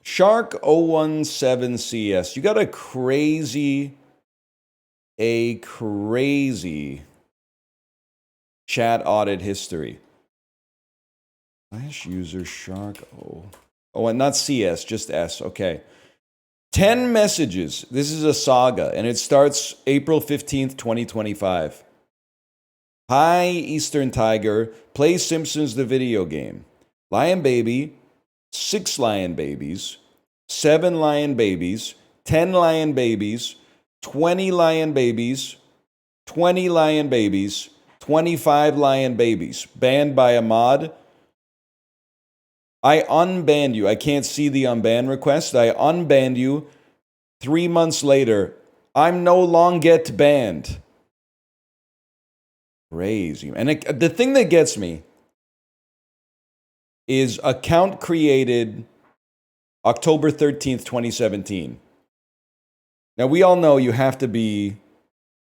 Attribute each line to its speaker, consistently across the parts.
Speaker 1: Shark017CS, you got a crazy chat audit history. Flash user Shark and not CS, just S. Okay. 10 messages. This is a saga, and it starts April 15th, 2025. Hi, Eastern Tiger. Play Simpsons the video game. Lion baby. 6 lion babies. 7 lion babies. 10 lion babies. 20 lion babies. 20 lion babies. 25 lion babies. Banned by a mod. I unbanned you. I can't see the unban request. I unbanned you. 3 months later, I'm no longer get banned. Crazy. And the thing that gets me is account created October 13th, 2017. Now, we all know you have to be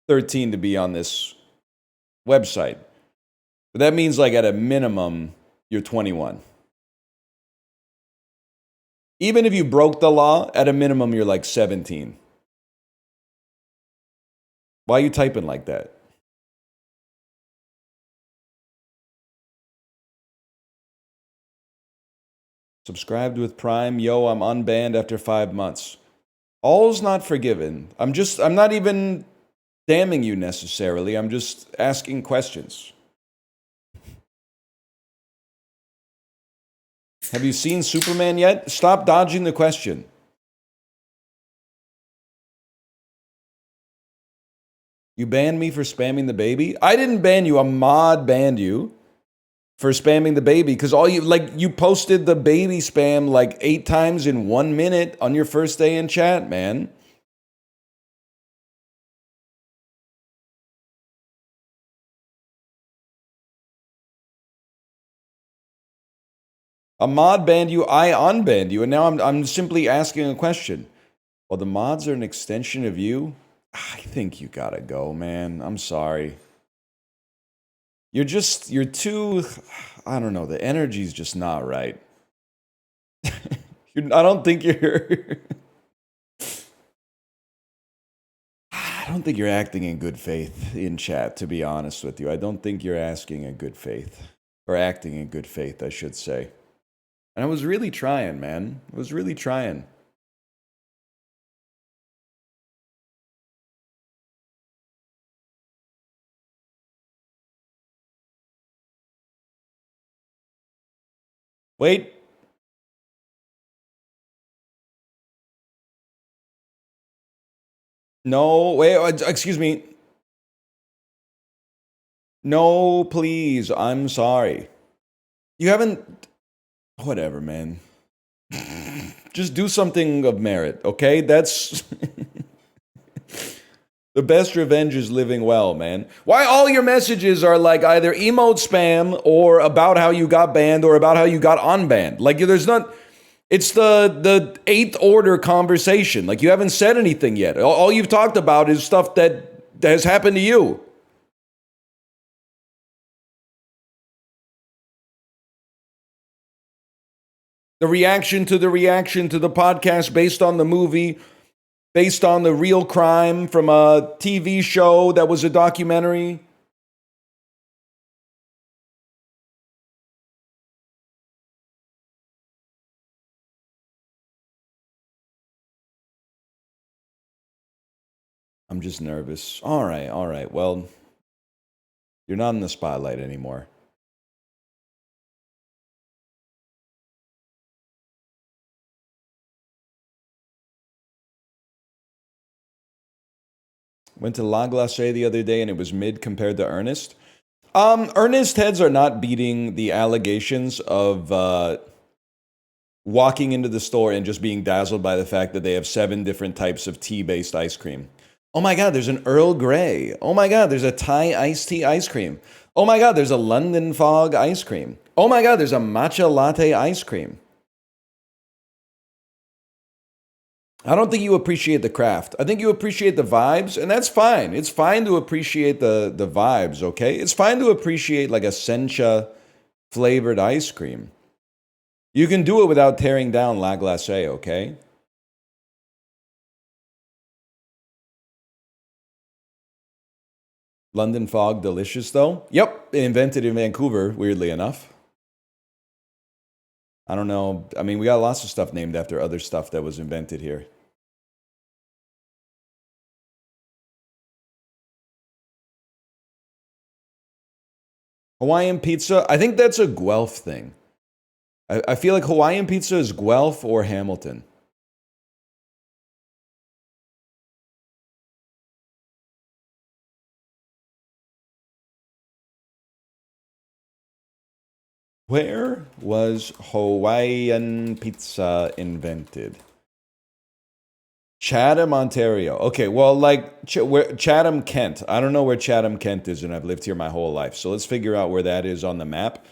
Speaker 1: 13 to be on this website. But that means, like, at a minimum, you're 21. Even if you broke the law, at a minimum, you're like 17. Why are you typing like that? Subscribed with Prime. Yo, I'm unbanned after 5 months. All's not forgiven. I'm not even damning you necessarily. I'm just asking questions. Have you seen Superman yet? Stop dodging the question. You banned me for spamming the baby? I didn't ban you. A mod banned you for spamming the baby because you posted the baby spam like 8 times in 1 minute on your first day in chat, man. A mod banned you, I unbanned you, and now I'm simply asking a question. Well, the mods are an extension of you. I think you gotta go, man. I'm sorry. You're too, I don't know, the energy's just not right. I don't think you're acting in good faith in chat, to be honest with you. I don't think you're asking in good faith. Or acting in good faith, I should say. And I was really trying, man. I was really trying. Wait. No, wait, excuse me. No, please, I'm sorry. You haven't... Whatever, man. Just do something of merit, okay? That's... The best revenge is living well, man. Why all your messages are like either emote spam or about how you got banned or about how you got unbanned. Like, there's not... It's the 8th order conversation. Like, you haven't said anything yet. All you've talked about is stuff that has happened to you. The reaction to the podcast based on the movie, based on the real crime from a TV show that was a documentary. I'm just nervous. All right. Well, you're not in the spotlight anymore. Went to La Glace the other day and it was mid compared to Ernest. Ernest heads are not beating the allegations of walking into the store and just being dazzled by the fact that they have 7 different types of tea-based ice cream. Oh my God, there's an Earl Grey. Oh my God, there's a Thai iced tea ice cream. Oh my God, there's a London Fog ice cream. Oh my God, there's a matcha latte ice cream. I don't think you appreciate the craft. I think you appreciate the vibes, and that's fine. It's fine to appreciate the vibes, okay? It's fine to appreciate like a sencha flavored ice cream. You can do it without tearing down La Glace, okay? London fog, delicious though. Yep, invented in Vancouver, weirdly enough. I don't know. I mean, we got lots of stuff named after other stuff that was invented here. Hawaiian pizza, I think that's a Guelph thing. I feel like Hawaiian pizza is Guelph or Hamilton. Where was Hawaiian pizza invented? Chatham, Ontario. Okay, well, like Chatham, Kent. I don't know where Chatham, Kent is, and I've lived here my whole life. So let's figure out where that is on the map.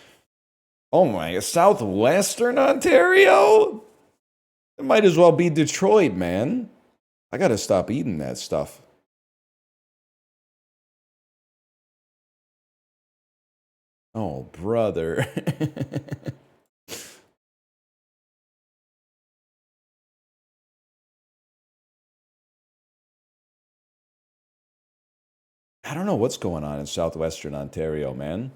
Speaker 1: Oh my, southwestern Ontario? It might as well be Detroit, man. I gotta stop eating that stuff. Oh, brother. I don't know what's going on in southwestern Ontario, man.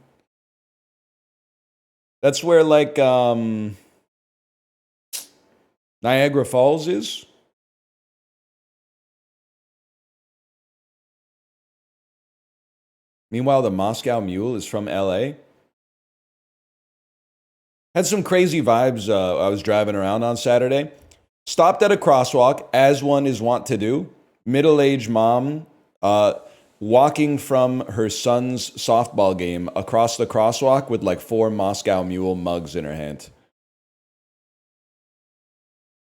Speaker 1: That's where, like, Niagara Falls is. Meanwhile, the Moscow Mule is from LA. Had some crazy vibes. I was driving around on Saturday. Stopped at a crosswalk, as one is wont to do. Middle-aged mom walking from her son's softball game across the crosswalk with like 4 Moscow Mule mugs in her hand.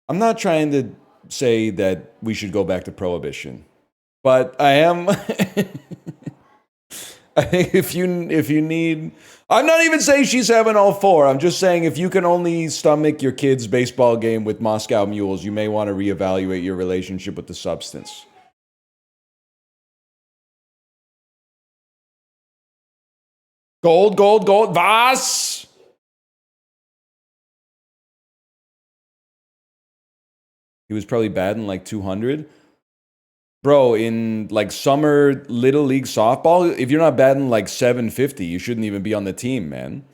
Speaker 1: I'm not trying to say that we should go back to prohibition, but I am. I think if you need, I'm not even saying she's having all 4. I'm just saying if you can only stomach your kid's baseball game with Moscow Mules, you may want to reevaluate your relationship with the substance. Gold, gold, gold. Was? He was probably batting like 200. Bro, in like summer little league softball, if you're not batting like 750, you shouldn't even be on the team, man.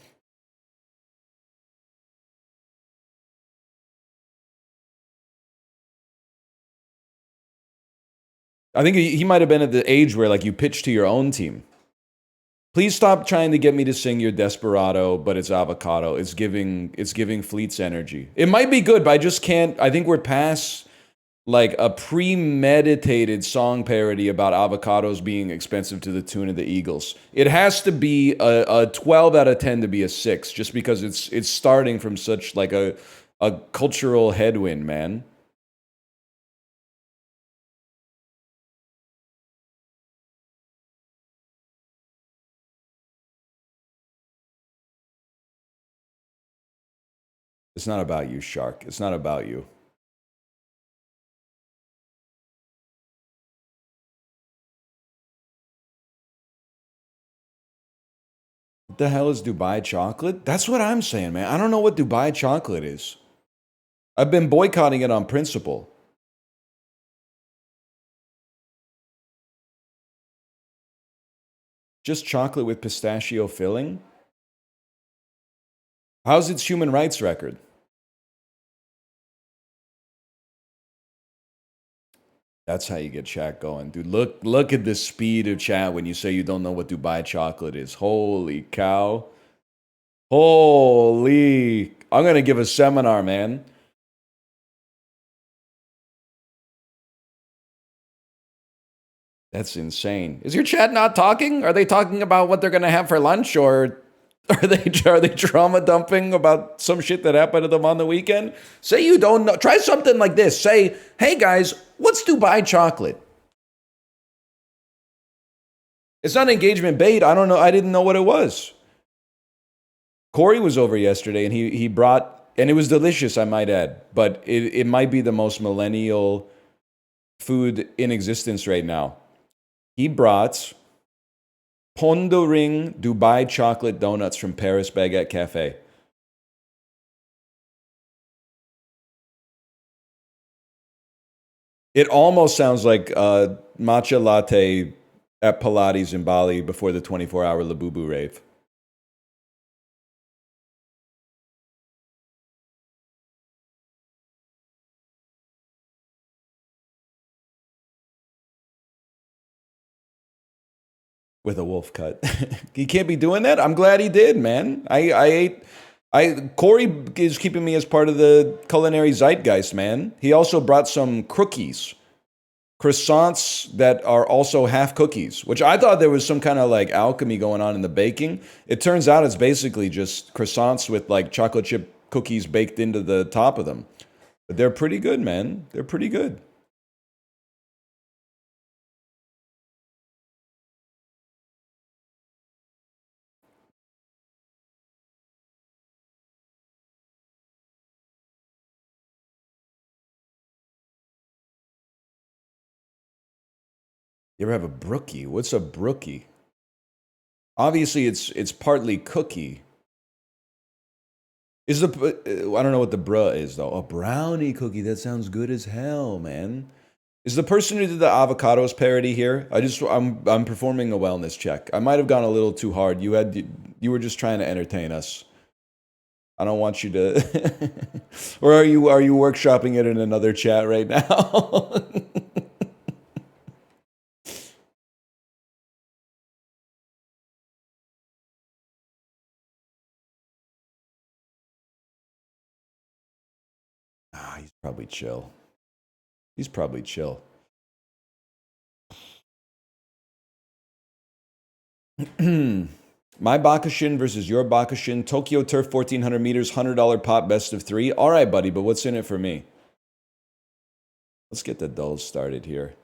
Speaker 1: I think he might have been at the age where like you pitch to your own team. Please stop trying to get me to sing your Desperado, but it's avocado. It's giving Fleet's energy. It might be good, but I just can't. I think we're past like a premeditated song parody about avocados being expensive to the tune of the Eagles. It has to be a 12 out of 10 to be a 6, just because it's starting from such like a cultural headwind, man. It's not about you, Shark. It's not about you. What the hell is Dubai chocolate? That's what I'm saying, man. I don't know what Dubai chocolate is. I've been boycotting it on principle. Just chocolate with pistachio filling? How's its human rights record? That's how you get chat going, dude. Look at the speed of chat when you say you don't know what Dubai chocolate is. Holy cow. Holy. I'm going to give a seminar, man. That's insane. Is your chat not talking? Are they talking about what they're going to have for lunch, or are they trauma dumping about some shit that happened to them on the weekend? Say you don't know. Try something like this. Say, "Hey guys, what's Dubai chocolate?" It's not engagement bait. I don't know. I didn't know what it was. Corey was over yesterday, and he brought, and it was delicious, I might add, but it might be the most millennial food in existence right now. He brought Pondering Dubai chocolate donuts from Paris Baguette Cafe. It almost sounds like matcha latte at Pilates in Bali before the 24-hour Labubu rave. With a wolf cut. He can't be doing that. I'm glad he did, man. Corey is keeping me as part of the culinary zeitgeist, man. He also brought some crookies, croissants that are also half cookies, which I thought there was some kind of like alchemy going on in the baking. It turns out it's basically just croissants with like chocolate chip cookies baked into the top of them. But they're pretty good, man. They're pretty good. You ever have a brookie? What's a brookie? Obviously, it's partly cookie. Is the I don't know what the bruh is though. A brownie cookie. That sounds good as hell, man. Is the person who did the avocados parody here? I'm performing a wellness check. I might have gone a little too hard. You were just trying to entertain us. I don't want you to. Or are you workshopping it in another chat right now? He's probably chill. He's probably chill. My Bakushin versus your Bakushin. Tokyo Turf 1400 meters, $100 pot, best of 3. All right, buddy, but what's in it for me? Let's get the dulls started here.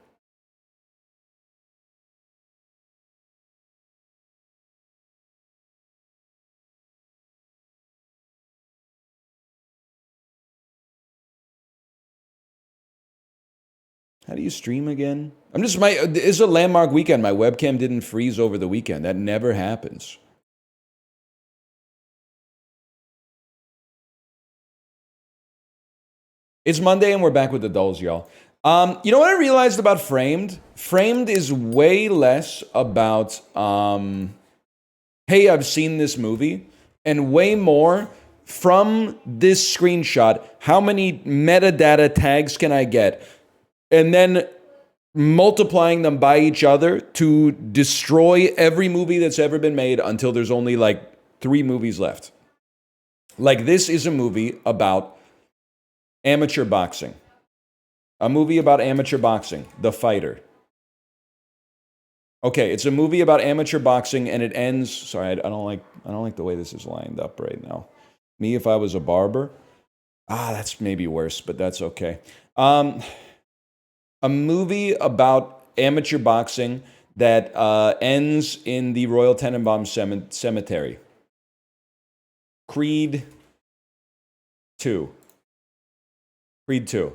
Speaker 1: How do you stream again? It's a landmark weekend. My webcam didn't freeze over the weekend. That never happens. It's Monday and we're back with the dulls, y'all. You know what I realized about Framed? Framed is way less about, hey, I've seen this movie, and way more from this screenshot, how many metadata tags can I get? And then multiplying them by each other to destroy every movie that's ever been made until there's only like 3 movies left. Like, this is a movie about amateur boxing. A movie about amateur boxing, The Fighter. Okay, it's a movie about amateur boxing, and it ends. Sorry, I don't like the way this is lined up right now. Me if I was a barber. That's maybe worse, but that's okay. A movie about amateur boxing that ends in the Royal Tenenbaum Cemetery. Creed 2. Creed 2.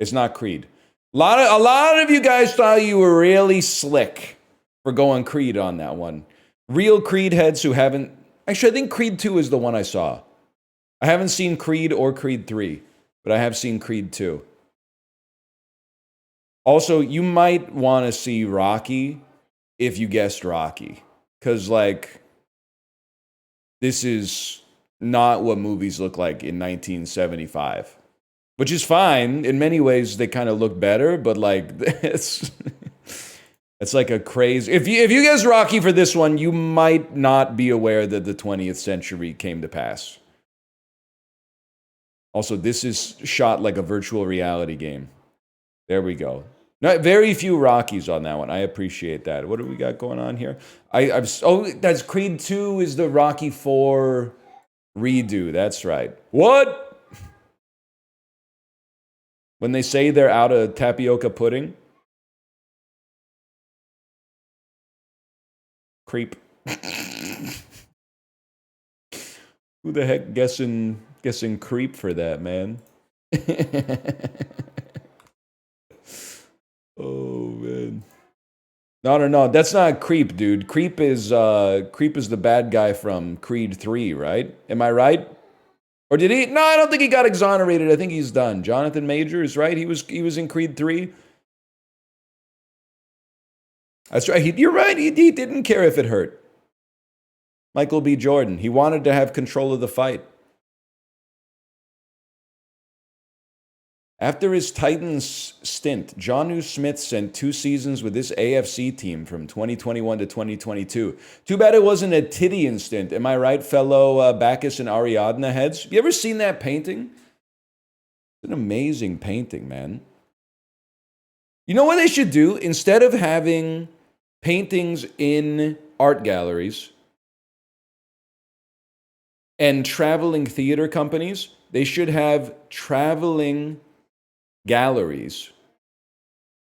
Speaker 1: It's not Creed. A lot of you guys thought you were really slick for going Creed on that one. Real Creed heads who haven't... Actually, I think Creed 2 is the one I saw. I haven't seen Creed or Creed 3, but I have seen Creed 2. Also, you might want to see Rocky if you guessed Rocky. Because, like, this is not what movies look like in 1975. Which is fine. In many ways, they kind of look better, but, like, it's like a crazy... If you guess Rocky for this one, you might not be aware that the 20th century came to pass. Also, this is shot like a virtual reality game. There we go. Not very few Rockies on that one. I appreciate that. What do we got going on here? That's Creed 2 is the Rocky 4 redo. That's right. What? When they say they're out of tapioca pudding? Creep. Who the heck guessing creep for that, man? Oh man. No. That's not Creep, dude. Creep is the bad guy from Creed 3, right? Am I right? Or did he? No, I don't think he got exonerated. I think he's done. Jonathan Majors, right? He was in Creed 3. That's right. You're right. He didn't care if it hurt. Michael B. Jordan. He wanted to have control of the fight. After his Titans stint, Jonnu Smith spent 2 seasons with this AFC team from 2021 to 2022. Too bad it wasn't a Tidian stint. Am I right, fellow Bacchus and Ariadne heads? You ever seen that painting? It's an amazing painting, man. You know what they should do? Instead of having paintings in art galleries and traveling theater companies, they should have traveling galleries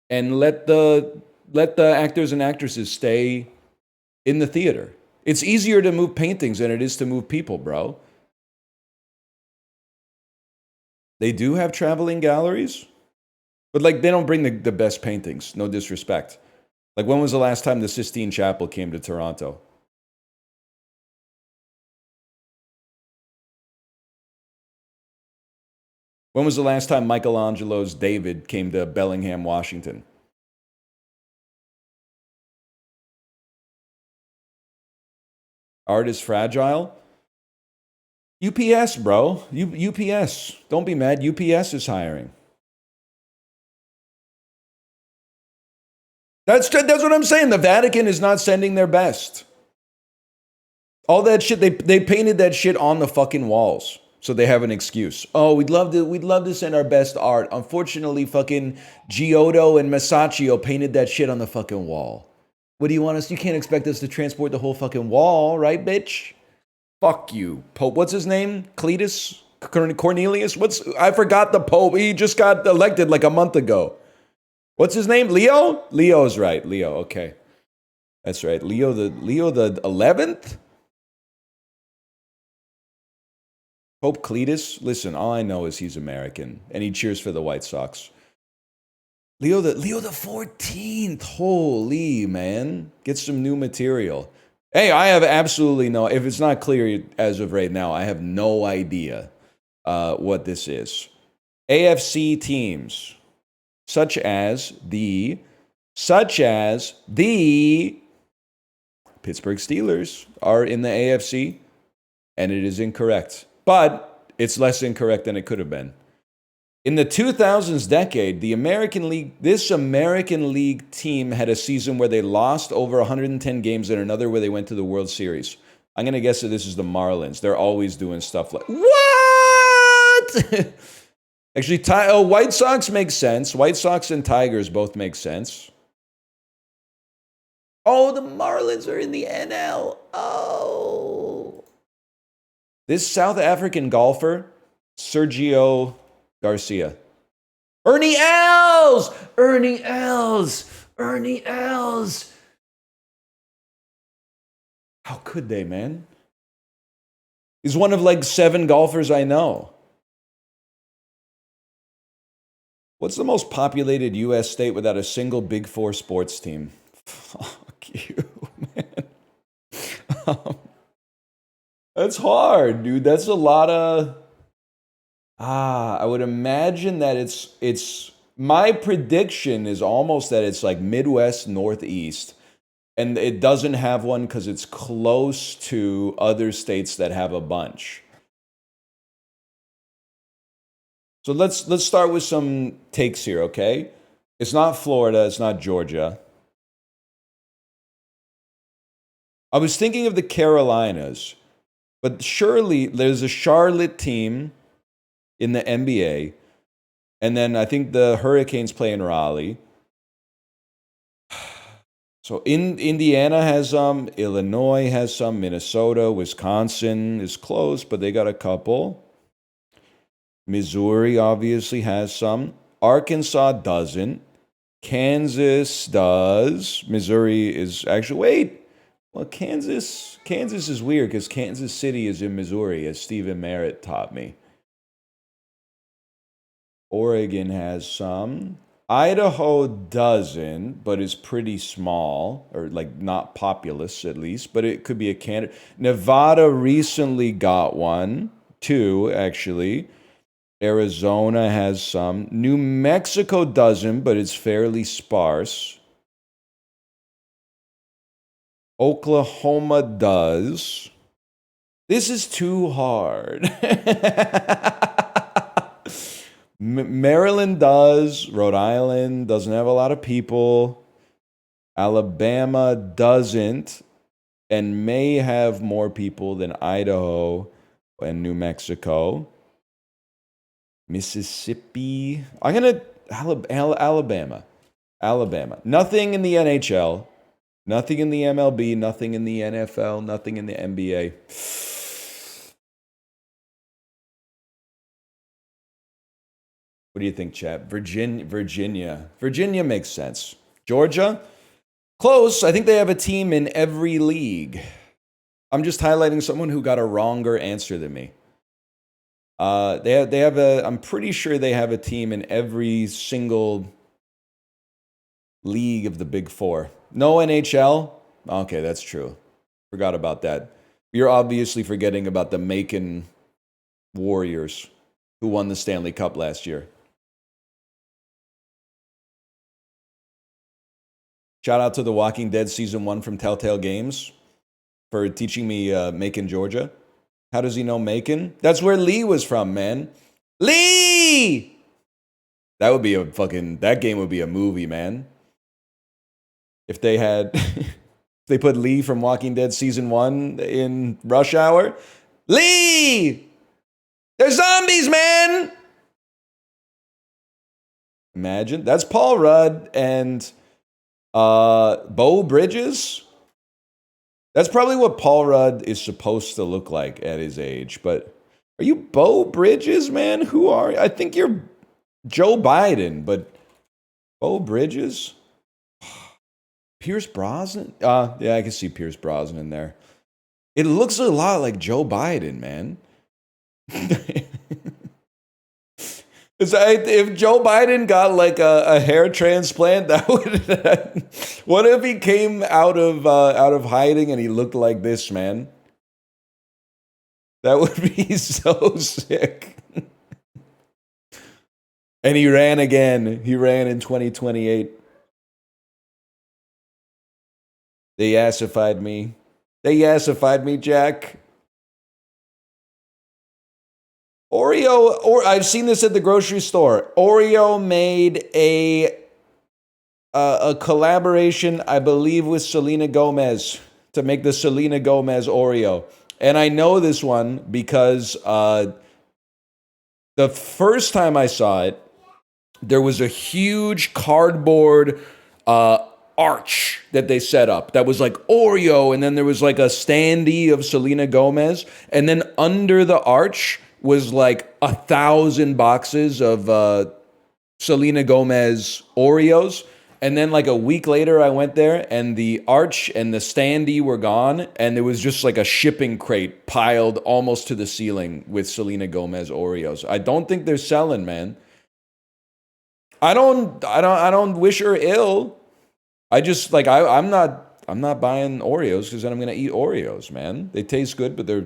Speaker 1: and let the actors and actresses stay in the theater. It's easier to move paintings than it is to move people, bro. They do have traveling galleries, but like they don't bring the best paintings. No disrespect. Like when was the last time the Sistine Chapel came to Toronto? When was the last time Michelangelo's David came to Bellingham, Washington? Art is fragile. UPS, bro. UPS. Don't be mad. UPS is hiring. That's what I'm saying. The Vatican is not sending their best. All that shit, they painted that shit on the fucking walls. So they have an excuse. Oh, we'd love to send our best art. Unfortunately, fucking Giotto and Masaccio painted that shit on the fucking wall. What do you want us? You can't expect us to transport the whole fucking wall, right, bitch? Fuck you, Pope. What's his name? Cletus? Cornelius? I forgot the Pope. He just got elected like a month ago. What's his name? Leo? Leo's right. Leo. Okay, that's right. Leo the 11th. Pope Cletus. Listen, all I know is he's American and he cheers for the White Sox. Leo the 14th. Holy man, get some new material. Hey, I have absolutely no. If it's not clear as of right now, I have no idea what this is. AFC teams, such as the Pittsburgh Steelers, are in the AFC, and it is incorrect. But it's less incorrect than it could have been. In the 2000s decade, this American League team had a season where they lost over 110 games and another where they went to the World Series. I'm going to guess that this is the Marlins. They're always doing stuff like, what? Actually, White Sox makes sense. White Sox and Tigers both make sense. Oh, the Marlins are in the NL. Oh. This South African golfer, Sergio Garcia. Ernie Els! Ernie Els! Ernie Els! How could they, man? He's one of like 7 golfers I know. What's the most populated U.S. state without a single Big Four sports team? Fuck you, man. That's hard, dude. That's a lot of... I would imagine that it's my prediction is almost that it's like Midwest, Northeast, and it doesn't have one because it's close to other states that have a bunch. So let's start with some takes here, okay? It's not Florida, it's not Georgia. I was thinking of the Carolinas, but surely there's a Charlotte team in the NBA. And then I think the Hurricanes play in Raleigh. So Indiana has some, Illinois has some, Minnesota, Wisconsin is close, but they got a couple. Missouri obviously has some. Arkansas doesn't. Kansas does. Missouri is actually, wait. Well, Kansas is weird because Kansas City is in Missouri, as Stephen Merritt taught me. Oregon has some. Idaho doesn't, but is pretty small, or like not populous at least, but it could be a candidate. Nevada recently got one, 2 actually. Arizona has some. New Mexico doesn't, but it's fairly sparse. Oklahoma does. This is too hard. Maryland does. Rhode Island doesn't have a lot of people. Alabama doesn't and may have more people than Idaho and New Mexico. Mississippi. I'm going to Alabama. Alabama. Nothing in the NHL. Nothing in the MLB. Nothing in the NFL. Nothing in the NBA. What do you think, chat? Virginia. Virginia makes sense. Georgia? Close. I think they have a team in every league. I'm just highlighting someone who got a wronger answer than me. They have a. I'm pretty sure they have a team in every single league of the Big Four. No NHL? Okay, that's true. Forgot about that. You're obviously forgetting about the Macon Warriors, who won the Stanley Cup last year. Shout out to The Walking Dead Season 1 from Telltale Games for teaching me Macon, Georgia. How does he know Macon? That's where Lee was from, man. Lee! That would be a fucking... That game would be a movie, man. If they had... they put Lee from Walking Dead Season 1 in Rush Hour. Lee! They're zombies, man! Imagine. That's Paul Rudd and... Beau Bridges? That's probably what Paul Rudd is supposed to look like at his age. But are you Beau Bridges, man? Who are you? I think you're Joe Biden, but Beau Bridges? Pierce Brosnan? Yeah, I can see Pierce Brosnan in there. It looks a lot like Joe Biden, man. If Joe Biden got like a hair transplant, that would. What if he came out of hiding and he looked like this, man? That would be so sick. And he ran again. He ran in 2028. They yassified me. They yassified me, Jack. Oreo, or I've seen this at the grocery store. Oreo made a collaboration, I believe, with Selena Gomez to make the Selena Gomez Oreo. And I know this one because the first time I saw it, there was a huge cardboard arch that they set up that was like Oreo, and then there was like a standee of Selena Gomez, and then under the arch was like 1,000 boxes of Selena Gomez Oreos. And then like a week later, I went there and the arch and the standee were gone. And there was just like a shipping crate piled almost to the ceiling with Selena Gomez Oreos. I don't think they're selling, man. I don't wish her ill. I just like, I'm not buying Oreos because then I'm going to eat Oreos, man. They taste good, but they're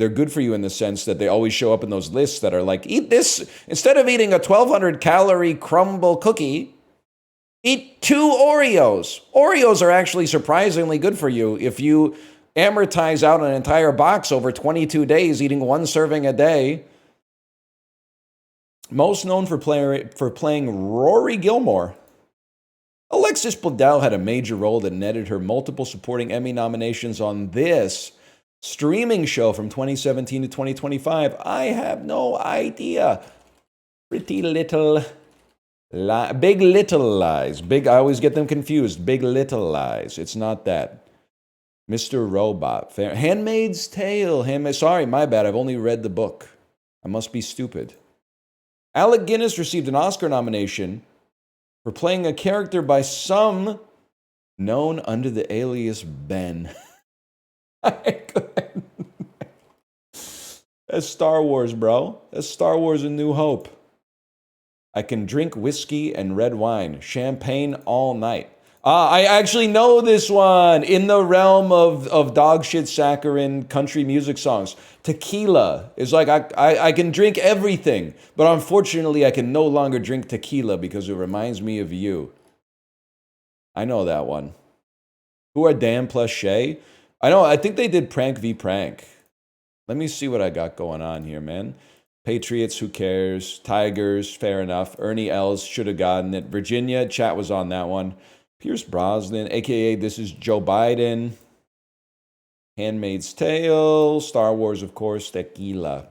Speaker 1: good for you in the sense that they always show up in those lists that are like, eat this, instead of eating a 1,200 calorie crumble cookie, eat 2 Oreos. Oreos are actually surprisingly good for you if you amortize out an entire box over 22 days, eating 1 serving a day. Most known for playing Rory Gilmore. Alexis Bledel had a major role that netted her multiple supporting Emmy nominations on this streaming show from 2017 to 2025. I have no idea. Pretty Little Big Little Lies. I always get them confused. Big Little Lies. It's not that. Mr. Robot. Handmaid's Tale. Sorry, my bad. I've only read the book. I must be stupid. Alec Guinness received an Oscar nomination for playing a character by some known under the alias Ben. That's Star Wars, bro. That's Star Wars A New Hope. I can drink whiskey and red wine, champagne all night. I actually know this one in the realm of dog shit saccharine country music songs. Tequila is like, I can drink everything, but unfortunately I can no longer drink tequila because it reminds me of you. I know that one. Who are Dan plus Shay? I know, I think they did prank v prank. Let me see what I got going on here, man. Patriots, who cares? Tigers, fair enough. Ernie Els should have gotten it. Virginia, chat was on that one. Pierce Brosnan, a.k.a. this is Joe Biden. Handmaid's Tale. Star Wars, of course. Tequila.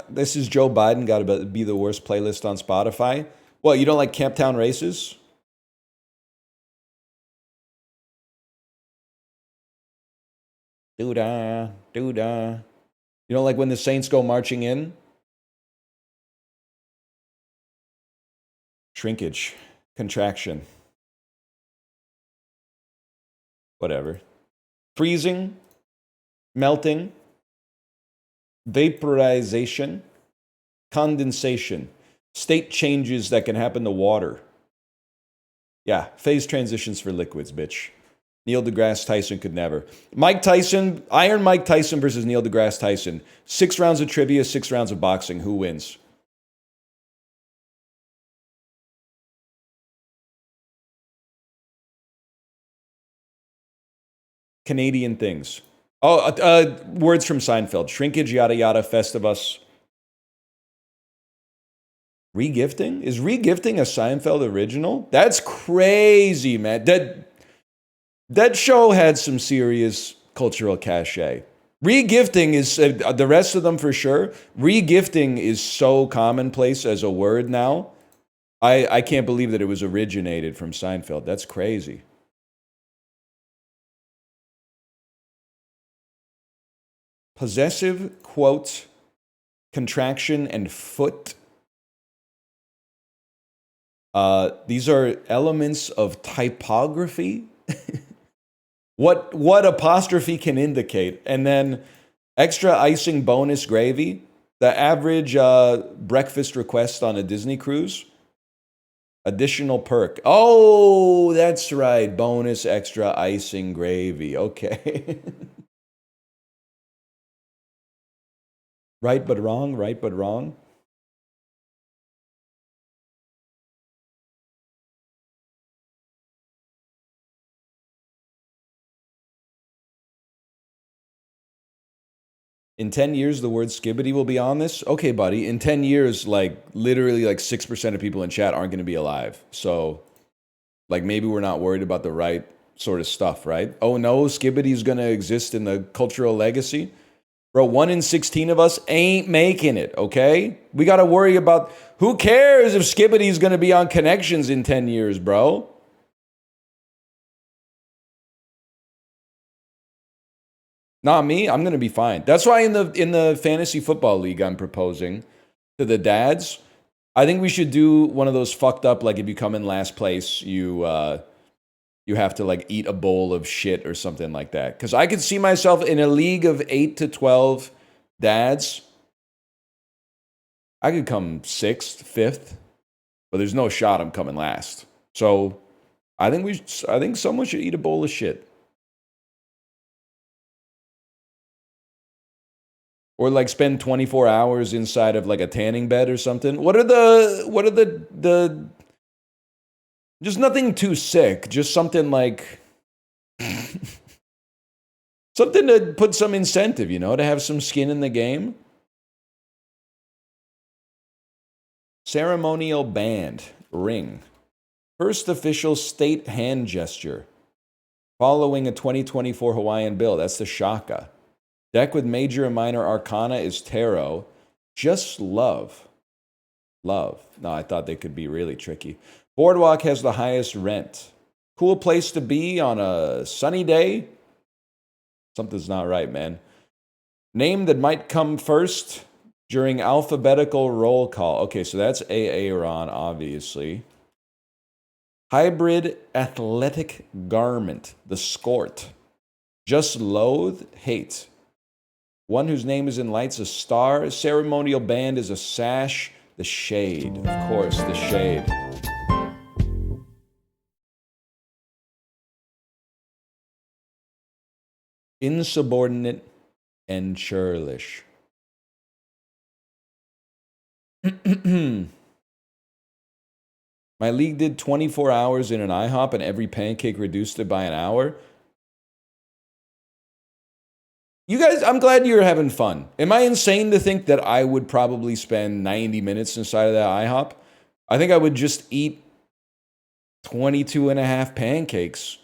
Speaker 1: This is Joe Biden. Got to be the worst playlist on Spotify. What, you don't like Camptown Races? Doo-da, doo-da. You don't like when the Saints go marching in? Shrinkage. Contraction. Whatever. Freezing. Melting. Vaporization. Condensation. State changes that can happen to water. Yeah, phase transitions for liquids, bitch. Neil deGrasse Tyson could never. Mike Tyson, Iron Mike Tyson versus Neil deGrasse Tyson. 6 rounds of trivia, 6 rounds of boxing. Who wins? Canadian things. Oh, words from Seinfeld. Shrinkage, yada yada, Festivus. Regifting? Is regifting a Seinfeld original? That's crazy, man. That show had some serious cultural cachet. Regifting is, the rest of them for sure, regifting is so commonplace as a word now. I can't believe that it was originated from Seinfeld. That's crazy. Possessive, quote, contraction, and foot. These are elements of typography. What apostrophe can indicate. And then extra icing bonus gravy. The average breakfast request on a Disney cruise. Additional perk. Oh, that's right. Bonus extra icing gravy. Okay. Right but wrong, right but wrong. In 10 years, the word skibbity will be on this? Okay, buddy. In 10 years, like, literally, like, 6% of people in chat aren't going to be alive. So, like, maybe we're not worried about the right sort of stuff, right? Oh, no, skibbity is going to exist in the cultural legacy? Bro, 1 in 16 of us ain't making it, okay? We got to worry about, who cares if skibbity is going to be on Connections in 10 years, bro? Not me. I'm going to be fine. That's why in the fantasy football league I'm proposing to the dads, I think we should do one of those fucked up, like if you come in last place, you have to like eat a bowl of shit or something like that. Because I could see myself in a league of 8 to 12 dads. I could come 6th, 5th, but there's no shot I'm coming last. So I think someone should eat a bowl of shit. Or like spend 24 hours inside of like a tanning bed or something. What are the just nothing too sick, just something like something to put some incentive, you know, to have some skin in the game. Ceremonial band, ring. First official state hand gesture. Following a 2024 Hawaiian bill, that's the shaka. Deck with major and minor arcana is tarot. Just love. Love. No, I thought they could be really tricky. Boardwalk has the highest rent. Cool place to be on a sunny day? Something's not right, man. Name that might come first during alphabetical roll call. Okay, so that's Aaron, obviously. Hybrid athletic garment. The skort. Just loathe, hate. One whose name is in lights, a star. Ceremonial band is a sash. The shade, of course, the shade. insubordinate, and churlish. My league did 24 hours in an IHOP and every pancake reduced it by an hour. You guys, I'm glad you're having fun. Am I insane to think that I would probably spend 90 minutes inside of that IHOP? I think I would just eat 22 and a half pancakes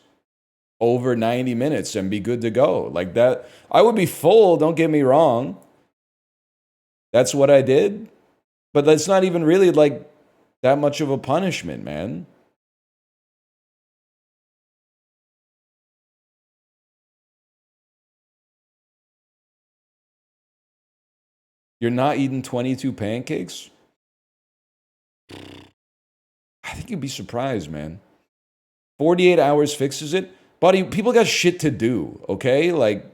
Speaker 1: over 90 minutes and be good to go. Like that, I would be full, don't get me wrong. That's what I did. But that's not even really like that much of a punishment, man. You're not eating 22 pancakes? I think you'd be surprised, man. 48 hours fixes it? Buddy, people got shit to do, okay? Like,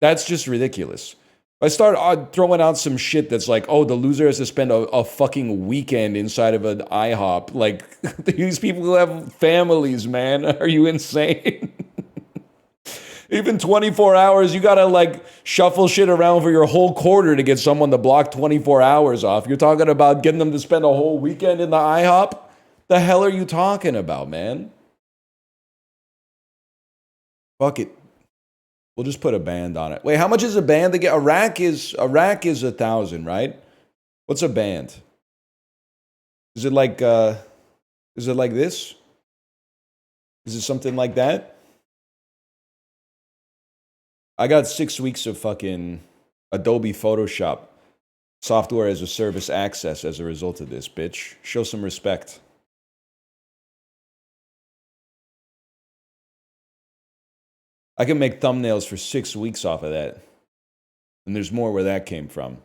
Speaker 1: that's just ridiculous. I start throwing out some shit that's like, oh, the loser has to spend a fucking weekend inside of an IHOP. Like, these people who have families, man. Are you insane? Even 24 hours, you gotta like shuffle shit around for your whole quarter to get someone to block 24 hours off. You're talking about getting them to spend a whole weekend in the IHOP? The hell are you talking about, man? Fuck it. We'll just put a band on it. Wait, how much is a band again? A rack is 1,000, right? What's a band? Is it like this? Is it something like that? I got 6 weeks of fucking Adobe Photoshop software as a service access as a result of this, bitch. Show some respect. I can make thumbnails for 6 weeks off of that. And there's more where that came from.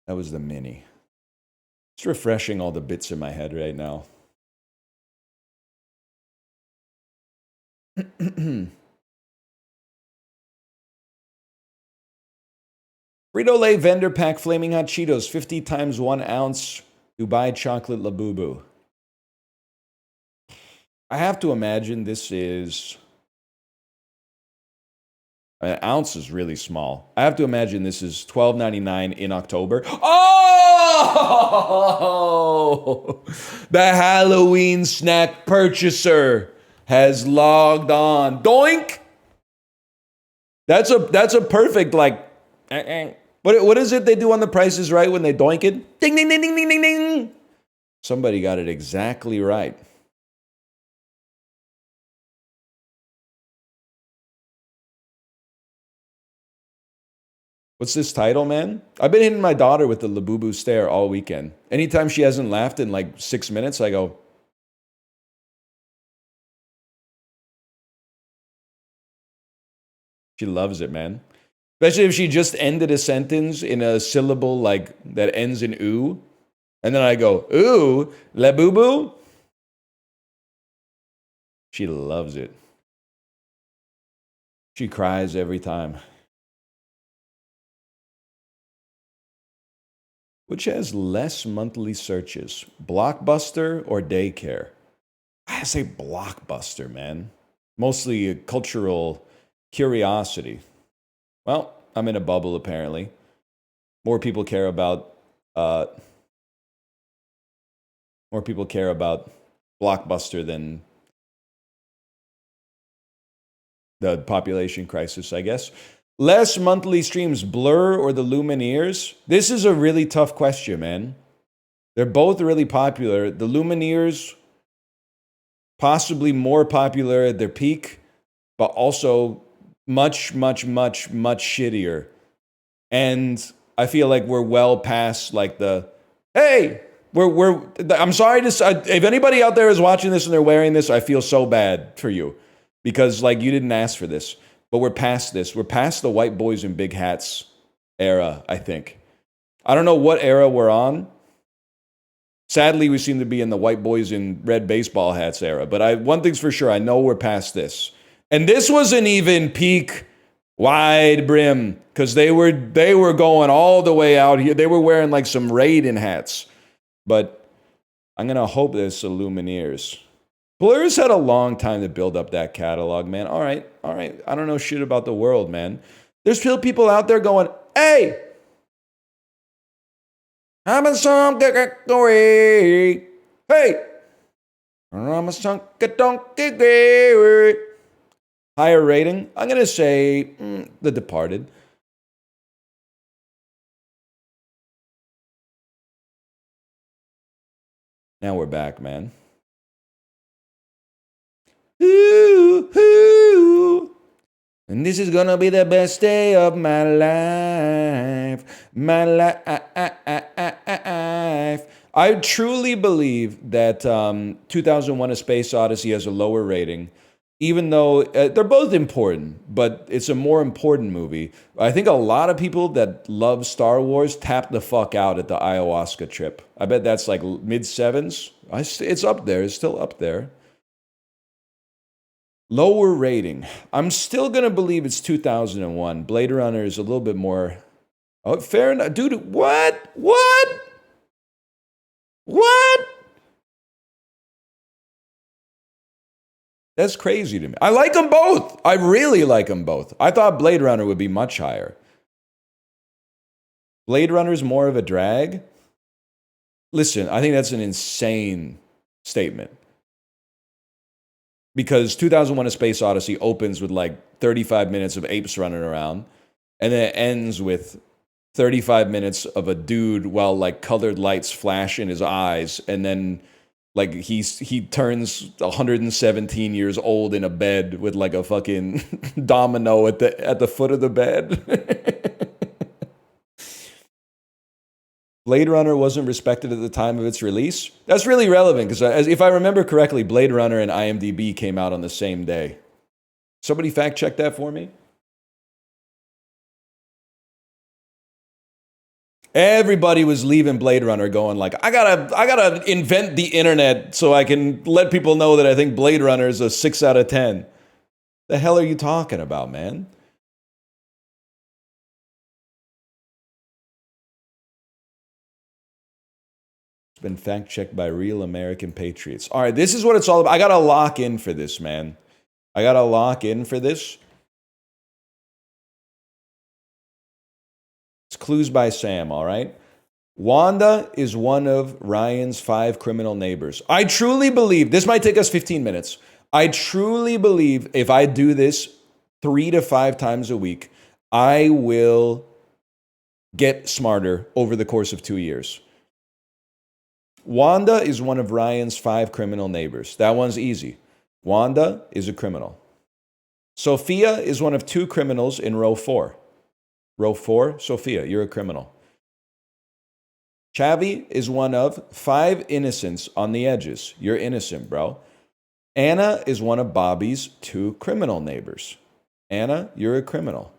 Speaker 1: That was the mini. It's refreshing all the bits in my head right now. Frito-Lay vendor pack Flaming Hot Cheetos, 50 times 1 ounce Dubai chocolate Labubu. I have to imagine this is... An ounce is really small. I have to imagine this is $12.99 in October. Oh! The Halloween snack purchaser has logged on. Doink! That's a perfect, like... What is it they do on The Price is Right when they doink it? Ding, ding, ding, ding, ding, ding, ding. Somebody got it exactly right. What's this title, man? I've been hitting my daughter with the Labubu stare all weekend. Anytime she hasn't laughed in like 6 minutes, I go... She loves it, man. Especially if she just ended a sentence in a syllable like that ends in oo. And then I go, ooh, Labubu? She loves it. She cries every time. Which has less monthly searches, Blockbuster or Daycare? I say Blockbuster, man. Mostly a cultural curiosity. Well, I'm in a bubble, apparently. More people care about Blockbuster than the population crisis, I guess. Less monthly streams, Blur or the Lumineers? This is a really tough question, man. They're both really popular. The Lumineers, possibly more popular at their peak, but also much, much, much, much shittier. And I feel like we're well past like the, hey, I'm sorry to say, if anybody out there is watching this and they're wearing this, I feel so bad for you. Because like you didn't ask for this. But we're past this. We're past the white boys in big hats era, I think. I don't know what era we're on. Sadly, we seem to be in the white boys in red baseball hats era. But one thing's for sure, I know we're past this. And this wasn't even peak wide brim, because they were going all the way out here. They were wearing like some Raiden hats. But I'm going to hope there's some Lumineers. Blur's had a long time to build up that catalog, man. All right. I don't know shit about the world, man. There's still people out there going, hey, I'm a song, hey, I'm a song, higher rating. I'm gonna say The Departed. Now we're back, man. Ooh, ooh. And this is gonna be the best day of my life. My life. I truly believe that 2001 A Space Odyssey has a lower rating, even though they're both important, but it's a more important movie. I think a lot of people that love Star Wars tap the fuck out at the ayahuasca trip. I bet that's like mid-sevens. It's up there. It's still up there. Lower rating. I'm still going to believe it's 2001. Blade Runner is a little bit more... Oh, fair enough. Dude, what? What? That's crazy to me. I like them both. I really like them both. I thought Blade Runner would be much higher. Blade Runner's more of a drag? Listen, I think that's an insane statement. Because 2001 A Space Odyssey opens with like 35 minutes of apes running around, and then it ends with 35 minutes of a dude while like colored lights flash in his eyes, and then like he turns 117 years old in a bed with like a fucking domino at the foot of the bed. Blade Runner wasn't respected at the time of its release. That's really relevant because if I remember correctly, Blade Runner and IMDb came out on the same day. Somebody fact check that for me. Everybody was leaving Blade Runner going like, I gotta invent the internet so I can let people know that I think Blade Runner is a 6 out of 10. The hell are you talking about, man? Been fact checked by real American patriots. All right, this is what it's all about. I gotta lock in for this, man. I gotta lock in for this. It's Clues by Sam, all right? Wanda is one of Ryan's 5 criminal neighbors. I truly believe, this might take us 15 minutes. I truly believe if I do this 3 to 5 times a week, I will get smarter over the course of 2 years. Wanda is one of Ryan's 5 criminal neighbors. That one's easy. Wanda is a criminal. Sophia is one of 2 criminals in row 4. Row 4, Sophia, you're a criminal. Chavi is one of 5 innocents on the edges. You're innocent, bro. Anna is one of Bobby's 2 criminal neighbors. Anna, you're a criminal.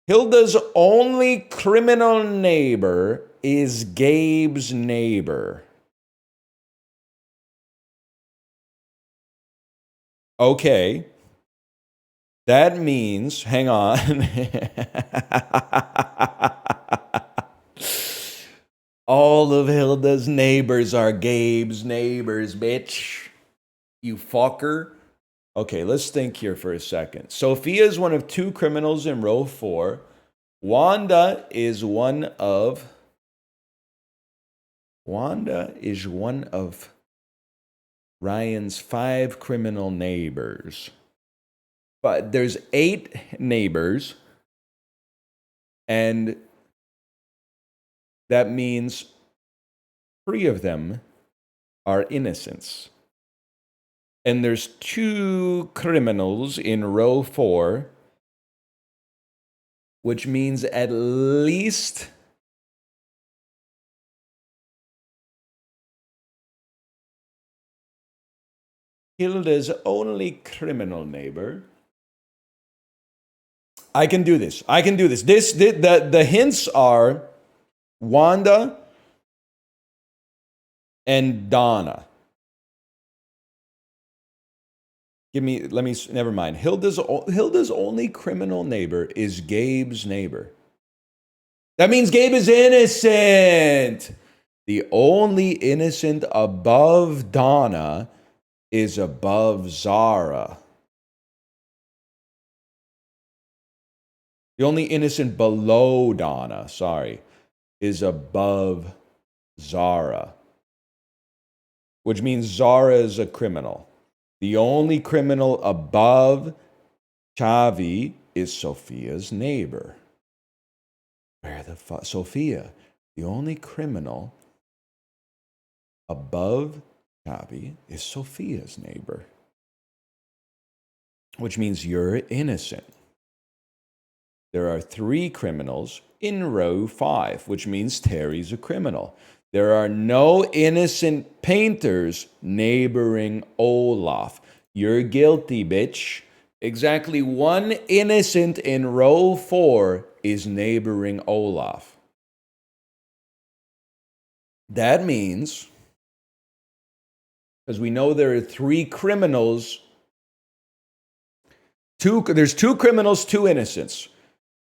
Speaker 1: Hilda's only criminal neighbor is Gabe's neighbor. Okay. That means, hang on. All of Hilda's neighbors are Gabe's neighbors, bitch. You fucker. Okay, let's think here for a second. Sophia is one of 2 criminals in row 4. Wanda is one of Ryan's 5 criminal neighbors. But there's 8 neighbors, and that means 3 of them are innocents. And there's 2 criminals in row 4, which means at least Hilda's only criminal neighbor. I can do this. The hints are Wanda and Donna. Never mind. Hilda's only criminal neighbor is Gabe's neighbor. That means Gabe is innocent. The only innocent above Donna is above Zara. The only innocent below Donna, is above Zara. Which means Zara is a criminal. The only criminal above Xavi is Sophia's neighbor. Where the fuck? Sophia, the only criminal above Xavi is Sophia's neighbor. Which means you're innocent. There are 3 criminals in row 5, which means Terry's a criminal. There are no innocent painters neighboring Olaf. You're guilty, bitch. Exactly 1 innocent in row 4 is neighboring Olaf. That means, because we know there are 3 criminals, there's 2 criminals, 2 innocents.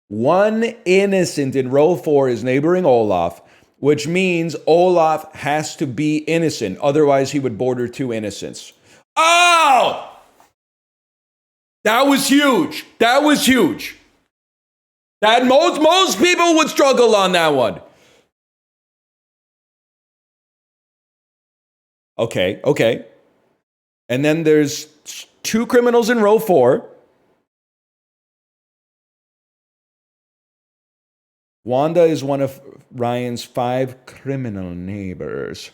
Speaker 1: 1 innocent in row 4 is neighboring Olaf, which means Olaf has to be innocent. Otherwise, he would border 2 innocents. Oh! That was huge. That was huge. That most people would struggle on that one. Okay. And then there's 2 criminals in row 4. Wanda is one of Ryan's 5 criminal neighbors.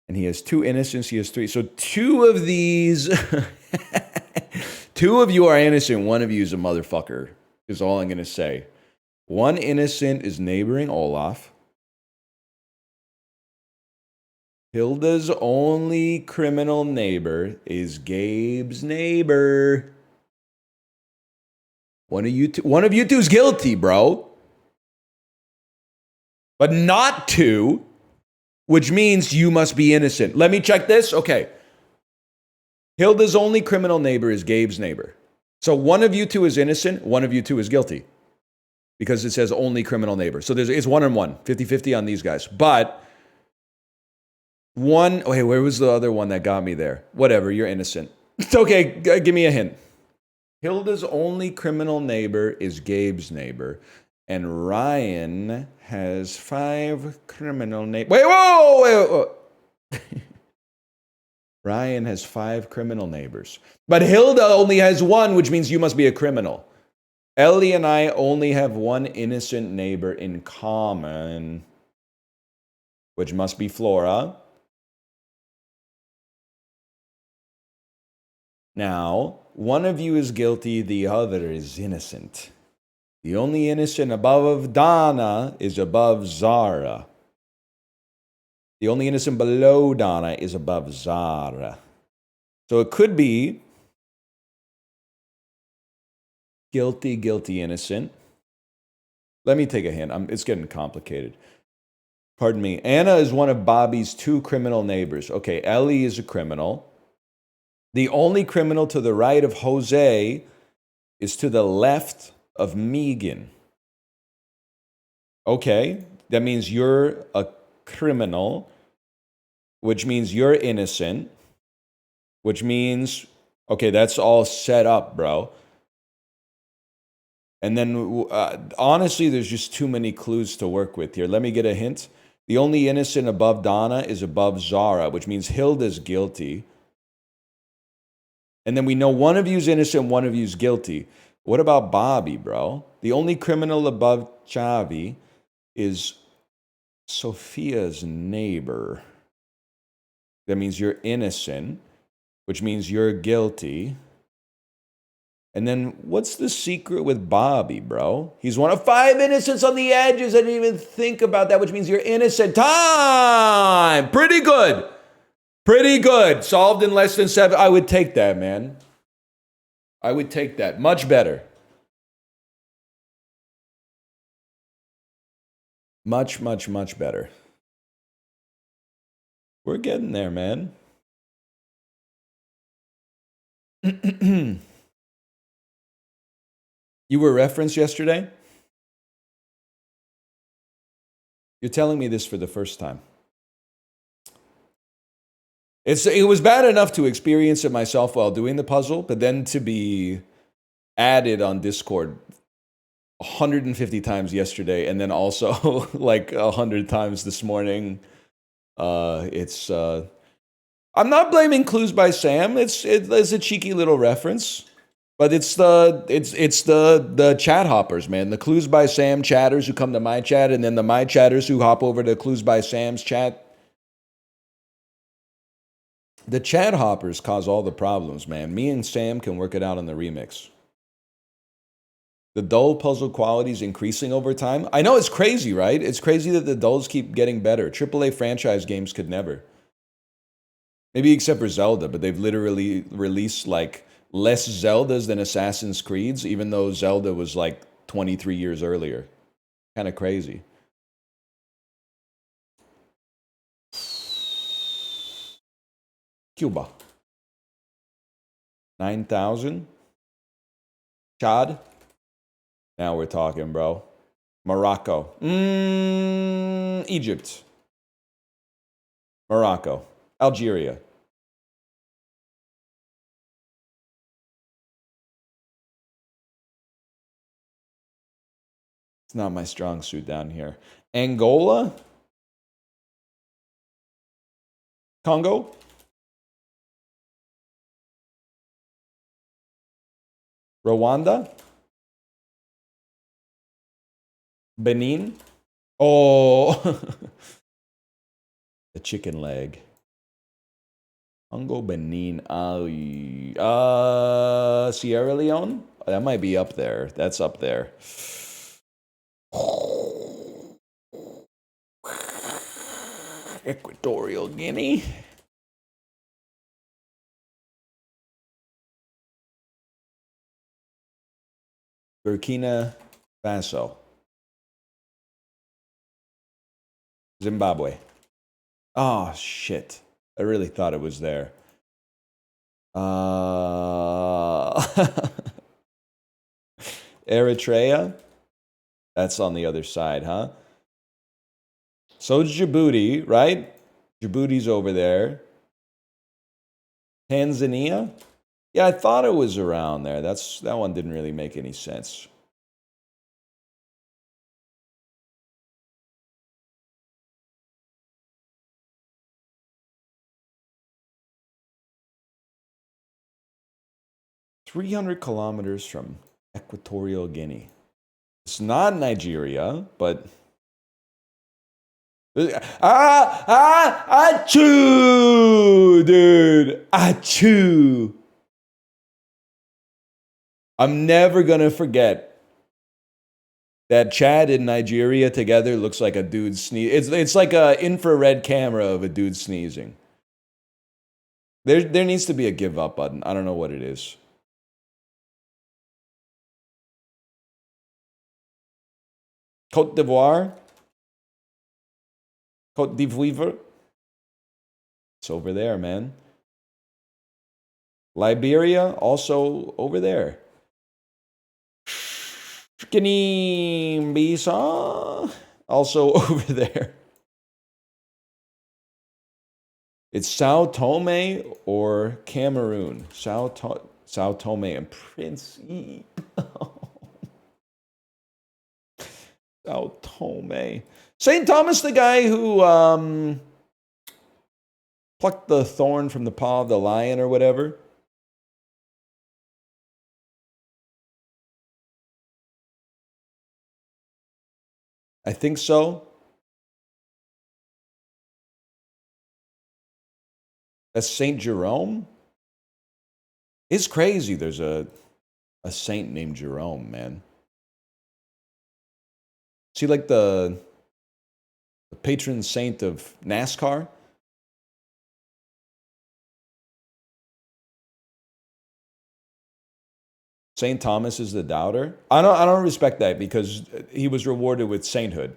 Speaker 1: And he has 2 innocents, he has 3. So 2 of these, 2 of you are innocent, 1 of you is a motherfucker, is all I'm going to say. 1 innocent is neighboring Olaf. Hilda's only criminal neighbor is Gabe's neighbor. One of you two is guilty, bro. But not 2, which means you must be innocent. Let me check this. Okay. Hilda's only criminal neighbor is Gabe's neighbor. So 1 of you 2 is innocent, 1 of you 2 is guilty. Because it says only criminal neighbor. So it's 1 and 1, 50-50 on these guys. But wait, where was the other one that got me there? Whatever, you're innocent. It's okay, give me a hint. Hilda's only criminal neighbor is Gabe's neighbor. And Ryan has 5 criminal neighbors. Wait, whoa! Ryan has 5 criminal neighbors. But Hilda only has 1, which means you must be a criminal. Ellie and I only have 1 innocent neighbor in common, which must be Flora. Now, 1 of you is guilty, the other is innocent. The only innocent above Donna is above Zara. The only innocent below Donna is above Zara. So it could be guilty, innocent. Let me take a hint. It's getting complicated. Pardon me. Anna is one of Bobby's 2 criminal neighbors. Okay, Ellie is a criminal. The only criminal to the right of Jose is to the left of Megan. Okay, that means you're a criminal, which means you're innocent, which means, okay, that's all set up, bro. And then, honestly, there's just too many clues to work with here. Let me get a hint. The only innocent above Donna is above Zara, which means Hilda's guilty. And then we know 1 of you's innocent, 1 of you's guilty. What about Bobby, bro? The only criminal above Xavi is Sophia's neighbor. That means you're innocent, which means you're guilty. And then what's the secret with Bobby, bro? He's one of 5 innocents on the edges. I didn't even think about that, which means you're innocent. Time! Pretty good. Pretty good. Solved in less than 7. I would take that, man. I would take that. Much better. Much better. We're getting there, man. You were referenced yesterday? You're telling me this for the first time. It was bad enough to experience it myself while doing the puzzle, but then to be added on Discord 150 times yesterday, and then also like 100 times this morning. It's I'm not blaming Clues by Sam. It's a cheeky little reference, but it's the chat hoppers, man. The Clues by Sam chatters who come to my chat, and then the my chatters who hop over to Clues by Sam's chat. The chat hoppers cause all the problems, man. Me and Sam can work it out on the remix. The dull puzzle quality is increasing over time. I know, it's crazy, right? It's crazy that the dulls keep getting better. AAA franchise games could never. Maybe except for Zelda, but they've literally released like less Zeldas than Assassin's Creeds, even though Zelda was like 23 years earlier. Kind of crazy. Cuba. 9,000. Chad. Now we're talking, bro. Morocco. Egypt. Morocco. Algeria. It's not my strong suit down here. Angola. Congo. Rwanda. Benin. Oh, the chicken leg. Congo, Benin. Sierra Leone. That might be up there. That's up there. Equatorial Guinea. Burkina Faso. Zimbabwe. Oh, shit. I really thought it was there. Eritrea? That's on the other side, huh? So is Djibouti, right? Djibouti's over there. Tanzania? Yeah, I thought it was around there. That one didn't really make any sense. "300 kilometers from Equatorial Guinea." It's not Nigeria, but achoo, dude, achoo. I'm never gonna forget that Chad and Nigeria together looks like a dude sneeze. It's like an infrared camera of a dude sneezing. There needs to be a give up button. I don't know what it is. Côte d'Ivoire. Côte d'Ivoire. It's over there, man. Liberia, also over there. Guinea-Bissau, also over there. It's Sao Tome or Cameroon. Sao Tome and Principe. Sao Tome. St. Thomas, the guy who plucked the thorn from the paw of the lion or whatever. I think so. That's Saint Jerome. It's crazy. There's a saint named Jerome, man. Is he like the patron saint of NASCAR? Saint Thomas is the doubter. I don't respect that because he was rewarded with sainthood.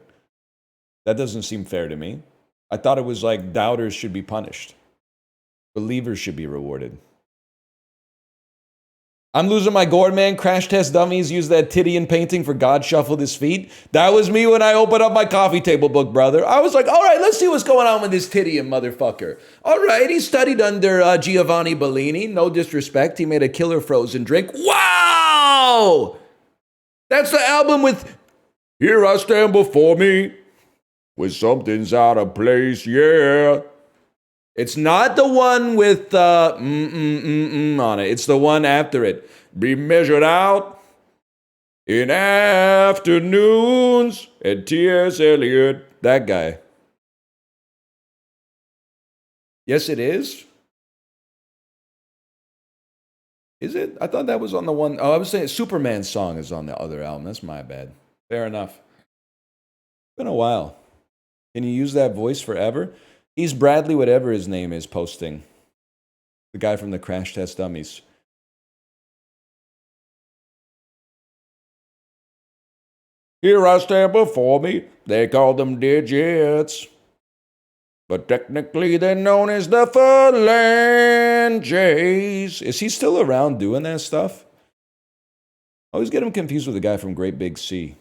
Speaker 1: That doesn't seem fair to me. I thought it was like doubters should be punished. Believers should be rewarded. I'm losing my gourd, man. Crash Test Dummies used that Titian painting for God Shuffled His Feet. That was me when I opened up my coffee table book, brother. I was like, all right, let's see what's going on with this Titian motherfucker. All right, he studied under Giovanni Bellini. No disrespect. He made a killer frozen drink. Wow! That's the album with Here I Stand Before Me with Something's Out of Place, yeah. It's not the one with on it. It's the one after it. Be measured out in afternoons. And T.S. Eliot. That guy. Yes, it is. Is it? I thought that was on the one. Oh, I was saying Superman's song is on the other album. That's my bad. Fair enough. It's been a while. Can you use that voice forever? He's Bradley, whatever his name is, posting. The guy from the Crash Test Dummies. Here I stand before me. They call them digits. But technically they're known as the phalanges. Is he still around doing that stuff? I always get him confused with the guy from Great Big Sea.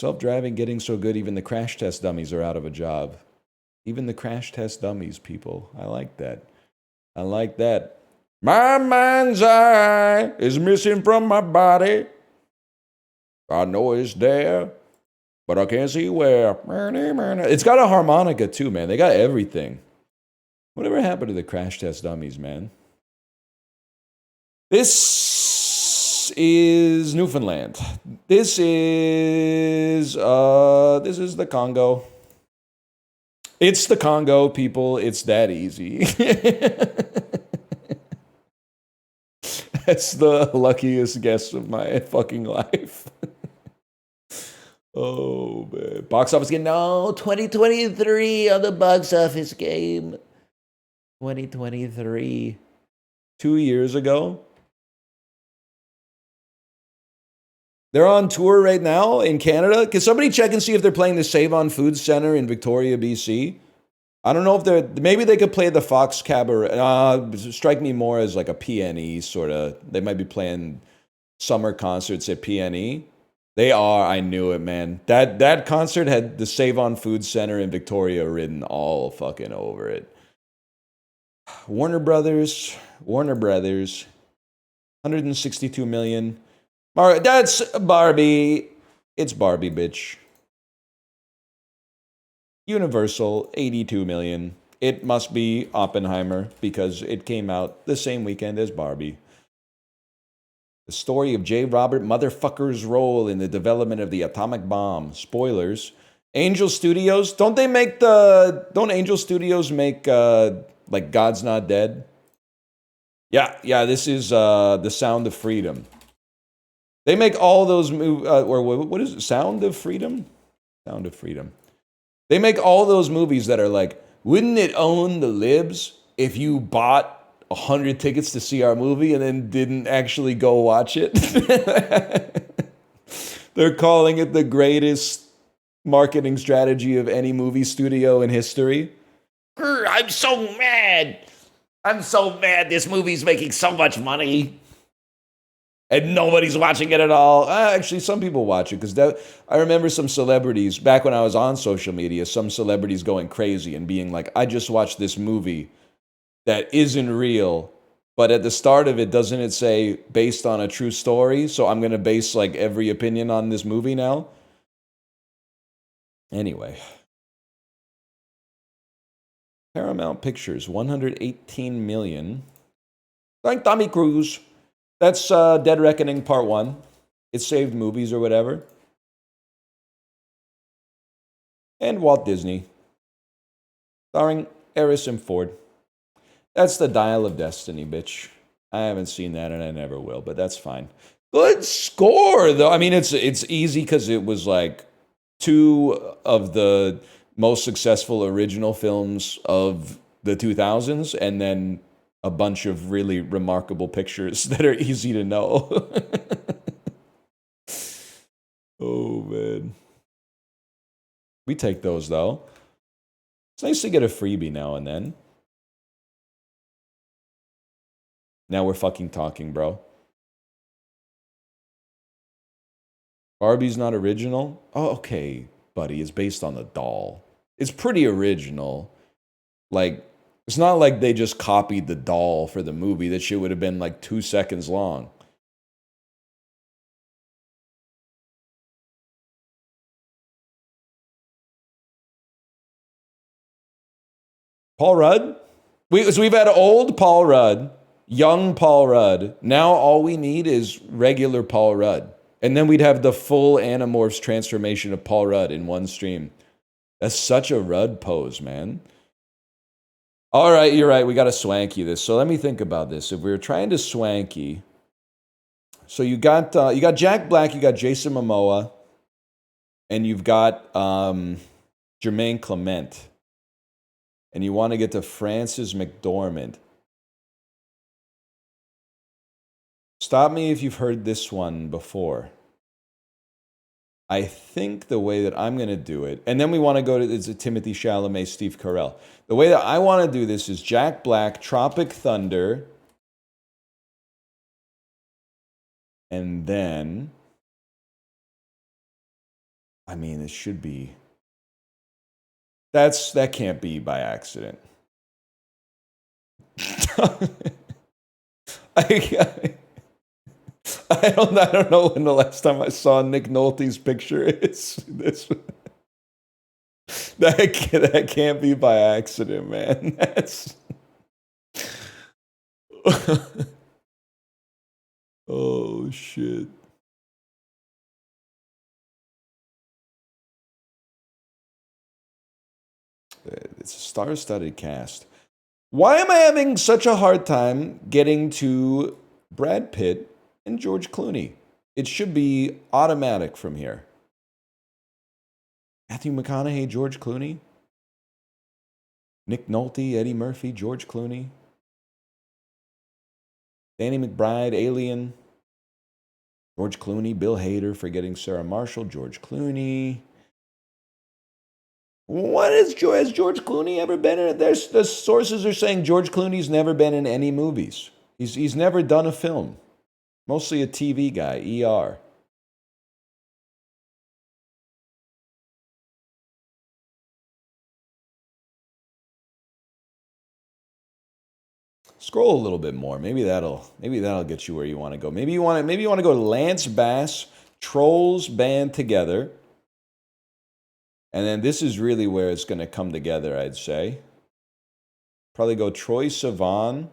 Speaker 1: Self-driving getting so good, even the crash test dummies are out of a job. Even the crash test dummies, people. I like that. I like that. My mind's eye is missing from my body. I know it's there, but I can't see where. It's got a harmonica too, man. They got everything. Whatever happened to the crash test dummies, man? This is Newfoundland. This is the Congo. It's the Congo, people. It's that easy. That's the luckiest guess of my fucking life. Oh, man. Box office game. No, 2023 on the box office game. 2023. 2 years ago. They're on tour right now in Canada. Can somebody check and see if they're playing the Save on Food Center in Victoria, BC? I don't know if they're... Maybe they could play the Fox Cabaret. Strike me more as like a PNE sort of... They might be playing summer concerts at PNE. They are. I knew it, man. That concert had the Save on Food Center in Victoria written all fucking over it. Warner Brothers. 162 million. That's Barbie. It's Barbie, bitch. Universal, 82 million. It must be Oppenheimer because it came out the same weekend as Barbie. The story of J. Robert Motherfucker's role in the development of the atomic bomb. Spoilers. Angel Studios, don't Angel Studios make like God's Not Dead? Yeah, this is The Sound of Freedom. They make all those movies, or what is it? Sound of Freedom? Sound of Freedom. They make all those movies that are like, wouldn't it own the libs if you bought 100 tickets to see our movie and then didn't actually go watch it? They're calling it the greatest marketing strategy of any movie studio in history. I'm so mad. This movie's making so much money. And nobody's watching it at all. Actually, some people watch it because I remember some celebrities, back when I was on social media, some celebrities going crazy and being like, I just watched this movie that isn't real, but at the start of it, doesn't it say based on a true story? So I'm going to base like every opinion on this movie now. Anyway. Paramount Pictures, 118 million. Thank Tommy Cruise. That's Dead Reckoning Part 1. It saved movies or whatever. And Walt Disney. Starring Harrison Ford. That's the Dial of Destiny, bitch. I haven't seen that and I never will, but that's fine. Good score, though. I mean, it's easy because it was like 2 of the most successful original films of the 2000s, and then a bunch of really remarkable pictures that are easy to know. Oh, man. We take those, though. It's nice to get a freebie now and then. Now we're fucking talking, bro. Barbie's not original? Oh, okay, buddy. It's based on the doll. It's pretty original. Like, it's not like they just copied the doll for the movie. That shit would have been like 2 seconds long. Paul Rudd? So we've had old Paul Rudd, young Paul Rudd. Now all we need is regular Paul Rudd. And then we'd have the full Animorphs transformation of Paul Rudd in one stream. That's such a Rudd pose, man. All right, you're right. We got to swanky this. So let me think about this. If we were trying to swanky, so you got Jack Black, you got Jason Momoa, and you've got Jermaine Clement, and you want to get to Frances McDormand. Stop me if you've heard this one before. I think the way that I'm going to do it, and then we want to go to Timothée Chalamet, Steve Carell. The way that I want to do this is Jack Black, Tropic Thunder, and then, I mean, it should be, that can't be by accident. I don't know when the last time I saw Nick Nolte's picture is. That can't be by accident, man. That's oh shit. It's a star-studded cast. Why am I having such a hard time getting to Brad Pitt and George Clooney? It should be automatic from here. Matthew McConaughey, George Clooney? Nick Nolte, Eddie Murphy, George Clooney? Danny McBride, Alien? George Clooney, Bill Hader, Forgetting Sarah Marshall, George Clooney. Has George Clooney ever been in? The sources are saying George Clooney's never been in any movies. He's never done a film. Mostly a TV guy, ER. Scroll a little bit more. Maybe that'll get you where you want to go. Maybe you want to go to Lance Bass, Trolls Band Together. And then this is really where it's going to come together, I'd say. Probably go Troye Sivan.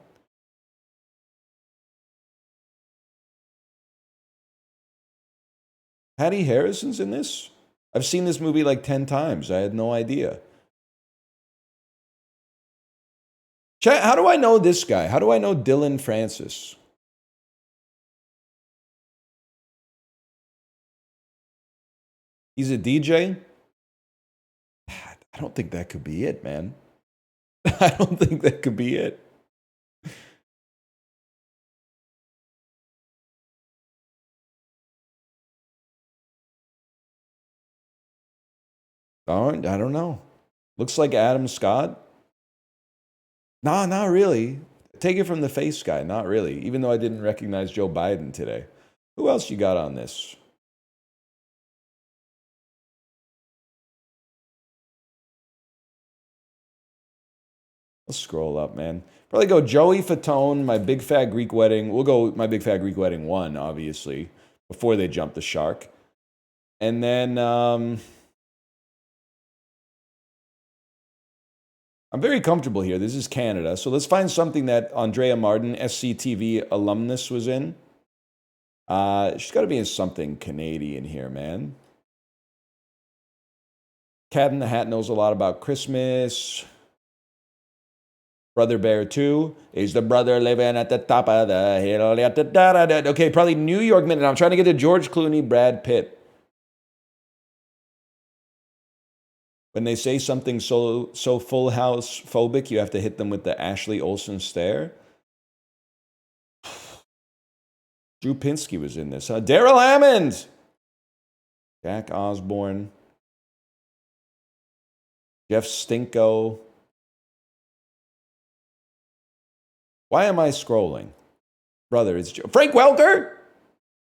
Speaker 1: Hattie Harrison's in this? I've seen this movie like 10 times. I had no idea. Chat, how do I know this guy? How do I know Dylan Francis? He's a DJ? I don't think that could be it, man. I don't think that could be it. I don't know. Looks like Adam Scott. Nah, not really. Take it from the face guy. Not really. Even though I didn't recognize Joe Biden today. Who else you got on this? Let's scroll up, man. Probably go Joey Fatone, My Big Fat Greek Wedding. We'll go My Big Fat Greek Wedding 1, obviously, before they jump the shark. And then I'm very comfortable here. This is Canada. So let's find something that Andrea Martin, SCTV alumnus, was in. She's got to be in something Canadian here, man. Cat in the Hat knows a lot about Christmas. Brother Bear 2. He's the brother living at the top of the hill. Okay, probably New York Minute. I'm trying to get to George Clooney, Brad Pitt. When they say something so Full House phobic, you have to hit them with the Ashley Olsen stare. Drew Pinsky was in this. Daryl Hammond. Jack Osborne. Jeff Stinko. Why am I scrolling? Brother, it's Frank Welker?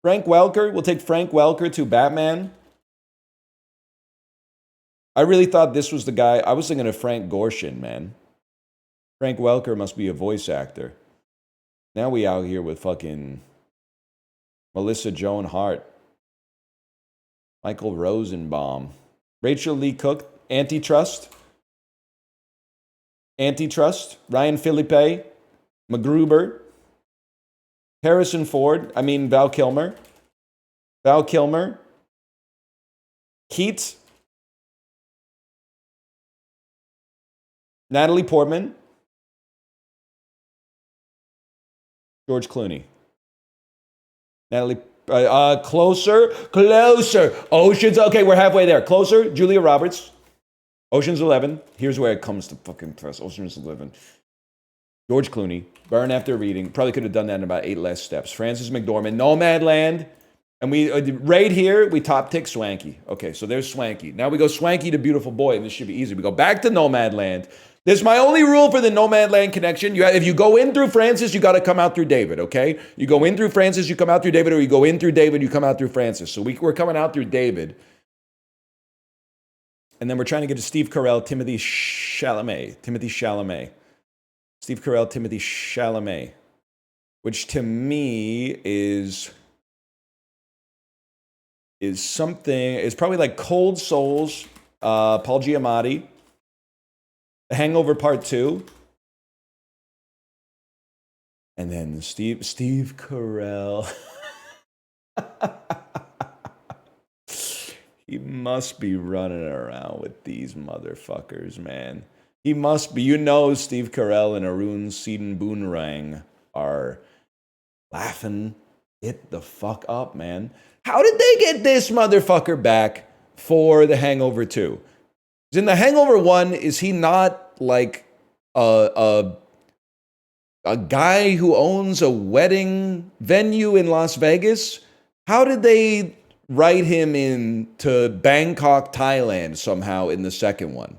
Speaker 1: Frank Welker? We'll take Frank Welker to Batman. I really thought this was the guy. I was thinking of Frank Gorshin, man. Frank Welker must be a voice actor. Now we out here with fucking Melissa Joan Hart, Michael Rosenbaum, Rachel Lee Cook, Antitrust, Ryan Philippe, MacGruber, Val Kilmer, Keats, Natalie Portman, George Clooney. Closer. Ocean's, okay, we're halfway there. Closer, Julia Roberts. Ocean's 11. Here's where it comes to fucking press. Ocean's 11. George Clooney. Burn After Reading. Probably could have done that in about 8 less steps. Frances McDormand. Nomadland. And we, right here, we top tick Swanky. Okay, so there's Swanky. Now we go Swanky to Beautiful Boy, and this should be easy. We go back to Nomadland. This is my only rule for the Nomadland connection. If you go in through Francis, you got to come out through David, okay? You go in through Francis, you come out through David, or you go in through David, you come out through Francis. So we're coming out through David. And then we're trying to get to Steve Carell, Timothy Chalamet. Steve Carell, Timothy Chalamet. Which to me is probably like Cold Souls, Paul Giamatti. The Hangover Part 2. And then Steve Carell. He must be running around with these motherfuckers, man. He must be. You know Steve Carell and Arun Sittenboomerang are laughing it the fuck up, man. How did they get this motherfucker back for The Hangover 2? In The Hangover 1, is he not like a guy who owns a wedding venue in Las Vegas? How did they write him into Bangkok, Thailand somehow in the second one?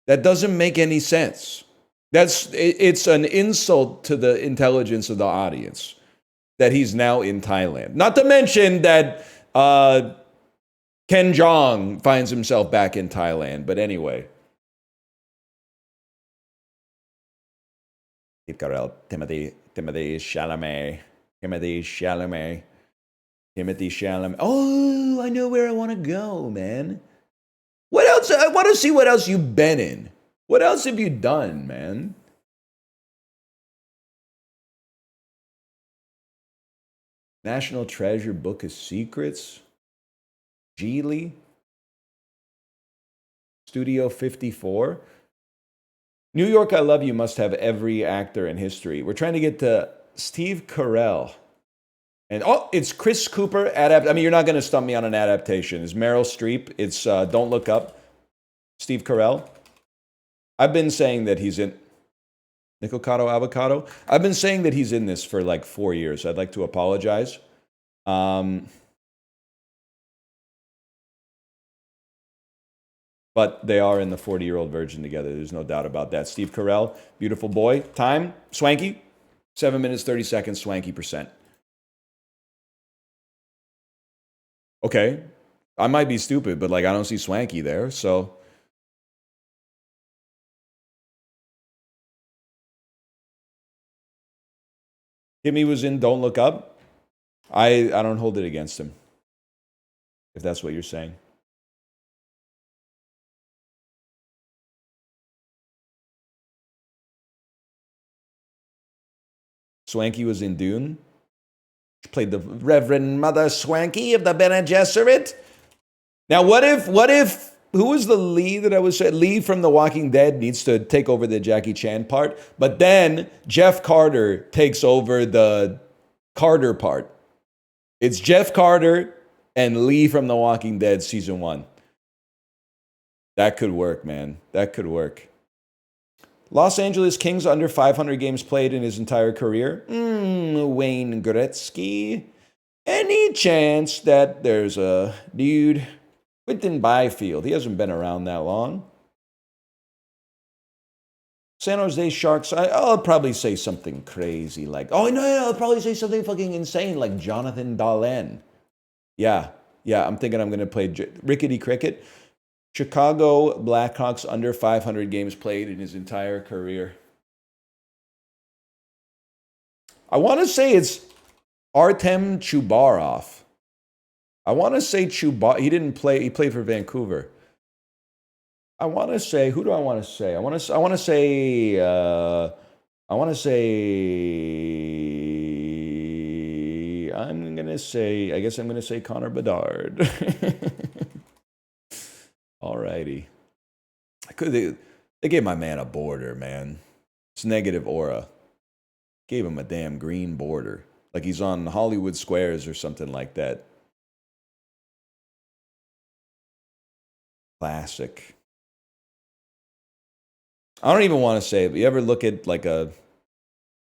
Speaker 1: That doesn't make any sense. It's an insult to the intelligence of the audience that he's now in Thailand. Not to mention that Ken Jeong finds himself back in Thailand. But anyway. Steve Carell, Timothy Chalamet. Oh, I know where I want to go, man. What else? I want to see what else you've been in. What else have you done, man? National Treasure Book of Secrets. Geely. Studio 54. New York, I Love You must have every actor in history. We're trying to get to Steve Carell. And it's Chris Cooper. You're not going to stump me on an adaptation. It's Meryl Streep. It's Don't Look Up. Steve Carell. I've been saying that he's in Nicocado Avocado. I've been saying that he's in this for like 4 years. I'd like to apologize. But they are in the 40-year-old virgin together. There's no doubt about that. Steve Carell, Beautiful Boy. Time, Swanky. 7 minutes, 30 seconds, Swanky %. Okay. I might be stupid, but like I don't see Swanky there, so. Kimmy was in Don't Look Up. I don't hold it against him, if that's what you're saying. Swanky was in Dune. She played the Reverend Mother Swanky of the Bene Gesserit. Now, what if, who was the Lee that I was saying? Lee from The Walking Dead needs to take over the Jackie Chan part, but then Jeff Carter takes over the Carter part. It's Jeff Carter and Lee from The Walking Dead season 1. That could work, man. That could work. Los Angeles Kings under 500 games played in his entire career. Wayne Gretzky. Any chance that there's a dude, Quentin Byfield? He hasn't been around that long. San Jose Sharks. I'll probably say something crazy like, oh no, I'll probably say something fucking insane like Jonathan Dahlen. Yeah, I'm thinking I'm gonna play Rickety Cricket. Chicago Blackhawks under 500 games played in his entire career. I want to say it's Artem Chubarov. I want to say Chubarov. He didn't play. He played for Vancouver. I want to say. Who do I want to say? I want to say. I want to say. I'm gonna say. I guess I'm gonna say Connor Bedard. Alrighty. They gave my man a border, man. It's negative aura. Gave him a damn green border. Like he's on Hollywood Squares or something like that. Classic. I don't even want to say it, but you ever look at like a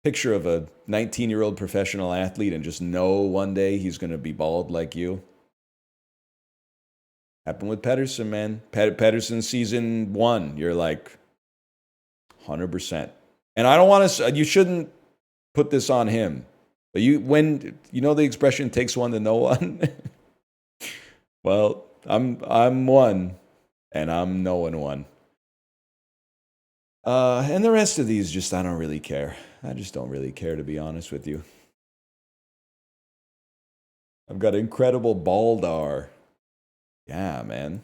Speaker 1: picture of a 19-year-old professional athlete and just know one day he's going to be bald like you? Happened with Pedersen, man. Pedersen season 1, you're like 100%. And I don't want to, you shouldn't put this on him. But when you know the expression takes one to know one? Well, I'm one and I'm knowing one. And the rest of these just I don't really care. I just don't really care, to be honest with you. I've got incredible Baldar. Yeah, man.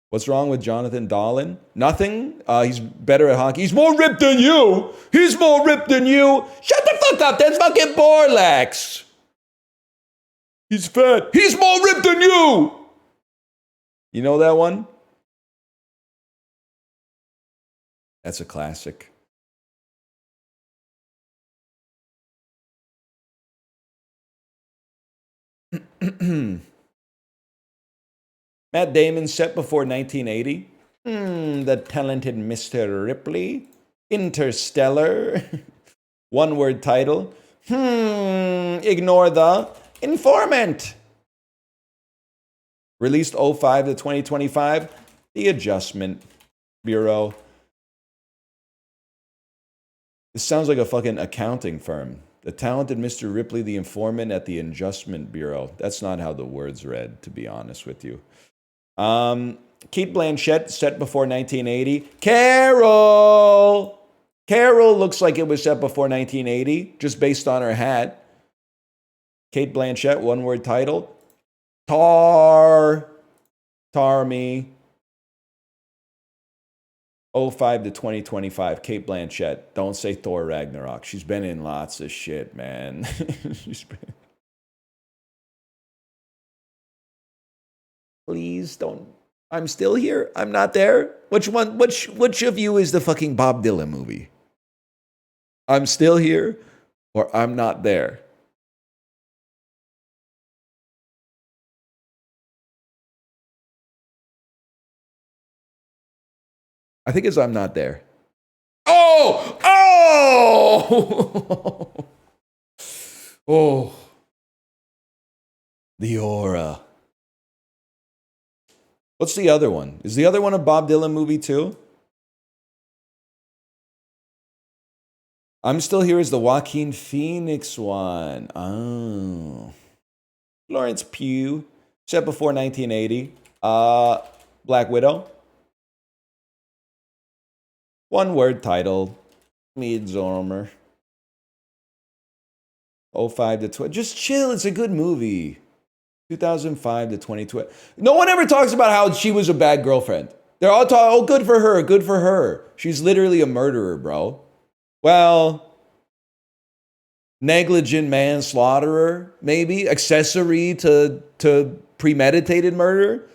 Speaker 1: What's wrong with Jonathan Dahlen? Nothing. He's better at hockey. He's more ripped than you. He's more ripped than you. Shut the fuck up. That's fucking Borlax. He's fat. He's more ripped than you. You know that one? That's a classic. Matt Damon set before 1980. The talented Mr. Ripley. Interstellar. One word title. Ignore the Informant. Released 05 to 2025. The Adjustment Bureau. This sounds like a fucking accounting firm. The talented Mr. Ripley, the informant at the Adjustment Bureau. That's not how the words read, to be honest with you. Kate Blanchett, set before 1980. Carol looks like it was set before 1980, just based on her hat. Kate Blanchett, one word title. Tar me. 05 to 2025, Kate Blanchett. Don't say Thor Ragnarok. She's been in lots of shit, man. Please don't. I'm still here. I'm not there. Which one? Which of you is the fucking Bob Dylan movie? I'm still here, or I'm not there. I think it's I'm not there. Oh! Oh! The aura. What's the other one? Is the other one a Bob Dylan movie too? I'm Still Here is the Joaquin Phoenix one. Oh. Lawrence Pugh. Set before 1980. Black Widow. One word title. Midsommar. 05 to 20. Just chill. It's a good movie. 2005 to 2020. No one ever talks about how she was a bad girlfriend. They're all talking, oh, good for her, good for her. She's literally a murderer, bro. Well, negligent manslaughterer, maybe. Accessory to premeditated murder.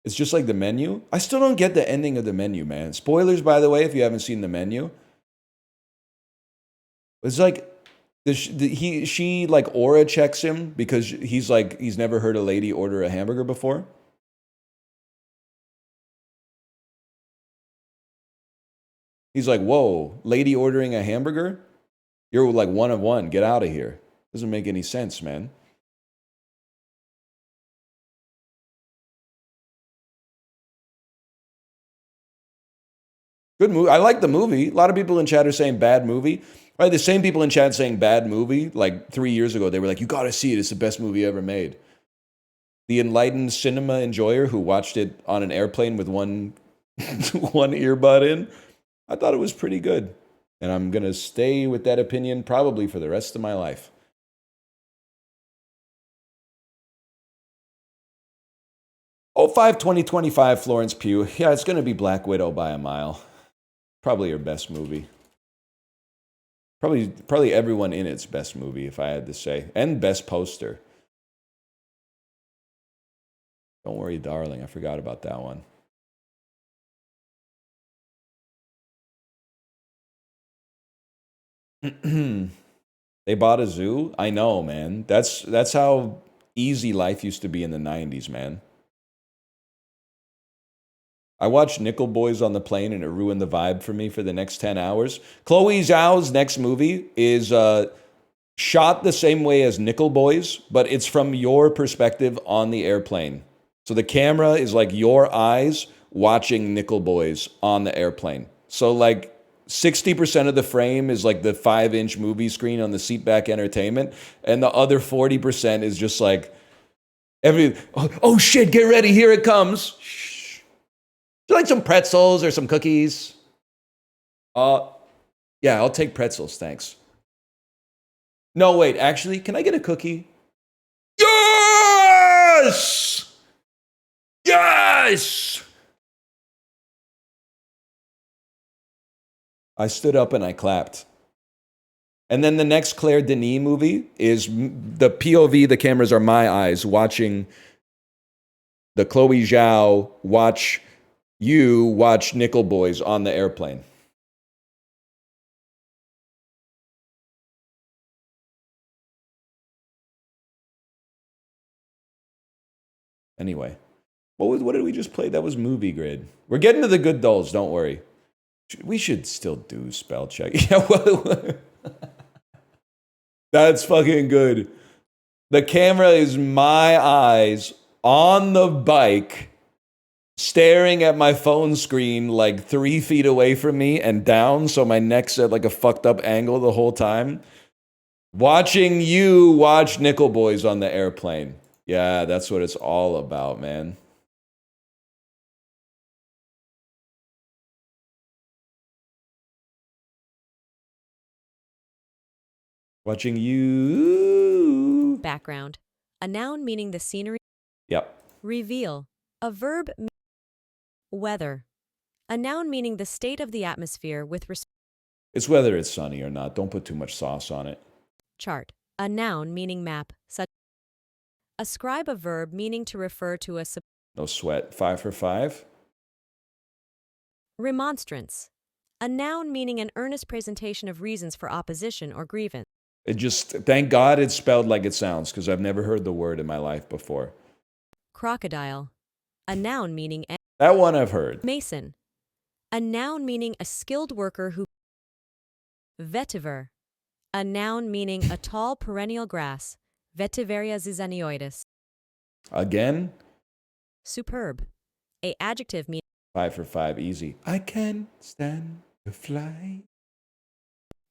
Speaker 1: It's just like The Menu. I still don't get the ending of The Menu, man. Spoilers, by the way, if you haven't seen The Menu. It's like she like aura checks him because he's never heard a lady order a hamburger before. He's like, whoa, lady ordering a hamburger? You're like one of one. Get out of here. Doesn't make any sense, man. Good movie. I like the movie. A lot of people in chat are saying bad movie. Right, the same people in chat saying bad movie, like 3 years ago, they were like, you gotta see it. It's the best movie ever made. The enlightened cinema enjoyer who watched it on an airplane with one earbud in, I thought it was pretty good. And I'm gonna stay with that opinion probably for the rest of my life. Oh, 2025 Florence Pugh. Yeah, it's gonna be Black Widow by a mile. Probably her best movie. Probably everyone in it's best movie, if I had to say. And best poster. Don't worry, darling. I forgot about that one. They bought a zoo? I know, man. That's how easy life used to be in the 90s, man. I watched Nickel Boys on the plane and it ruined the vibe for me for the next 10 hours. Chloe Zhao's next movie is shot the same way as Nickel Boys, but it's from your perspective on the airplane. So the camera is like your eyes watching Nickel Boys on the airplane. So like 60% of the frame is like the 5-inch movie screen on the seatback entertainment, and the other 40% is just like oh shit, get ready, here it comes. Shh. Do you like some pretzels or some cookies? Yeah, I'll take pretzels, thanks. No, wait, actually, can I get a cookie? Yes! Yes! I stood up and I clapped. And then the next Claire Denis movie is the POV, the cameras are my eyes watching the Chloe Zhao watch Nickel Boys on the airplane. Anyway, what did we just play? That was Movie Grid. We're getting to the good dolls, don't worry. We should still do spell check. Yeah, that's fucking good. The camera is my eyes on the bike, staring at my phone screen like 3 feet away from me and down, so my neck's at like a fucked up angle the whole time. Watching you watch Nickel Boys on the airplane. Yeah, that's what it's all about, man. Watching you.
Speaker 2: Background. A noun meaning the scenery.
Speaker 1: Yep.
Speaker 2: Reveal. A verb. Weather. A noun meaning the state of the atmosphere with respect.
Speaker 1: It's whether it's sunny or not. Don't put too much sauce on it.
Speaker 2: Chart. A noun meaning map. Such. Ascribe a verb meaning to refer to a.
Speaker 1: No sweat. 5 for 5.
Speaker 2: Remonstrance. A noun meaning an earnest presentation of reasons for opposition or grievance.
Speaker 1: It just, thank God it's spelled like it sounds, because I've never heard the word in my life before.
Speaker 2: Crocodile. A noun meaning.
Speaker 1: That one I've heard.
Speaker 2: Mason. A noun meaning a skilled worker who. Vetiver. A noun meaning a tall perennial grass. Vetiveria zizanioides.
Speaker 1: Again?
Speaker 2: Superb. A adjective meaning.
Speaker 1: 5 for 5, easy. I can stand to fly.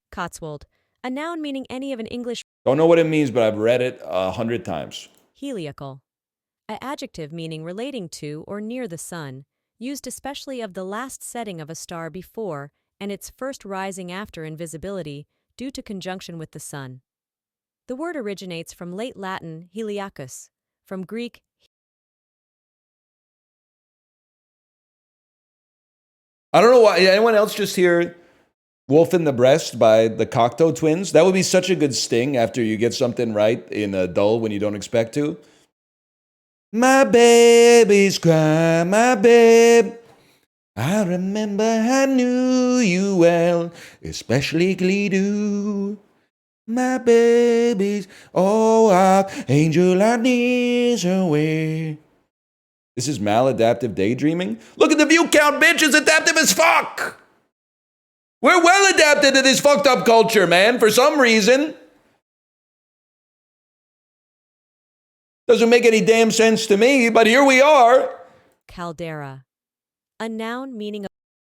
Speaker 2: Cotswold. A noun meaning any of an English.
Speaker 1: Don't know what it means, but I've read it 100 times.
Speaker 2: Heliacal. A adjective meaning relating to or near the sun, used especially of the last setting of a star before and its first rising after invisibility due to conjunction with the sun. The word originates from late Latin heliacus, from Greek.
Speaker 1: I don't know why. Anyone else just hear Wolf in the Breast by the Cocteau Twins? That would be such a good sting after you get something right in a dull when you don't expect to. My baby's cry, my babe. I remember I knew you well, especially Glee-Doo. My baby's, angel, I need away. This is maladaptive daydreaming? Look at the view count, bitch! It's adaptive as fuck! We're well adapted to this fucked up culture, man, for some reason. Doesn't make any damn sense to me, but here we are.
Speaker 2: Caldera. A noun meaning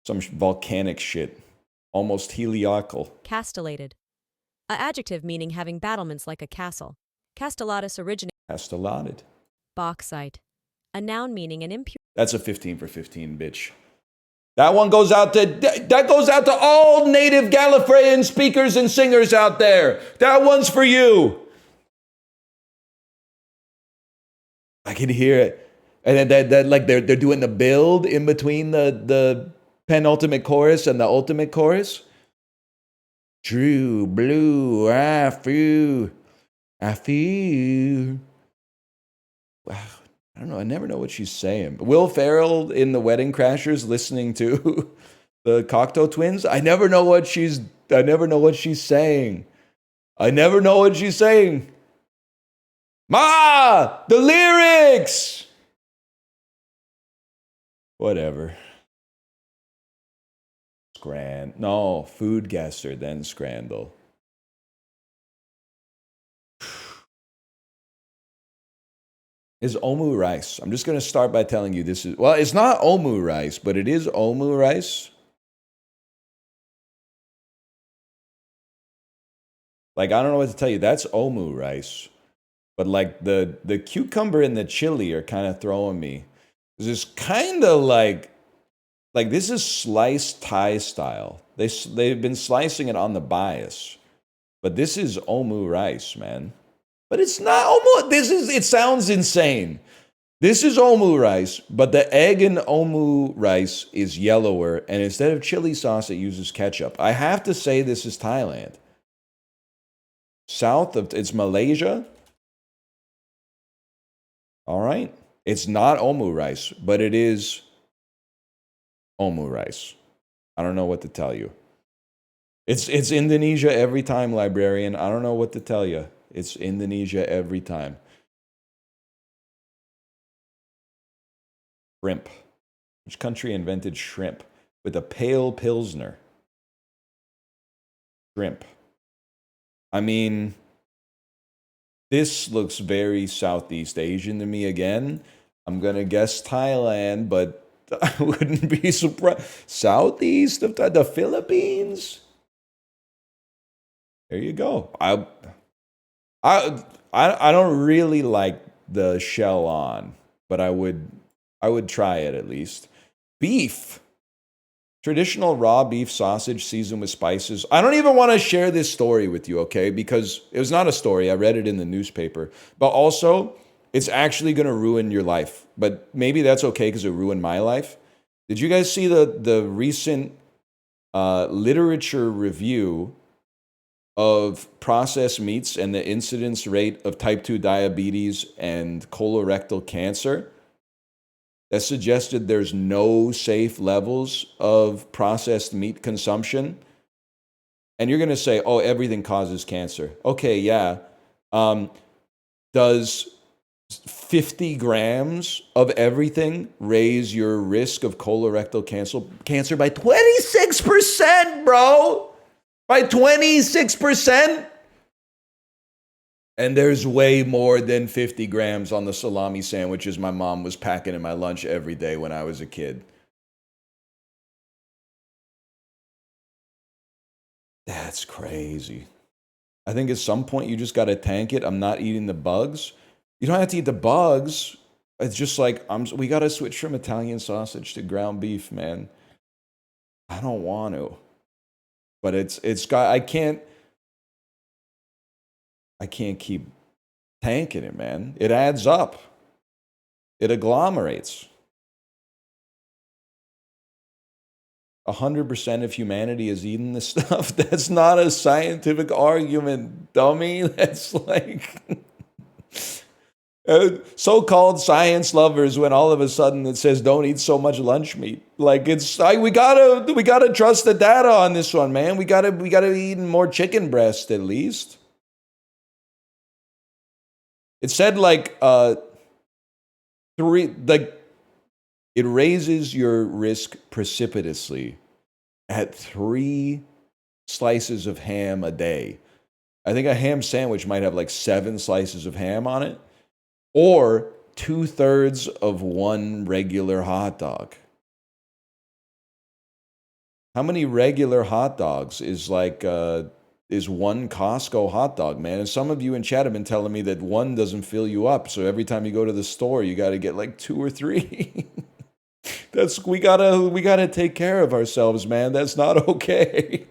Speaker 1: Some volcanic shit. Almost heliacal.
Speaker 2: castellated. A adjective meaning having battlements like a castle. Castellatus originates
Speaker 1: Castellated.
Speaker 2: bauxite. A noun meaning an impure
Speaker 1: That's a 15 for 15, bitch. That one goes out to all native Gallifreyan speakers and singers out there. That one's for you. I can hear it. And then that like they're doing the build in between the penultimate chorus and the ultimate chorus. True blue, I feel. Wow. I don't know. I never know what she's saying. Will Ferrell in The Wedding Crashers listening to the Cocteau Twins. I never know what she's saying. I never know what she's saying. Ma, the lyrics. Whatever. No, Food Guesser, then Scrandal. Is omu rice. I'm just going to start by telling you this is, well, it's not omu rice, but it is omu rice. Like, I don't know what to tell you. That's omu rice. But like the cucumber and the chili are kind of throwing me. It's kind of like this is sliced Thai style. They've been slicing it on the bias. But this is omu rice, man. But it's not omu. It sounds insane. This is omu rice, but the egg in omu rice is yellower, and instead of chili sauce, it uses ketchup. I have to say this is Thailand. It's Malaysia. All right. It's not omu rice, but it is omu rice. I don't know what to tell you. It's Indonesia every time, librarian. I don't know what to tell you. It's Indonesia every time. Shrimp. Which country invented shrimp? With a pale pilsner. Shrimp. I mean, this looks very Southeast Asian to me again. I'm going to guess Thailand, but I wouldn't be surprised. Southeast of the Philippines? There you go. I don't really like the shell on, but I would try it at least. Beef. Traditional raw beef sausage seasoned with spices. I don't even want to share this story with you, okay? Because it was not a story. I read it in the newspaper. But also, it's actually going to ruin your life. But maybe that's okay because it ruined my life. Did you guys see the recent literature review of processed meats and the incidence rate of type 2 diabetes and colorectal cancer that suggested there's no safe levels of processed meat consumption? And you're going to say, oh, everything causes cancer. Okay, yeah. Does 50 grams of everything raise your risk of colorectal cancer by 26%, bro? By 26%? And there's way more than 50 grams on the salami sandwiches my mom was packing in my lunch every day when I was a kid. That's crazy. I think at some point you just got to tank it. I'm not eating the bugs. You don't have to eat the bugs. It's just like, we got to switch from Italian sausage to ground beef, man. I don't want to. But I can't keep tanking it, man. It adds up. It agglomerates. 100% of humanity is eating this stuff. That's not a scientific argument, dummy. That's like so-called science lovers when all of a sudden it says don't eat so much lunch meat. Like we gotta trust the data on this one, man. We gotta be eating more chicken breast at least. It said it raises your risk precipitously at 3 slices of ham a day. I think a ham sandwich might have like 7 slices of ham on it, or 2/3 of one regular hot dog. How many regular hot dogs is one Costco hot dog, man? And some of you in chat have been telling me that one doesn't fill you up, so every time you go to the store, you got to get like 2 or 3. We gotta take care of ourselves, man. That's not okay.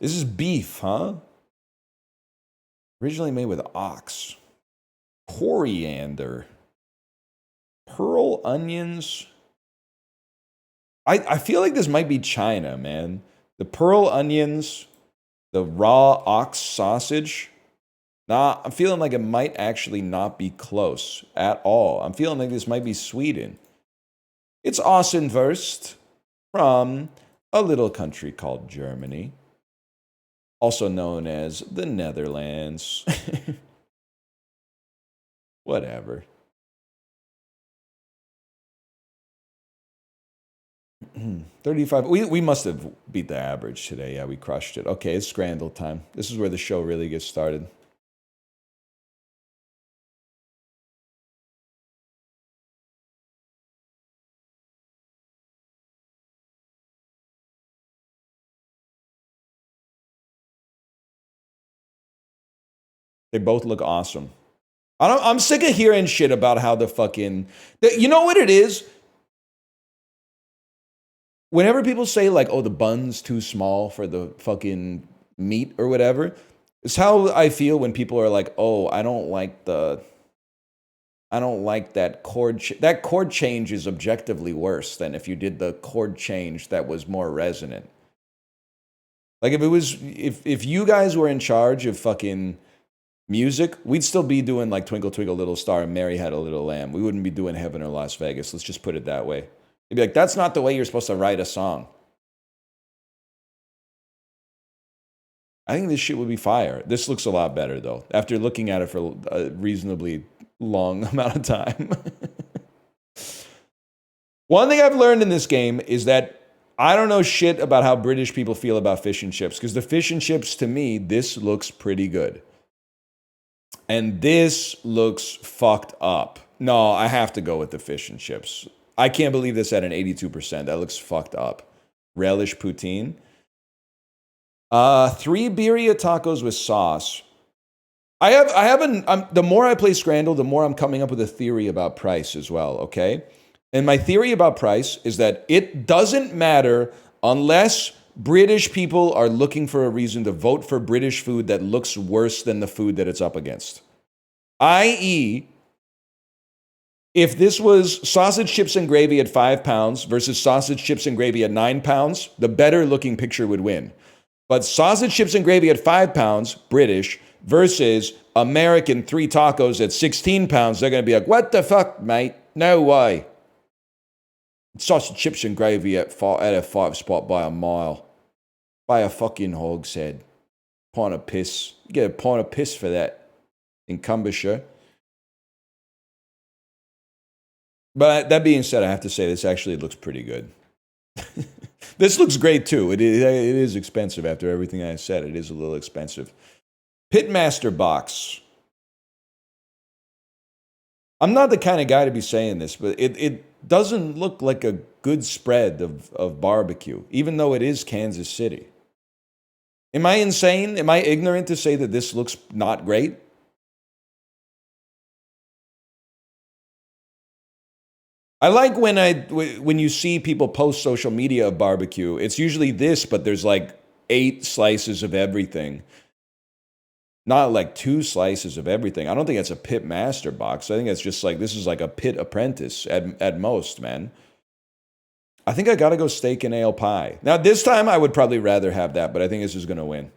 Speaker 1: This is beef, huh? Originally made with ox. Coriander. Pearl onions. I feel like this might be China, man. The pearl onions, the raw ox sausage. Nah, I'm feeling like it might actually not be close at all. I'm feeling like this might be Sweden. It's Außenwurst from a little country called Germany, also known as the Netherlands. Whatever. 35. We must have beat the average today. Yeah, we crushed it. Okay, it's Scrandle time. This is where the show really gets started. They both look awesome. I'm sick of hearing shit about how the fucking... You know what it is? Whenever people say like, oh, the bun's too small for the fucking meat or whatever, it's how I feel when people are like, oh, I don't like that chord. That chord change is objectively worse than if you did the chord change that was more resonant. Like if you guys were in charge of fucking music, we'd still be doing like Twinkle Twinkle Little Star and Mary Had a Little Lamb. We wouldn't be doing Heaven or Las Vegas. Let's just put it that way. You'd be like, that's not the way you're supposed to write a song. I think this shit would be fire. This looks a lot better, though, after looking at it for a reasonably long amount of time. One thing I've learned in this game is that I don't know shit about how British people feel about fish and chips, because the fish and chips, to me, this looks pretty good. And this looks fucked up. No, I have to go with the fish and chips. I can't believe this at an 82%. That looks fucked up. Relish poutine. 3 birria tacos with sauce. The more I play Scrandle, the more I'm coming up with a theory about price as well, okay? And my theory about price is that it doesn't matter unless British people are looking for a reason to vote for British food that looks worse than the food that it's up against. i.e., if this was sausage, chips, and gravy at £5 versus sausage, chips, and gravy at £9, the better looking picture would win. But sausage, chips, and gravy at £5, British, versus American 3 tacos at £16, they're going to be like, what the fuck, mate? No way. Sausage, chips, and gravy at a 5 spot by a mile. By a fucking hog's head. Pint of piss. You get a pint of piss for that in Cumbershire. But that being said, I have to say this actually looks pretty good. This looks great too. It is expensive after everything I said. It is a little expensive. Pitmaster box. I'm not the kind of guy to be saying this, but it doesn't look like a good spread of barbecue, even though it is Kansas City. Am I insane? Am I ignorant to say that this looks not great? I like when you see people post social media of barbecue. It's usually this, but there's like 8 slices of everything. Not like 2 slices of everything. I don't think it's a pit master box. I think it's just like, this is like a pit apprentice at most, man. I think I gotta go steak and ale pie. Now this time I would probably rather have that, but I think this is gonna win.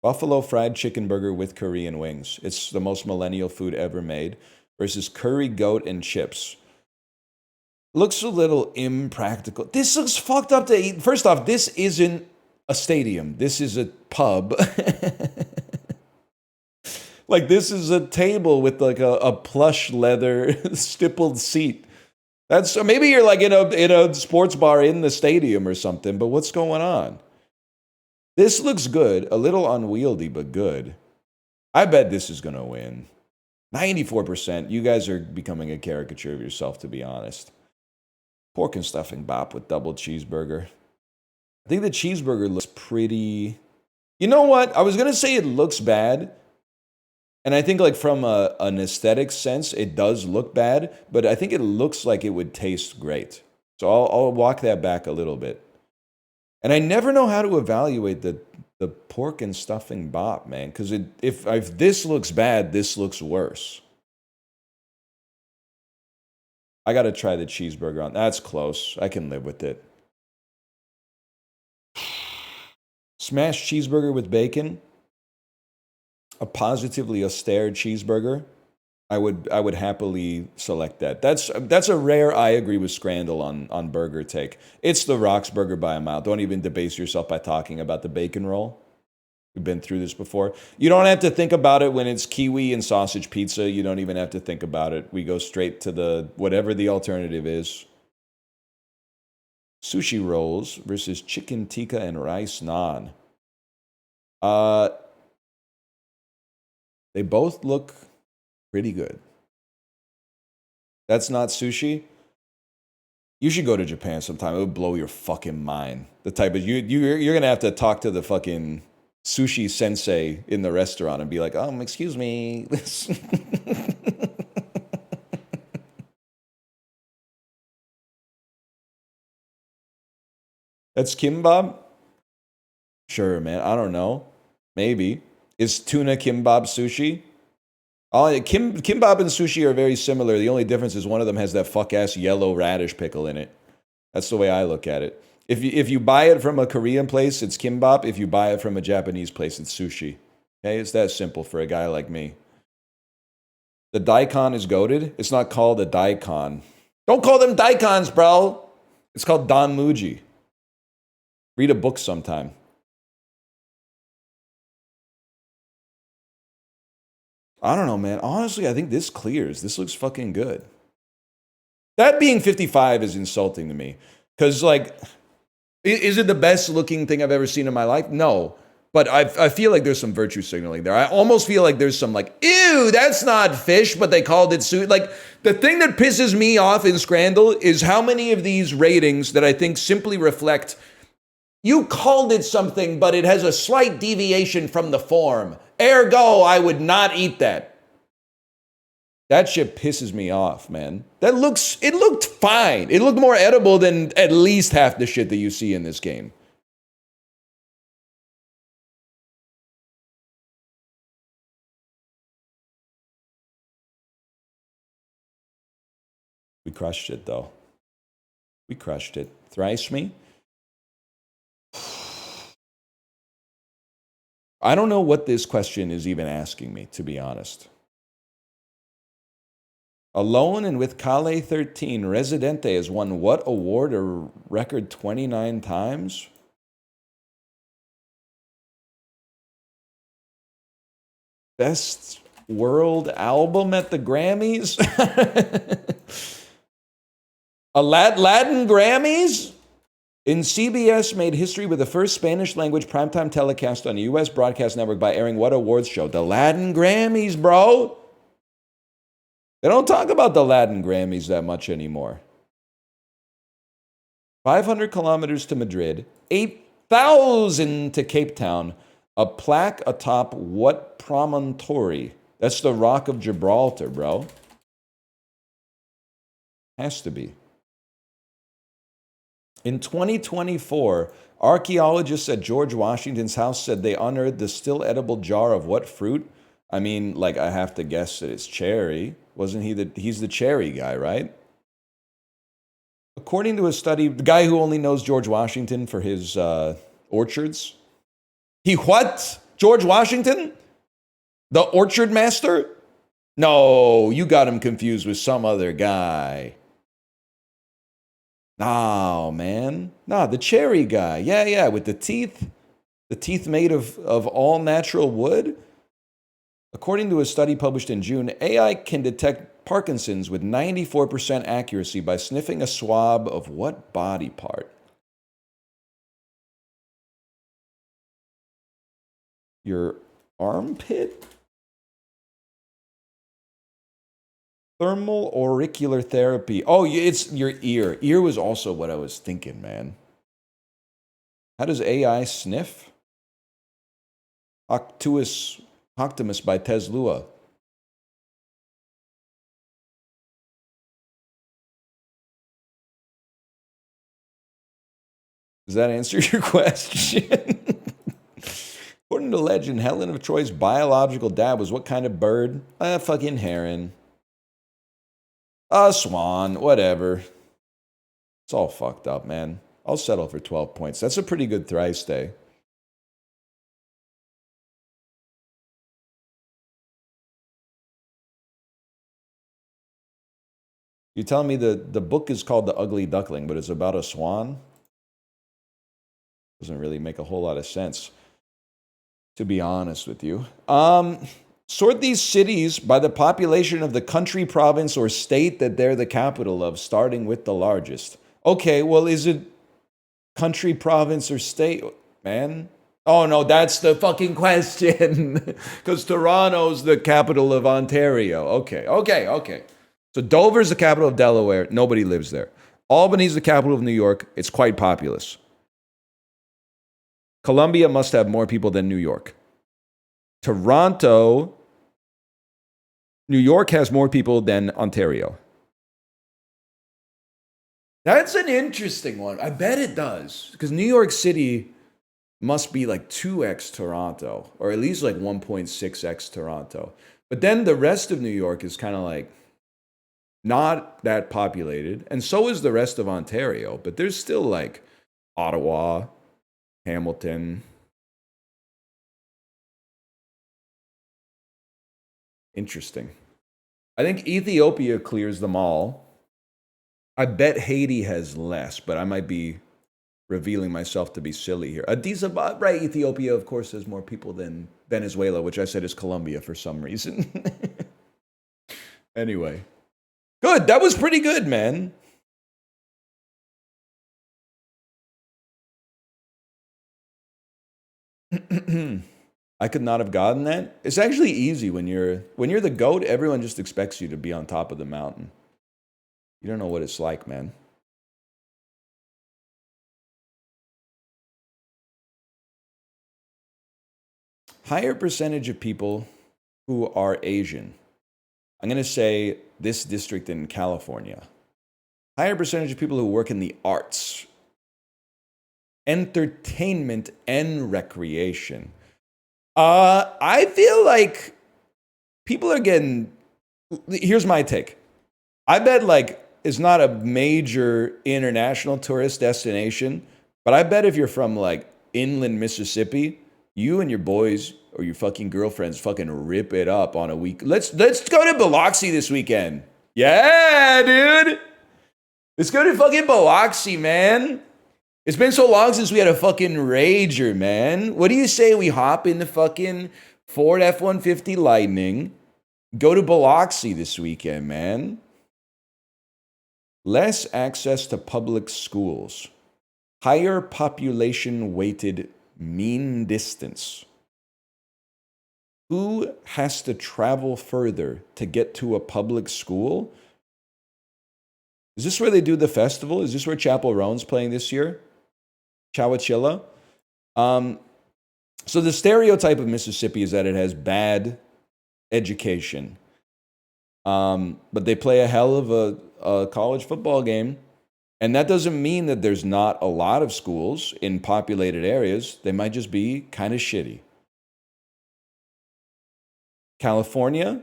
Speaker 1: Buffalo fried chicken burger with Korean wings. It's the most millennial food ever made. Versus curry goat and chips. Looks a little impractical. This looks fucked up to eat. First off, this isn't a stadium. This is a pub. Like, this is a table with like a plush leather stippled seat. That's maybe you're like in a sports bar in the stadium or something, but what's going on? This looks good, a little unwieldy, but good. I bet this is going to win. 94%. You guys are becoming a caricature of yourself, to be honest. Pork and stuffing bop with double cheeseburger. I think the cheeseburger looks pretty... You know what? I was going to say it looks bad. And I think like from an aesthetic sense, it does look bad. But I think it looks like it would taste great. So I'll walk that back a little bit. And I never know how to evaluate the pork and stuffing bop, man. Because if this looks bad, this looks worse. I got to try the cheeseburger on. That's close. I can live with it. Smashed cheeseburger with bacon. A positively austere cheeseburger. I would happily select that. That's a rare I agree with Scrandle on burger take. It's the Rock's burger by a mile. Don't even debase yourself by talking about the bacon roll. We've been through this before. You don't have to think about it when it's kiwi and sausage pizza. You don't even have to think about it. We go straight to the whatever the alternative is. Sushi rolls versus chicken tikka and rice naan. They both look pretty good. That's not sushi. You should go to Japan sometime. It would blow your fucking mind. The type of you're gonna have to talk to the fucking sushi sensei in the restaurant and be like, excuse me. That's kimbap? Sure, man. I don't know. Maybe. Is tuna kimbap sushi? Kimbap and sushi are very similar. The only difference is one of them has that fuck-ass yellow radish pickle in it. That's the way I look at it. If you buy it from a Korean place, it's kimbap. If you buy it from a Japanese place, it's sushi. Okay, it's that simple for a guy like me. The daikon is goated. It's not called a daikon. Don't call them daikons, bro. It's called Don Muji. Read a book sometime. I don't know, man. Honestly, I think this clears. This looks fucking good. That being 55 is insulting to me. Because, like, is it the best looking thing I've ever seen in my life? No. But I feel like there's some virtue signaling there. I almost feel like there's some, like, ew, that's not fish, but they called it sushi. Like, the thing that pisses me off in Scrandle is how many of these ratings that I think simply reflect, you called it something, but it has a slight deviation from the form. Ergo, I would not eat that. That shit pisses me off, man. It looked fine. It looked more edible than at least half the shit that you see in this game. We crushed it, though. We crushed it. Thrice me? I don't know what this question is even asking me, to be honest. Alone and with Kale 13, Residente has won what award a record 29 times? Best world album at the Grammys? Latin Grammys? In CBS made history with the first Spanish-language primetime telecast on a U.S. broadcast network by airing what awards show? The Latin Grammys, bro. They don't talk about the Latin Grammys that much anymore. 500 kilometers to Madrid, 8,000 to Cape Town, a plaque atop what promontory? That's the Rock of Gibraltar, bro. Has to be. In 2024, archaeologists at George Washington's house said they unearthed the still edible jar of what fruit? I mean, like, I have to guess that it's cherry. Wasn't he he's the cherry guy, right? According to a study, the guy who only knows George Washington for his orchards. He what? George Washington? The orchard master? No, you got him confused with some other guy. No, man. No, the cherry guy. Yeah, with the teeth. The teeth made of all natural wood? According to a study published in June, AI can detect Parkinson's with 94% accuracy by sniffing a swab of what body part? Your armpit? Thermal auricular therapy. Oh, it's your ear. Ear was also what I was thinking, man. How does AI sniff? Octimus by Teslua. Does that answer your question? According to legend, Helen of Troy's biological dad was what kind of bird? A fucking heron. A swan, whatever. It's all fucked up, man. I'll settle for 12 points. That's a pretty good thrice day. You're telling me the book is called The Ugly Duckling, but it's about a swan? Doesn't really make a whole lot of sense, to be honest with you. Sort these cities by the population of the country, province, or state that they're the capital of, starting with the largest. Okay, well, is it country, province, or state, man? Oh, no, that's the fucking question. Because Toronto's the capital of Ontario. Okay. So Dover's the capital of Delaware. Nobody lives there. Albany's the capital of New York. It's quite populous. Columbia must have more people than New York. Toronto, New York has more people than Ontario. That's an interesting one. I bet it does. Because New York City must be like 2x Toronto, or at least like 1.6x Toronto. But then the rest of New York is kind of like not that populated. And so is the rest of Ontario. But there's still like Ottawa, Hamilton. Interesting. I think Ethiopia clears them all. I bet Haiti has less, but I might be revealing myself to be silly here. Addis Ababa, right? Ethiopia, of course, has more people than Venezuela, which I said is Colombia for some reason. Anyway. Good. That was pretty good, man. I could not have gotten that. It's actually easy when you're the GOAT, everyone just expects you to be on top of the mountain. You don't know what it's like, man. Higher percentage of people who are Asian. I'm going to say this district in California. Higher percentage of people who work in the arts, entertainment, and recreation. I feel like people are getting. Here's my take. I bet like it's not a major international tourist destination, but I bet if you're from like inland Mississippi, you and your boys or your fucking girlfriends fucking rip it up on a week. Let's go to Biloxi this weekend. Yeah, dude. Let's go to fucking Biloxi, man. It's been so long since we had a fucking Rager, man. What do you say we hop in the fucking Ford F-150 Lightning, go to Biloxi this weekend, man? Less access to public schools. Higher population-weighted mean distance. Who has to travel further to get to a public school? Is this where they do the festival? Is this where Chapel Roan's playing this year? Chowachilla? So the stereotype of Mississippi is that it has bad education. But they play a hell of a college football game. And that doesn't mean that there's not a lot of schools in populated areas. They might just be kind of shitty. California,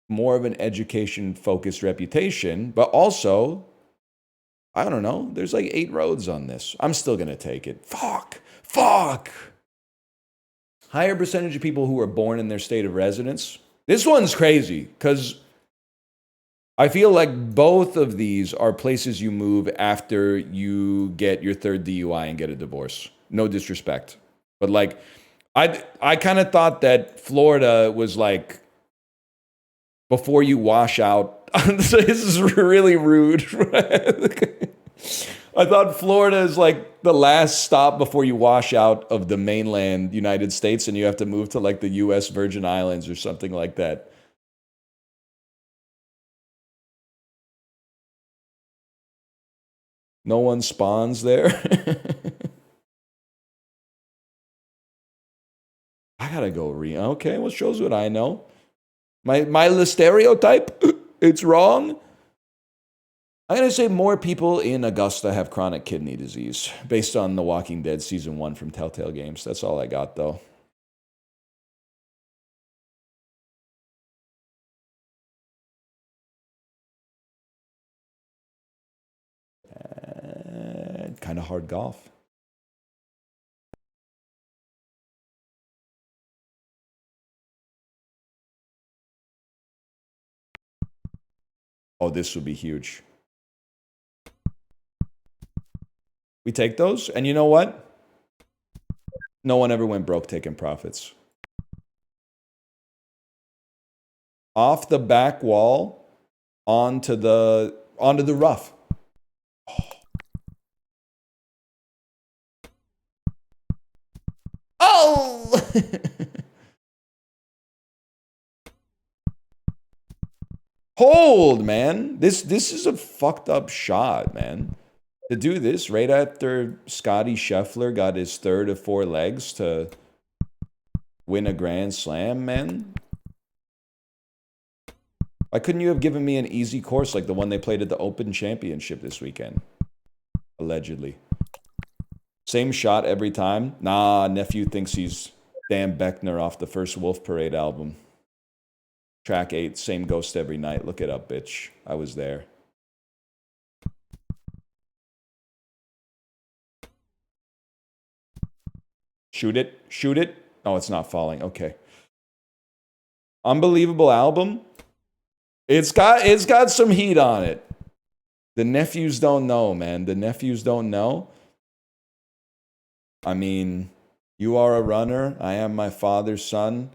Speaker 1: more of an education-focused reputation, but also, I don't know, there's like 8 roads on this. I'm still going to take it. Fuck. Higher percentage of people who are born in their state of residence. This one's crazy because I feel like both of these are places you move after you get your 3rd DUI and get a divorce. No disrespect. But like, I kind of thought that Florida was like before you wash out. This is really rude. I thought Florida is like the last stop before you wash out of the mainland United States and you have to move to like the U.S. Virgin Islands or something like that. No one spawns there. I gotta go okay, well, shows what I know. My stereotype, it's wrong. I'm gonna say more people in Augusta have chronic kidney disease based on The Walking Dead season 1 from Telltale Games. That's all I got though. Kind of hard golf. Oh, this would be huge. We take those, and you know what? No one ever went broke taking profits. Off the back wall, onto the rough. Oh! Hold, man. This is a fucked up shot, man. To do this right after Scotty Scheffler got his third of 4 legs to win a Grand Slam, man. Why couldn't you have given me an easy course like the one they played at the Open Championship this weekend? Allegedly. Same shot every time? Nah, nephew thinks he's Dan Beckner off the first Wolf Parade album. Track 8, same ghost every night. Look it up, bitch. I was there. Shoot it. Shoot it. Oh, it's not falling. Okay. Unbelievable album. It's got some heat on it. The nephews don't know, man. The nephews don't know. I mean, you are a runner. I am my father's son.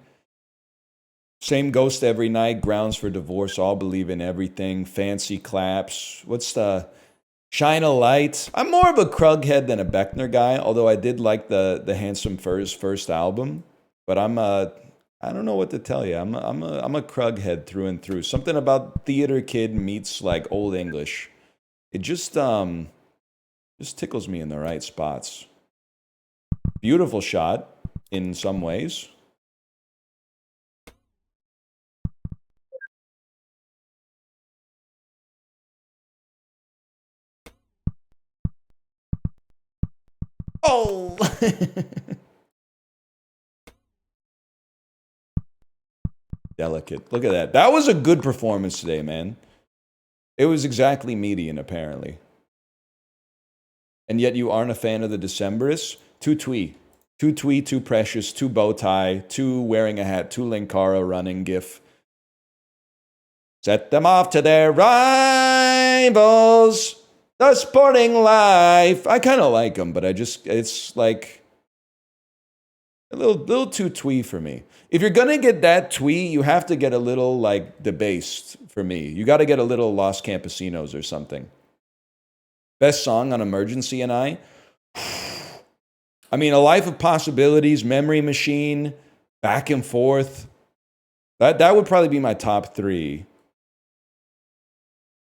Speaker 1: Same ghost every night. Grounds for divorce. All believe in everything. Fancy claps. What's the Shine a Light? I'm more of a Krughead than a Beckner guy, although I did like the Handsome Furs first album. But I don't know what to tell you. I'm a Krughead through and through. Something about Theater Kid meets like Old English. It just tickles me in the right spots. Beautiful shot in some ways. Oh! Delicate. Look at that. That was a good performance today, man. It was exactly median, apparently. And yet you aren't a fan of the Decemberists? Too twee. Too twee, too precious, too bow tie, too wearing a hat, too Linkara running gif. Set them off to their rivals. The sporting life. I kind of like them, but it's like a little too twee for me. If you're gonna get that twee, you have to get a little like debased for me. You got to get a little Los Campesinos or something. Best song on Emergency and I. I mean, A Life of Possibilities, Memory Machine, Back and Forth. That would probably be my top 3.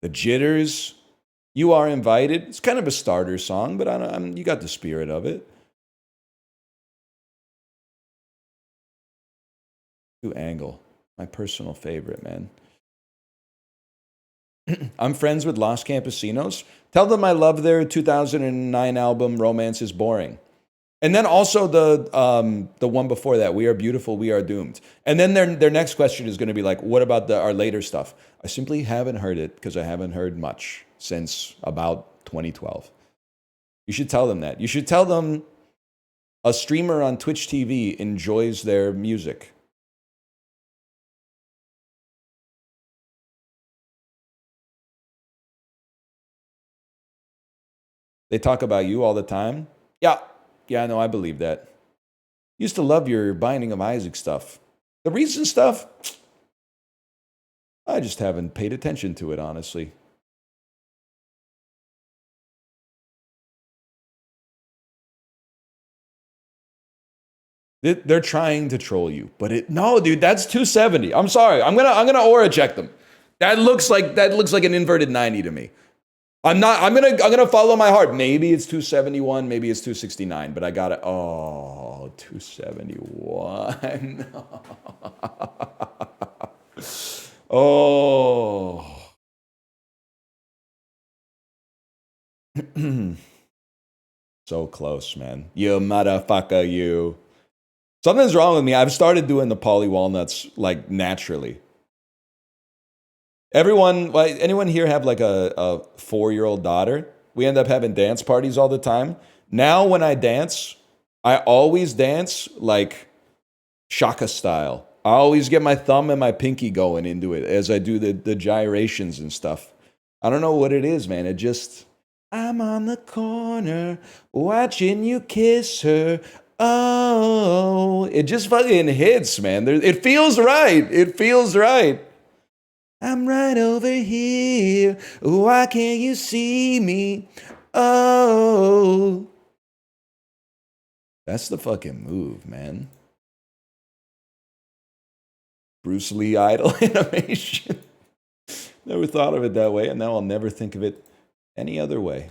Speaker 1: The Jitters, You Are Invited. It's kind of a starter song, but you got the spirit of it. Angle, my personal favorite, man. I'm friends with Los Campesinos. Tell them I love their 2009 album Romance is Boring. And then also the one before that, We Are Beautiful, We Are Doomed. And then their next question is going to be like, what about our later stuff? I simply haven't heard it because I haven't heard much since about 2012. You should tell them that. You should tell them a streamer on Twitch TV enjoys their music. They talk about you all the time. Yeah, no, I believe that. Used to love your Binding of Isaac stuff. The recent stuff, I just haven't paid attention to it, honestly. They're trying to troll you, but no, dude, that's 270. I'm sorry. I'm gonna aura check them. That looks like an inverted 90 to me. I'm gonna follow my heart. Maybe it's 271, maybe it's 269, but I got it. Oh, 271. Oh. So close, man. You motherfucker, you. Something's wrong with me. I've started doing the poly walnuts like naturally. Anyone here have like a 4-year-old daughter? We end up having dance parties all the time. Now when I dance, I always dance like Shaka style. I always get my thumb and my pinky going into it as I do the gyrations and stuff. I don't know what it is, man. It just, I'm on the corner watching you kiss her. Oh, it just fucking hits, man. It feels right. It feels right. I'm right over here. Why can't you see me? Oh. That's the fucking move, man. Bruce Lee idol animation. Never thought of it that way, and now I'll never think of it any other way.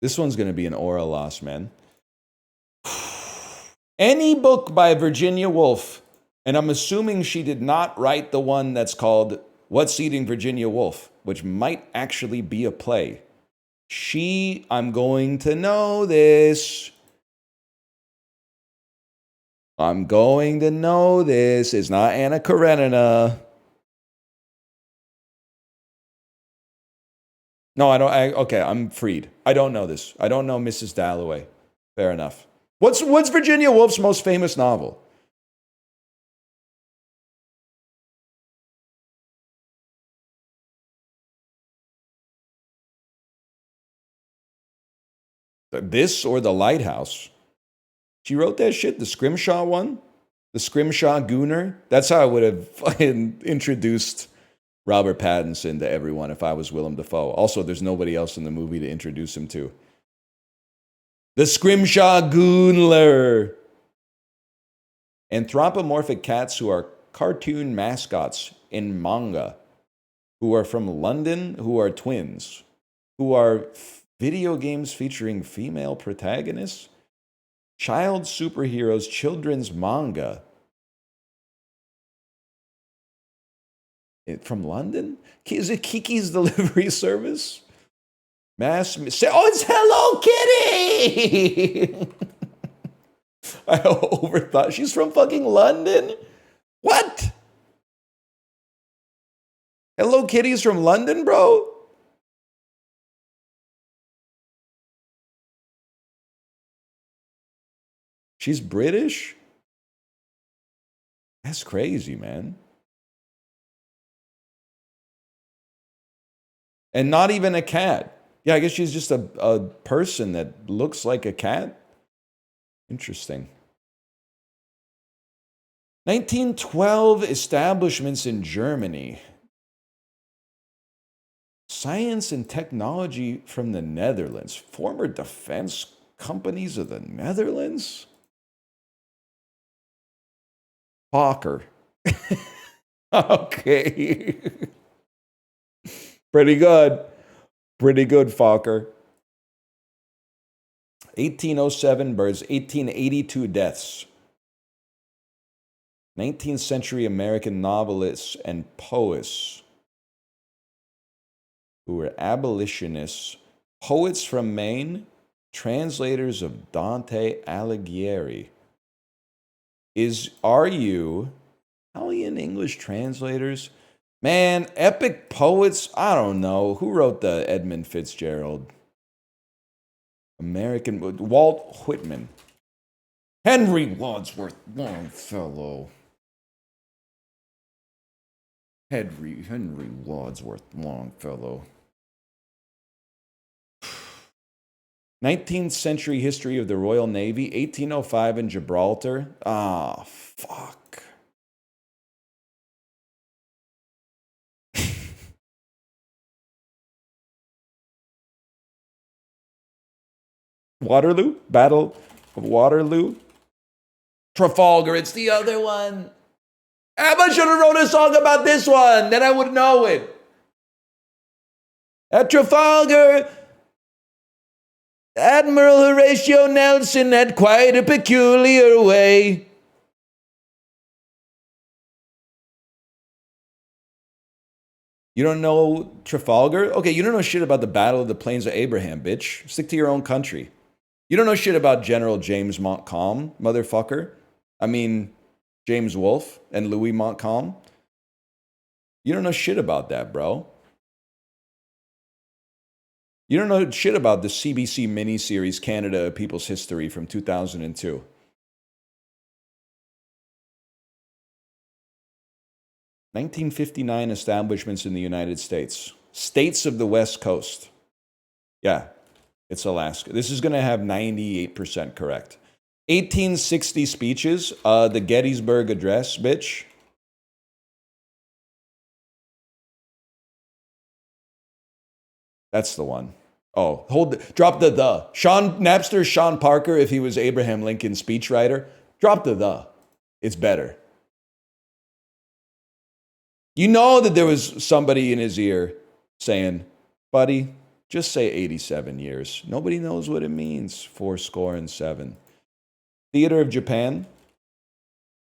Speaker 1: This one's going to be an aura loss, man. Any book by Virginia Woolf, and I'm assuming she did not write the one that's called What's Eating Virginia Woolf, which might actually be a play. I'm going to know this. I'm going to know this. It's not Anna Karenina. No, I don't. Okay, I'm freed. I don't know this. I don't know Mrs. Dalloway. Fair enough. What's Virginia Woolf's most famous novel? This or The Lighthouse? She wrote that shit, the Scrimshaw one? The Scrimshaw Gooner? That's how I would have fucking introduced Robert Pattinson to everyone if I was Willem Dafoe. Also, there's nobody else in the movie to introduce him to. The Scrimshaw Goonler. Anthropomorphic cats who are cartoon mascots in manga, who are from London, who are twins, who are video games featuring female protagonists, child superheroes, children's manga. From London? Is it Kiki's Delivery Service? Oh, it's Hello Kitty! I overthought. She's from fucking London? What? Hello Kitty's from London, bro? She's British? That's crazy, man. And not even a cat. Yeah, I guess she's just a person that looks like a cat. Interesting. 1912 establishments in Germany. Science and technology from the Netherlands. Former defense companies of the Netherlands? Hawker. Okay. Pretty good. Pretty good, Fokker. 1807 births, 1882 deaths. 19th century American novelists and poets who were abolitionists, poets from Maine, translators of Dante Alighieri. Are you Italian English translators? Man, epic poets, I don't know. Who wrote the Edmund Fitzgerald? American, Walt Whitman. Henry Wadsworth Longfellow. Henry Wadsworth Longfellow. 19th century history of the Royal Navy, 1805 in Gibraltar. Ah, fuck. Waterloo? Battle of Waterloo? Trafalgar, it's the other one. I should have wrote a song about this one, then I would know it. At Trafalgar, Admiral Horatio Nelson had quite a peculiar way. You don't know Trafalgar? Okay, you don't know shit about the Battle of the Plains of Abraham, bitch. Stick to your own country. You don't know shit about General James Montcalm, motherfucker. I mean, James Wolfe and Louis Montcalm. You don't know shit about that, bro. You don't know shit about the CBC miniseries Canada, A People's History from 2002. (1959) establishments in the United States. States of the West Coast. Yeah, it's Alaska. This is going to have 98% correct. 1860 speeches. The Gettysburg Address, bitch. That's the one. Oh, drop the. Napster Sean Parker, if he was Abraham Lincoln's speechwriter, drop the. It's better. You know that there was somebody in his ear saying, buddy, just say 87 years. Nobody knows what it means. 77. Theater of Japan,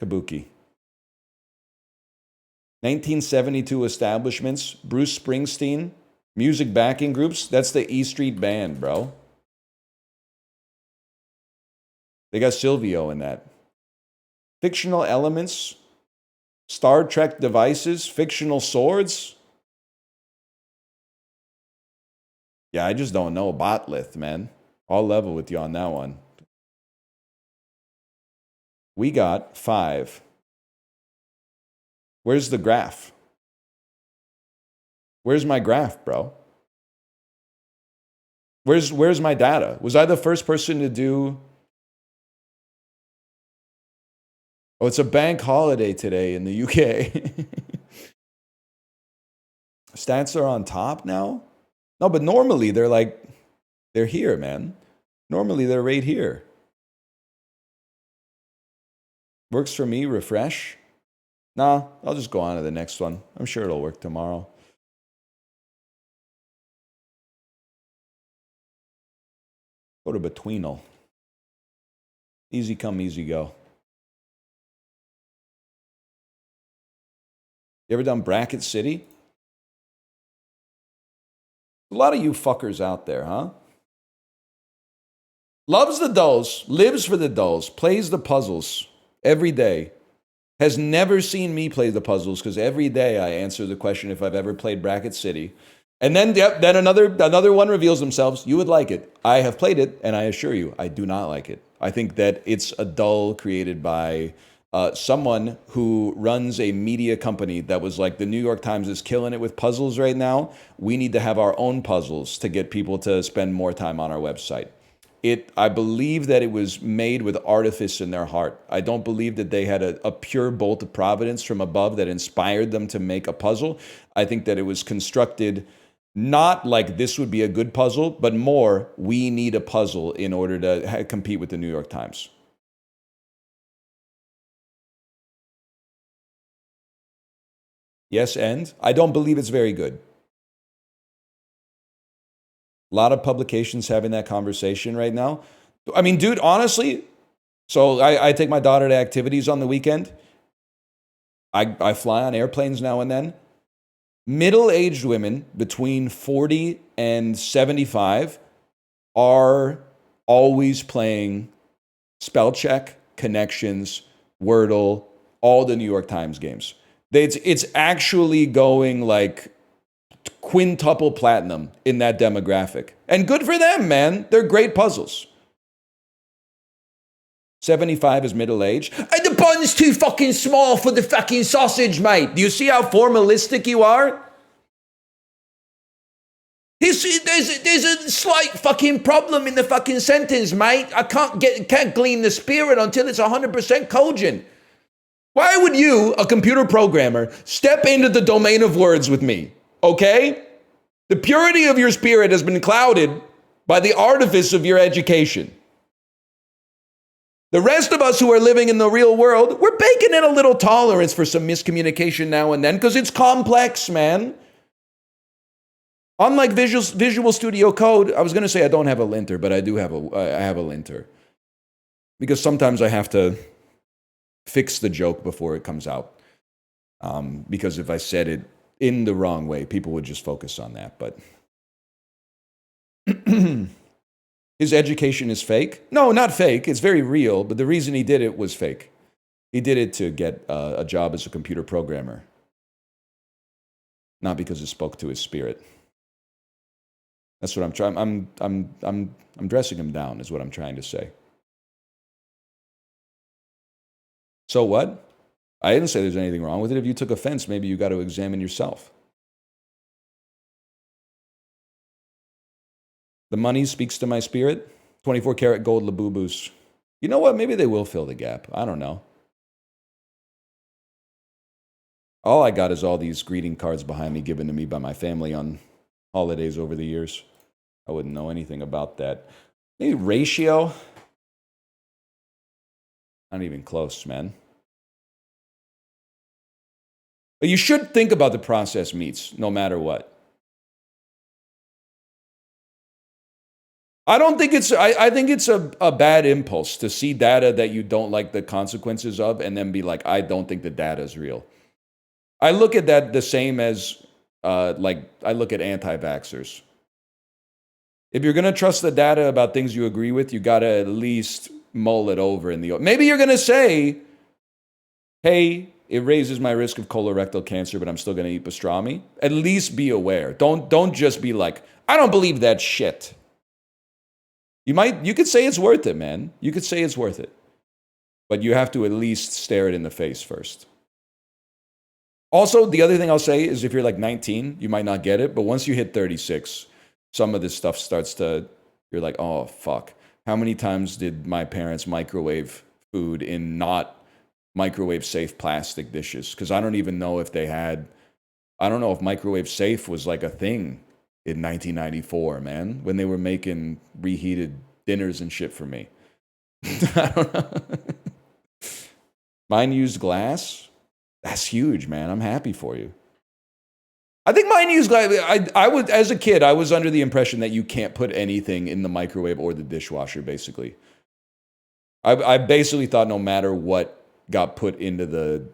Speaker 1: Kabuki. 1972 establishments, Bruce Springsteen, music backing groups. That's the E Street Band, bro. They got Silvio in that. Fictional elements, Star Trek devices, fictional swords. Yeah, I just don't know. Botlith, man. I'll level with you on that one. We got 5. Where's the graph? Where's my graph, bro? Where's my data? Was I the first person to do... Oh, it's a bank holiday today in the UK. Stats are on top now? No, but normally they're here, man. Normally they're right here. Works for me, refresh. Nah, I'll just go on to the next one. I'm sure it'll work tomorrow. Go to Betweenal. Easy come, easy go. You ever done Bracket City? A lot of you fuckers out there, huh? Loves the dulls, lives for the dulls, plays the puzzles every day. Has never seen me play the puzzles because every day I answer the question if I've ever played Bracket City. And then another one reveals themselves. You would like it. I have played it, and I assure you, I do not like it. I think that it's a dull created by someone who runs a media company that was like, the New York Times is killing it with puzzles right now. We need to have our own puzzles to get people to spend more time on our website. I believe that it was made with artifice in their heart. I don't believe that they had a pure bolt of providence from above that inspired them to make a puzzle. I think that it was constructed not like this would be a good puzzle, but more, we need a puzzle in order to compete with the New York Times. Yes, and I don't believe it's very good. A lot of publications having that conversation right now. I mean, dude, honestly, so I take my daughter to activities on the weekend. I fly on airplanes now and then. Middle-aged women between 40 and 75 are always playing spell check, connections, Wordle, all the New York Times games. It's actually going like quintuple platinum in that demographic. And good for them, man. They're great puzzles. 75 is middle-aged. And the bun's too fucking small for the fucking sausage, mate. Do you see how formalistic you are? There's a slight fucking problem in the fucking sentence, mate. I can't glean the spirit until it's 100% cogent. Why would you, a computer programmer, step into the domain of words with me? Okay? The purity of your spirit has been clouded by the artifice of your education. The rest of us who are living in the real world, we're baking in a little tolerance for some miscommunication now and then because it's complex, man. Unlike Visual Studio Code, I was going to say I don't have a linter, but I have a linter. Because sometimes I have to fix the joke before it comes out. Because if I said it in the wrong way, people would just focus on that. But his education is fake? No, not fake. It's very real, but the reason he did it was fake. He did it to get a job as a computer programmer. Not because it spoke to his spirit. That's what I'm trying. I'm dressing him down, is what I'm trying to say. So what? I didn't say there's anything wrong with it. If you took offense, maybe you got to examine yourself. The money speaks to my spirit. 24 karat gold Labubus. You know what? Maybe they will fill the gap. I don't know. All I got is all these greeting cards behind me given to me by my family on holidays over the years. I wouldn't know anything about that. Maybe ratio? Not even close, man. But you should think about the processed meats, no matter what. I don't think I think it's a bad impulse to see data that you don't like the consequences of and then be like, I don't think the data is real. I look at that the same as, like, I look at anti-vaxxers. If you're going to trust the data about things you agree with, you got to at least mull it over maybe you're going to say, hey, it raises my risk of colorectal cancer, but I'm still going to eat pastrami. At least be aware. Don't just be like, I don't believe that shit. You could say it's worth it, man. You could say it's worth it. But you have to at least stare it in the face first. Also, the other thing I'll say is if you're like 19, you might not get it. But once you hit 36, some of this stuff you're like, oh, fuck. How many times did my parents microwave food in not microwave safe plastic dishes? Because I don't even know if I don't know if microwave safe was like a thing in 1994, man, when they were making reheated dinners and shit for me. I don't know. Mine used glass. That's huge, man. I'm happy for you. I think mine used glass. I was, as a kid, I was under the impression that you can't put anything in the microwave or the dishwasher, basically. I basically thought no matter what got put into the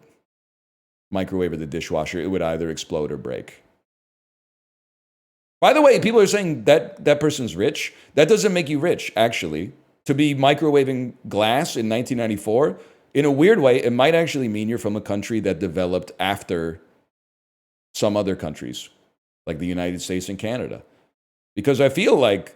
Speaker 1: microwave or the dishwasher, it would either explode or break. By the way, people are saying that person's rich. That doesn't make you rich, actually. To be microwaving glass in 1994, in a weird way, it might actually mean you're from a country that developed after some other countries, like the United States and Canada. Because I feel like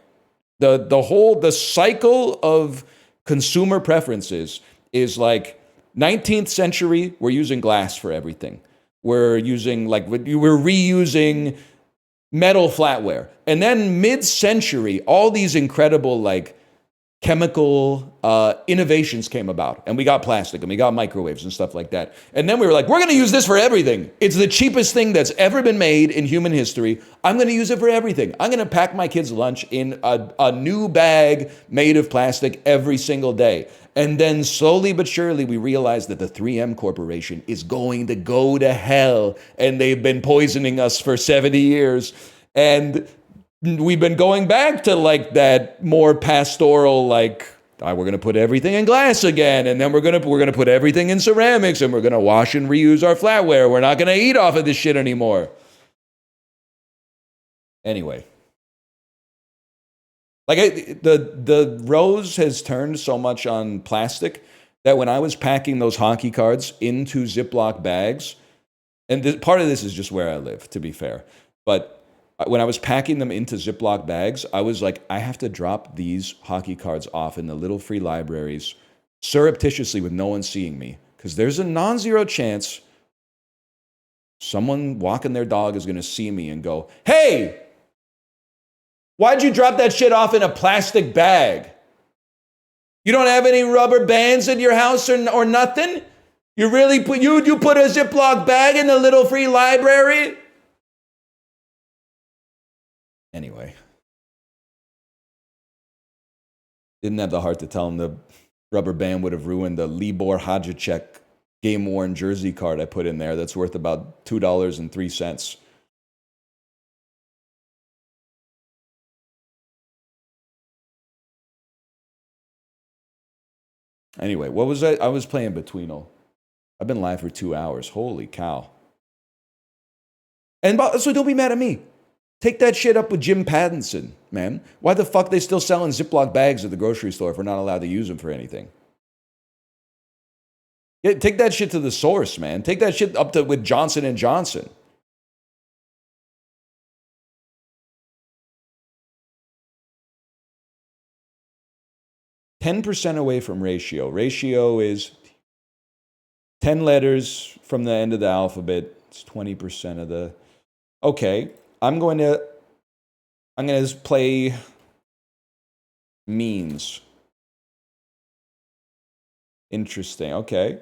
Speaker 1: the cycle of consumer preferences is like 19th century, we're using glass for everything. We're reusing metal flatware. And then mid-century, all these incredible like chemical innovations came about. And we got plastic and we got microwaves and stuff like that. And then we were like, we're going to use this for everything. It's the cheapest thing that's ever been made in human history. I'm going to use it for everything. I'm going to pack my kids' lunch in a new bag made of plastic every single day. And then slowly but surely, we realized that the 3M Corporation is going to go to hell. And they've been poisoning us for 70 years. And we've been going back to like that more pastoral, like, we're going to put everything in glass again. And then we're going to put everything in ceramics. And we're going to wash and reuse our flatware. We're not going to eat off of this shit anymore. Anyway. Like the rose has turned so much on plastic that when I was packing those hockey cards into Ziploc bags, and part of this is just where I live, to be fair, but when I was packing them into Ziploc bags, I was like, I have to drop these hockey cards off in the little free libraries surreptitiously with no one seeing me, because there's a non-zero chance someone walking their dog is going to see me and go, hey, Why'd you drop that shit off in a plastic bag? You don't have any rubber bands in your house or nothing? You really put you put a Ziploc bag in the little free library? Anyway. Didn't have the heart to tell him the rubber band would have ruined the Libor Hadjicek game-worn jersey card I put in there that's worth about $2.03. Anyway, what was I was playing Betweenal. I've been live for 2 hours. Holy cow. And so don't be mad at me. Take that shit up with Jim Pattinson, man. Why the fuck they still selling Ziploc bags at the grocery store if we're not allowed to use them for anything? Yeah, take that shit to the source, man. Take that shit up to with Johnson & Johnson. %, away from ratio. Ratio is 10 letters from the end of the alphabet. It's 20% of the... Okay, I'm going to play means. Interesting, okay.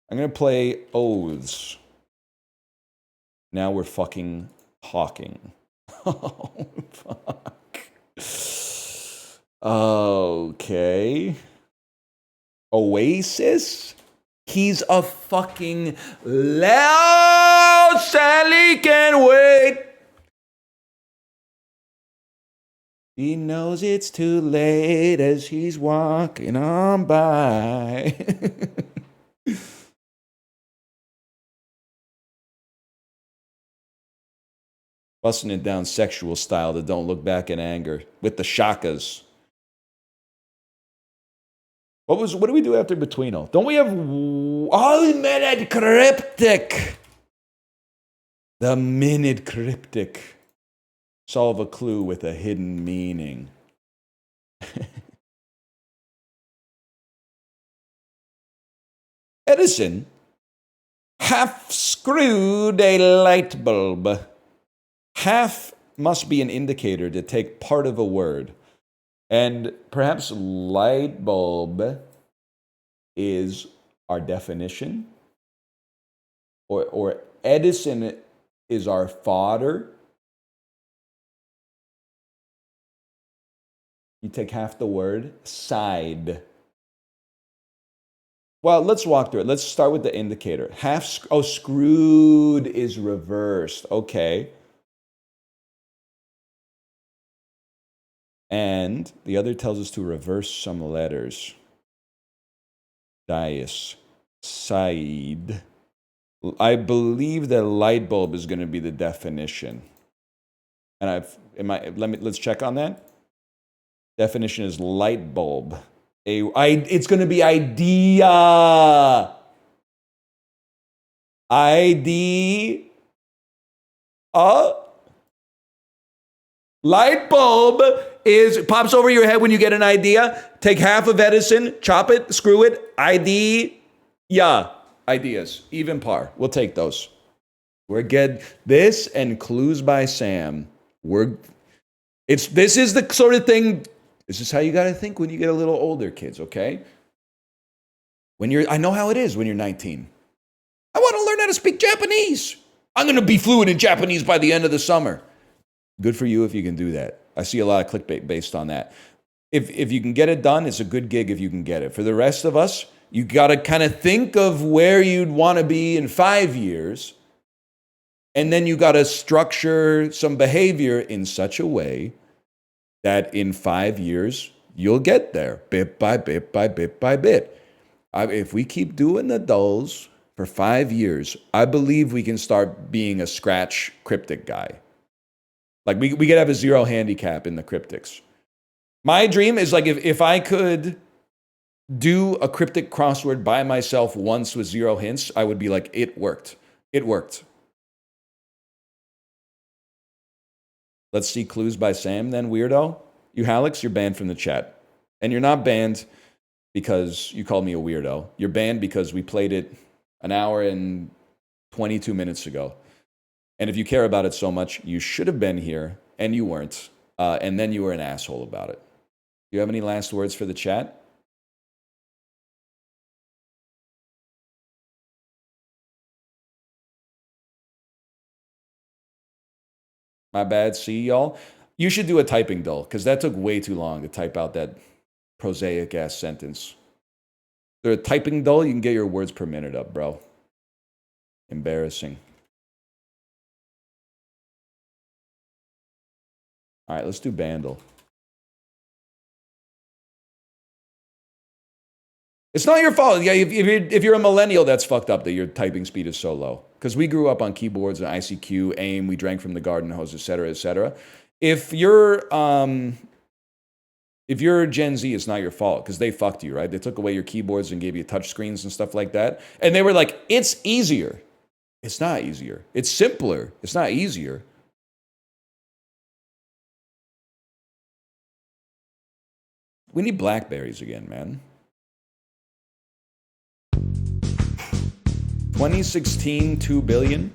Speaker 1: I'm going to play oaths. Now we're fucking talking. Oh, fuck. Okay. Oasis? He's a fucking loud Sally can wait. He knows it's too late as he's walking on by. Busting it down sexual style that don't look back in anger with the shakas. What do we do after Betweenal? Don't we have minute cryptic? The minute cryptic. Solve a clue with a hidden meaning. Edison half screwed a light bulb. Half must be an indicator to take part of a word. And perhaps light bulb is our definition. Or Edison is our fodder. You take half the word, side. Well, let's walk through it. Let's start with the indicator. Screwed is reversed. Okay. And the other tells us to reverse some letters. Dias. Side. I believe that light bulb is going to be the definition. And let's check on that. Definition is light bulb. It's going to be idea. Light bulb pops over your head when you get an idea. Take half of Edison, chop it, screw it. Ideas. Even par. We'll take those. We're good. This and Clues by Sam. This is the sort of thing. This is how you got to think when you get a little older, kids, okay? I know how it is when you're 19. I want to learn how to speak Japanese. I'm going to be fluent in Japanese by the end of the summer. Good for you if you can do that. I see a lot of clickbait based on that. If you can get it done, it's a good gig if you can get it. For the rest of us, you got to kind of think of where you'd want to be in 5 years. And then you got to structure some behavior in such a way that in 5 years, you'll get there, bit by bit by bit by bit. If we keep doing the dulls for 5 years, I believe we can start being a scratch cryptic guy. Like we could have a 0 handicap in the cryptics. My dream is like if I could do a cryptic crossword by myself once with 0 hints, I would be like, it worked. It worked. Let's see Clues by Sam then, weirdo. You Hallex, you're banned from the chat. And you're not banned because you called me a weirdo. You're banned because we played it an hour and 22 minutes ago. And if you care about it so much, you should have been here and you weren't. And then you were an asshole about it. Do you have any last words for the chat? My bad. See y'all. You should do a typing dull, because that took way too long to type out that prosaic ass sentence. They're a typing dull, you can get your words per minute up, bro. Embarrassing. All right, let's do Bandle. It's not your fault. Yeah, if you're a millennial, that's fucked up that your typing speed is so low. Because we grew up on keyboards and ICQ, AIM, we drank from the garden hose, etc., etc. If you're Gen Z, it's not your fault because they fucked you, right? They took away your keyboards and gave you touch screens and stuff like that. And they were like, it's easier. It's not easier. It's simpler. It's not easier. We need Blackberries again, man. 2016, 2 billion.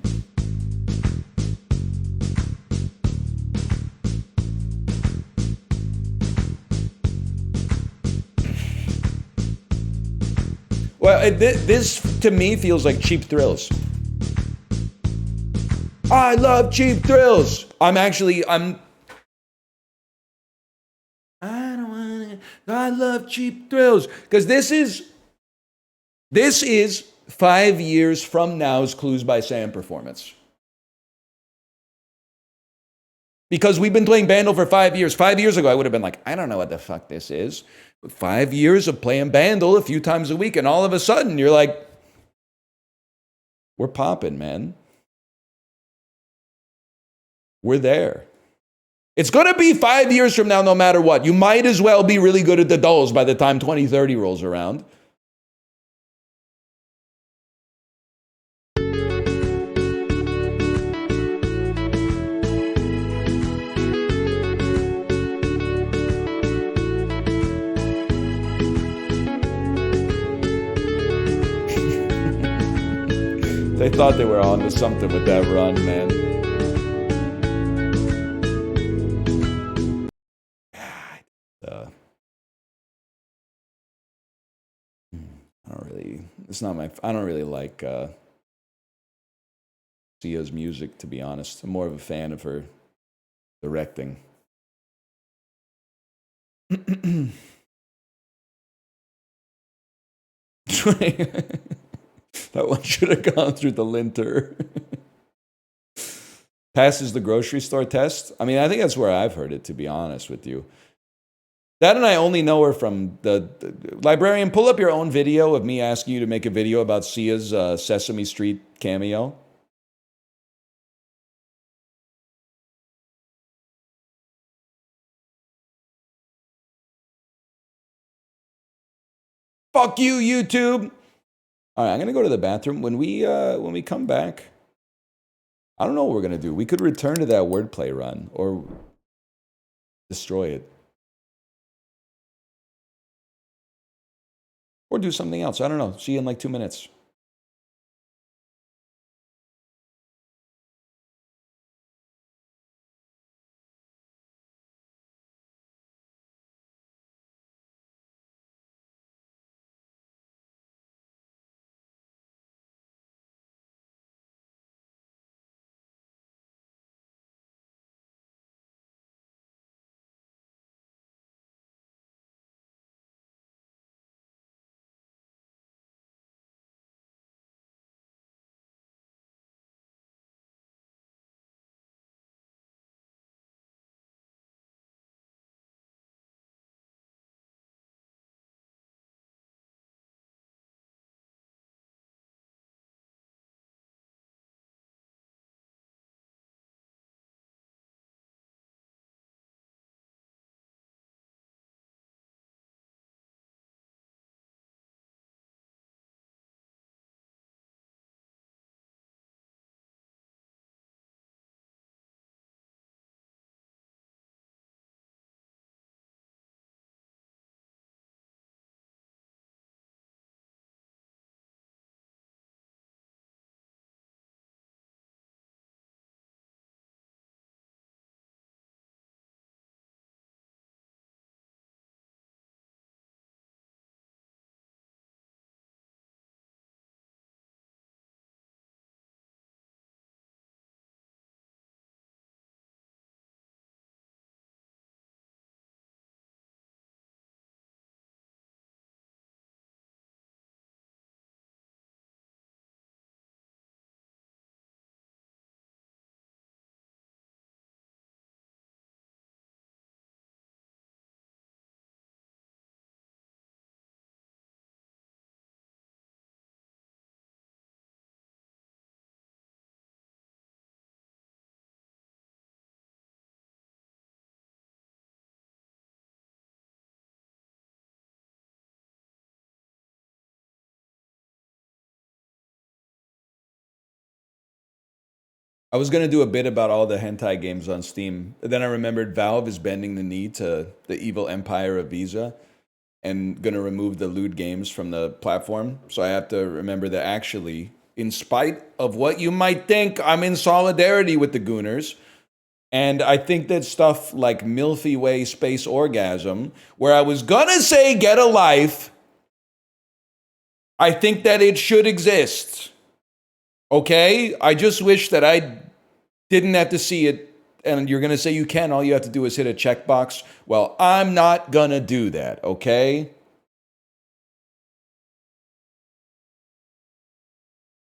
Speaker 1: Well, this to me feels like Cheap Thrills. I love Cheap Thrills. I love Cheap Thrills because this is 5 years from now's Clues by Sam performance. Because we've been playing Bandle for 5 years. 5 years ago, I would have been like, I don't know what the fuck this is. But 5 years of playing Bandle a few times a week, and all of a sudden, you're like, we're popping, man. We're there. It's going to be 5 years from now, no matter what. You might as well be really good at the dulls by the time 2030 rolls around. They thought they were on to something with that run, man. I don't really like Sia's music, to be honest. I'm more of a fan of her directing. That one should have gone through the linter. Passes the grocery store test. I mean, I think that's where I've heard it, to be honest with you. That and I only know her from the librarian. Pull up your own video of me asking you to make a video about Sia's Sesame Street cameo. Fuck you, YouTube. All right, I'm gonna go to the bathroom. When we come back, I don't know what we're gonna do. We could return to that wordplay run or destroy it. Or do something else. I don't know. See you in like 2 minutes. I was going to do a bit about all the hentai games on Steam. Then I remembered Valve is bending the knee to the evil empire of Visa and going to remove the lewd games from the platform. So I have to remember that actually, in spite of what you might think, I'm in solidarity with the Gooners. And I think that stuff like Milky Way Space Orgasm, where I was going to say Get a Life, I think that it should exist. Okay? I just wish that I didn't have to see it. And you're going to say you can. All you have to do is hit a checkbox. Well, I'm not going to do that. Okay?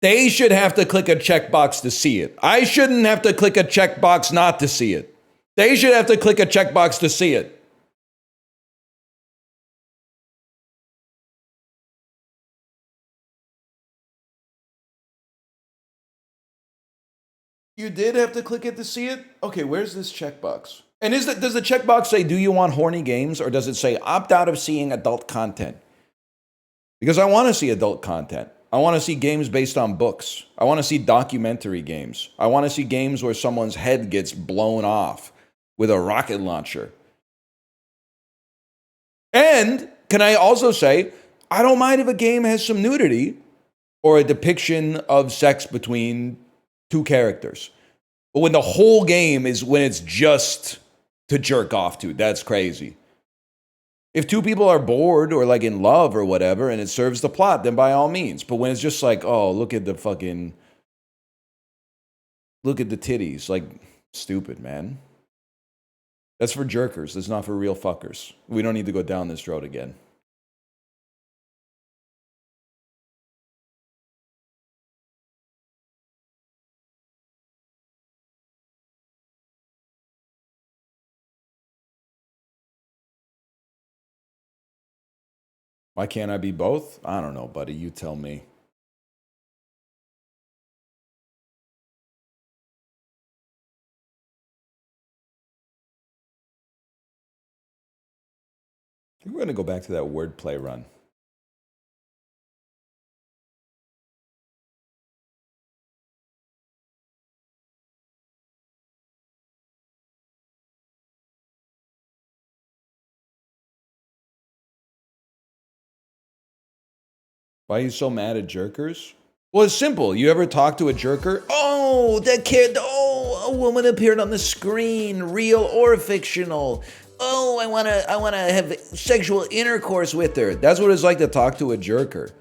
Speaker 1: They should have to click a checkbox to see it. I shouldn't have to click a checkbox not to see it. They should have to click a checkbox to see it. You did have to click it to see it? Okay, where's this checkbox? And does the checkbox say, do you want horny games? Or does it say, opt out of seeing adult content? Because I want to see adult content. I want to see games based on books. I want to see documentary games. I want to see games where someone's head gets blown off with a rocket launcher. And can I also say, I don't mind if a game has some nudity or a depiction of sex between two characters. But when the whole game is when it's just to jerk off to, that's crazy. If two people are bored or like in love or whatever and it serves the plot, then by all means. But when it's just like, oh, look at the titties, like, stupid, man. That's for jerkers. That's not for real fuckers. We don't need to go down this road again. Why can't I be both? I don't know, buddy. You tell me. I think we're going to go back to that wordplay run. Why are you so mad at jerkers? Well, it's simple. You ever talk to a jerker? Oh, that kid. Oh, a woman appeared on the screen, real or fictional. Oh, I wanna have sexual intercourse with her. That's what it's like to talk to a jerker.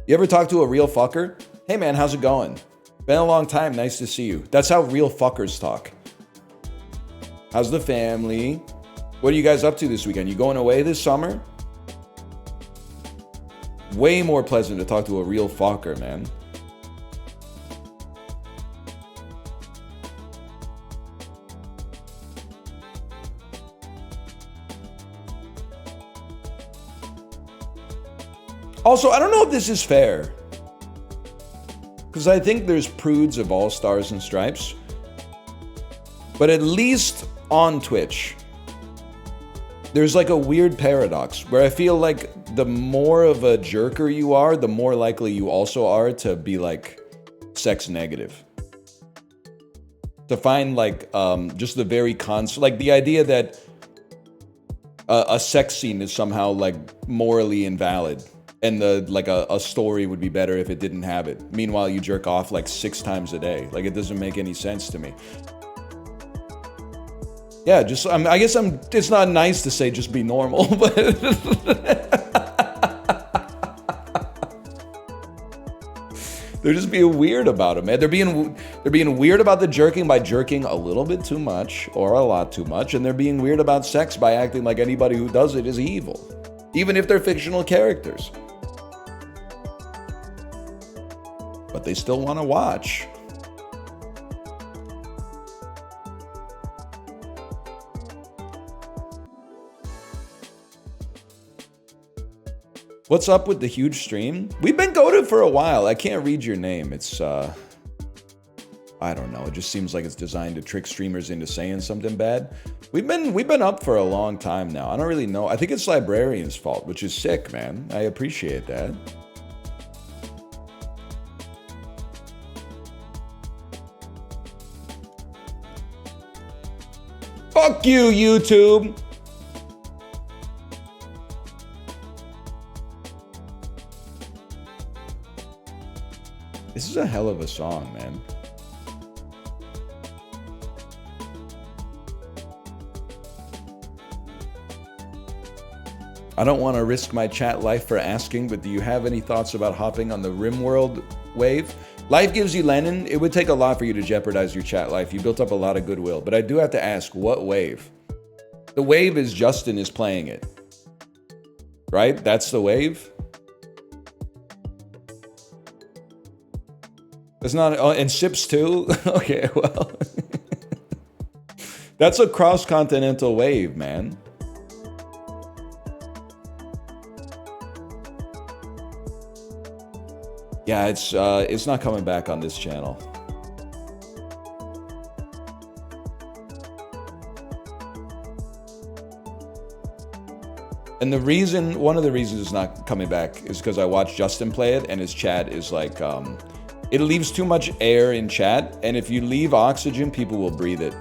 Speaker 1: You ever talk to a real fucker? Hey man, how's it going? Been a long time. Nice to see you. That's how real fuckers talk. How's the family? What are you guys up to this weekend? You going away this summer? Way more pleasant to talk to a real fucker, man. Also, I don't know if this is fair. Because I think there's prudes of all stars and stripes. But at least on Twitch, there's like a weird paradox where I feel like the more of a jerker you are, the more likely you also are to be like sex negative. To find like just the very like the idea that a sex scene is somehow like morally invalid. And a story would be better if it didn't have it. Meanwhile, you jerk off like 6 times a day. Like, it doesn't make any sense to me. Yeah, I guess it's not nice to say just be normal, but they're just being weird about it, man. They're being weird about the jerking by jerking a little bit too much or a lot too much, and they're being weird about sex by acting like anybody who does it is evil, even if they're fictional characters. But they still want to watch. What's up with the huge stream? We've been goated for a while. I can't read your name. It's, I don't know. It just seems like it's designed to trick streamers into saying something bad. We've been up for a long time now. I don't really know. I think it's Librarian's fault, which is sick, man. I appreciate that. Fuck you, YouTube. This is a hell of a song, man. I don't want to risk my chat life for asking, but do you have any thoughts about hopping on the RimWorld wave? Life gives you Lennon. It would take a lot for you to jeopardize your chat life. You built up a lot of goodwill. But I do have to ask, what wave? The wave is Justin is playing it. Right? That's the wave? It's not... Oh, and Sips too? Okay, well... That's a cross-continental wave, man. Yeah, it's not coming back on this channel. And one of the reasons it's not coming back is because I watched Justin play it, and his chat is like, it leaves too much air in chat, and if you leave oxygen, people will breathe it.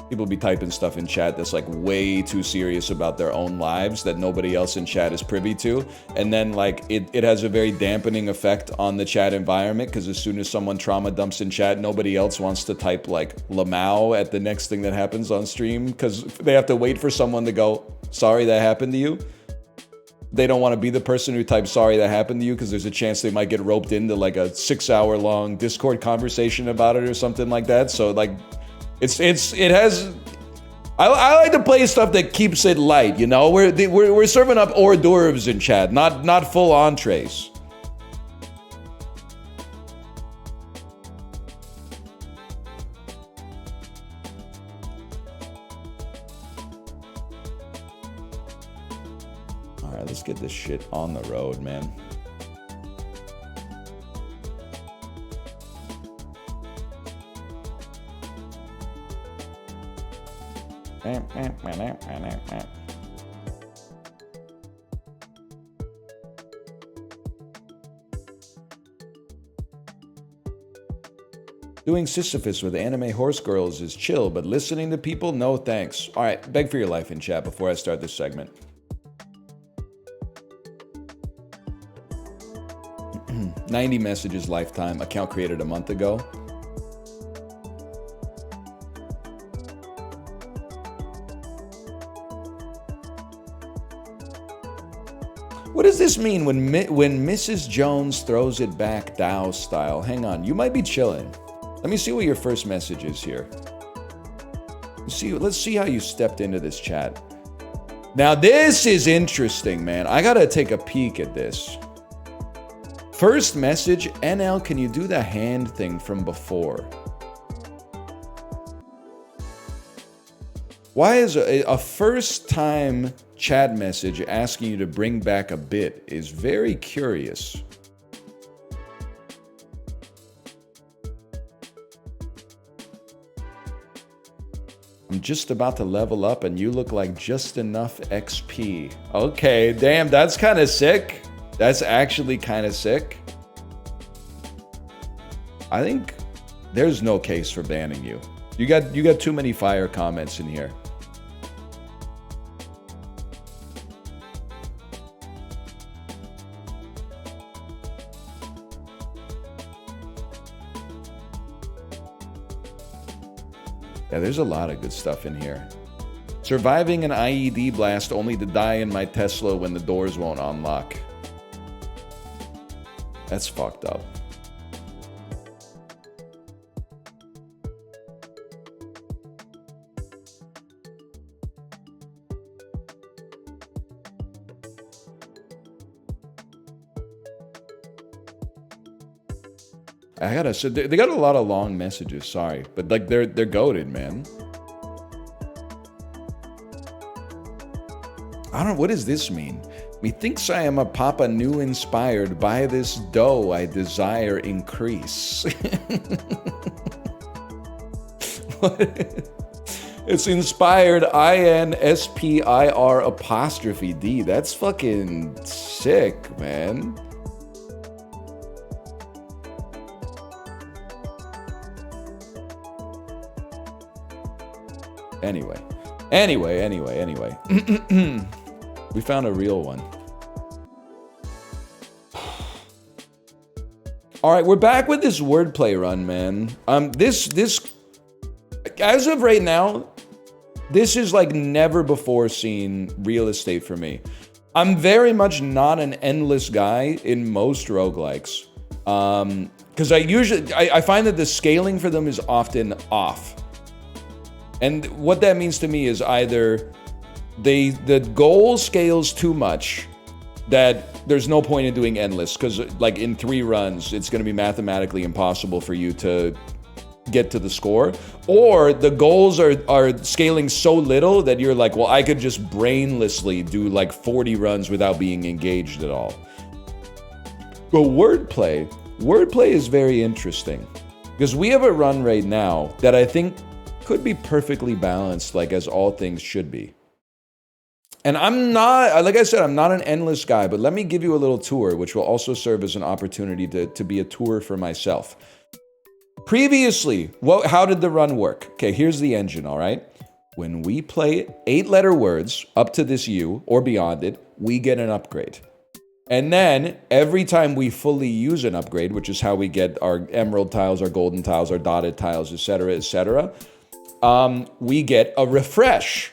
Speaker 1: People be typing stuff in chat that's like way too serious about their own lives that nobody else in chat is privy to. And then like it has a very dampening effect on the chat environment, because as soon as someone trauma dumps in chat, nobody else wants to type like Lamau at the next thing that happens on stream, because they have to wait for someone to go, sorry that happened to you. They don't want to be the person who types sorry that happened to you, because there's a chance they might get roped into like a 6-hour long Discord conversation about it or something like that. So like it has. I like to play stuff that keeps it light, you know. We're serving up hors d'oeuvres in chat, not full entrees. All right, let's get this shit on the road, man. Doing Sisyphus with anime horse girls is chill, but listening to people, no thanks. All right, beg for your life in chat before I start this segment. 90 messages lifetime, account created a month ago. What does this mean when Mrs. Jones throws it back Dow style? Hang on, you might be chilling. Let me see what your first message is here. Let's see how you stepped into this chat. Now this is interesting, man. I gotta take a peek at this. First message, NL, can you do the hand thing from before? Why is a first time chat message asking you to bring back a bit is very curious. I'm just about to level up and you look like just enough XP. Okay, damn, that's kind of sick. That's actually kind of sick. I think there's no case for banning you. You got too many fire comments in here. Yeah, there's a lot of good stuff in here. Surviving an IED blast only to die in my Tesla when the doors won't unlock. That's fucked up. So they got a lot of long messages, sorry. But like they're goated, man. I don't know, what does this mean? Methinks I am a papa new inspired by this dough I desire increase. It's inspired INSPIR apostrophe D. That's fucking sick, man. Anyway. We found a real one. All right, we're back with this wordplay run, man. This as of right now, this is like never before seen real estate for me. I'm very much not an endless guy in most roguelikes. Because I find that the scaling for them is often off. And what that means to me is either the goal scales too much that there's no point in doing endless, because like in 3 runs, it's going to be mathematically impossible for you to get to the score, or the goals are scaling so little that you're like, well, I could just brainlessly do like 40 runs without being engaged at all. But wordplay is very interesting, because we have a run right now that I think could be perfectly balanced, like as all things should be. And I'm not, like I said, I'm not an endless guy, but let me give you a little tour, which will also serve as an opportunity to be a tour for myself. Previously, how did the run work? Okay, here's the engine, all right? When we play 8-letter words up to this U or beyond it, we get an upgrade. And then every time we fully use an upgrade, which is how we get our emerald tiles, our golden tiles, our dotted tiles, etc., we get a refresh.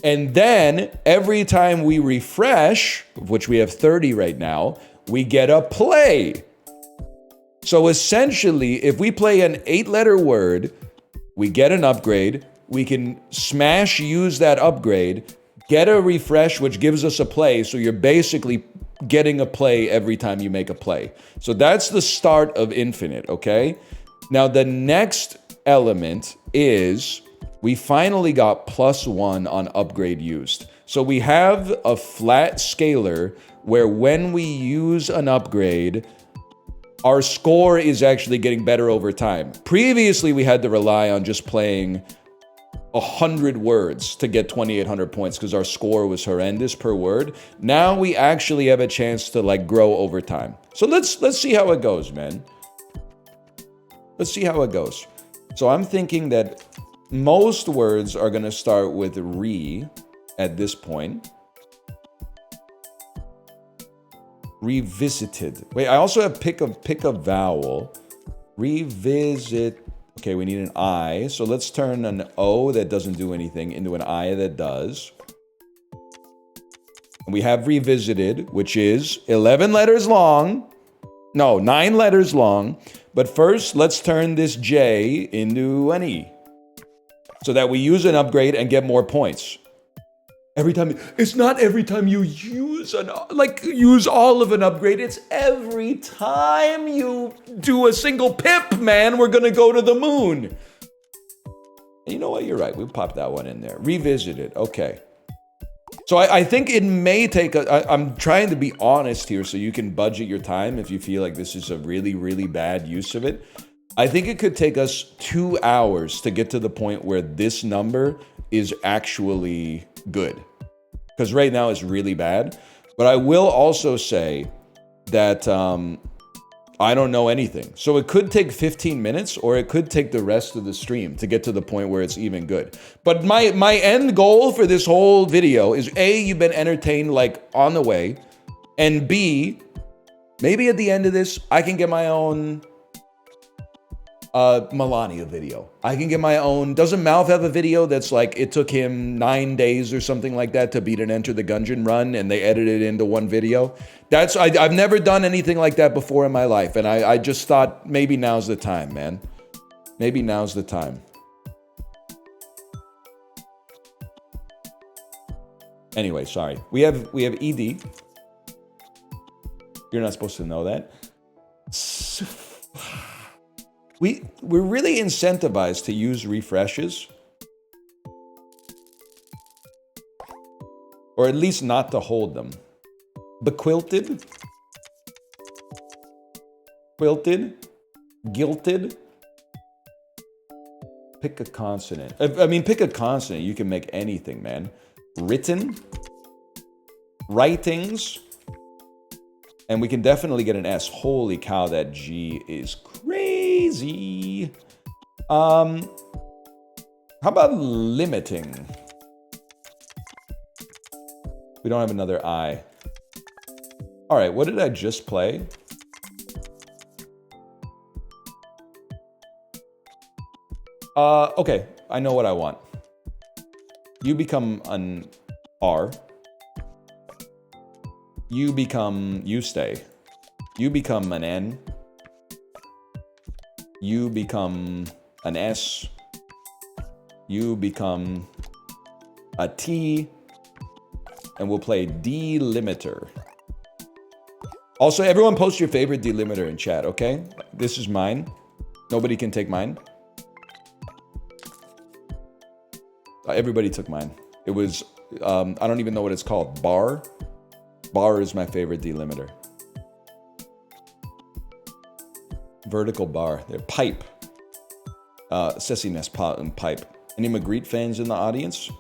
Speaker 1: And then every time we refresh, which we have 30 right now, we get a play. So essentially, if we play an 8-letter word, we get an upgrade, we can use that upgrade, get a refresh, which gives us a play. So you're basically getting a play every time you make a play. So that's the start of Infinite, okay? Now the next element is we finally got +1 on upgrade used. So we have a flat scaler where when we use an upgrade, our score is actually getting better over time. Previously, we had to rely on just playing 100 words to get 2,800 points because our score was horrendous per word. Now we actually have a chance to like grow over time. So let's see how it goes, man. Let's see how it goes. So I'm thinking that most words are going to start with re at this point. Revisited. Wait, I also have pick a vowel. Revisit. Okay, we need an I. So let's turn an O that doesn't do anything into an I that does. And we have revisited, which is 11 letters long. No, 9 letters long. But first, let's turn this J into an E, so that we use an upgrade and get more points. It's not every time you use use all of an upgrade. It's every time you do a single pip, man. We're gonna go to the moon. And you know what? You're right. We'll pop that one in there. Revisit it. Okay. So I think it may take I'm trying to be honest here so you can budget your time if you feel like this is a really, really bad use of it. I think it could take us 2 hours to get to the point where this number is actually good. Because right now it's really bad. But I will also say that I don't know anything. So it could take 15 minutes or it could take the rest of the stream to get to the point where it's even good. But my end goal for this whole video is A, you've been entertained like on the way. And B, maybe at the end of this, I can get my own Melania video. I can get my own. Doesn't Malf have a video that's like it took him 9 days or something like that to beat an Enter the Gungeon run and they edited it into one video? I've never done anything like that before in my life, and I just thought maybe now's the time, man. Maybe now's the time. Anyway, sorry. We have ED. You're not supposed to know that. We're really incentivized to use refreshes. Or at least not to hold them. Bequilted. Quilted. Guilted. Pick a consonant. Pick a consonant. You can make anything, man. Written. Writings. And we can definitely get an S. Holy cow, that G is crazy. How How about limiting? We don't have another I. All right, what did I just play? Okay, I know what I want. You become an R. You stay. You become an N. You become an S. You become a T. And we'll play delimiter. Also, everyone post your favorite delimiter in chat, okay? This is mine. Nobody can take mine. Everybody took mine. It was, I don't even know what it's called. Bar? Bar is my favorite delimiter. Vertical bar. They're pipe. Sessiness pot and pipe. Any Magritte fans in the audience?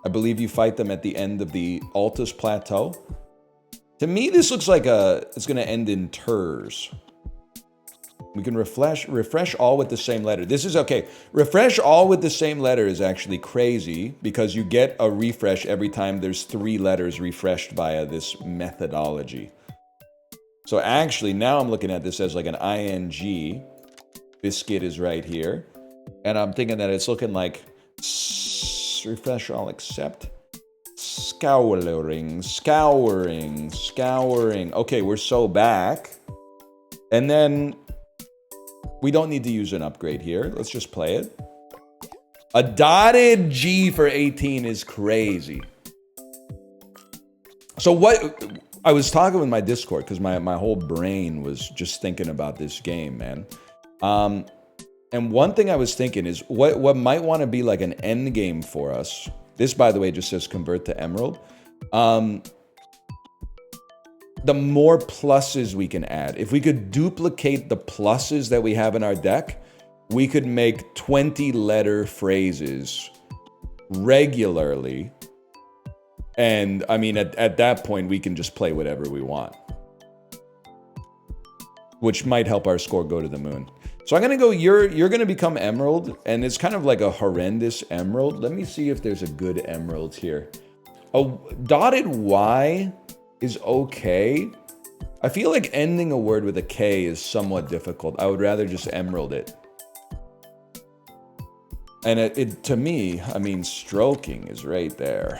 Speaker 1: I believe you fight them at the end of the Altus Plateau. To me, this looks like it's going to end in ters. We can refresh all with the same letter. This is okay. Refresh all with the same letter is actually crazy because you get a refresh every time there's 3 letters refreshed via this methodology. So actually, now I'm looking at this as like an ing. Biscuit is right here. And I'm thinking that it's looking like refresh all except scouring. Okay, we're so back. And then we don't need to use an upgrade here. Let's just play it. A dotted G for 18 is crazy. So what I was talking with my Discord because my whole brain was just thinking about this game, man. And one thing I was thinking is what might want to be like an end game for us. This, by the way, just says convert to emerald. The more pluses we can add. If we could duplicate the pluses that we have in our deck, we could make 20-letter phrases regularly. And I mean, at that point, we can just play whatever we want. Which might help our score go to the moon. So I'm gonna go, you're gonna become emerald, and it's kind of like a horrendous emerald. Let me see if there's a good emerald here. A dotted Y is okay. I feel like ending a word with a K is somewhat difficult. I would rather just emerald it. And it to me, I mean, stroking is right there.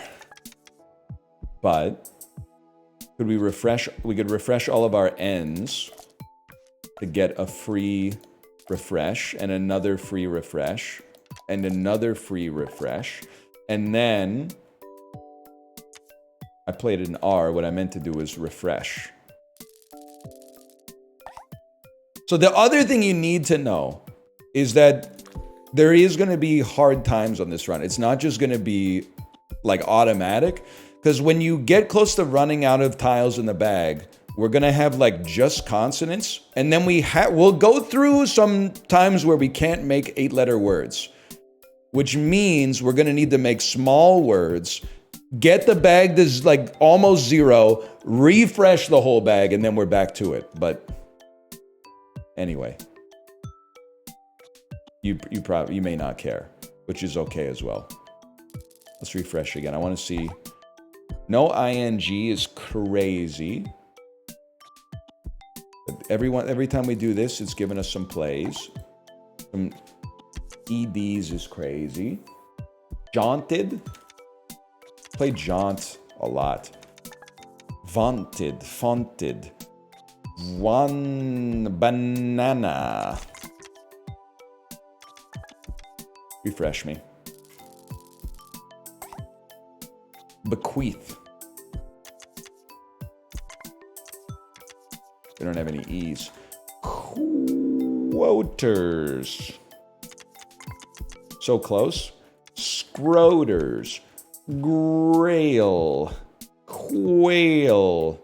Speaker 1: But could we refresh? We could refresh all of our N's to get a free refresh and another free refresh and another free refresh. And then I played an R. What I meant to do was refresh. So the other thing you need to know is that there is going to be hard times on this run. It's not just going to be like automatic, because when you get close to running out of tiles in the bag, we're going to have like just consonants. And then we'll go through some times where we can't make 8-letter words, which means we're going to need to make small words, get the bag to like almost 0, refresh the whole bag, and then we're back to it. But anyway, you may not care, which is okay as well. Let's refresh again. I want to see. No ing is crazy. Every time we do this, it's giving us some plays. Some EDs is crazy. Jaunted. Play jaunt a lot. Vaunted, fonted. One banana. Refresh me. Bequeath. We don't have any E's. Quoters. So close. Scroters. Grail. Quail.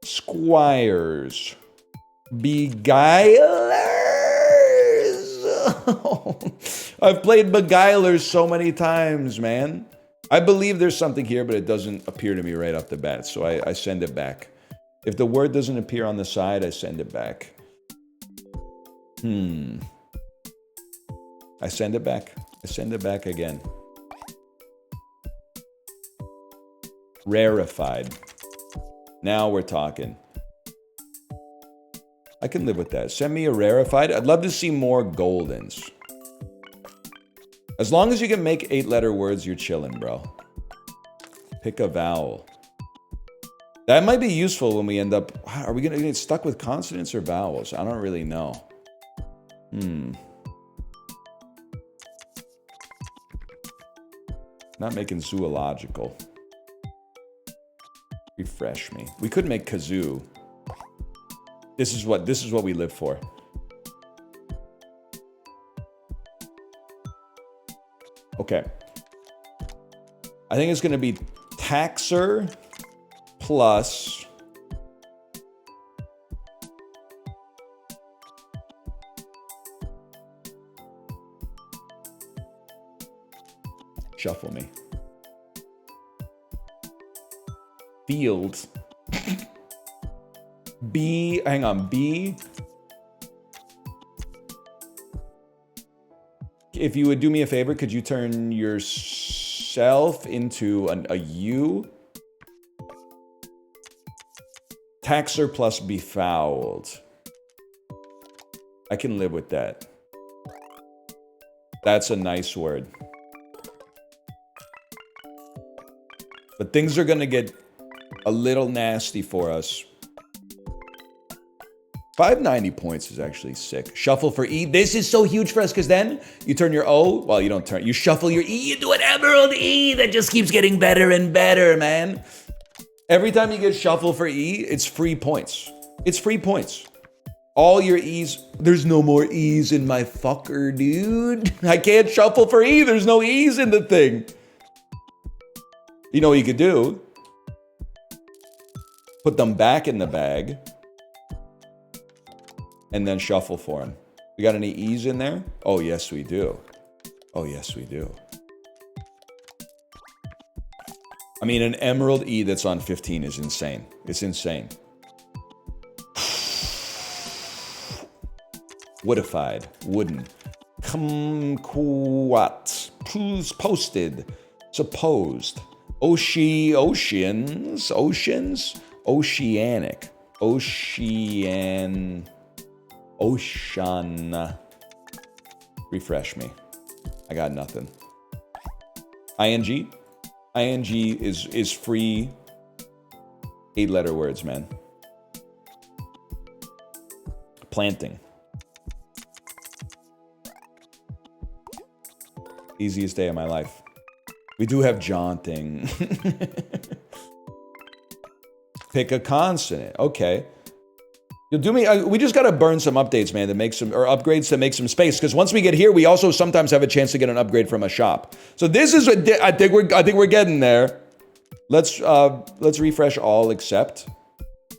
Speaker 1: Squires. Beguilers. I've played Beguilers so many times, man. I believe there's something here, but it doesn't appear to me right off the bat, so I send it back. If the word doesn't appear on the side, I send it back. I send it back. I send it back again. Rarefied. Now we're talking. I can live with that. Send me a rarefied. I'd love to see more goldens. As long as you can make 8-letter words, you're chilling, bro. Pick a vowel. That might be useful when we end up... Are we going to get stuck with consonants or vowels? I don't really know. Not making zoological. Refresh me. We could make kazoo. This is what we live for. Okay. I think it's going to be taxer plus shuffle me. Field. B, hang on, B. If you would do me a favor, could you turn yourself into a U? Taxer plus befouled. I can live with that. That's a nice word. But things are gonna get a little nasty for us. 590 points is actually sick. Shuffle for E. This is so huge for us because then you turn your O. Well, you don't turn. You shuffle your E. You do an emerald E that just keeps getting better and better, man. Every time you get shuffle for E, it's free points. It's free points. All your E's. There's no more E's in my fucker, dude. I can't shuffle for E. There's no E's in the thing. You know what you could do? Put them back in the bag. And then shuffle for him. We got any E's in there? Oh, yes, we do. Oh, yes, we do. I mean, an emerald E that's on 15 is insane. It's insane. Woodified. Wooden. Kumquat. Posted. Supposed. Oceans. Oceans. Oceanic. Ocean. Refresh me. I got nothing. ING? ING is free 8-letter words, man. Planting. Easiest day of my life. We do have jaunting. Pick a consonant. Okay. You'll do me. We just gotta burn some updates, man, to make some or upgrades to make some space. Because once we get here, we also sometimes have a chance to get an upgrade from a shop. So this is I think we're getting there. Let's refresh all except,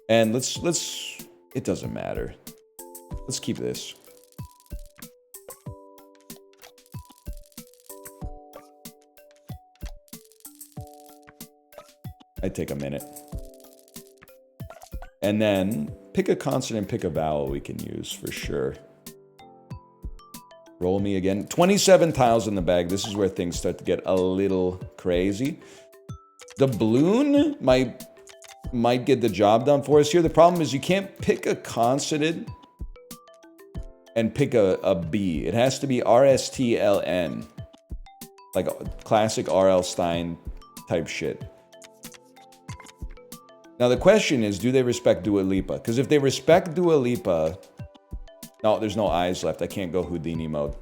Speaker 1: and let's. It doesn't matter. Let's keep this. I'd take a minute. And then pick a consonant, pick a vowel we can use for sure. Roll me again. 27 tiles in the bag. This is where things start to get a little crazy. The balloon might get the job done for us here. The problem is you can't pick a consonant and pick a B. It has to be RSTLN. Like a classic R.L. Stein type shit. Now the question is, do they respect Dua Lipa? Because if they respect Dua Lipa... No, there's no eyes left. I can't go Houdini mode.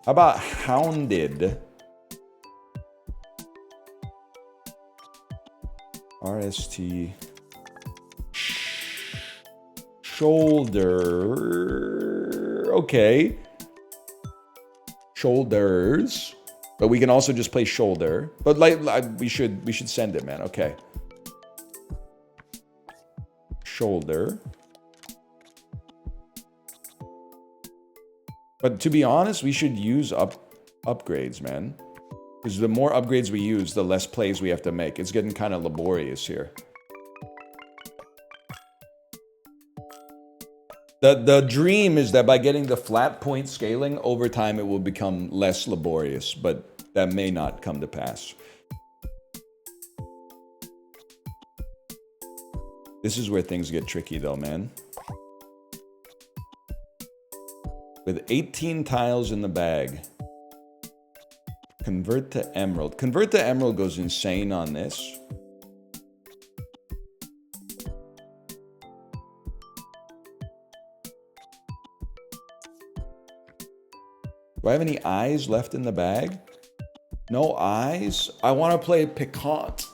Speaker 1: How about hounded? RST... Shoulder... Okay. Shoulders. But we can also just play shoulder. But like we should send it, man. Okay. Shoulder. But to be honest, we should use upgrades, man. Because the more upgrades we use, the less plays we have to make. It's getting kind of laborious here. The dream is that by getting the flat point scaling, over time it will become less laborious, but that may not come to pass. This is where things get tricky though, man. With 18 tiles in the bag. Convert to emerald. Convert to emerald goes insane on this. Do I have any eyes left in the bag? No eyes? I want to play piquant.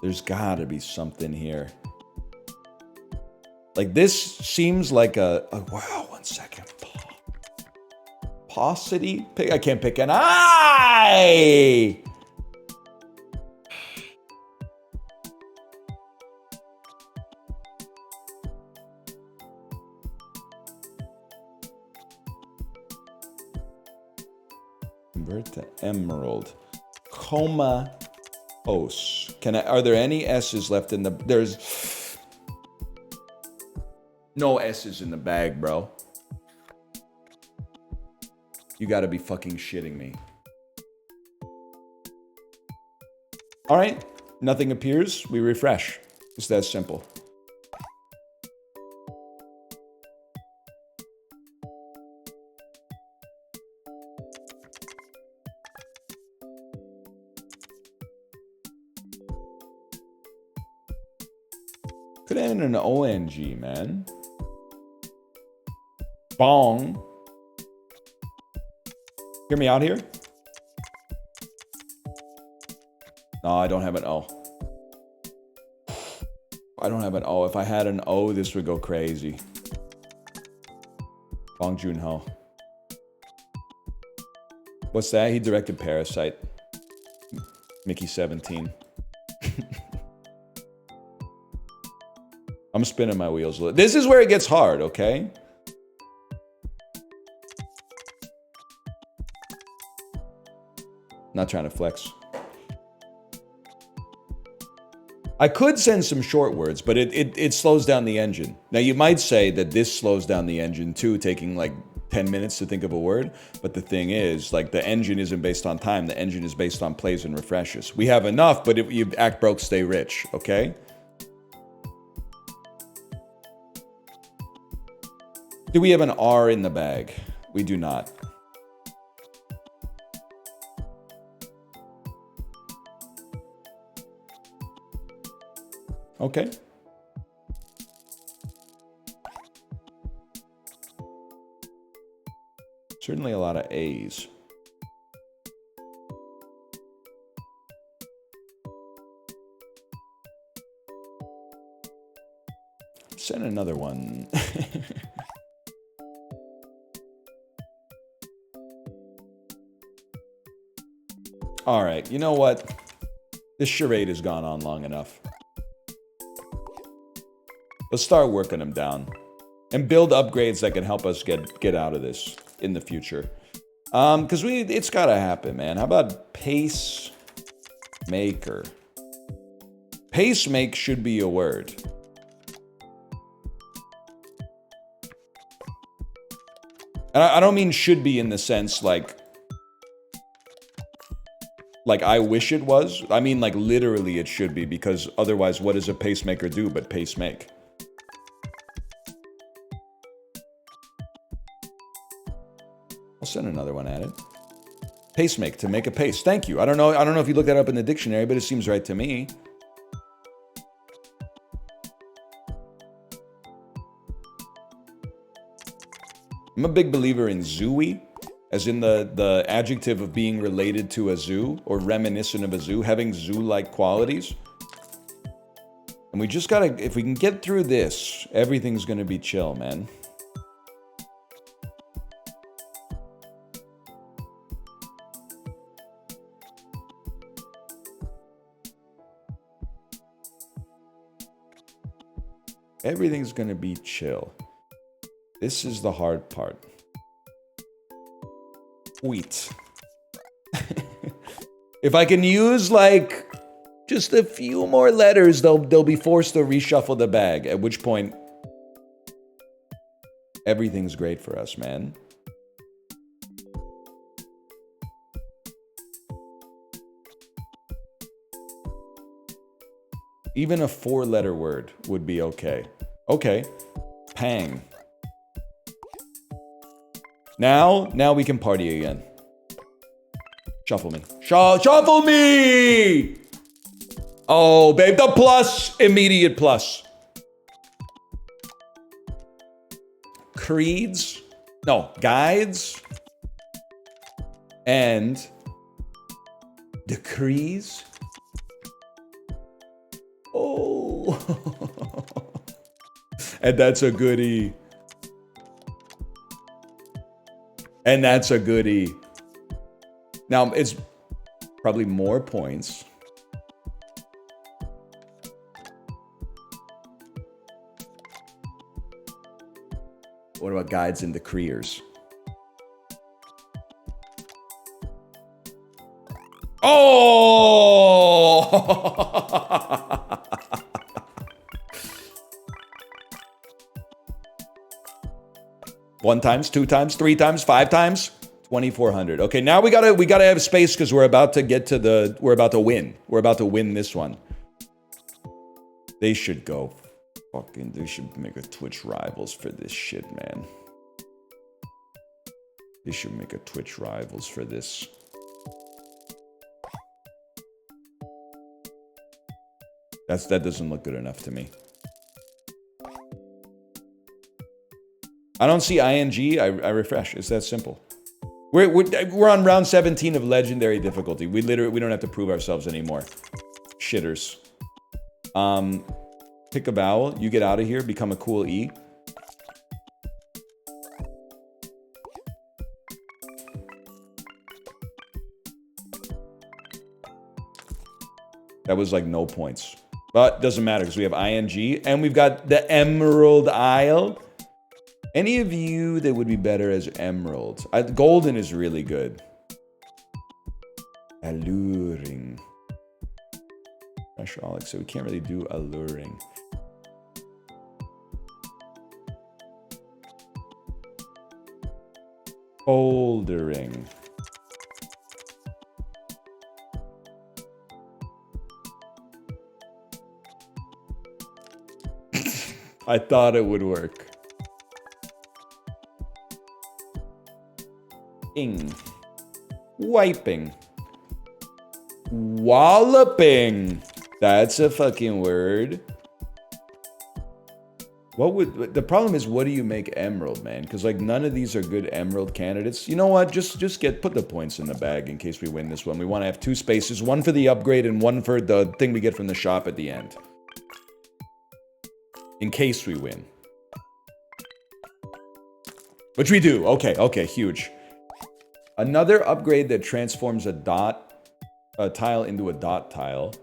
Speaker 1: There's gotta be something here. Like this seems like a wow, 1 second. Paucity? I can't pick an eye! Convert to emerald. Coma. Os. Are there any S's left in the... There's... No S's in the bag, bro. You gotta be fucking shitting me. Alright. Nothing appears. We refresh. It's that simple. Could end in an ONG, man. Bong. Hear me out here? No, I don't have an O. I don't have an O. If I had an O, this would go crazy. Bong Joon-ho. What's that? He directed Parasite. Mickey 17. I'm spinning my wheels. This is where it gets hard, okay? Not trying to flex. I could send some short words, but it slows down the engine. Now, you might say that this slows down the engine too, taking like 10 minutes to think of a word. But the thing is, like, the engine isn't based on time. The engine is based on plays and refreshes. We have enough, but if you act broke, stay rich, okay? Do we have an R in the bag? We do not. Okay. Certainly a lot of A's. Send another one. All right, you know what? This charade has gone on long enough. Let's start working them down and build upgrades that can help us get out of this in the future. Because it's got to happen, man. How about pacemaker? Pacemake should be a word. And I don't mean should be in the sense like I wish it was. I mean like literally it should be, because otherwise what does a pacemaker do but pacemake? I'll send another one at it. Pacemake, to make a pace. Thank you. I don't know if you looked that up in the dictionary, but it seems right to me. I'm a big believer in zooey, as in the adjective of being related to a zoo or reminiscent of a zoo, having zoo-like qualities. And we just gotta, if we can get through this, everything's gonna be chill, man. Everything's gonna be chill. This is the hard part. Wheat. If I can use like just a few more letters, they'll be forced to reshuffle the bag, at which point everything's great for us, man. Even a 4-letter word would be okay. Okay. Pang. Now we can party again. Shuffle me. Shuffle me! Oh, babe, the plus. Immediate plus. Creeds. No, guides. And decrees. Oh. And that's a goodie. And that's a goodie. Now, it's probably more points. What about guides and decreers? Oh! One times, 2 times, 3 times, 5 times, 2,400. Okay, now we gotta have space because we're about to win. We're about to win this one. They should go. They should make a Twitch Rivals for this shit, man. They should make a Twitch Rivals for this. That doesn't look good enough to me. I don't see ING. I refresh. It's that simple. We're on round 17 of legendary difficulty. We don't have to prove ourselves anymore. Shitters. Pick a vowel. You get out of here. Become a cool E. That was like no points. But doesn't matter because we have ING and we've got the Emerald Isle. Any of you that would be better as emeralds? Golden is really good. Alluring. Fresh Alex, so we can't really do alluring. Bouldering. I thought it would work. Ing. Wiping. Walloping. That's a fucking word. The problem is, what do you make emerald, man? Because like none of these are good emerald candidates. You know what? Just put the points in the bag in case we win this one. We want to have 2 spaces, one for the upgrade and one for the thing we get from the shop at the end. In case we win. Which we do. Okay, huge. Another upgrade that transforms a tile into a dot tile.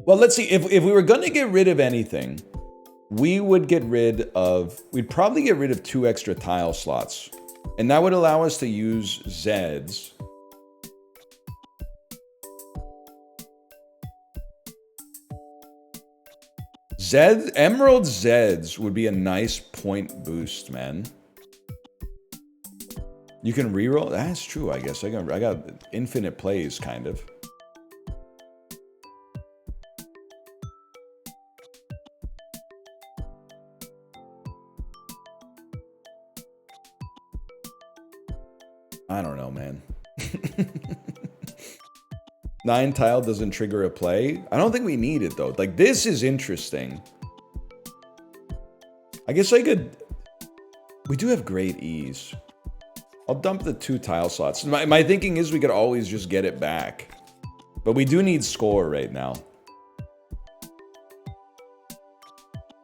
Speaker 1: Well, let's see. If we were going to get rid of anything, we'd probably get rid of 2 extra tile slots. And that would allow us to use Zeds. Emerald Zeds would be a nice point boost, man. You can reroll. That's true, I guess. I got infinite plays, kind of. I don't know, man. 9 tile doesn't trigger a play. I don't think we need it, though. Like, this is interesting. I guess I could... We do have great ease. I'll dump the 2 tile slots. My thinking is we could always just get it back. But we do need score right now.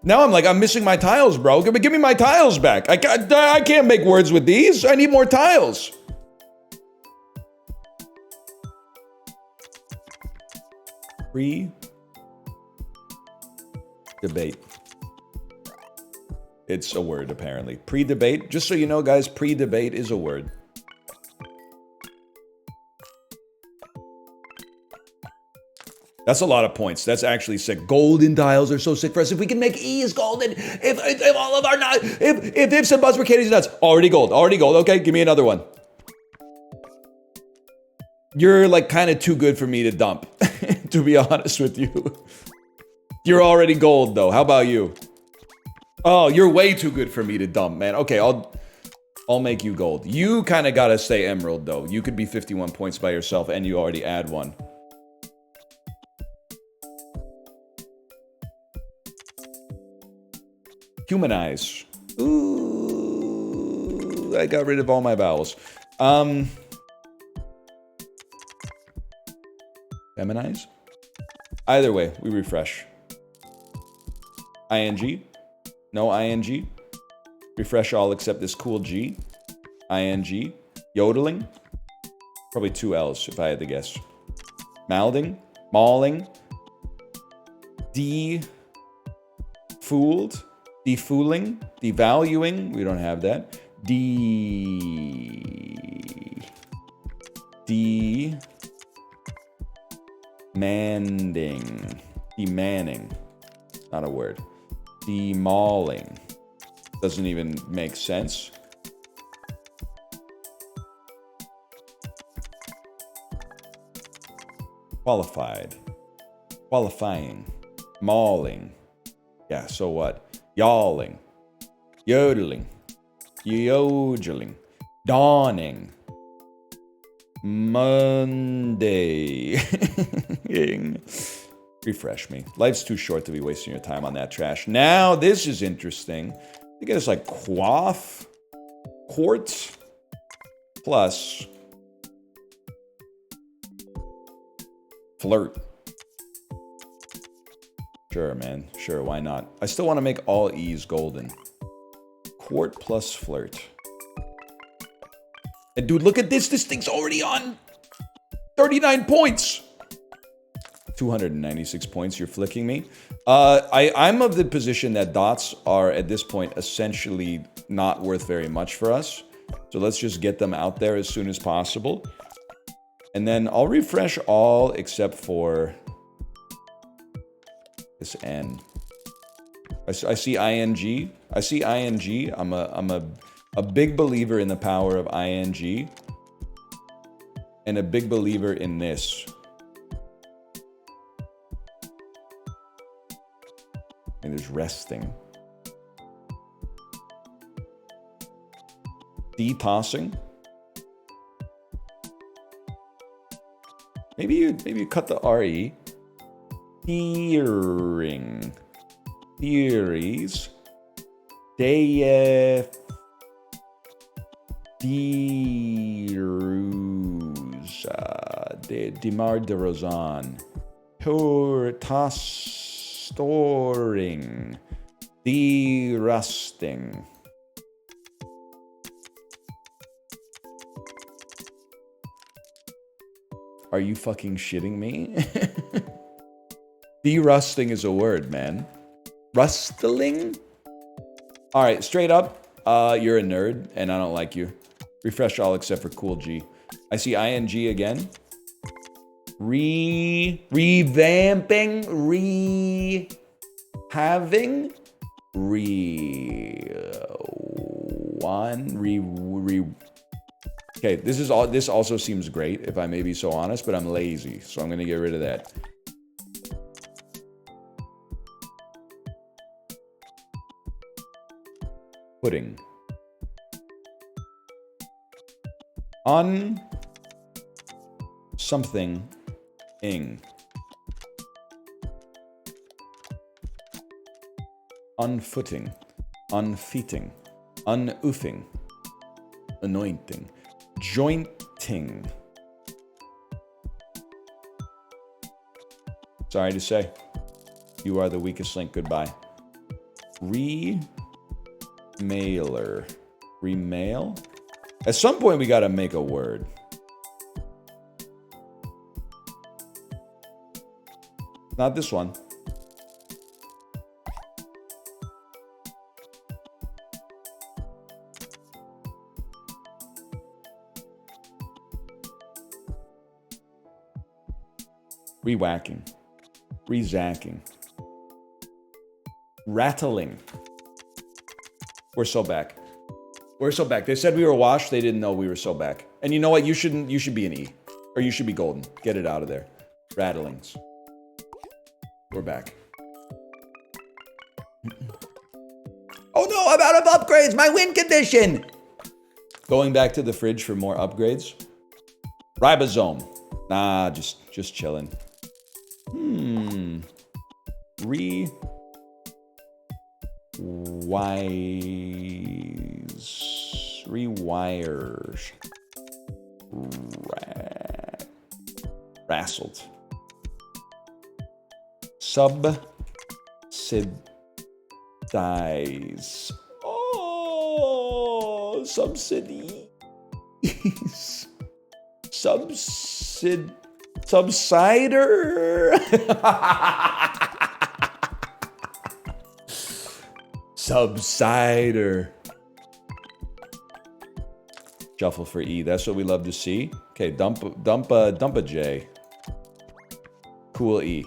Speaker 1: Now I'm missing my tiles, bro. Give me my tiles back. I can't make words with these. I need more tiles. Pre-debate. It's a word, apparently. Pre-debate. Just so you know, guys, pre-debate is a word. That's a lot of points. That's actually sick. Golden tiles are so sick for us. If we can make E's golden, if all of our not, if ifs and buts were Katie's nuts, already gold, already gold. Okay, give me another one. You're like kind of too good for me to dump, to be honest with you. You're already gold though. How about you? Oh, you're way too good for me to dump, man. Okay, I'll make you gold. You kind of gotta stay emerald though. You could be 51 points by yourself, and you already add one. Humanize. Ooh, I got rid of all my vowels. Feminize? Either way, we refresh. ING? No ING? Refresh all except this cool G. ING? Yodeling? Probably 2 L's if I had to guess. Mouthing? Mauling? Fooled? Defooling? Devaluing? We don't have that. Demanding. Demanning. Not a word. Demauling. Doesn't even make sense. Qualified. Qualifying. Mauling. Yeah, so what? Yawling. Yodeling. Yodeling. Dawning. Monday. Refresh me. Life's too short to be wasting your time on that trash. Now, this is interesting. You get us like quaff, quartz, plus flirt. Sure, man. Sure, why not? I still want to make all E's golden. Quart plus flirt. And dude, look at this. This thing's already on 39 points. 296 points. You're flicking me. I'm of the position that dots are at this point essentially not worth very much for us. So let's just get them out there as soon as possible. And then I'll refresh all except for this N. I see ING. I see ING. I'm a big believer in the power of ING. And a big believer in this. And there's resting. Detossing. Maybe you cut the RE. Hearing. Theories. Derusa. Demar de Rozan. Storing. Derusting. Are you fucking shitting me? Derusting is a word, man. Rustling? Alright, straight up, you're a nerd, and I don't like you. Refresh all except for cool G. I see ING again. Revamping? Having? Okay, this also seems great, if I may be so honest, but I'm lazy, so I'm gonna get rid of that. Pudding. On something ing. Unfooting. Unfeeting. Unoofing. Anointing. Jointing. Sorry to say. You are the weakest link. Goodbye. Remailer. Remail? At some point, we gotta make a word. Not this one. Rewhacking. Rezacking. Rattling. We're so back. We're so back. They said we were washed. They didn't know we were so back. And you know what? You should be an E. Or you should be golden. Get it out of there. Rattlings. We're back. Oh no, I'm out of upgrades! My win condition! Going back to the fridge for more upgrades. Ribosome. Nah, just chilling. Rewires. Rassled. Subsidize. Oh, subsidies. Subsider. Subsider. Shuffle for E. That's what we love to see. Okay, dump a J. Cool E.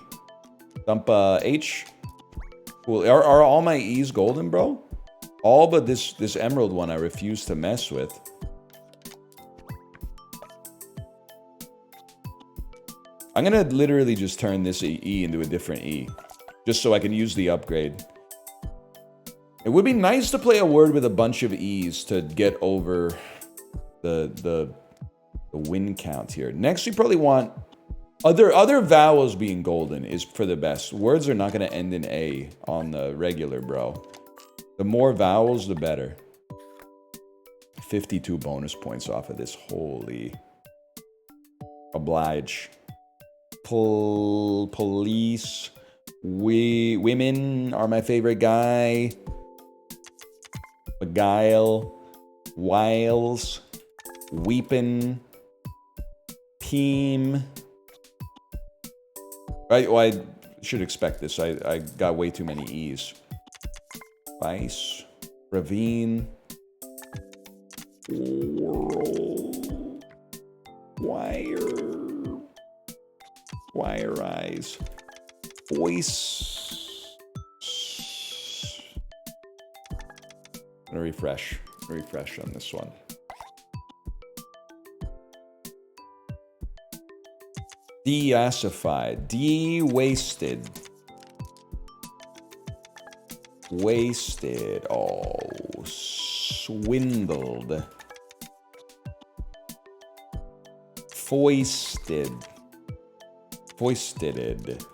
Speaker 1: Dump H. Cool. Are all my E's golden, bro? All but this emerald one I refuse to mess with. I'm gonna literally just turn this E into a different E. Just so I can use the upgrade. It would be nice to play a word with a bunch of E's to get over the win count here. Next, we probably want other vowels being golden is for the best. Words are not going to end in A on the regular, bro. The more vowels, the better. 52 bonus points off of this. Holy. Oblige. Police. Women are my favorite guy. Beguile. Wiles. Weepin'. Team. Right, well, I should expect this. I got way too many E's. Vice. Ravine. Wire eyes. Voice. I'm gonna refresh on this one. Deacified. De-wasted. Wasted. Oh, swindled. Foisted. Foisted.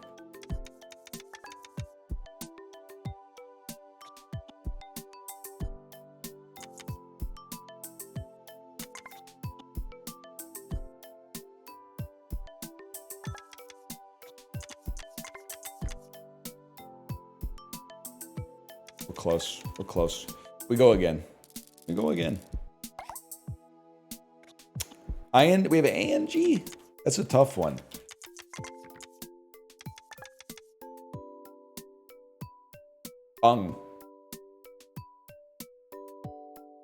Speaker 1: We're close. We go again. We have an A-N-G? That's a tough one.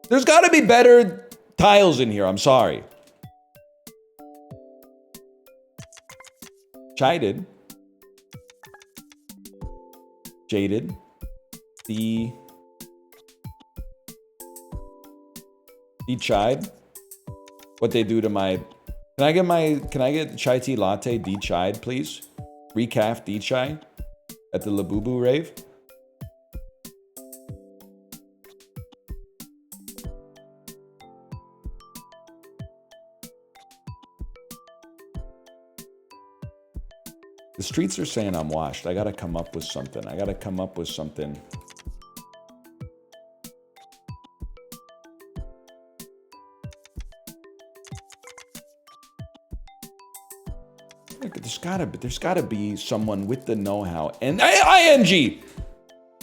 Speaker 1: There's got to be better tiles in here. I'm sorry. Chided. Jaded. De-chide. What they do to my... Can I get chai tea latte de-chide, please? Recaf de-chai at the Labubu rave. The streets are saying I'm washed. I gotta come up with something. There's gotta be someone with the know-how. And ING!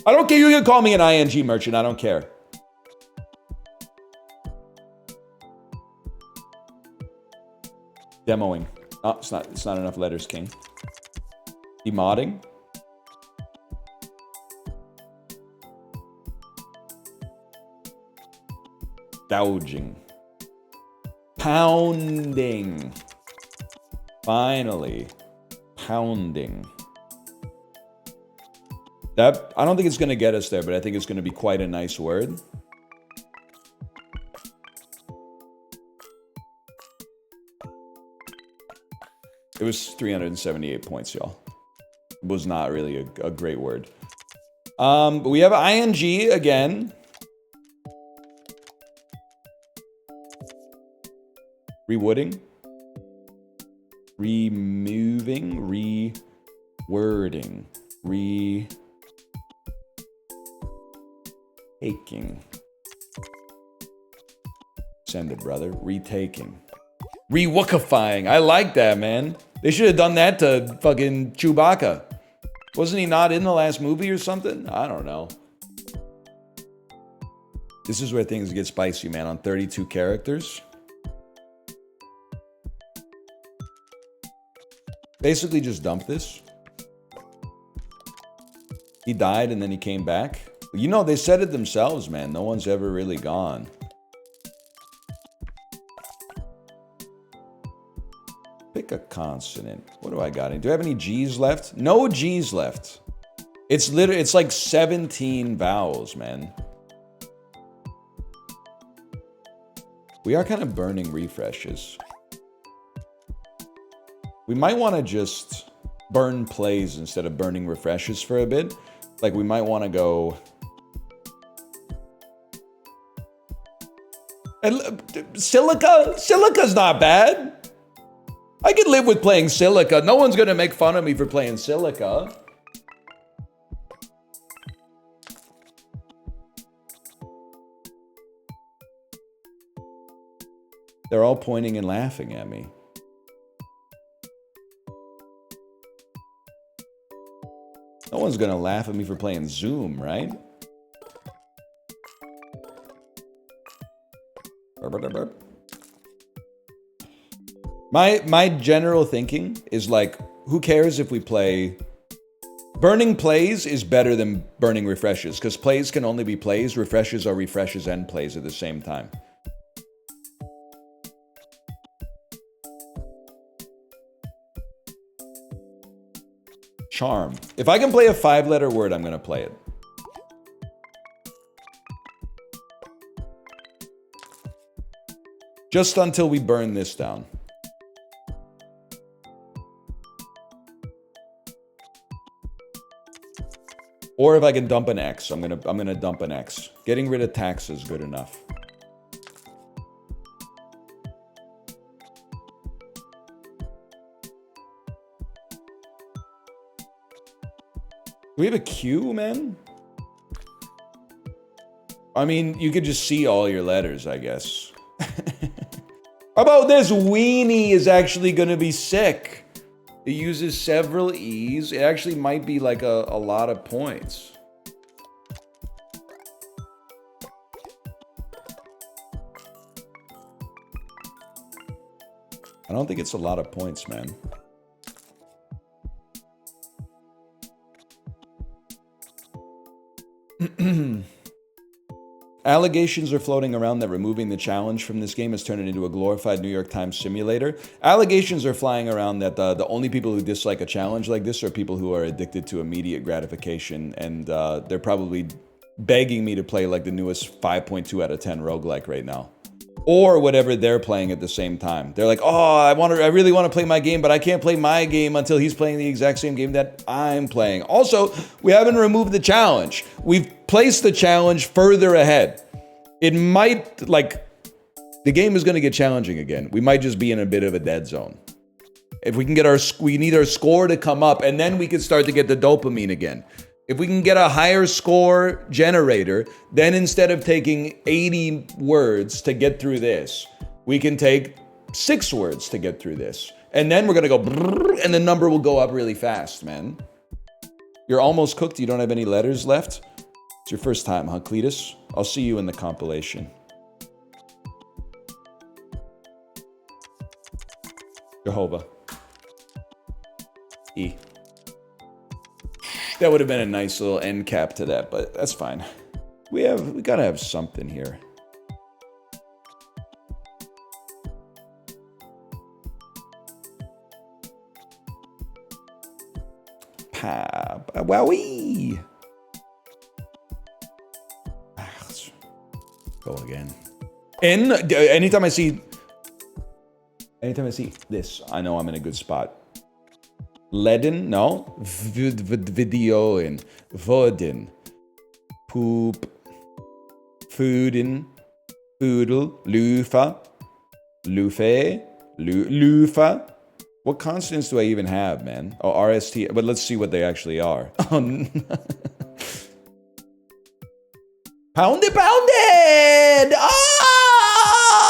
Speaker 1: I don't care. You can call me an ING merchant. I don't care. Demoing. Oh, it's not enough letters, King. Demodding. Gouging. Pounding. Finally. Pounding. That, I don't think it's going to get us there, but I think it's going to be quite a nice word. It was 378 points, y'all. It was not really a great word. But we have ing again. Rewooding. Removing. Rewording. Taking. Send it, brother. Retaking. Re-wookifying. I like that, man. They should have done that to fucking Chewbacca. Wasn't he not in the last movie or something? I don't know. This is where things get spicy, man. On 32 characters. Basically just dump this. He died and then he came back. You know, they said it themselves, man. No one's ever really gone. Pick a consonant. What do I got? Do I have any G's left? No G's left. It's literally, it's like 17 vowels, man. We are kind of burning refreshes. We might want to just burn plays instead of burning refreshes for a bit. Like, we might want to go... Silica? Silica's not bad. I could live with playing Silica. No one's going to make fun of me for playing Silica. They're all pointing and laughing at me. No one's going to laugh at me for playing Zoom, right? My general thinking is like, who cares if we play... Burning plays is better than burning refreshes, because plays can only be plays, refreshes are refreshes and plays at the same time. Charm. If I can play a 5-letter word, I'm going to play it. Just until we burn this down. Or if I can dump an X, I'm gonna dump an X. Getting rid of tax is good enough. Do we have a Q, man? I mean, you could just see all your letters, I guess. How about this? Weenie is actually gonna be sick. It uses several E's. It actually might be like a lot of points. I don't think it's a lot of points, man. Allegations are floating around that removing the challenge from this game has turned it into a glorified New York Times simulator. Allegations are flying around that the only people who dislike a challenge like this are people who are addicted to immediate gratification, and they're probably begging me to play like the newest 5.2 out of 10 roguelike right now. Or whatever they're playing at the same time. They're like, oh, I really want to play my game, but I can't play my game until he's playing the exact same game that I'm playing. Also, we haven't removed the challenge. We've placed the challenge further ahead. It might, like, the game is going to get challenging again. We might just be in a bit of a dead zone. If we can get we need our score to come up, and then we can start to get the dopamine again. If we can get a higher score generator, then instead of taking 80 words to get through this, we can take 6 words to get through this. And then we're going to go brrr, and the number will go up really fast, man. You're almost cooked. You don't have any letters left. It's your first time, huh, Cletus? I'll see you in the compilation. Jehovah. E. That would have been a nice little end cap to that, but that's fine. We gotta have something here. Wowee! Anytime I see this, I know I'm in a good spot. Leaden, no. Video in. Vodin. Poop. Foodin. Foodle. Lufa. Lufe. Lufa. What consonants do I even have, man? Oh, RST. But let's see what they actually are. Pounded!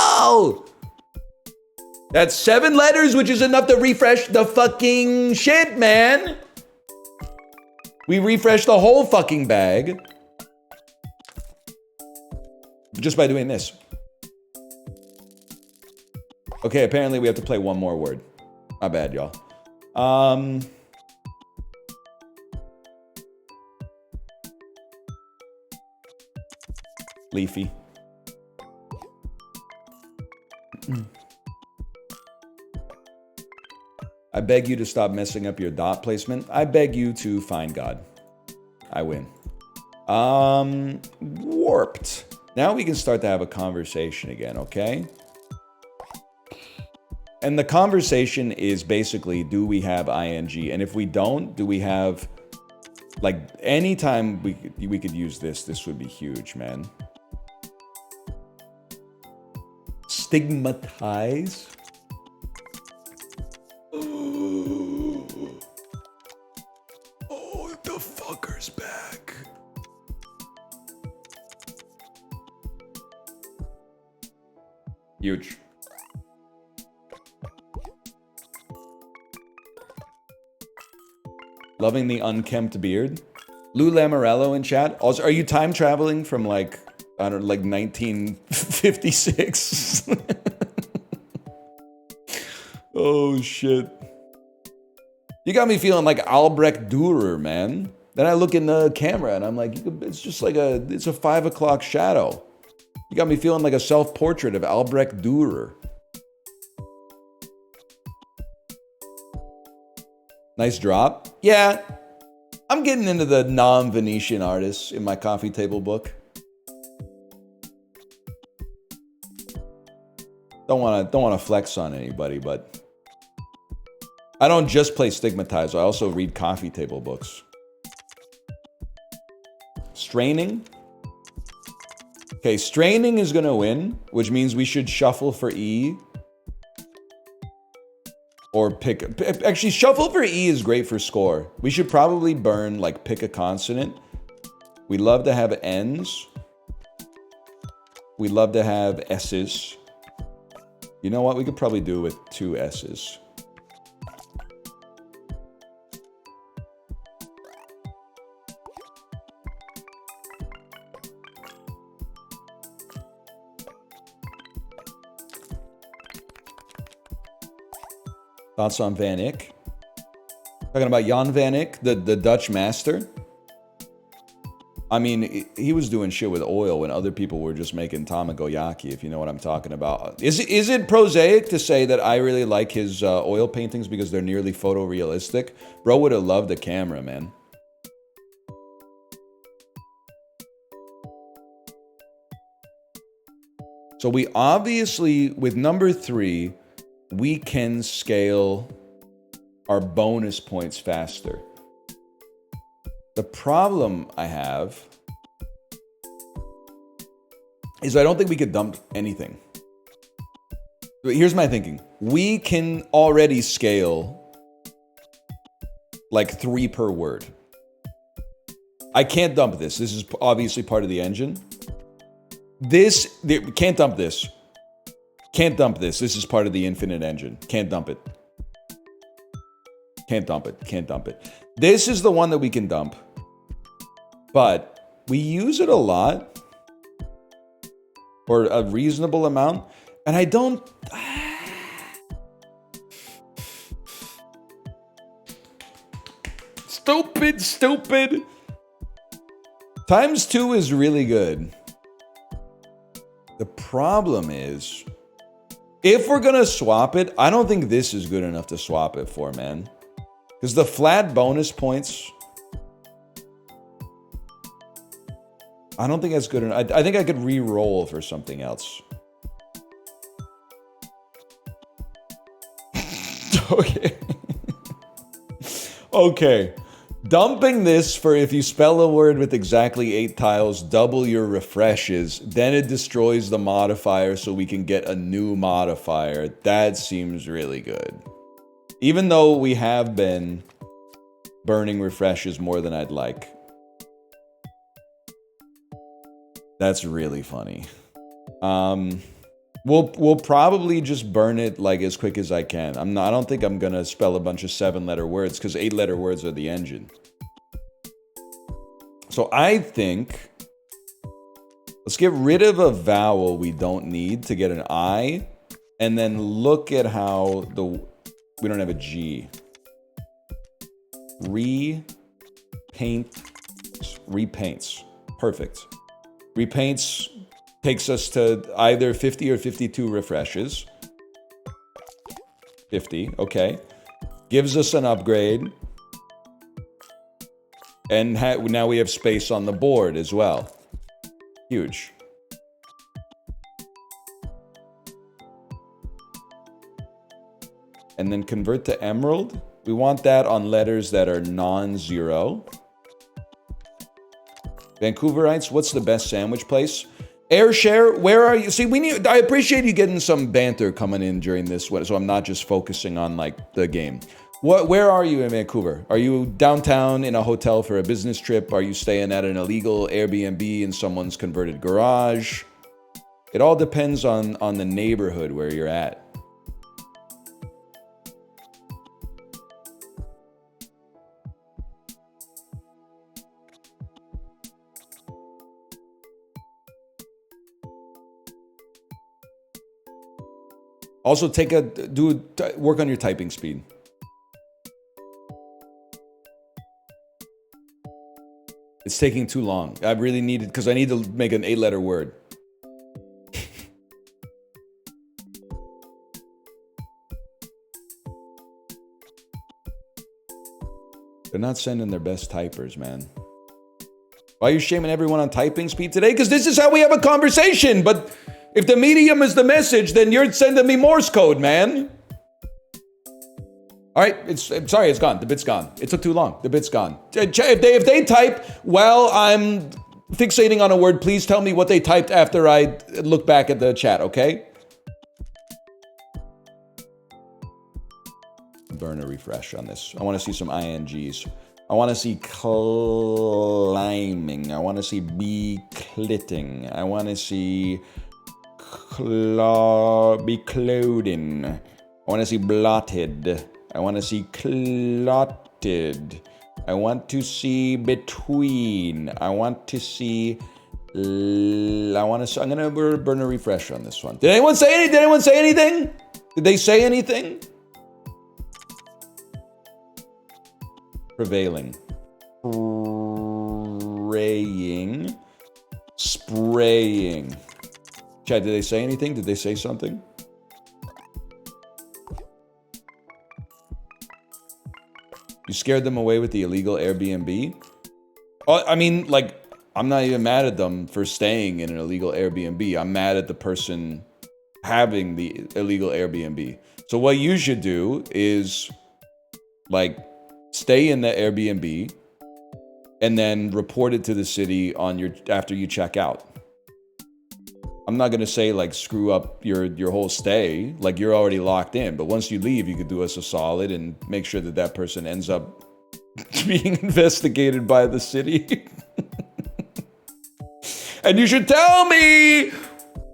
Speaker 1: Oh! That's 7 letters, which is enough to refresh the fucking shit, man. We refreshed the whole fucking bag. Just by doing this. Okay, apparently we have to play one more word. My bad, y'all. Leafy. I beg you to stop messing up your dot placement. I beg you to find God. I win. Warped. Now we can start to have a conversation again, okay? And the conversation is basically, do we have ing? And if we don't, do we have, like, anytime we could use this would be huge, man. Stigmatize. Oh, the fucker's back. Huge. Loving the unkempt beard. Lou Lamorello in chat. Also, are you time traveling from like, I don't know, like 1956? Oh shit. You got me feeling like Albrecht Dürer, man. Then I look in the camera and I'm like, it's just like it's a 5 o'clock shadow. You got me feeling like a self-portrait of Albrecht Dürer. Nice drop. Yeah, I'm getting into the non-Venetian artists in my coffee table book. Don't want to flex on anybody, but I don't just play Stigmatize. I also read coffee table books. Straining. Okay, straining is gonna win, which means we should shuffle for E. Or actually, shuffle for E is great for score. We should probably burn, like, pick a consonant. We love to have N's. We love to have S's. You know what? We could probably do it with 2 S's. Thoughts on Van Eyck? Talking about Jan Van Eyck, the Dutch master. I mean, he was doing shit with oil when other people were just making tamagoyaki, if you know what I'm talking about. Is it prosaic to say that I really like his oil paintings because they're nearly photorealistic? Bro would have loved the camera, man. So we obviously, with number 3, we can scale our bonus points faster. The problem I have is I don't think we could dump anything. Here's my thinking. We can already scale like 3 per word. I can't dump this. This is obviously part of the engine. Can't dump this. Can't dump this. This is part of the infinite engine. Can't dump it. Can't dump it. Can't dump it. This is the one that we can dump. But we use it a lot. Or a reasonable amount. And I don't... Stupid. Times 2 is really good. The problem is, if we're gonna swap it, I don't think this is good enough to swap it for, man. Because the flat bonus points, I don't think that's good enough. I think I could re-roll for something else. Okay. Okay. Dumping this for if you spell a word with exactly 8 tiles, double your refreshes, then it destroys the modifier so we can get a new modifier. That seems really good. Even though we have been burning refreshes more than I'd like. That's really funny. We'll probably just burn it like as quick as I can. I don't think I'm gonna spell a bunch of 7-letter words because 8-letter words are the engine. So I think let's get rid of a vowel we don't need to get an I, and then look at how we don't have a G. Repaints. Perfect. Repaints takes us to either 50 or 52 refreshes. 50, okay. Gives us an upgrade. And now we have space on the board as well. Huge. And then convert to emerald. We want that on letters that are non-zero. Vancouverites, what's the best sandwich place? Airshare, where are you? See, I appreciate you getting some banter coming in during this, so I'm not just focusing on like the game. Where are you in Vancouver? Are you downtown in a hotel for a business trip? Are you staying at an illegal Airbnb in someone's converted garage? It all depends on the neighborhood where you're at. Also, work on your typing speed. It's taking too long. I really needed, because I need to make an 8-letter word. They're not sending their best typers, man. Why are you shaming everyone on typing speed today? Because this is how we have a conversation, but if the medium is the message, then you're sending me Morse code, man. All right, sorry, it's gone. The bit's gone. It took too long. The bit's gone. If they type, while I'm fixating on a word, please tell me what they typed after I look back at the chat, okay? Burn a refresh on this. I want to see some INGs. I want to see climbing. I want to see be-clitting. I want to see be-clothing. I want to see blotted. I want to see clotted. I want to see between. I want to see. I'm gonna burn a refresh on this one. Did anyone say anything? Did anyone say anything? Did they say anything? Prevailing. Spraying. Chad, did they say anything? Did they say something? You scared them away with the illegal Airbnb? Oh, I mean, like, I'm not even mad at them for staying in an illegal Airbnb. I'm mad at the person having the illegal Airbnb. So what you should do is, like, stay in the Airbnb and then report it to the city after you check out. I'm not gonna say like screw up your whole stay, like you're already locked in. But once you leave, you could do us a solid and make sure that person ends up being investigated by the city. And you should tell me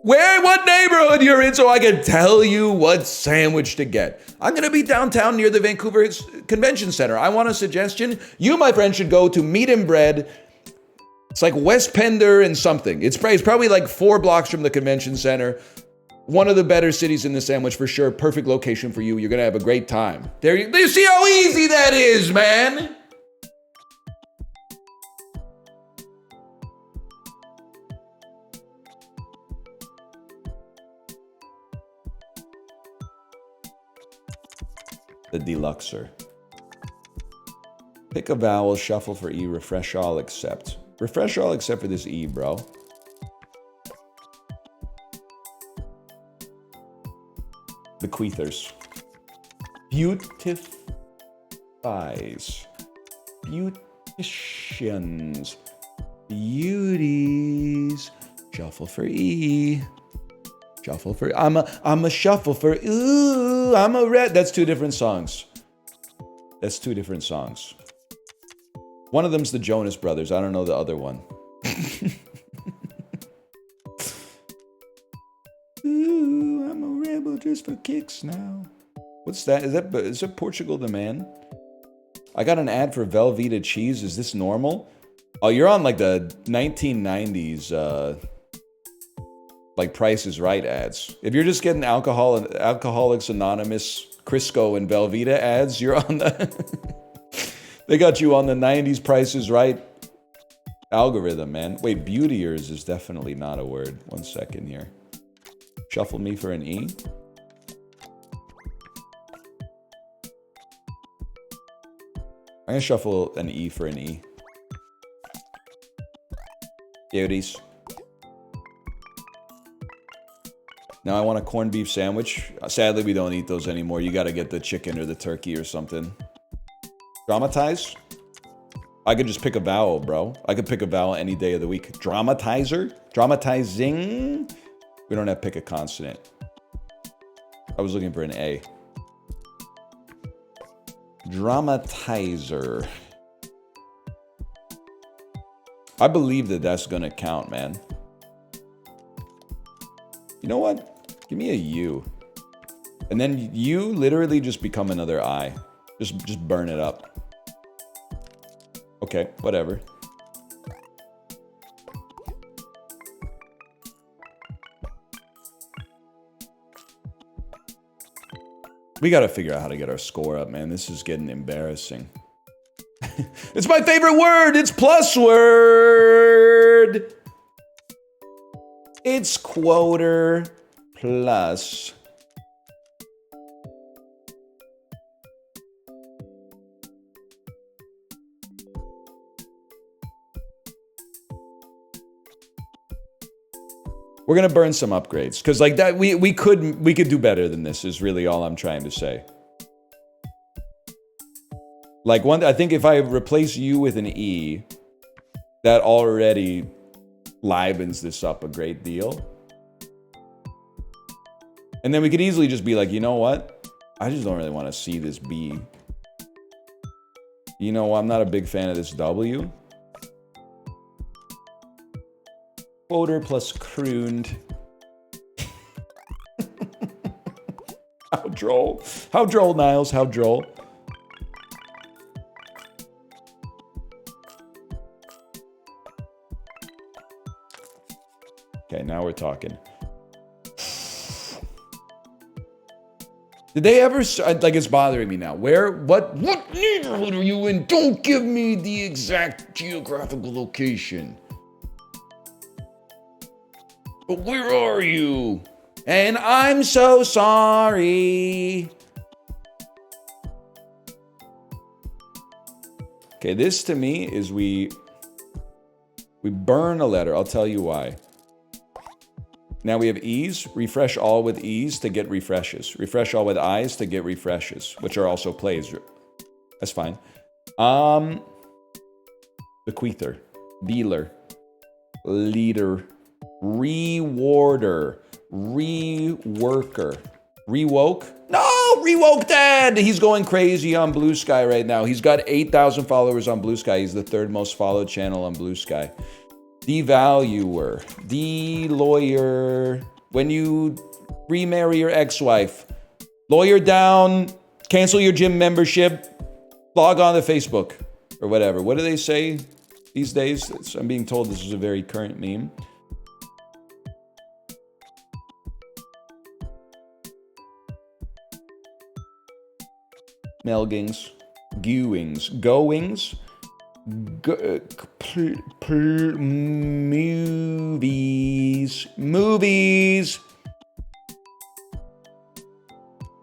Speaker 1: what neighborhood you're in so I can tell you what sandwich to get. I'm gonna be downtown near the Vancouver Convention Center. I want a suggestion. You, my friend, should go to Meat and Bread. It's like West Pender and something. It's probably like 4 blocks from the convention center. One of the better cities in the sandwich for sure. Perfect location for you. You're gonna have a great time. There you see how easy that is, man. The Deluxer. Pick a vowel, shuffle for E, refresh all, accept. Refresh all except for this E, bro. Bequeathers. Beautifies. Beauticians. Beauties. Shuffle for E. Shuffle for I'm a shuffle for ooh, I'm a red. That's two different songs. That's two different songs. One of them's the Jonas Brothers. I don't know the other one. Ooh, I'm a rebel just for kicks now. What's that? Is that Portugal the Man? I got an ad for Velveeta cheese. Is this normal? Oh, you're on like the 1990s like Price is Right ads. If you're just getting Alcoholics Anonymous, Crisco, and Velveeta ads, you're on the... They got you on the 90s Price is Right algorithm, man. Wait, beautiers is definitely not a word. 1 second here. Shuffle me for an E. I'm gonna shuffle an E for an E. Beauties. Now I want a corned beef sandwich. Sadly, we don't eat those anymore. You gotta get the chicken or the turkey or something. Dramatize? I could just pick a vowel, bro. I could pick a vowel any day of the week. Dramatizer? Dramatizing? We don't have pick a consonant. I was looking for an A. Dramatizer. I believe that that's gonna count, man. You know what? Give me a U. And then you literally just become another I. Just burn it up. Okay, whatever. We gotta figure out how to get our score up, man. This is getting embarrassing. It's my favorite word! It's plus word! It's quoter plus. We're gonna burn some upgrades because like that we could do better than this is really all I'm trying to say. Like I think if I replace U with an E, that already livens this up a great deal. And then we could easily just be like, you know what? I just don't really want to see this B. You know, I'm not a big fan of this W. Quoter plus crooned. How droll. How droll, Niles. How droll. Okay, now we're talking. Did they ever, like it's bothering me now. What neighborhood are you in? Don't give me the exact geographical location. But where are you? And I'm so sorry. Okay, this to me is we burn a letter. I'll tell you why. Now we have E's. Refresh all with E's to get refreshes. Refresh all with I's to get refreshes, which are also plays. That's fine. Bequeather. Dealer. Leader. Rewarder. Reworker. Rewoke? No! Rewoke Dad! He's going crazy on Blue Sky right now. He's got 8,000 followers on Blue Sky. He's the third most followed channel on Blue Sky. Devaluer, de-lawyer, when you remarry your ex-wife, lawyer down, cancel your gym membership, log on to Facebook, or whatever. What do they say these days? I'm being told this is a very current meme. Melgings, goings, goings. Movies,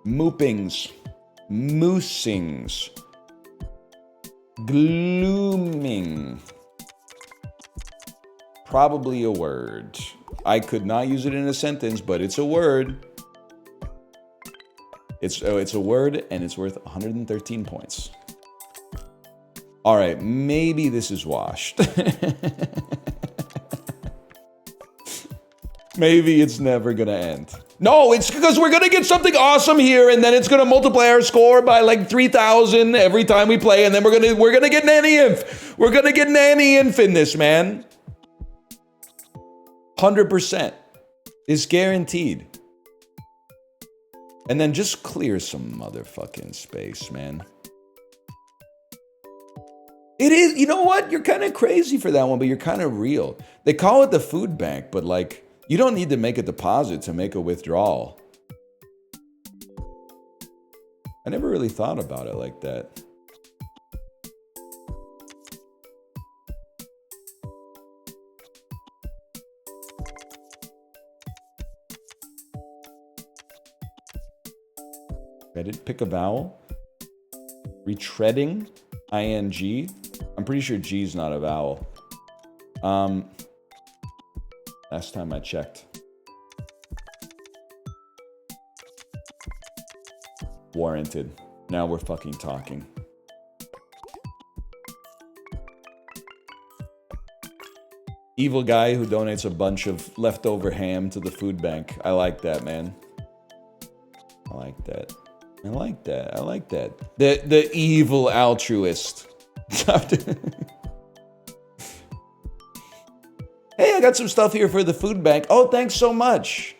Speaker 1: moopings, moosings, glooming. Probably a word. I could not use it in a sentence, but it's a word. It's a word, and it's worth 113 points. All right, maybe this is washed. Maybe it's never gonna end. No, it's because we're gonna get something awesome here, and then it's gonna multiply our score by like 3,000 every time we play, and then we're gonna get Nanny Inf. We're gonna get Nanny Inf in this, man. 100% is guaranteed. And then just clear some motherfucking space, man. It is, you know what? You're kind of crazy for that one, but you're kind of real. They call it the food bank, but like, you don't need to make a deposit to make a withdrawal. I never really thought about it like that. Pick a vowel. Retreading. ING. I'm pretty sure G's not a vowel. Last time I checked. Warranted. Now we're fucking talking. Evil guy who donates a bunch of leftover ham to the food bank. I like that, man. I like that. I like that. I like that. The evil altruist. Hey, I got some stuff here for the food bank. Oh, thanks so much.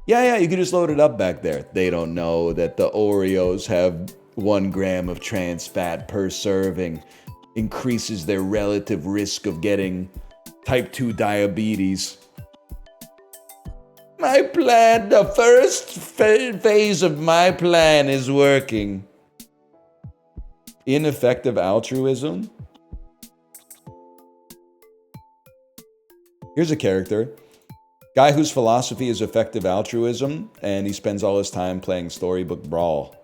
Speaker 1: Yeah, you can just load it up back there. They don't know that the Oreos have 1 gram of trans fat per serving. Increases their relative risk of getting type 2 diabetes. My plan, the first phase of my plan is working. Ineffective altruism? Here's a character. Guy whose philosophy is effective altruism, and he spends all his time playing Storybook Brawl.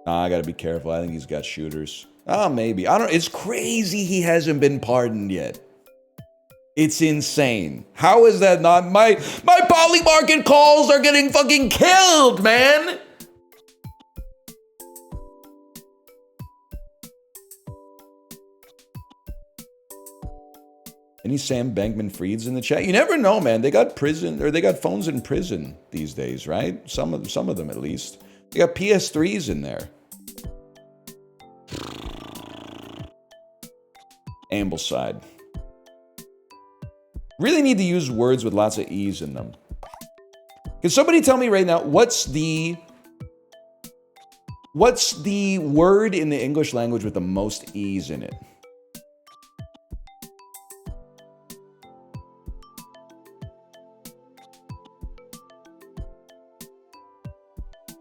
Speaker 1: I gotta be careful. I think he's got shooters. Maybe. I don't. It's crazy he hasn't been pardoned yet. It's insane. How is that not? My polymarket calls are getting fucking killed, man! Any Sam Bankman-Frieds in the chat? You never know, man. They got prison, or they got phones in prison these days, right? Some of them, at least. They got PS3s in there. Ambleside. Really need to use words with lots of E's in them. Can somebody tell me right now, what's the word in the English language with the most E's in it?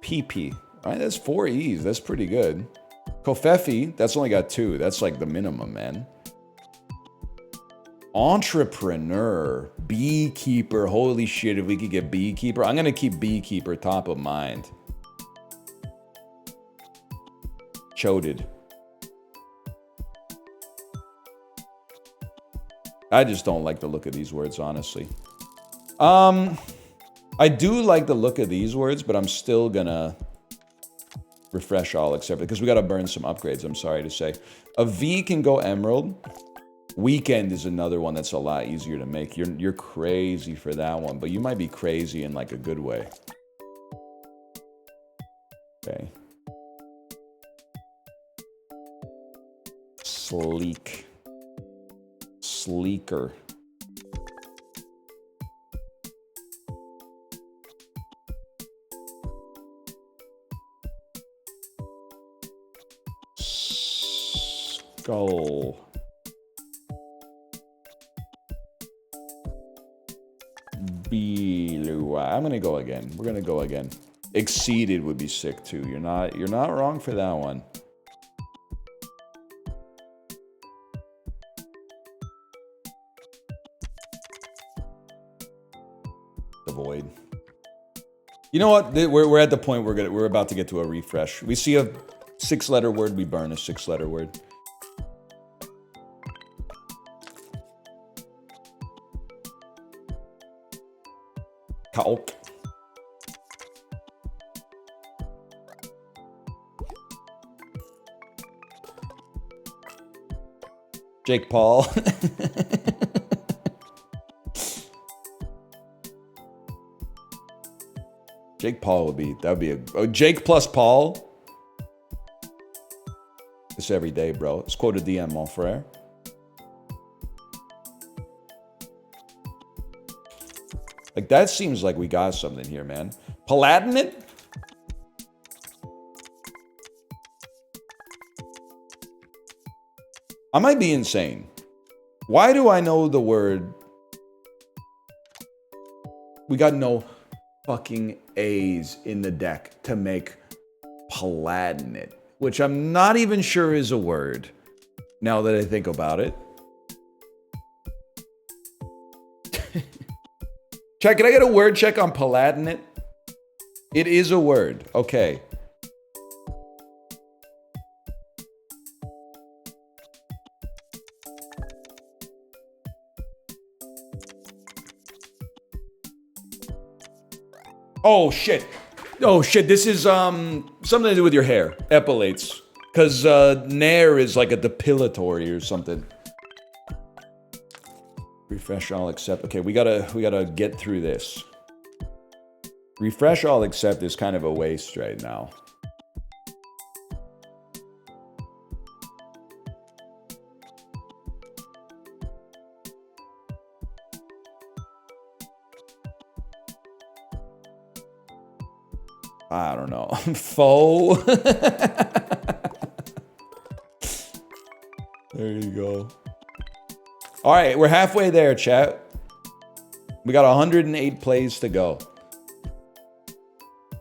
Speaker 1: PP. All right, that's 4 E's. That's pretty good. Kofefi, that's only got 2. That's like the minimum, man. Entrepreneur. Beekeeper. Holy shit, if we could get beekeeper. I'm going to keep beekeeper top of mind. Choded. I just don't like the look of these words, honestly. I do like the look of these words, but I'm still gonna refresh all except because we gotta burn some upgrades, I'm sorry to say. A V can go emerald. Weekend is another one that's a lot easier to make. You're crazy for that one, but you might be crazy in like a good way. Okay. Sleek. Sleeker. Skull. Belua. I'm gonna go again. We're gonna go again. Exceeded would be sick too. You're not wrong for that one. Avoid. You know what? We're at the point we're about to get to a refresh. We see a 6-letter word, we burn a 6-letter word. Kalk. Jake Paul. Jake Paul would be, that would be Jake plus Paul. This every day, bro. It's quoted DM, mon frère. Like, that seems like we got something here, man. Palatinate? I might be insane. Why do I know the word? We got no fucking A's in the deck to make Palatinate, which I'm not even sure is a word now that I think about it. Check, can I get a word check on Palatinate? It is a word. Okay. Oh shit. Oh shit, this is something to do with your hair. Epilates. Cause nair is like a depilatory or something. Refresh all accept. Okay, we gotta get through this. Refresh all accept is kind of a waste right now. I don't know. Faux. There you go. All right, we're halfway there, chat. We got 108 plays to go.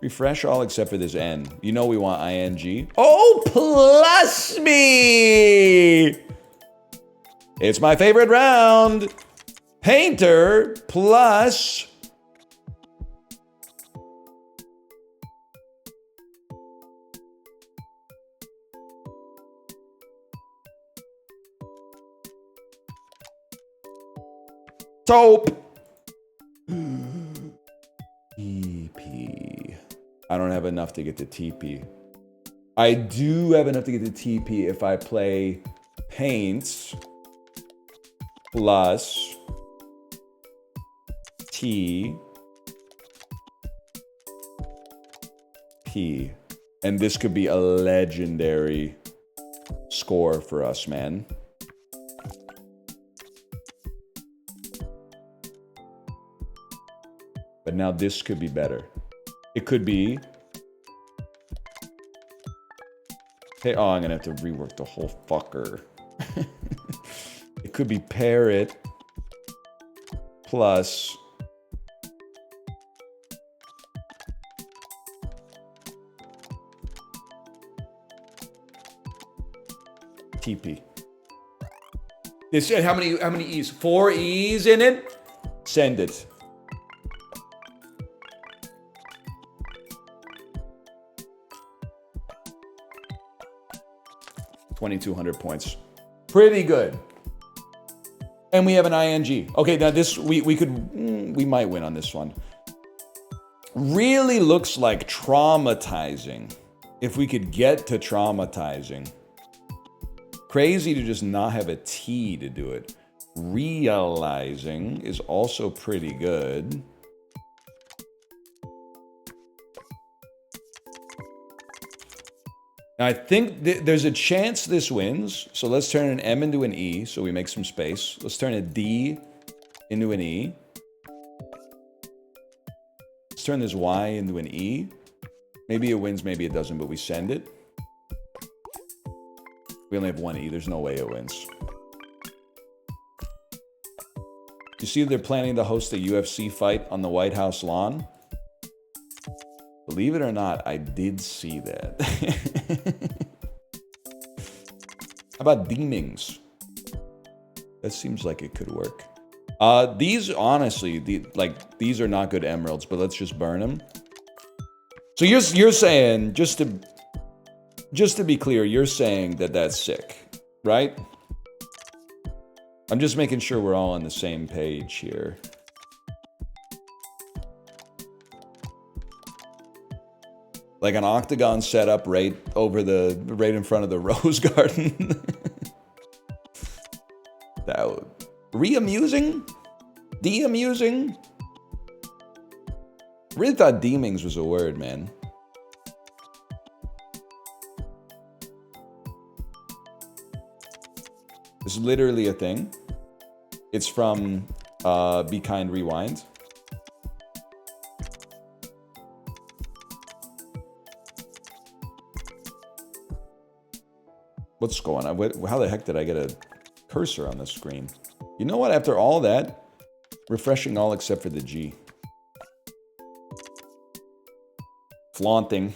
Speaker 1: Refresh all except for this N. You know we want ing. Oh, plus me! It's my favorite round. Painter plus... Taupe. TP. I don't have enough to get to TP. I do have enough to get to TP if I play paints plus T P. And this could be a legendary score for us, man. But now this could be better. It could be... Hey, oh, I'm gonna have to rework the whole fucker. It could be parrot plus... TP. This, how many E's? 4 E's in it? Send it. $2,200 points. Pretty good. And we have an ing. Okay, now this, we might win on this one. Really looks like traumatizing. If we could get to traumatizing. Crazy to just not have a T to do it. Realizing is also pretty good. Now, I think there's a chance this wins. So let's turn an M into an E so we make some space. Let's turn a D into an E. Let's turn this Y into an E. Maybe it wins, maybe it doesn't, but we send it. We only have one E. There's no way it wins. You see they're planning to host a UFC fight on the White House lawn? Believe it or not, I did see that. How about Demings? That seems like it could work. These, honestly, these are not good emeralds, but let's just burn them. So you're saying, just to be clear, you're saying that that's sick, right? I'm just making sure we're all on the same page here. Like an octagon setup right in front of the rose garden. That re-amusing? De-amusing? Really thought deemings was a word, man. This is literally a thing. It's from Be Kind Rewind. What's going on? How the heck did I get a cursor on the screen? You know what? After all that, refreshing all except for the G. Flaunting.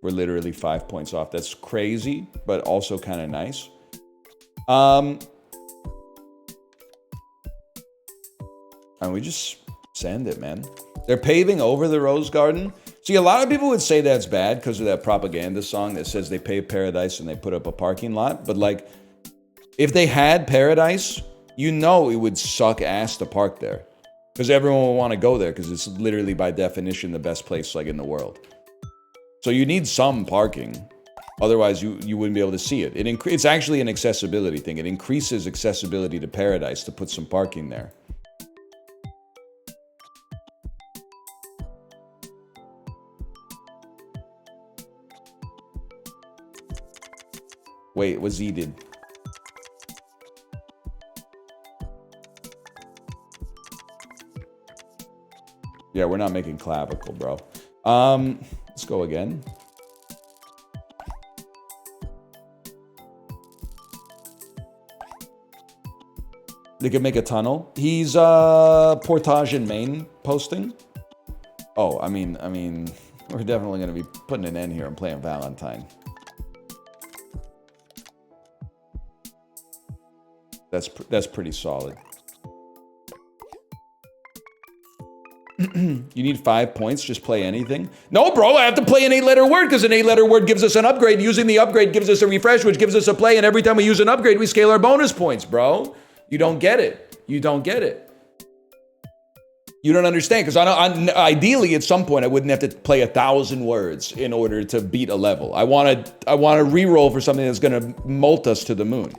Speaker 1: We're literally 5 points off. That's crazy, but also kind of nice. And we just send it, man. They're paving over the Rose Garden. See, a lot of people would say that's bad because of that propaganda song that says they pave paradise and they put up a parking lot. But like, if they had paradise, you know it would suck ass to park there. Because everyone will want to go there because it's literally by definition the best place like in the world. So you need some parking. Otherwise, you wouldn't be able to see it. It's actually an accessibility thing. It increases accessibility to paradise to put some parking there. Wait, what's he did? Yeah, we're not making clavicle, bro. Let's go again. They could make a tunnel. He's Portage in Maine posting. Oh, I mean, we're definitely gonna be putting an end here and playing Valentine. That's pretty solid. You need 5 points, just play anything? No, bro, I have to play an 8-letter word because an 8-letter word gives us an upgrade. Using the upgrade gives us a refresh, which gives us a play, and every time we use an upgrade, we scale our bonus points, bro. You don't get it. You don't get it. You don't understand, because ideally at some point I wouldn't have to play 1,000 words in order to beat a level. I want to re-roll for something that's going to molt us to the moon.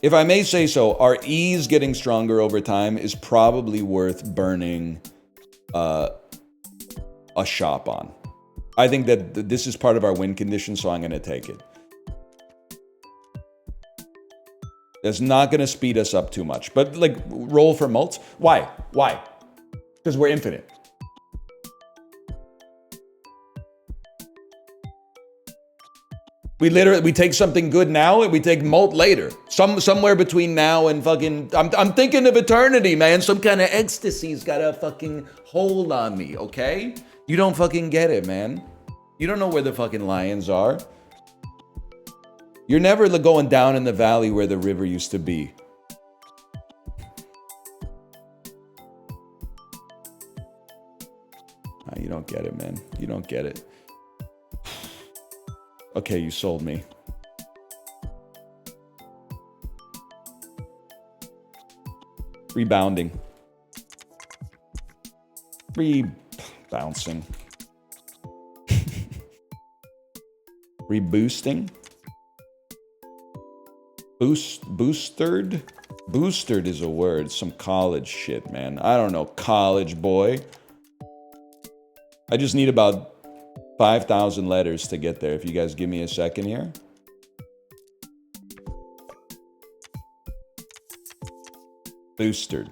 Speaker 1: If I may say so, our ease getting stronger over time is probably worth burning a shop on. I think that this is part of our win condition, so I'm going to take it. That's not going to speed us up too much. But, like, roll for mults? Why? Why? Because we're infinite. We take something good now and we take molt later. Somewhere between now and fucking... I'm thinking of eternity, man. Some kind of ecstasy's got a fucking hold on me, okay? You don't fucking get it, man. You don't know where the fucking lions are. You're never going down in the valley where the river used to be. You don't get it, man. You don't get it. Okay, you sold me. Rebounding. Rebouncing. Reboosting. Boostered? Boostered is a word. Some college shit, man. I don't know. College boy. I just need about 5,000 letters to get there. If you guys give me a second here. Boostered.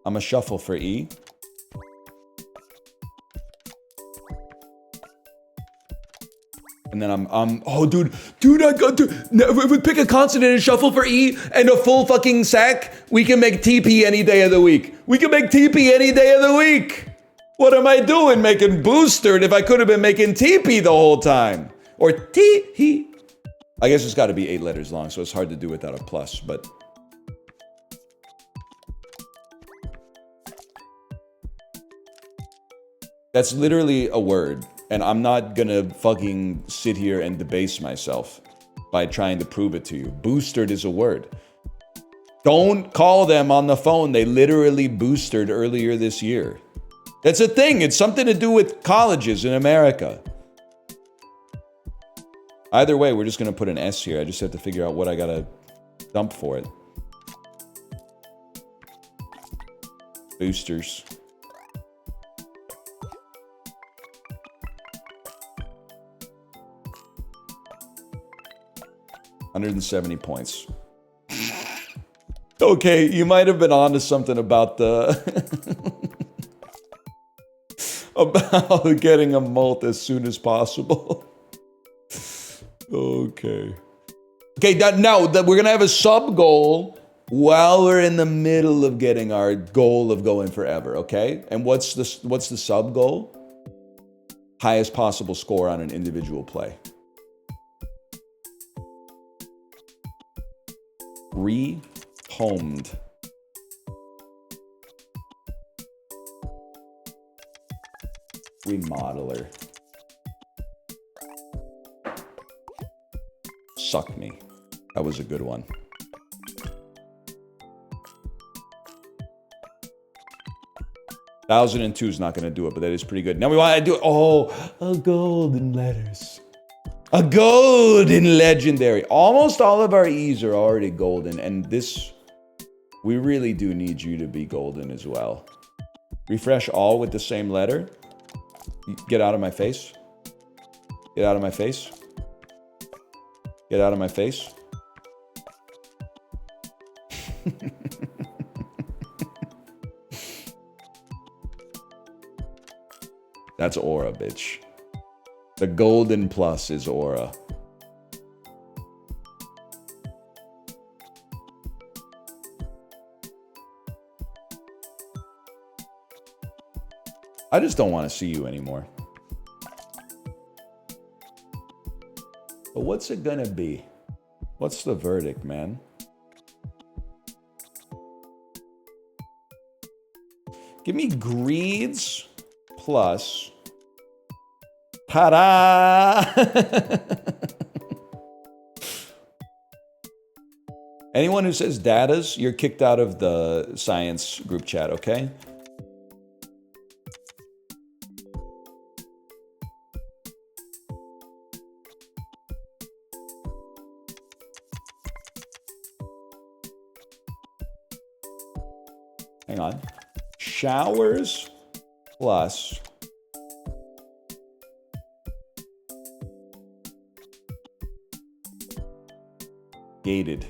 Speaker 1: I'm a shuffle for E. And then oh, dude, I got to, if we pick a consonant and shuffle for E and a full fucking sack, we can make TP any day of the week. We can make TP any day of the week. What am I doing making boostered if I could have been making TP the whole time? Or T-he. I guess it's got to be 8 letters long, so it's hard to do without a plus, but... That's literally a word, and I'm not gonna fucking sit here and debase myself. by trying to prove it to you. Boosted is a word. Don't call them on the phone. They literally boosted earlier this year. That's a thing. It's something to do with colleges in America. Either way, we're just going to put an S here. I just have to figure out what I got to dump for it. Boosters. $170 points. Okay, you might have been onto something about the about getting a molt as soon as possible. Okay. Okay, now that we're gonna have a sub goal while we're in the middle of getting our goal of going forever. Okay, and what's the sub goal? Highest possible score on an individual play. Rehomed. Remodeler. Suck me. That was a good one. $1,002 is not going to do it, but that is pretty good. Now we want to do it. Oh, a golden letters. A golden legendary. Almost all of our E's are already golden, and this, we really do need you to be golden as well. Refresh all with the same letter. Get out of my face. Get out of my face. Get out of my face. That's aura, bitch. The golden plus is aura. I just don't want to see you anymore. But what's it gonna be? What's the verdict, man? Give me greeds plus... Ta-da! Anyone who says datas, you're kicked out of the science group chat, okay? Hang on. Showers plus... gated.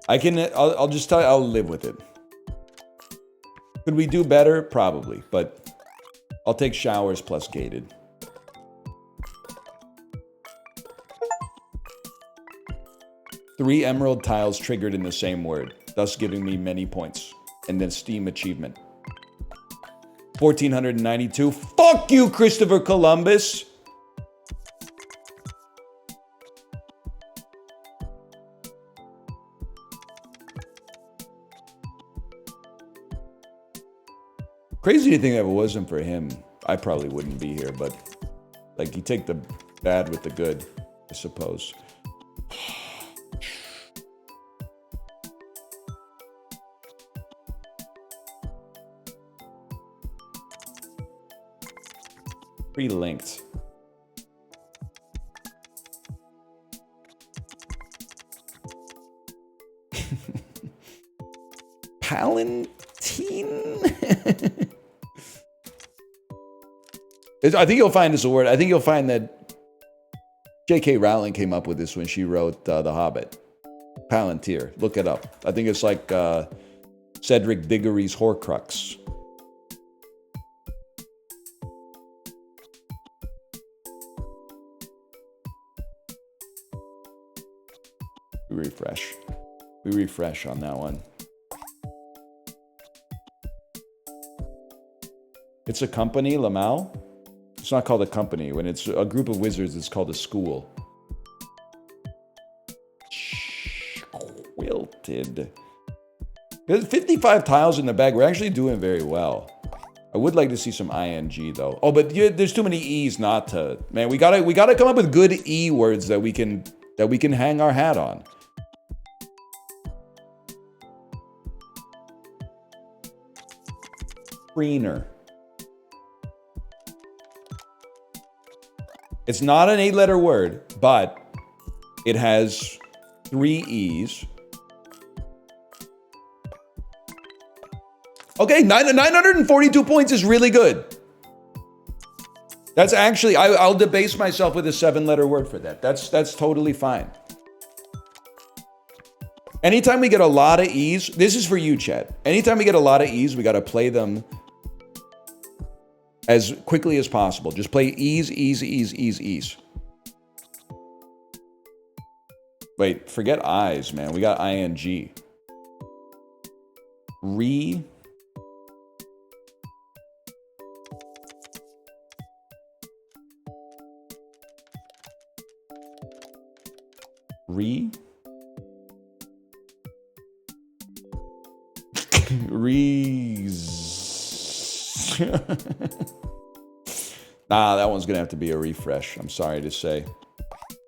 Speaker 1: I'll just tell you, I'll live with it. Could we do better? Probably, but I'll take showers plus gated. Three emerald tiles triggered in the same word, thus giving me many points. And then Steam achievement. 1,492. Fuck you, Christopher Columbus! Crazy to think that if it wasn't for him, I probably wouldn't be here, but like you take the bad with the good, I suppose. Pre-linked. Palatine? I think you'll find this a word. I think you'll find that J.K. Rowling came up with this when she wrote The Hobbit. Palantir. Look it up. I think it's like Cedric Diggory's Horcrux. We refresh. We refresh on that one. It's a company, Lamau? It's not called a company. When it's a group of wizards, it's called a school. Quilted. There's 55 tiles in the bag. We're actually doing very well. I would like to see some ing though. Oh, but there's too many e's not to. Man, we gotta come up with good e words that we can that we can hang our hat on. Screener. It's not an 8-letter word, but it has 3 E's. Okay, 942 points is really good. That's actually, I'll debase myself with a 7-letter word for that. That's totally fine. Anytime we get a lot of E's, this is for you, chat. Anytime we get a lot of E's, we got to play them as quickly as possible. Just play E's, E's, E's, E's, E's. Wait, forget I's, man. We got ing. Re. Nah, that one's gonna have to be a refresh. I'm sorry to say.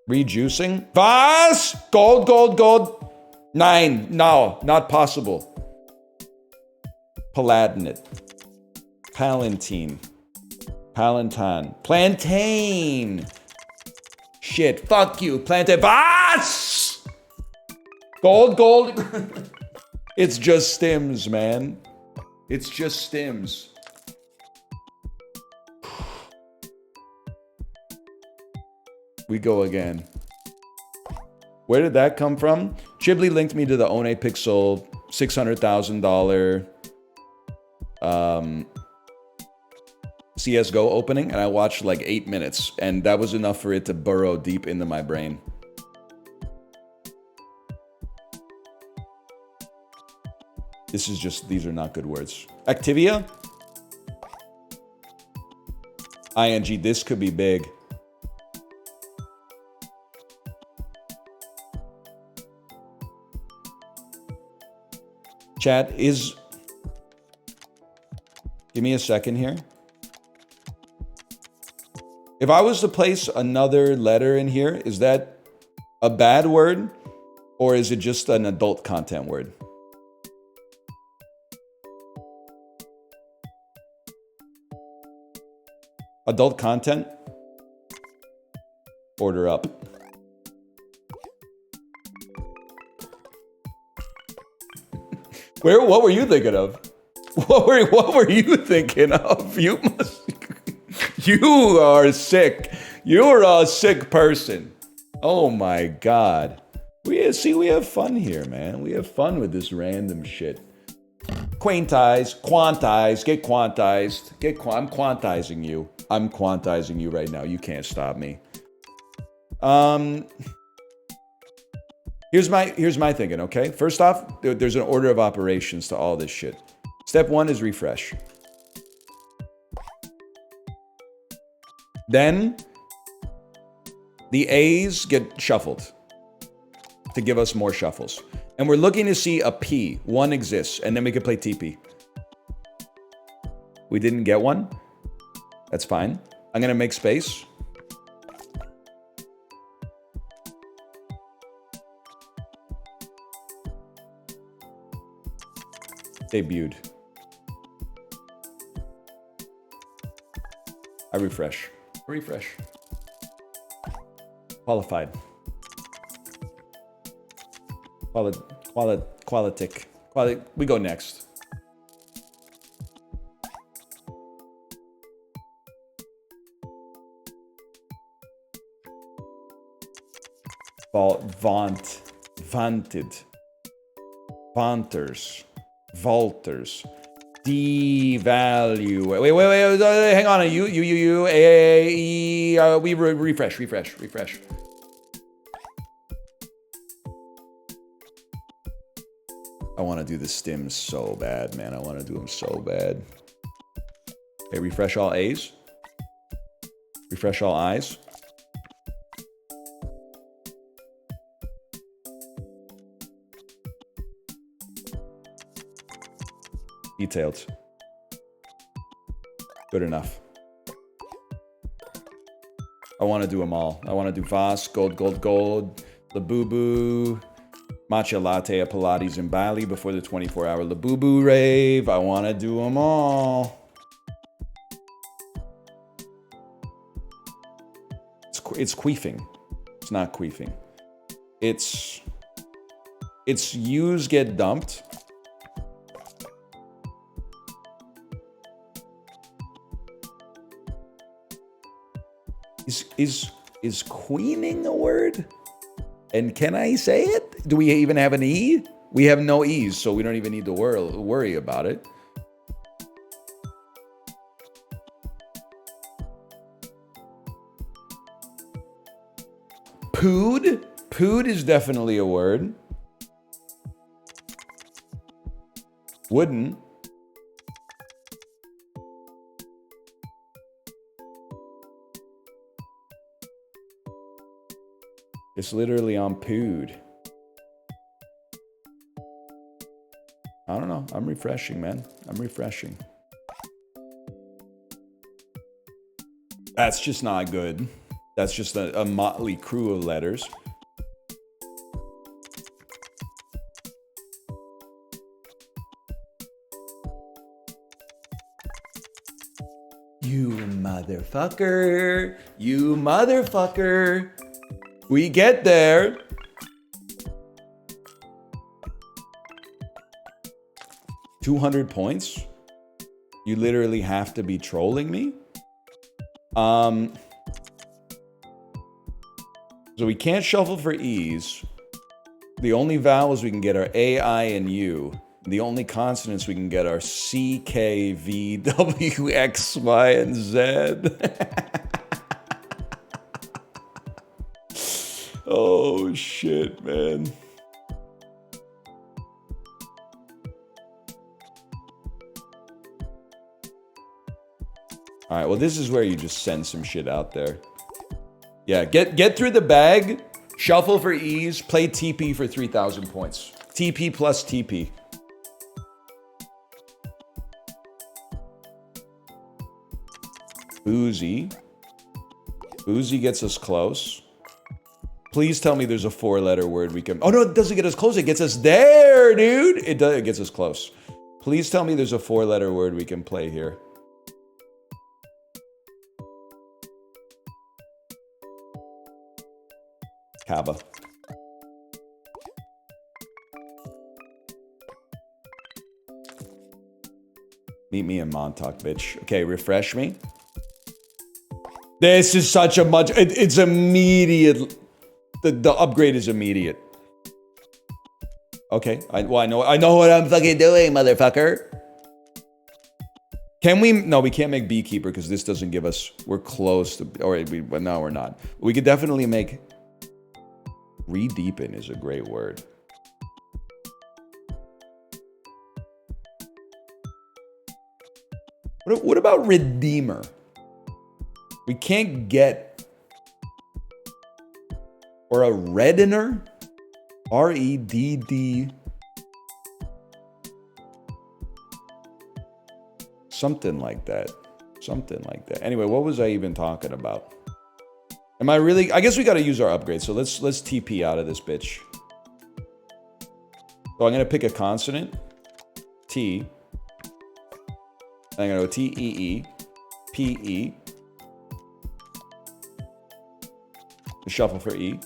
Speaker 1: Rejuicing? Vas! Gold, gold, gold. 9. No, not possible. Paladinate. Palantine. Palantan. Plantain. Shit, fuck you, plantain. Vas! Gold, gold. It's just stims, man. It's just stims. We go again. Where did that come from? Chibli linked me to the One Pixel $600,000 CSGO opening, and I watched like 8 minutes, and that was enough for it to burrow deep into my brain. These are not good words. Activia? ING, this could be big. Chat is... Give me a second here. If I was to place another letter in here, is that a bad word? Or is it just an adult content word? Adult content? Order up. What were you thinking of? What were you thinking of? You are sick. You're a sick person. Oh my God. We have fun here, man. We have fun with this random shit. Quantize, get quantized. I'm quantizing you. I'm quantizing you right now. You can't stop me. Here's my thinking, okay? First off, there's an order of operations to all this shit. Step 1 is refresh. Then the A's get shuffled to give us more shuffles. And we're looking to see a P. One exists, and then we can play TP. We didn't get one. That's fine. I'm gonna make space. Debuted. I refresh. Refresh. Qualified. Qualitic. We go next. Vaunted. Vaunters. Vaulters. Devalue. Wait. Hang on. We refresh. I want to do the stims so bad, man. I want to do them so bad. Okay, refresh all A's. Refresh all I's. Detailed. Good enough. I want to do them all. I want to do Voss, gold, gold, gold. Labubu. Matcha latte at Pilates in Bali before the 24-hour Labubu rave. I want to do them all. It's queefing. It's not queefing. It's use get dumped. Is queening a word? And can I say it? Do we even have an E? We have no E's, so we don't even need to worry about it. Pood? Pood is definitely a word. Wooden. It's literally on pood. I don't know. I'm refreshing, man. I'm refreshing. That's just not good. That's just a motley crew of letters. You motherfucker. You motherfucker. We get there. $200 points? You literally have to be trolling me? So we can't shuffle for E's. The only vowels we can get are A, I, and U. The only consonants we can get are C, K, V, W, X, Y, and Z. Oh, shit, man. All right, well, this is where you just send some shit out there. Yeah, get through the bag, shuffle for E's, play TP for 3,000 points. TP plus TP. Boozy. Boozy gets us close. Please tell me there's a 4-letter word we can... Oh, no, it doesn't get us close. It gets us there, dude. It gets us close. Please tell me there's a 4-letter word we can play here. Kaba. Meet me in Montauk, bitch. Okay, refresh me. This is such a much... It's immediate... The upgrade is immediate. Okay, I know what I'm fucking doing, motherfucker. Can we? No, we can't make beekeeper because this doesn't give us. We're close to, but no, we're not. We could definitely make. Re-deepen is a great word. What about redeemer? We can't get. Or a reddener? R-E-D-D. Something like that. Something like that. Anyway, what was I even talking about? Am I really... I guess we got to use our upgrade. So let's TP out of this bitch. So I'm going to pick a consonant. T. I'm going to go T-E-E. P-E. Shuffle for E.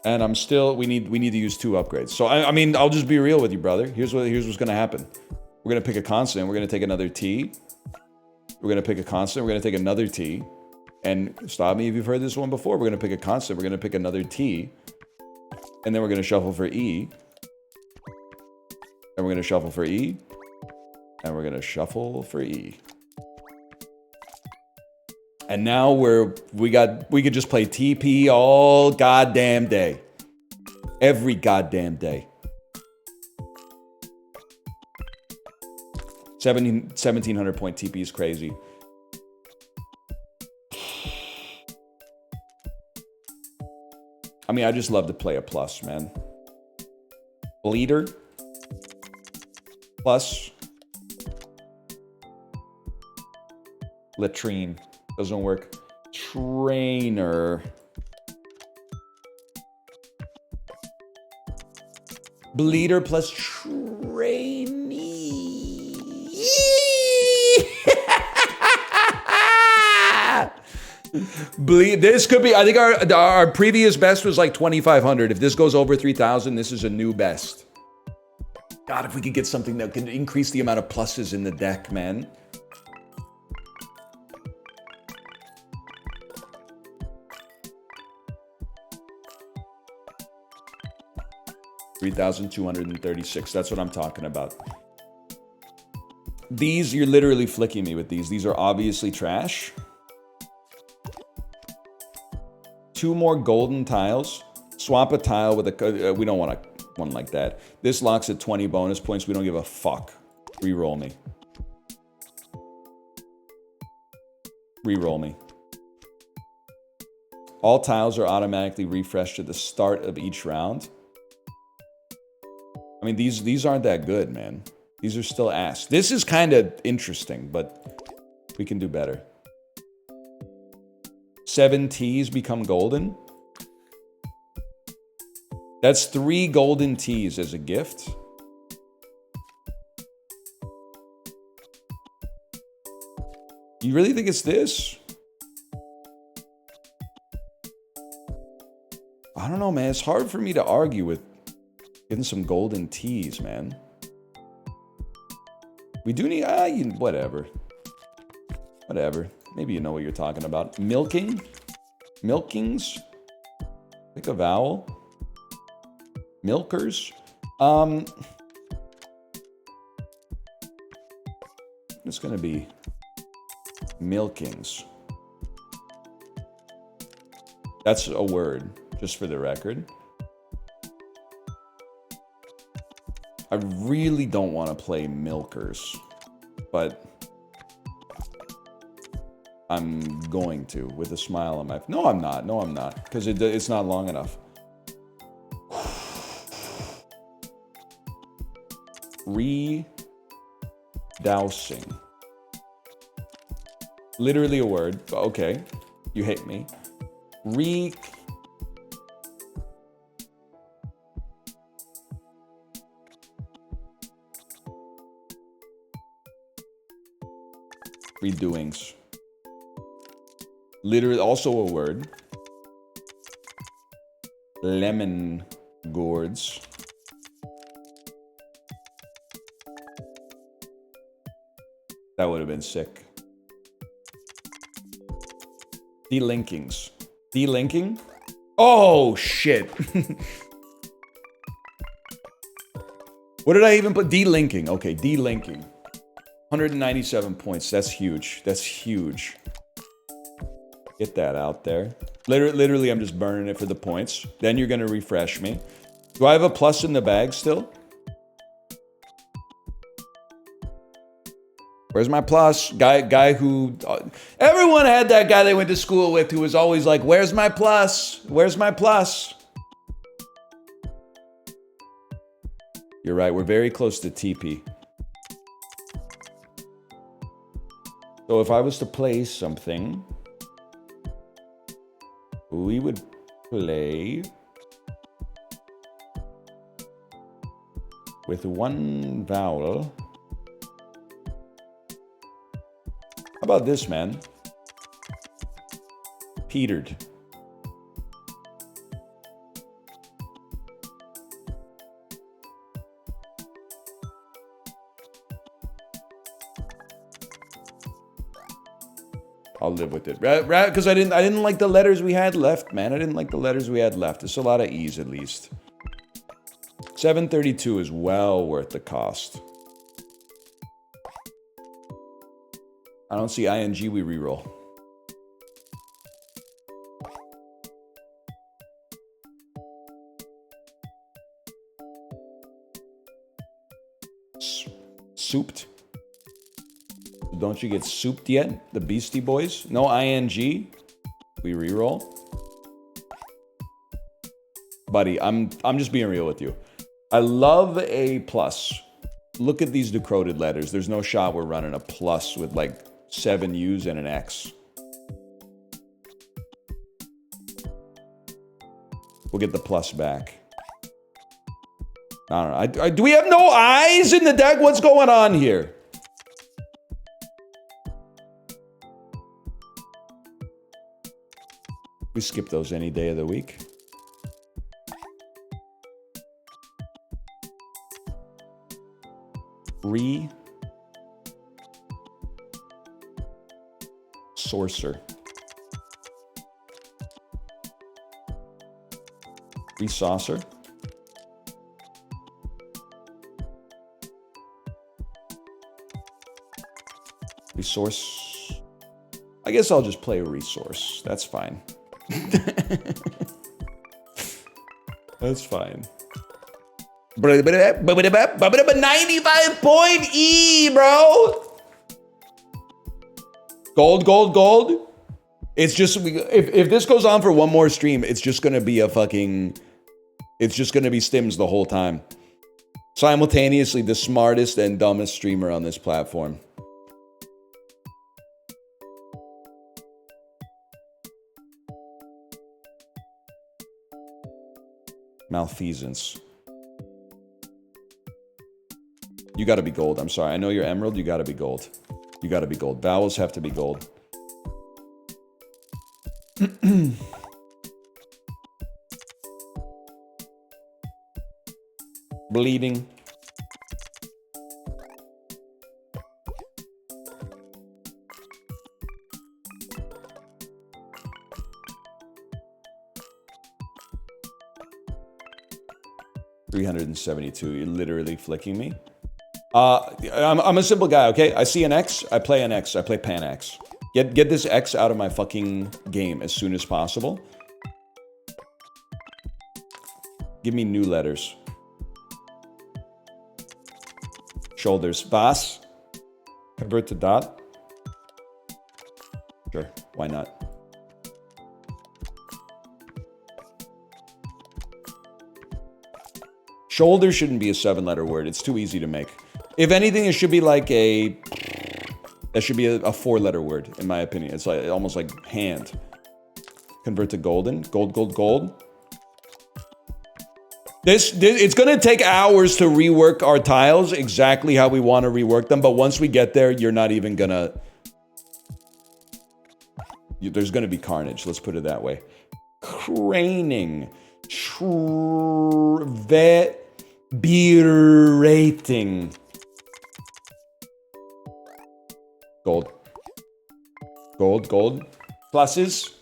Speaker 1: And I'm still, we need to use 2 upgrades. So I mean, I'll just be real with you, brother. Here's what's gonna happen. We're gonna pick a consonant, we're gonna take another T. We're gonna pick a consonant, we're gonna take another T. And stop me if you've heard this one before. We're gonna pick a consonant, we're gonna pick another T. And then we're gonna shuffle for E. And we're gonna shuffle for E. And we're gonna shuffle for E. And now we could just play TP all goddamn day. Every goddamn day. 1,700 point TP is crazy. I mean, I just love to play a plus, man. Bleeder. Plus. Latrine. Doesn't work. Trainer. Bleeder plus trainee. This could be, I think our previous best was like 2,500. If this goes over 3,000, this is a new best. God, if we could get something that could increase the amount of pluses in the deck, man. $3,236. That's what I'm talking about. These, you're literally flicking me with these. These are obviously trash. 2 more golden tiles. Swap a tile with a... we don't want one like that. This locks at 20 bonus points. We don't give a fuck. Reroll me. Reroll me. All tiles are automatically refreshed at the start of each round. I mean, these aren't that good, man. These are still ass. This is kind of interesting, but we can do better. 7 teas become golden. That's 3 golden teas as a gift. You really think it's this? I don't know, man. It's hard for me to argue with getting some golden teas, man. We do need... whatever. Whatever. Maybe you know what you're talking about. Milking? Milkings? Pick a vowel. Milkers? It's gonna be milkings. That's a word, just for the record. I really don't want to play milkers, but I'm going to with a smile on my face. No, I'm not. No, I'm not. Because it's not long enough. Re-dousing. Literally a word. Okay. You hate me. Redoings. Literally also a word. Lemon gourds. That would have been sick. Delinkings. Delinking? Oh, shit. What did I even put? Delinking. Okay, delinking. 197 points. That's huge. That's huge. Get that out there. Literally, I'm just burning it for the points. Then you're going to refresh me. Do I have a plus in the bag still? Where's my plus? Guy who... everyone had that guy they went to school with who was always like, where's my plus? Where's my plus? You're right. We're very close to TP. So if I was to play something, we would play with 1 vowel. How about this, man? Petered. I'll live with it. Because I didn't like the letters we had left, man. I didn't like the letters we had left. It's a lot of E's at least. 732 is well worth the cost. I don't see ing, we reroll. Souped. Don't you get souped yet? The Beastie Boys? No ing. We reroll. Buddy, I'm just being real with you. I love a plus. Look at these decoded letters. There's no shot we're running a plus with like 7 U's and an X. We'll get the plus back. I don't know. Do we have no eyes in the deck? What's going on here? We skip those any day of the week. Sorcerer. Saucer. Resource. I guess I'll just play a resource. That's fine. That's fine. 95 point E, bro. Gold. It's just, if this goes on for one more stream, it's just gonna be a fucking, it's just gonna be stims the whole time. Simultaneously, the smartest and dumbest streamer on this platform. Malfeasance. You gotta be gold. I'm sorry. I know you're emerald. You gotta be gold. You gotta be gold. Vowels have to be gold. Bleeding. $372. You're literally flicking me. I'm a simple guy, okay? I see an X, I play an X, I play pan X. Get this X out of my fucking game as soon as possible. Give me new letters. Shoulders. Vas. Convert to dot. Sure, why not? Shoulder shouldn't be a 7-letter word. It's too easy to make. If anything, it should be like a... That should be a 4-letter word, in my opinion. It's like almost like hand. Convert to golden. Gold. This it's going to take hours to rework our tiles exactly how we want to rework them. But once we get there, you're not even going to... There's going to be carnage. Let's put it that way. Craning. Berating. Gold. Pluses.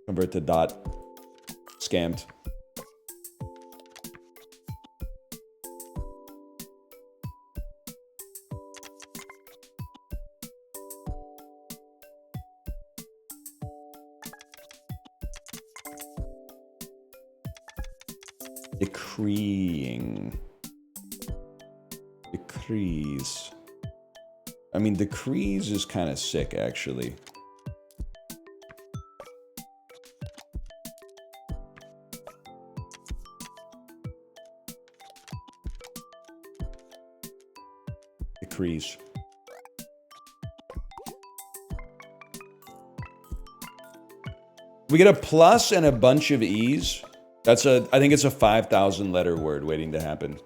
Speaker 1: Convert to dot. Scammed. Decreeing. Decrees. I mean, decrees is kind of sick, actually. Decrees. We get a plus and a bunch of E's. I think it's a 5,000 letter word waiting to happen.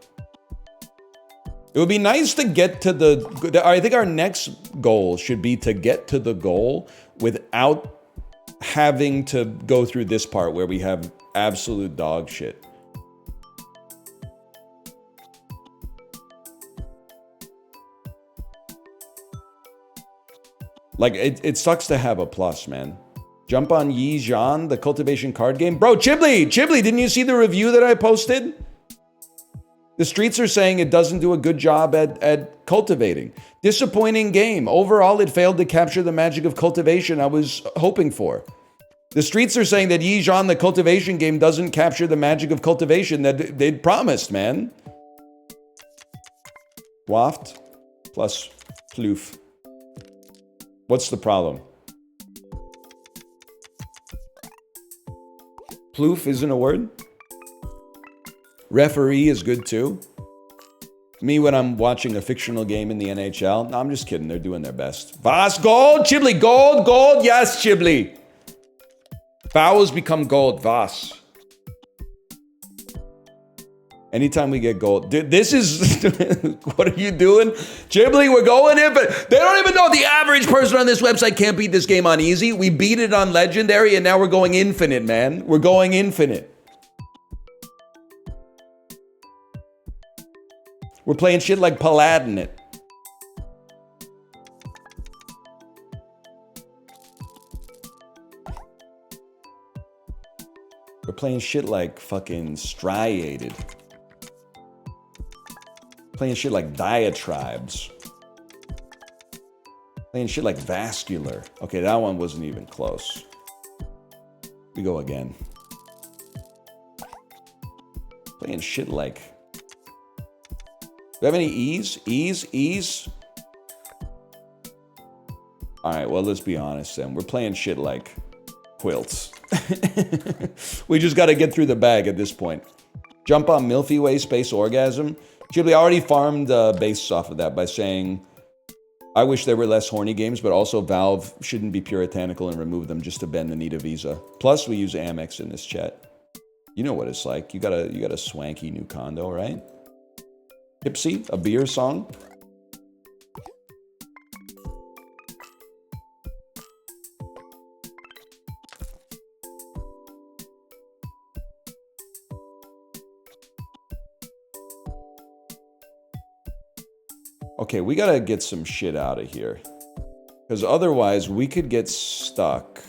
Speaker 1: It would be nice to get to I think our next goal should be to get to the goal without having to go through this part where we have absolute dog shit. Like, it sucks to have a plus, man. Jump on Yi Zhan, the cultivation card game. Bro, Chibli, didn't you see the review that I posted? The streets are saying it doesn't do a good job at cultivating. Disappointing game. Overall, it failed to capture the magic of cultivation I was hoping for. The streets are saying that Yi Zhan, the cultivation game, doesn't capture the magic of cultivation that they'd promised, man. Waft plus ploof. What's the problem? Ploof isn't a word? Referee is good too. Me when I'm watching a fictional game in the NHL. No, I'm just kidding. They're doing their best. Voss, gold! Chibli, gold, gold! Yes, Chibli! Vowels become gold. Voss. Anytime we get gold. Dude, this is... what are you doing? Chibli, we're going in, but they don't even know the average person on this website can't beat this game on easy. We beat it on legendary, and now we're going infinite, man. We're going infinite. We're playing shit like Paladin it. We're playing shit like fucking striated. Playing shit like diatribes. Playing shit like vascular. Okay, that one wasn't even close. We go again. Playing shit like... Do we have any E's? E's? E's? Alright, well, let's be honest then. We're playing shit like quilts. We just gotta get through the bag at this point. Jump on Milky Way Space Orgasm. Ghibli already farmed base off of that by saying, I wish there were less horny games, but also Valve shouldn't be puritanical and remove them just to bend the knee to Visa. Plus, we use Amex in this chat. You know what it's like. You got a swanky new condo, right? Tipsy, a beer song. Okay, we gotta get some shit out of here. Because otherwise, we could get stuck.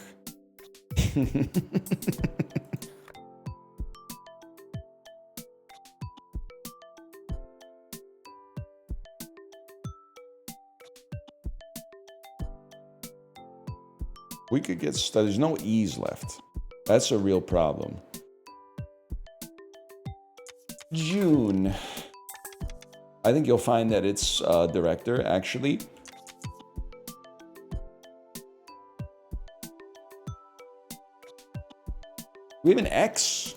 Speaker 1: We could get stuck. There's no E's left. That's a real problem. June. I think you'll find that it's director, actually. We have an X.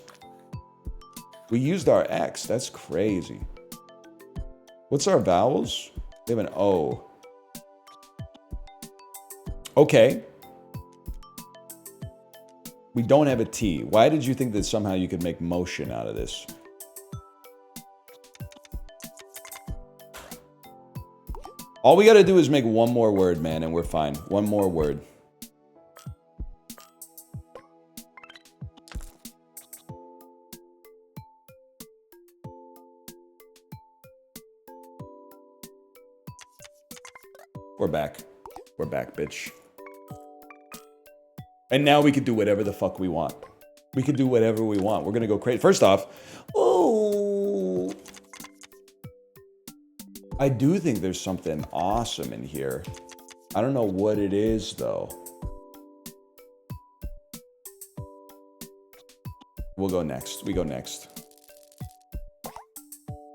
Speaker 1: We used our X. That's crazy. What's our vowels? We have an O. Okay. We don't have a T. Why did you think that somehow you could make motion out of this? All we gotta do is make one more word, man, and we're fine. One more word. We're back. We're back, bitch. And now we can do whatever the fuck we want. We can do whatever we want. We're gonna go crazy. First off, oh, I do think there's something awesome in here. I don't know what it is, though. We'll go next. We go next.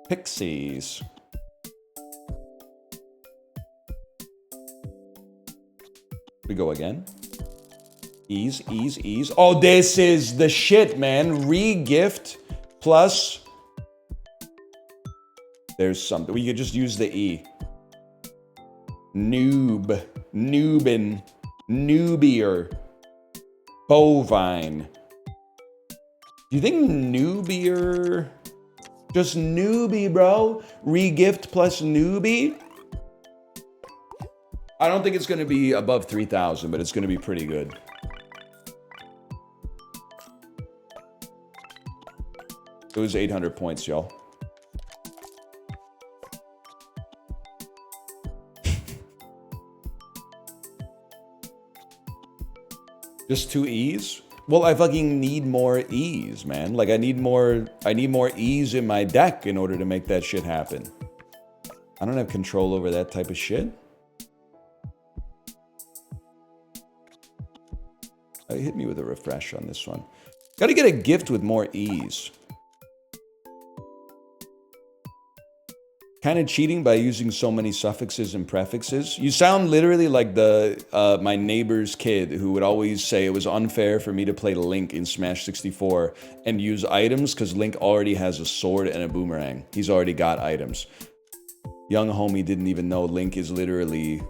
Speaker 1: Pixies. We go again. Ease, ease, ease. Oh, this is the shit, man. Re-gift plus... There's something. We could just use the E. Noob. Noobin. Noobier. Bovine. Do you think noobier? Just newbie, bro. Re-gift plus newbie? I don't think it's going to be above 3,000, but it's going to be pretty good. It was 800 points, y'all. Just 2 E's? Well, I fucking need more E's, man. Like, I need more E's in my deck in order to make that shit happen. I don't have control over that type of shit. Hit me with a refresh on this one. Gotta get a gift with more E's. Kind of cheating by using so many suffixes and prefixes. You sound literally like the my neighbor's kid who would always say it was unfair for me to play Link in Smash 64 and use items because Link already has a sword and a boomerang. He's already got items. Young homie didn't even know Link is literally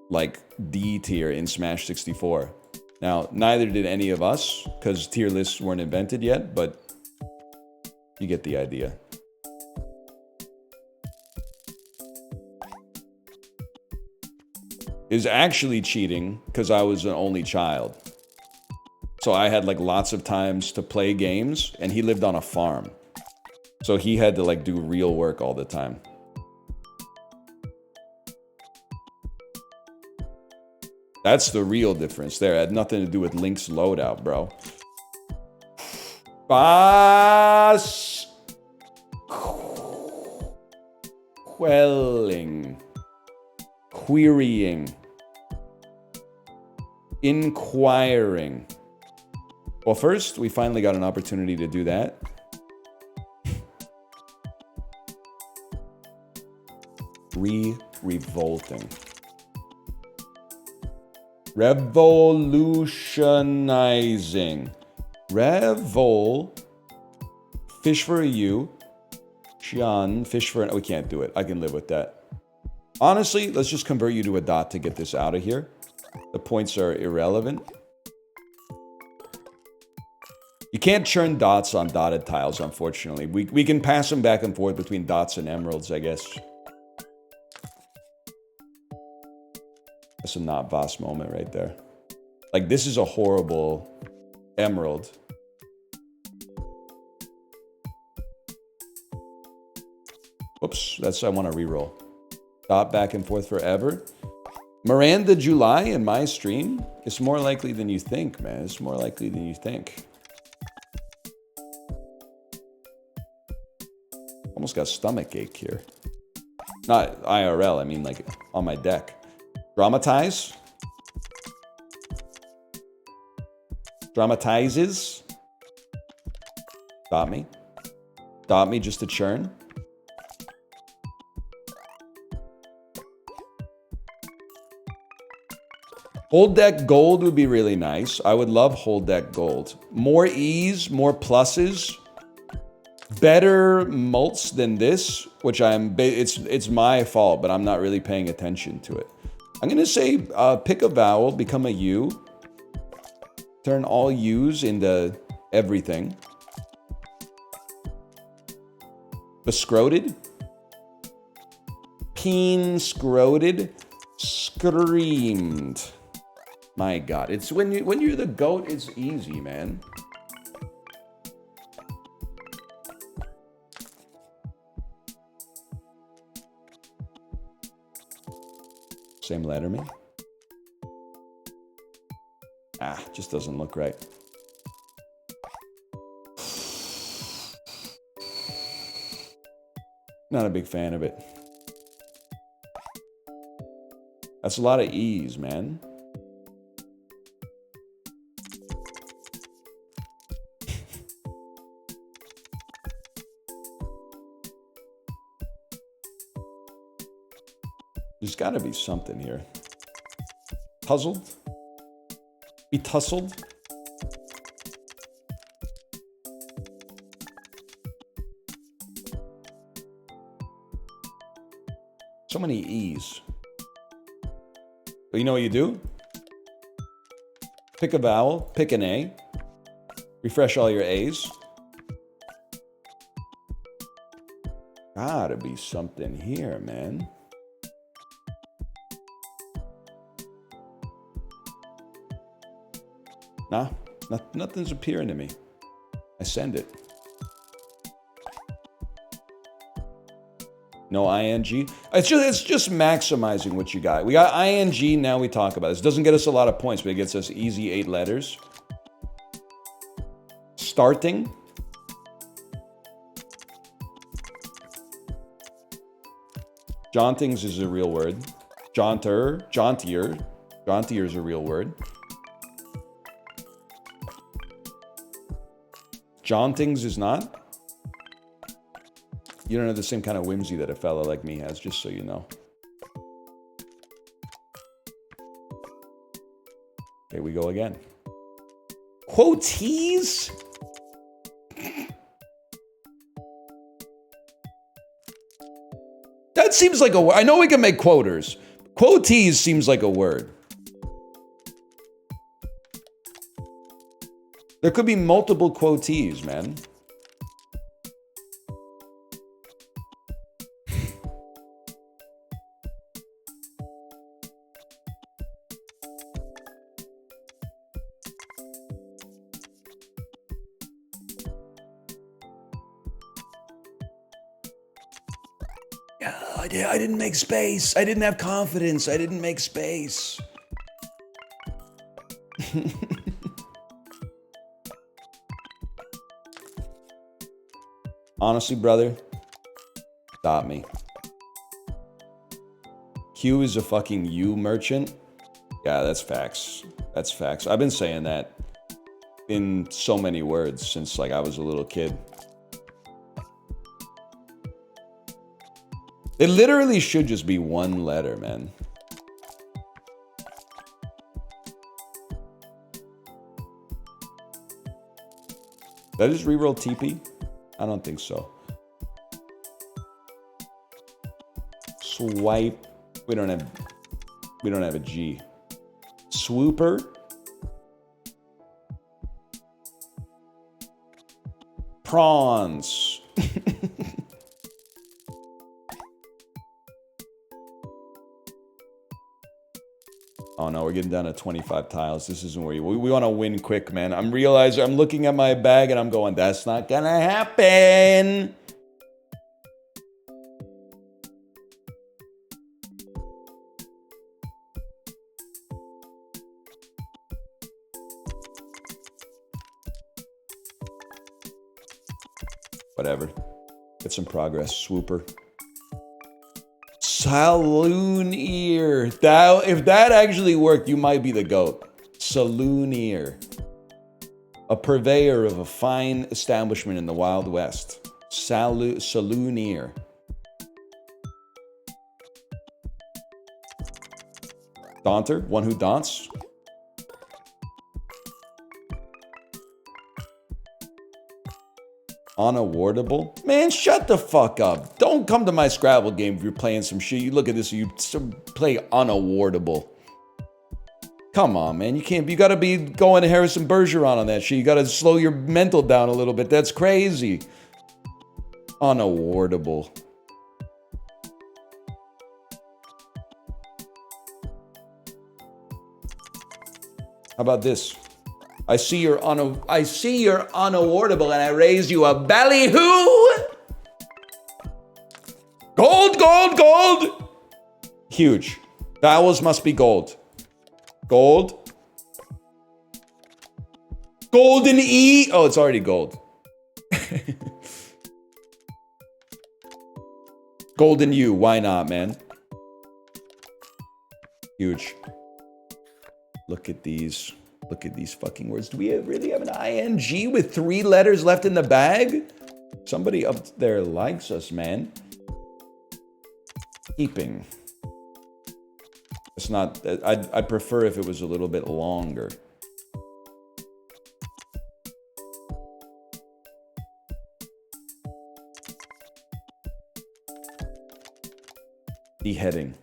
Speaker 1: like D tier in Smash 64. Now, neither did any of us, because tier lists weren't invented yet, but you get the idea. Is actually cheating because I was an only child. So I had like lots of times to play games, and he lived on a farm. So he had to like do real work all the time. That's the real difference there. It had nothing to do with Link's loadout, bro. Bas... Quelling. Querying. Inquiring. Well, first, we finally got an opportunity to do that. Revolting. Revolutionizing. Fish for a U. Xian. Fish for an... We can't do it. I can live with that. Honestly, let's just convert you to a dot to get this out of here. The points are irrelevant. You can't churn dots on dotted tiles, unfortunately. We can pass them back and forth between dots and emeralds, I guess. That's a not boss moment right there. Like, this is a horrible emerald. Oops, that's I want to reroll. Dot back and forth forever. Miranda July in my stream? It's more likely than you think, man. It's more likely than you think. Almost got stomach ache here. Not IRL, I mean like on my deck. Dramatize. Dramatizes. Dot me. Dot me just to churn. Hold deck gold would be really nice. I would love hold deck gold. More E's, more pluses. Better mults than this, which it's my fault, but I'm not really paying attention to it. I'm gonna say pick a vowel, become a U. Turn all U's into everything. Bescroted. Peen scroted. Screamed. My God, it's when you're the GOAT, it's easy, man. Same letterman. Ah, just doesn't look right. Not a big fan of it. That's a lot of E's, man. There's got to be something here. Puzzled? Be tussled? So many E's. But you know what you do? Pick a vowel, pick an A. Refresh all your A's. Gotta be something here, man. Nah, nothing's appearing to me. I send it. No ing. It's just maximizing what you got. We got ing, now we talk about this. Doesn't get us a lot of points, but it gets us easy 8 letters. Starting. Jauntings is a real word. Jauntier is a real word. Jauntings is not. You don't have the same kind of whimsy that a fella like me has, just so you know. Here we go again. Quotees? That seems like a word. I know we can make quoters. Quotees seems like a word. There could be multiple quotees, man. I didn't make space. I didn't have confidence. I didn't make space. Honestly, brother, stop me. Q is a fucking U merchant. Yeah, that's facts. That's facts. I've been saying that in so many words since like I was a little kid. It literally should just be one letter, man. Did I just reroll TP? I don't think so. Swipe. We don't have a G. Swooper. Prawns. Oh no, we're getting down to 25 tiles. This isn't where we want to win quick, man. I'm looking at my bag and I'm going, that's not gonna happen. Whatever. Get some progress, swooper. Saloon ear. If that actually worked, you might be the GOAT. Saloon ear. A purveyor of a fine establishment in the Wild West. Saloon ear. Daunter, one who daunts. Unawardable? Man, shut the fuck up. Don't come to my Scrabble game if you're playing some shit. You look at this, you play unawardable. Come on, man. You gotta be going to Harrison Bergeron on that shit. You gotta slow your mental down a little bit. That's crazy. Unawardable. How about this? I see you're unawardable and I raise you a ballyhoo. Gold, gold, gold. Huge. Vowels must be gold. Gold. Golden E. Oh, it's already gold. Golden U. Why not, man? Huge. Look at these. Look at these fucking words. Do we really have an ING with 3 letters left in the bag? Somebody up there likes us, man. Keeping. It's not... I'd prefer if it was a little bit longer. Beheading.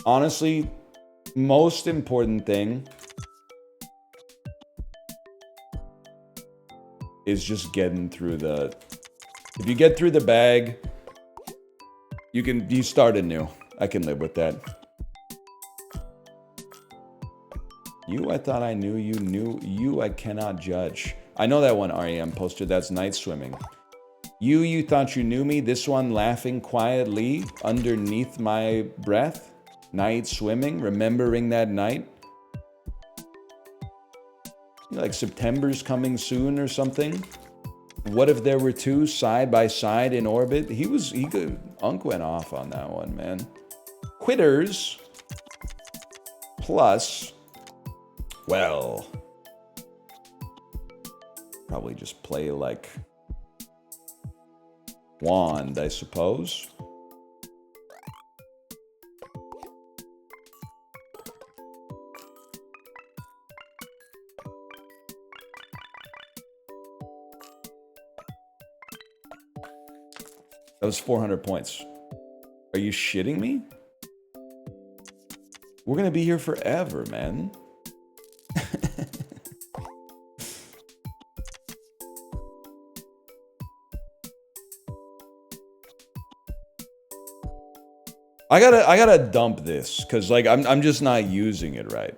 Speaker 1: Honestly, most important thing is just getting through the... If you get through the bag, you start anew. I can live with that. You, I thought I knew you. You, I cannot judge. I know that one REM posted. That's night swimming. You thought you knew me. This one laughing quietly underneath my breath. Night swimming, remembering that night. Like September's coming soon or something. What if there were 2 side by side in orbit? Unk went off on that one, man. Quitters. Plus, well, probably just play like wand, I suppose. That was 400 points. Are you shitting me? We're gonna be here forever, man. I gotta dump this because like I'm just not using it right.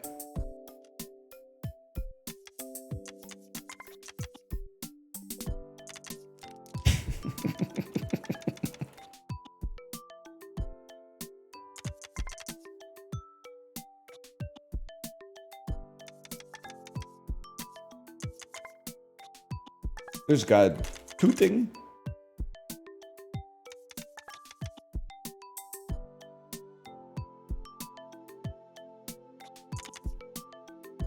Speaker 1: There's God tooting.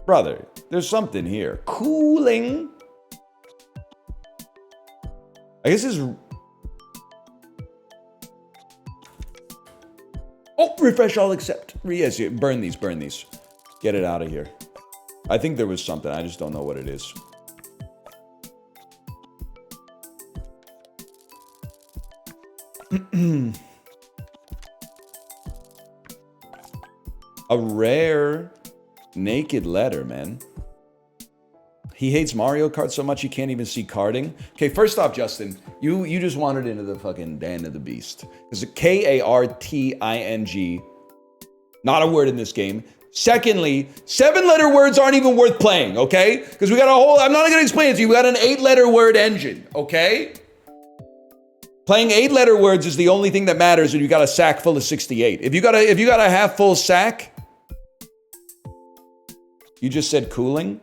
Speaker 1: Brother, there's something here. Cooling. I guess this is... Oh, refresh all except. Yes, burn these, burn these. Get it out of here. I think there was something. I just don't know what it is. A rare naked letter, man. He hates Mario Kart so much he can't even see karting. Okay, first off, Justin, you just wandered into the fucking den of the beast. There's a K-A-R-T-I-N-G. Not a word in this game. Secondly, 7-letter words aren't even worth playing, okay? Because we got a whole... I'm not gonna explain it to you. We got an 8-letter word engine, okay? Playing 8-letter words is the only thing that matters when you got a sack full of 68. If you got a half-full sack... You just said cooling?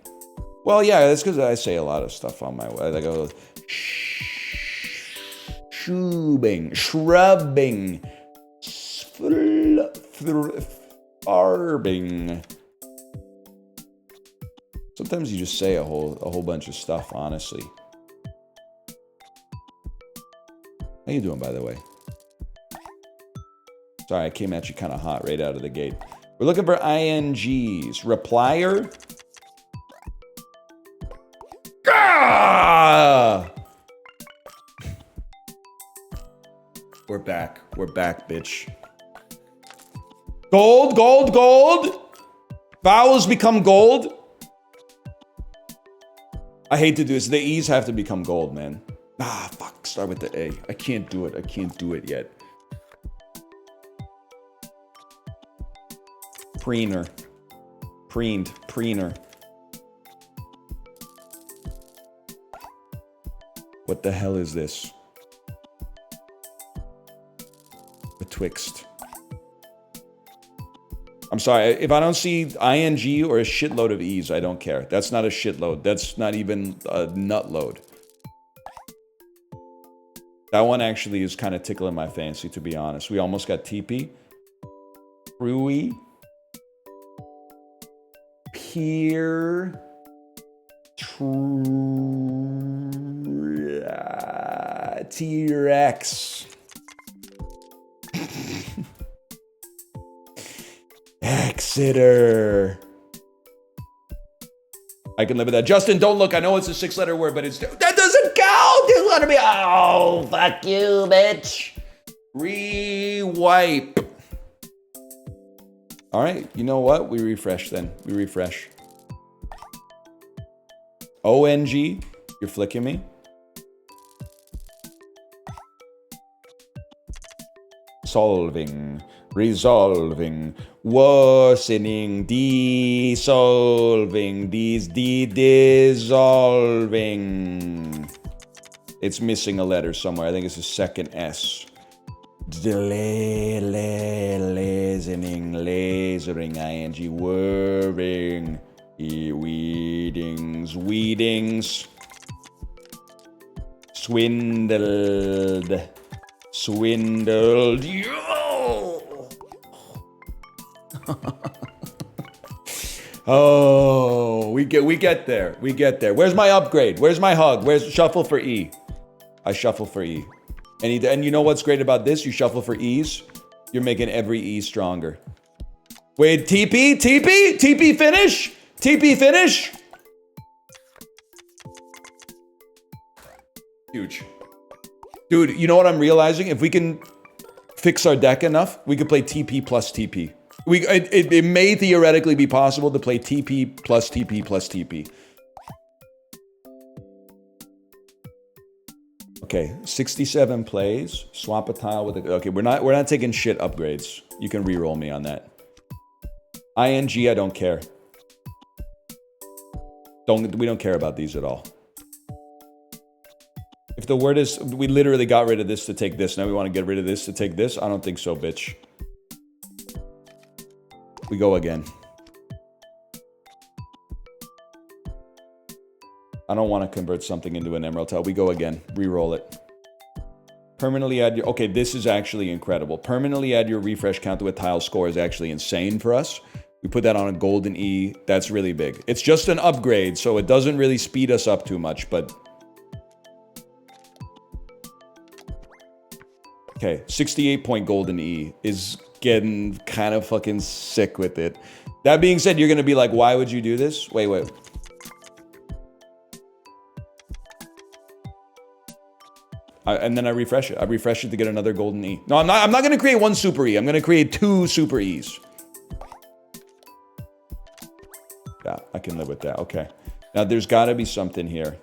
Speaker 1: Well, yeah, that's because I say a lot of stuff on my way. I go shrubbing, farbing. Sometimes you just say a whole bunch of stuff, honestly. How you doing, by the way? Sorry, I came at you kind of hot right out of the gate. We're looking for INGs. Replier. Ah! We're back. We're back, bitch. Gold, gold, gold. Vowels become gold. I hate to do this. The E's have to become gold, man. Ah, fuck. Start with the A. I can't do it. I can't do it yet. Preener. Preened. Preener. What the hell is this? Betwixt. I'm sorry, if I don't see ING or a shitload of E's, I don't care. That's not a shitload. That's not even a nutload. That one actually is kind of tickling my fancy, to be honest. We almost got TP. Rui. Peer. T-Rex. Exeter. I can live with that. Justin, don't look. I know it's a 6-letter word, but it's... That doesn't count! It's gonna be... Oh, fuck you, bitch. Rewipe. All right, you know what? We refresh then. We refresh. ONG. You're flicking me? Solving. Resolving. Worsening. Dissolving. Dissolving. It's missing a letter somewhere. I think it's the second S. Lasering. Lasering. ING. Whirring. Weedings. Weedings. Swindled. Swindled. Yo! Oh, we get there. We get there. Where's my upgrade? Where's my hug? Where's shuffle for E? I shuffle for E. And you know what's great about this? You shuffle for E's. You're making every E stronger. Wait, TP? TP? TP finish? TP finish? Huge. Dude, you know what I'm realizing? If we can fix our deck enough, we could play TP plus TP. It may theoretically be possible to play TP plus TP plus TP. Okay, 67 plays. Swap a tile with a... Okay, we're not taking shit upgrades. You can re-roll me on that. ING, I don't care. We don't care about these at all. If the word is... We literally got rid of this to take this. Now we want to get rid of this to take this? I don't think so, bitch. We go again. I don't want to convert something into an emerald tile. We go again. Reroll it. Permanently add your... Okay, this is actually incredible. Permanently add your refresh count to a tile score is actually insane for us. We put that on a golden E. That's really big. It's just an upgrade, so it doesn't really speed us up too much, but... Okay, 68-point golden E is getting kind of fucking sick with it. That being said, you're going to be like, why would you do this? Wait. And then I refresh it. I refresh it to get another golden E. No, I'm not going to create one super E. I'm going to create 2 super E's. Yeah, I can live with that. Okay. Now, there's got to be something here.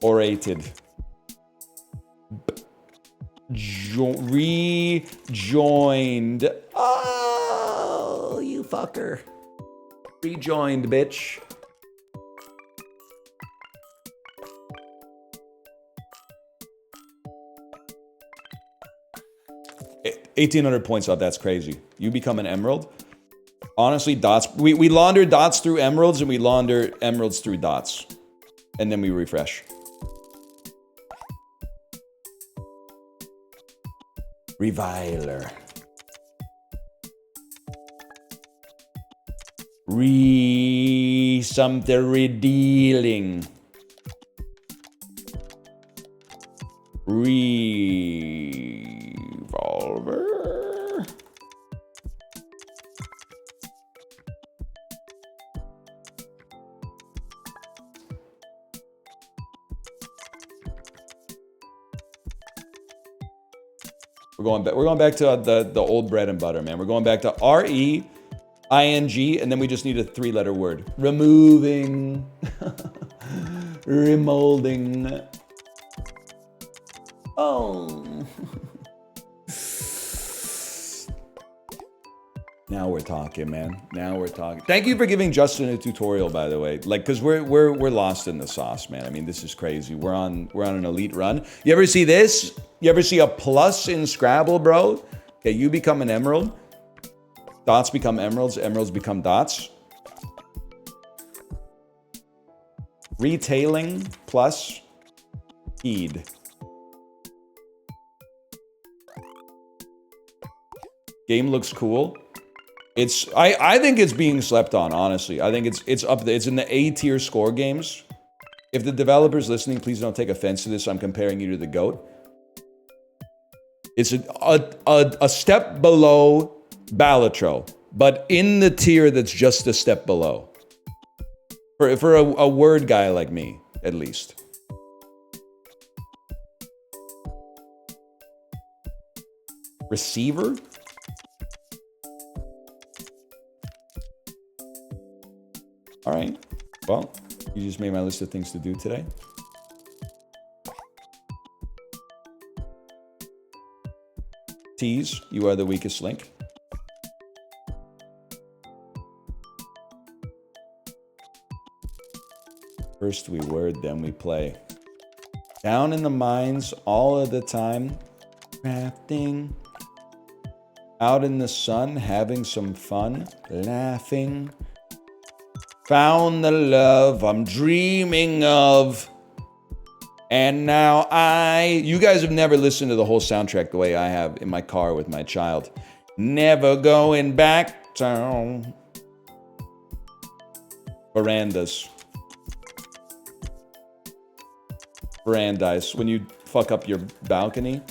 Speaker 1: Orated. Rejoined. Oh, you fucker. Rejoined, bitch. $1,800 points off. That's crazy. You become an emerald. Honestly, dots. We launder dots through emeralds, and we launder emeralds through dots, and then we refresh. Reviler. Something redealing. Revolver. We're going back to the old bread and butter, man. We're going back to REING, and then we just need a 3-letter word. Removing. Remolding. Oh. Now we're talking, man. Now we're talking. Thank you for giving Justin a tutorial, by the way. Like, cause we're lost in the sauce, man. I mean, this is crazy. We're on an elite run. You ever see this? You ever see a plus in Scrabble, bro? Okay, you become an emerald. Dots become emeralds. Emeralds become dots. Retailing plus heed. Game looks cool. I think it's being slept on, honestly. I think it's up there. It's in the A tier score games. If the developers listening, please don't take offense to this. I'm comparing you to the GOAT. It's a step below Balatro, but in the tier that's just a step below. For a word guy like me, at least. Receiver? All right. Well, you just made my list of things to do today. Tease, you are the weakest link. First we word, then we play. Down in the mines all of the time. Crafting. Out in the sun, having some fun. Laughing. Found the love I'm dreaming of. And now you guys have never listened to the whole soundtrack the way I have in my car with my child. Never going back down. Verandas. Verandas. When you fuck up your balcony.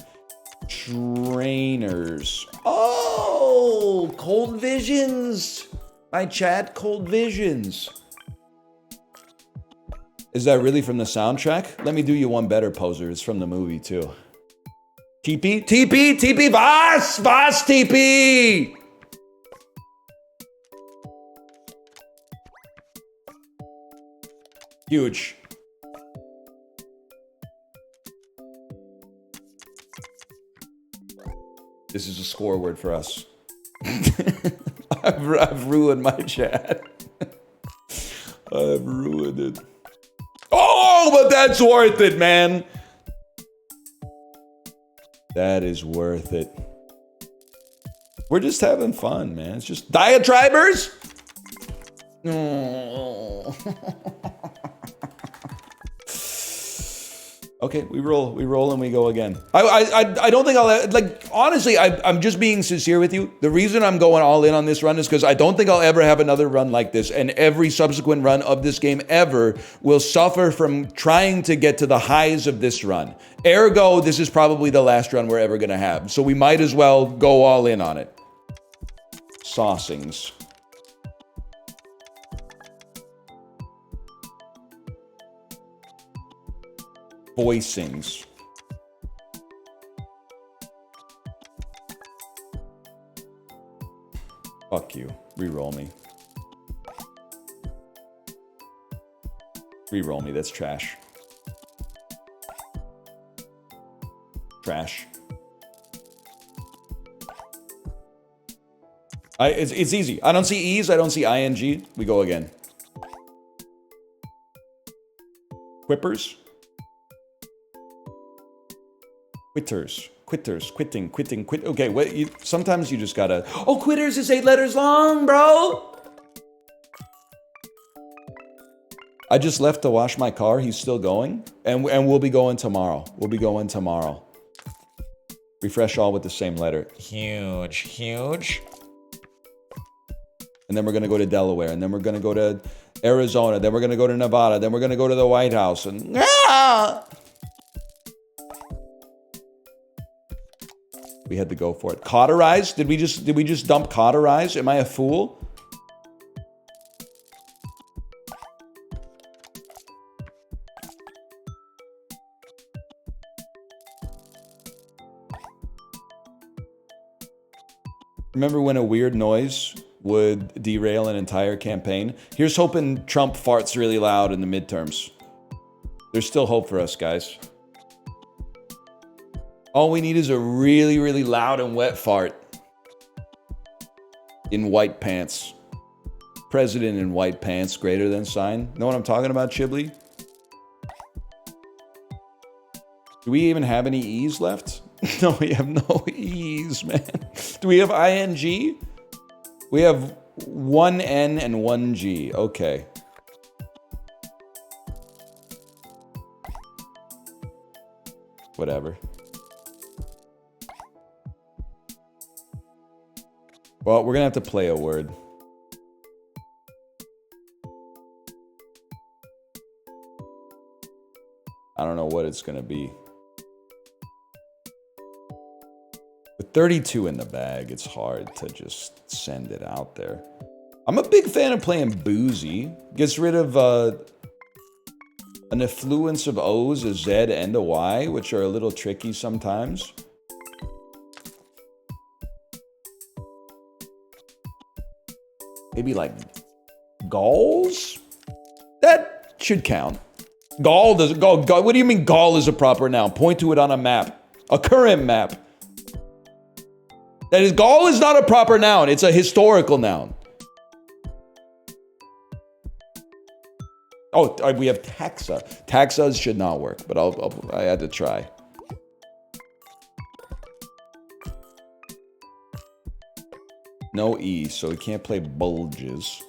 Speaker 1: Trainers. Oh, Cold Visions. My chat, Cold Visions. Is that really from the soundtrack? Let me do you one better, poser. It's from the movie, too. TP? TP? TP? Was? Was TP? Huge. This is a score word for us. I've ruined my chat. I've ruined it. Oh, but that's worth it, man. That is worth it. We're just having fun, man. It's just diatribers. Oh. Okay, we roll and we go again. I don't think I'll, like, honestly, I'm just being sincere with you. The reason I'm going all in on this run is because I don't think I'll ever have another run like this, and every subsequent run of this game ever will suffer from trying to get to the highs of this run. Ergo, this is probably the last run we're ever gonna have, so we might as well go all in on it. Saucings. Voicings. Fuck you. Reroll me. Reroll me. That's trash. Trash. It's easy. I don't see E's. I don't see ing. We go again. Quippers. Quitters, quitters, quitting, quitting, quit. Okay, wait, sometimes you just gotta. Oh, quitters is 8 letters long, bro. I just left to wash my car. He's still going, and we'll be going tomorrow. We'll be going tomorrow. Refresh all with the same letter. Huge, huge. And then we're gonna go to Delaware, and then we're gonna go to Arizona, then we're gonna go to Nevada, then we're gonna go to the White House, and we had to go for it. Cauterize? Did we just dump cauterize? Am I a fool? Remember when a weird noise would derail an entire campaign? Here's hoping Trump farts really loud in the midterms. There's still hope for us, guys. All we need is a really, really loud and wet fart. In white pants. President in white pants, greater than sign. Know what I'm talking about, Chiblee? Do we even have any E's left? No, we have no E's, man. Do we have ing? We have one N and one G. Okay. Whatever. Well, we're gonna have to play a word. I don't know what it's gonna be. With 32 in the bag, it's hard to just send it out there. I'm a big fan of playing boozy. Gets rid of an affluence of O's, a Z, and a Y, which are a little tricky sometimes. Maybe like galls? That should count. Gall does gall. What do you mean gall is a proper noun? Point to it on a map. A current map. That is, gall is not a proper noun. It's a historical noun. Oh, we have taxa. Taxas should not work, but I had to try. No E, so we can't play bulges.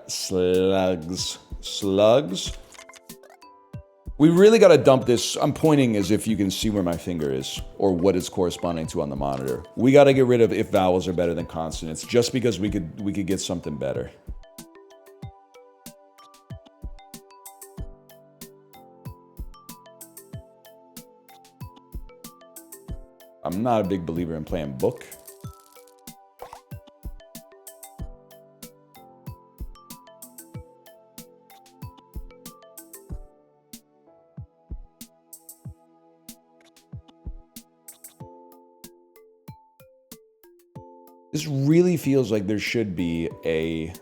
Speaker 1: Slugs. Slugs? We really gotta dump this. I'm pointing as if you can see where my finger is, or what it's corresponding to on the monitor. We gotta get rid of if vowels are better than consonants, just because we could get something better. I'm not a big believer in playing book. This really feels like there should be a...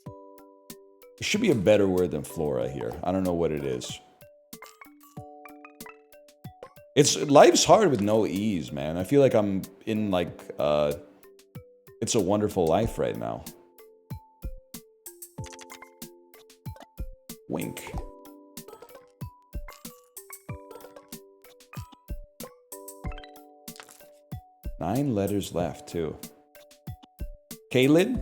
Speaker 1: There should be a better word than flora here. I don't know what it is. Life's hard with no ease, man. I feel like I'm in like It's a Wonderful Life right now. Wink. Nine letters left too. K-lid?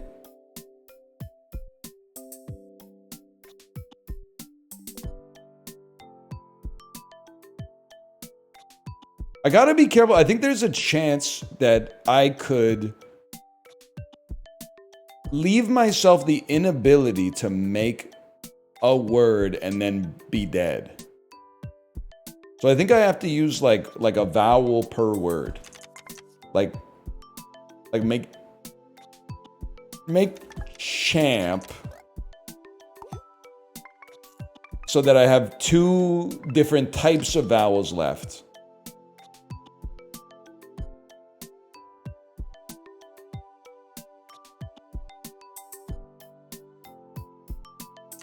Speaker 1: I gotta be careful. I think there's a chance that I could leave myself the inability to make a word and then be dead. So I think I have to use like a vowel per word. Like make champ so that I have two different types of vowels left.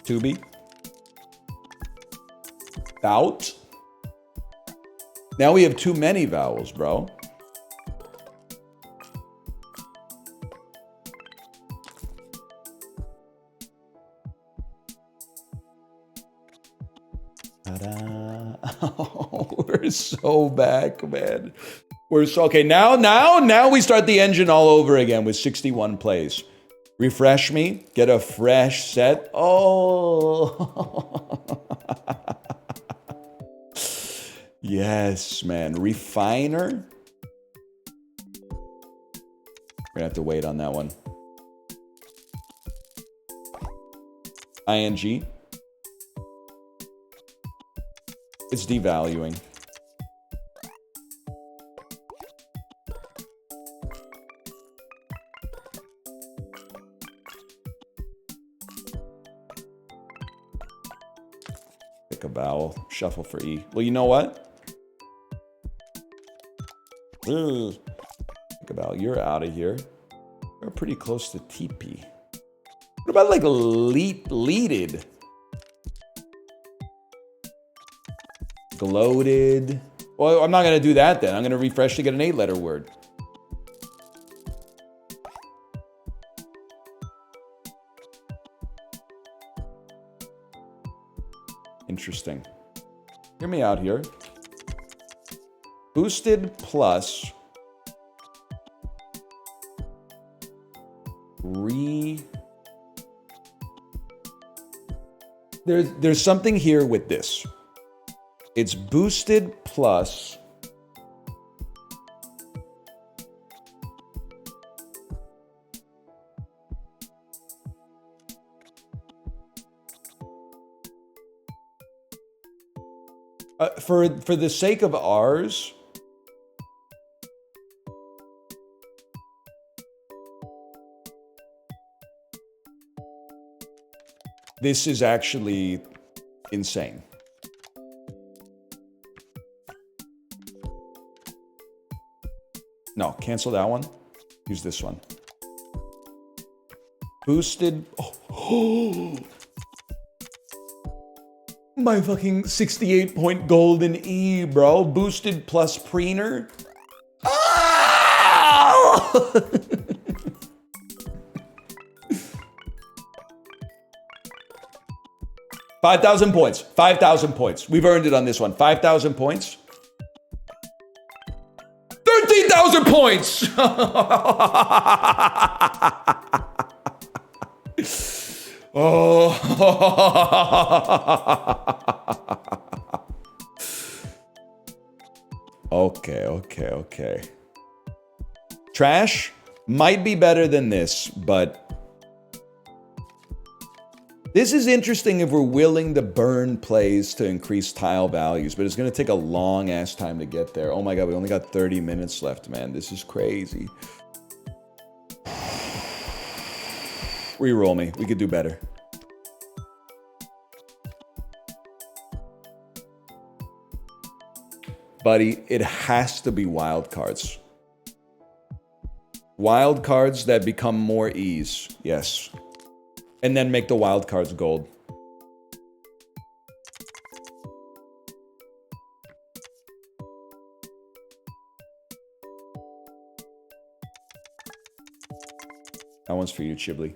Speaker 1: To be. Bout. Now we have too many vowels, bro. Ta-da. Oh, we're so back, man. We're so okay. Now we start the engine all over again with 61 plays. Refresh me, get a fresh set. Oh. Yes, man. Refiner. We're gonna have to wait on that one. ING. It's devaluing. Pick a vowel. Shuffle for E. Well, you know what? Think about you're out of here. We're pretty close to TP. What about like leaded? Gloated. Well, I'm not gonna do that then. I'm gonna refresh to get an 8-letter word. Interesting. Hear me out here. Boosted plus There's something here with this. It's boosted plus for the sake of ours, this is actually insane. No, cancel that one. Use this one. Boosted. Oh. My fucking 68-point golden E, bro. Boosted plus preener. Oh! 5,000 points. 5,000 points. We've earned it on this one. 5,000 points. 13,000 points! Oh. Okay. Trash might be better than this, but this is interesting if we're willing to burn plays to increase tile values, but it's going to take a long ass time to get there. Oh my god, we only got 30 minutes left, man. This is crazy. Reroll me. We could do better. Buddy, it has to be wild cards. Wild cards that become more E's. Yes. And then make the wild cards gold. That one's for you, Chibli.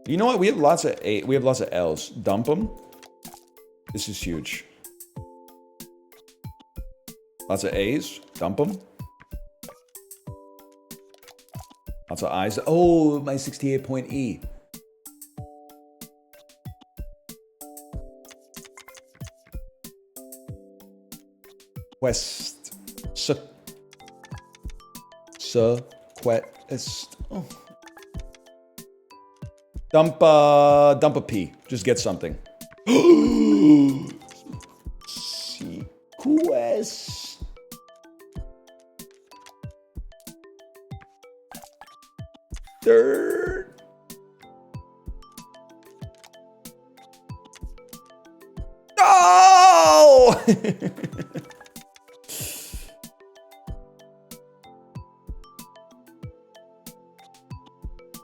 Speaker 1: You know what? We have lots of A. We have lots of L's. Dump them. This is huge. Lots of A's. Dump them. Lots of I's. Oh, my 68-point E. Quest. Quest. Oh. Dump a P. Just get something. Quest. Third. Oh!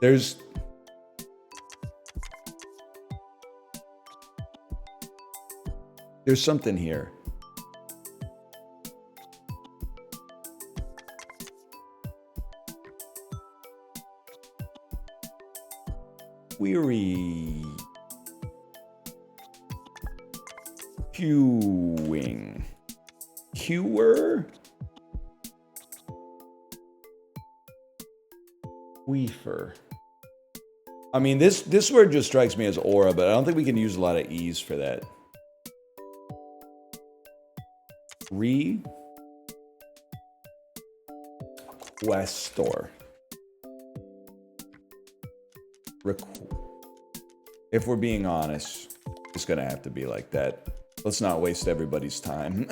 Speaker 1: There's something here. Query. Queuing. Queer. Queefer. I mean, this word just strikes me as aura, but I don't think we can use a lot of E's for that. Requestor. If we're being honest, it's gonna have to be like that. Let's not waste everybody's time.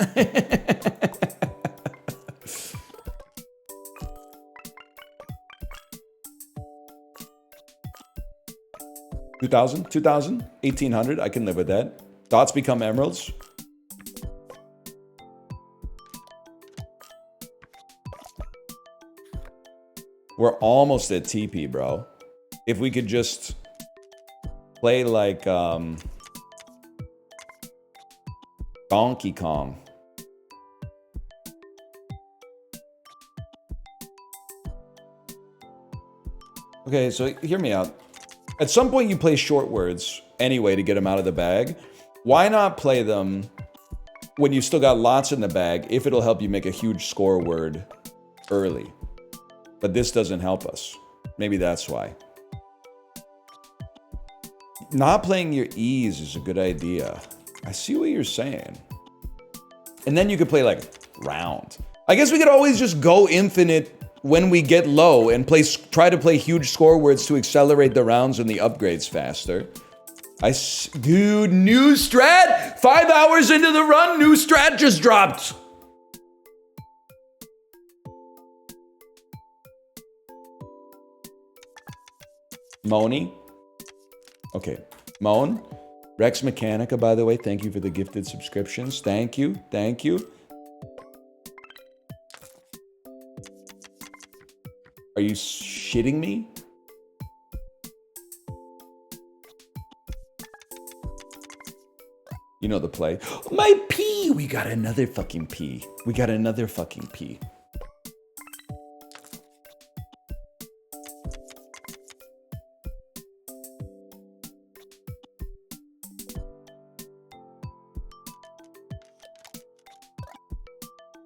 Speaker 1: 2,000, 2,000, 1,800. I can live with that. Dots become emeralds. We're almost at TP, bro. If we could just play like Donkey Kong. Okay, so hear me out. At some point you play short words anyway to get them out of the bag. Why not play them when you've still got lots in the bag if it'll help you make a huge score word early? But this doesn't help us. Maybe that's why. Not playing your E's is a good idea. I see what you're saying. And then you could play like round. I guess we could always just go infinite when we get low and try to play huge score words to accelerate the rounds and the upgrades faster. Dude, new strat! 5 hours into the run, new strat just dropped. Moni. Okay, Moan. Rex Mechanica, by the way, thank you for the gifted subscriptions. Thank you, thank you. Are you shitting me? You know the play. My P! We got another fucking P. We got another fucking P.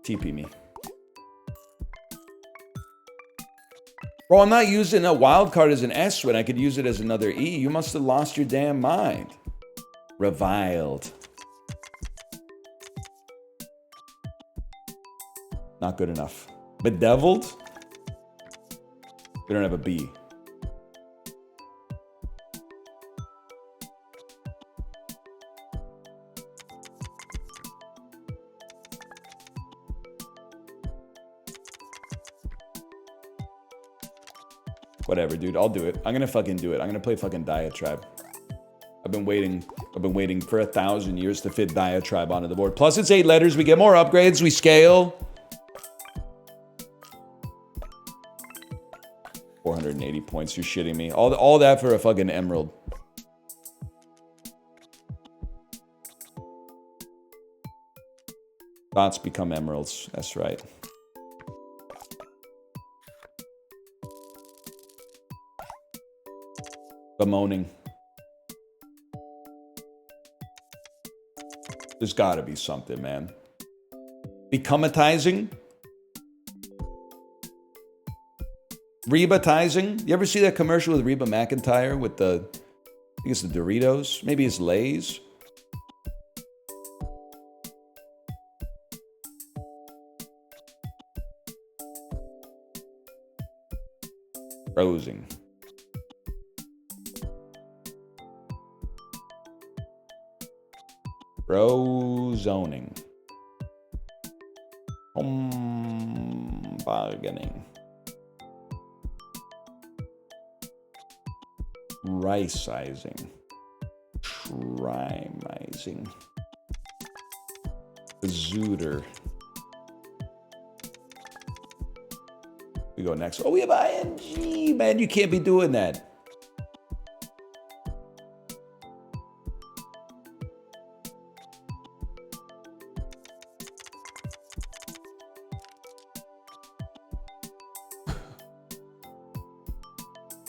Speaker 1: TP me. Bro, I'm not using a wild card as an S when I could use it as another E. You must have lost your damn mind. Reviled. Not good enough. Bedeviled? We don't have a B. Whatever, dude. I'll do it. I'm gonna fucking do it. I'm gonna play fucking Diatribe. I've been waiting for 1,000 years to fit Diatribe onto the board. Plus, it's 8 letters. We get more upgrades. We scale. 180 points. You're shitting me. All that for a fucking emerald. Dots become emeralds. That's right. Bemoaning. There's gotta be something, man. Becomatizing? Rebatizing? You ever see that commercial with Reba McEntire with the, I think it's the Doritos? Maybe it's Lay's? Rosing. Rozoning. Bargaining. Rice-sizing. Trimizing. Zooter. We go next. Oh, we have ING. Man, you can't be doing that.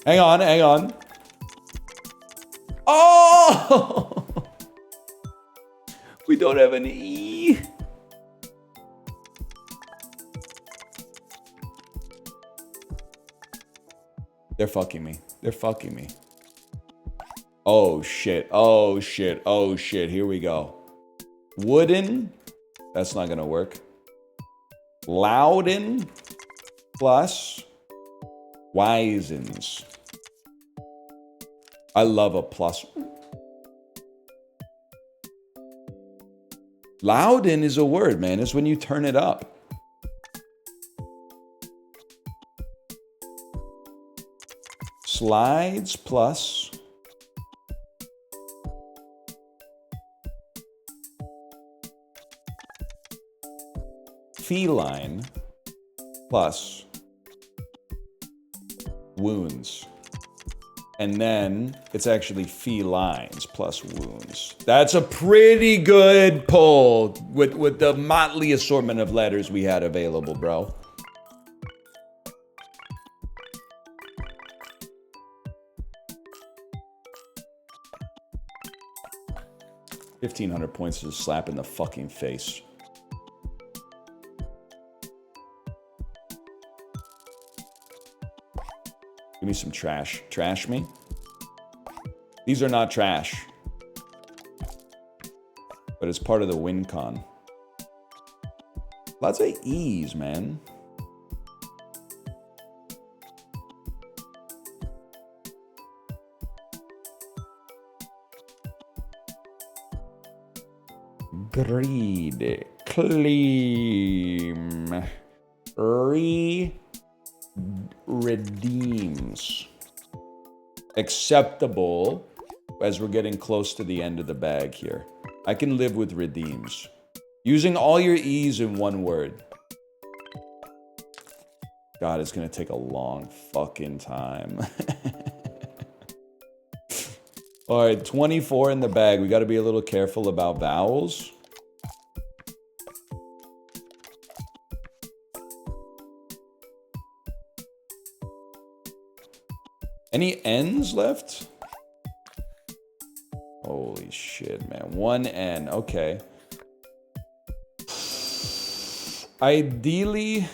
Speaker 1: Hang on, hang on. Oh! We don't have an E. They're fucking me. They're fucking me. Oh shit. Oh shit. Oh shit. Here we go. Wooden. That's not gonna work. Loudon plus Wisens. I love a plus. Loudon is a word, man. It's when you turn it up. Slides plus feline plus wounds. And then it's actually felines plus wounds. That's a pretty good pull with the motley assortment of letters we had available, bro. $1,500 points is a slap in the fucking face. Give me some trash. Trash me? These are not trash. But it's part of the win con. Lots of E's, man. Greed. Claim. Redeems. Acceptable as we're getting close to the end of the bag here. I can live with redeems. Using all your E's in one word. God, it's gonna take a long fucking time. All right, 24 in the bag. We gotta be a little careful about vowels. Any N's left? Holy shit, man. One N, okay. Ideally,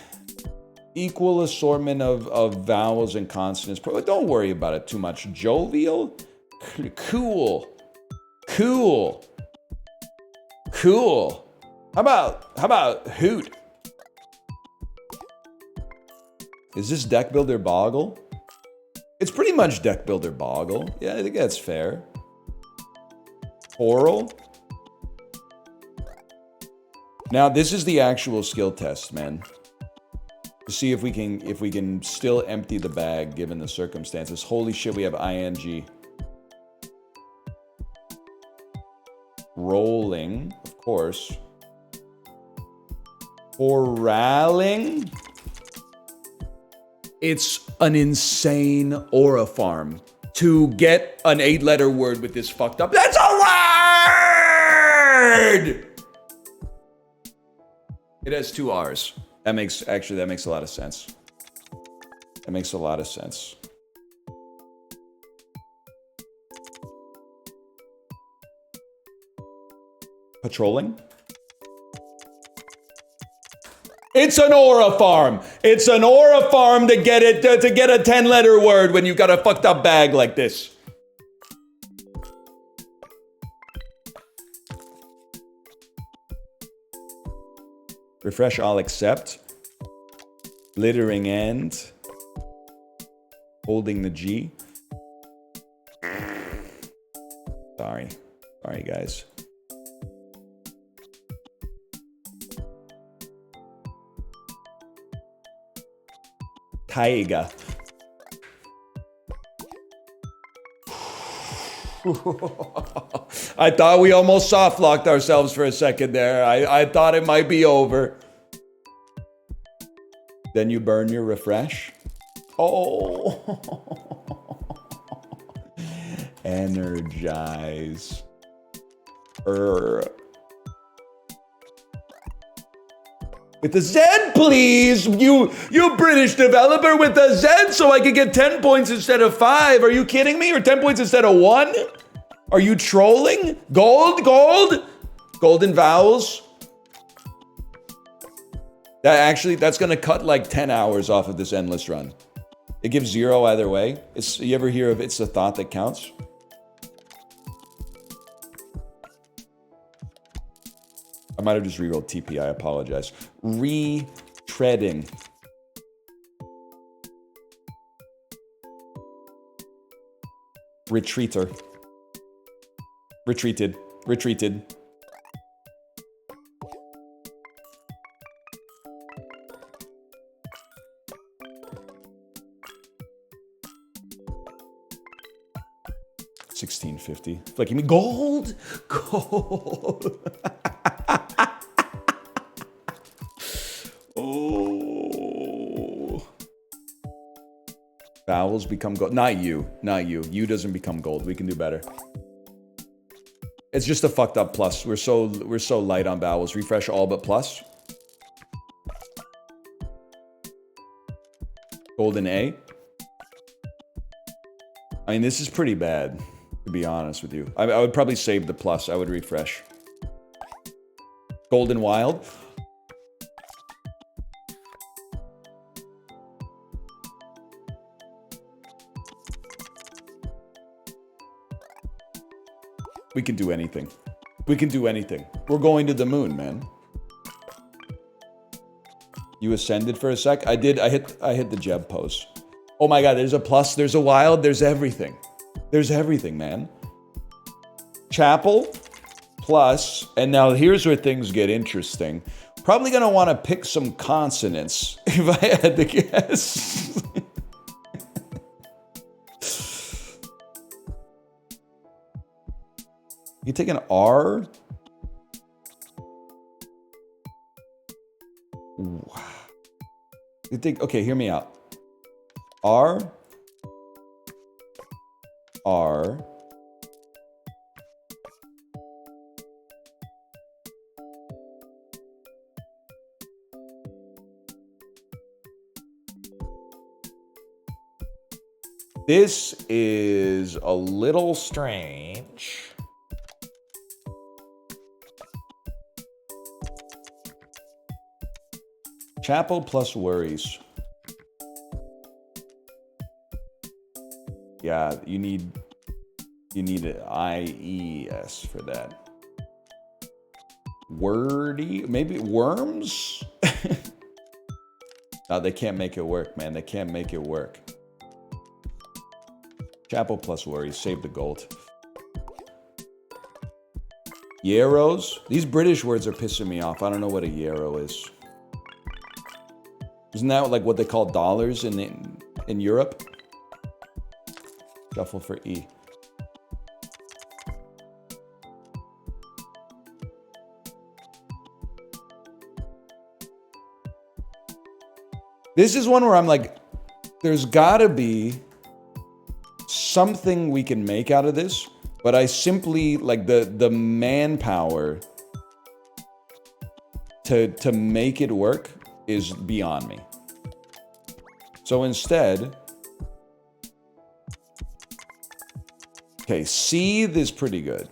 Speaker 1: equal assortment of vowels and consonants. Don't worry about it too much. Jovial? Cool. Cool. Cool. How about hoot? Is this Deck Builder Boggle? It's pretty much Deck Builder Boggle. Yeah, I think that's fair. Oral. Now this is the actual skill test, man. To see if we can still empty the bag given the circumstances. Holy shit, we have ing. Rolling, of course. Corralling. It's an insane aura farm to get an 8-letter word with this fucked up. That's a word! It has 2 R's. That makes a lot of sense. That makes a lot of sense. Patrolling? It's an aura farm. It's an aura farm to get a 10-letter word when you got a fucked up bag like this. Refresh, I'll accept. Littering end. Holding the G. Sorry, guys. Taiga. I thought we almost soft-locked ourselves for a second there. I thought it might be over. Then you burn your refresh. Oh. Energize. With the Z, please! You British developer with the Z so I could get 10 points instead of 5. Are you kidding me? Or 10 points instead of 1? Are you trolling? Gold? Golden vowels? That's gonna cut like 10 hours off of this endless run. It gives 0 either way. You ever hear of it's the thought that counts? I might have just rerolled TP, I apologize. Retreading. Retreater. Retreated. 1650. Like, you mean gold? Oh. Vowels become gold. Not you. You doesn't become gold. We can do better. It's just a fucked up plus. We're so light on vowels. Refresh all but plus. Golden A. I mean, this is pretty bad, to be honest with you. I would probably save the plus. I would refresh. Golden Wild. We can do anything. We can do anything. We're going to the moon, man. You ascended for a sec? I did. I hit the Jeb pose. Oh my god, there's a plus, there's a wild, there's everything. There's everything, man. Chapel, plus, and now here's where things get interesting. Probably gonna want to pick some consonants, if I had to guess. You take an R? You think, okay, hear me out. R. This is a little strange. Chapel plus worries. Yeah, you need an IES for that. Wordy, maybe worms? No, they can't make it work, man. They can't make it work. Chapel plus worries, save the gold. Yarrows? These British words are pissing me off. I don't know what a yarrow is. Isn't that like what they call dollars in Europe? Shuffle for E. This is one where I'm like, there's gotta be something we can make out of this, but I simply, like, the manpower to make it work is beyond me. So instead, okay, seethe is pretty good.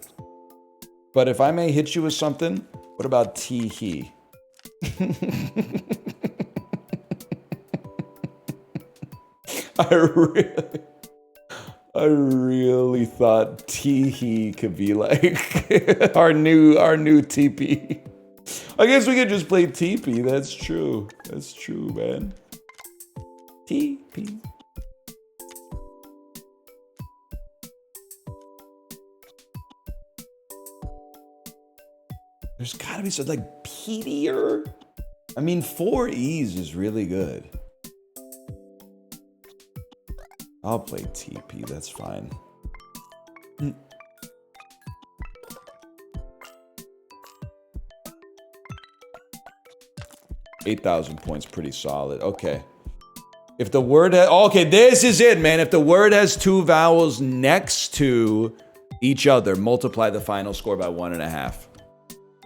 Speaker 1: But if I may hit you with something, what about tee-hee? I really thought tee-hee could be like our new TP. I guess we could just play TP. That's true. That's true, man. TP. There's gotta be something like peatier. I mean, 4 E's is really good. I'll play TP, that's fine. 8,000 points, pretty solid. Okay. If the word has, okay, this is it, man. If the word has 2 vowels next to each other, multiply the final score by 1.5.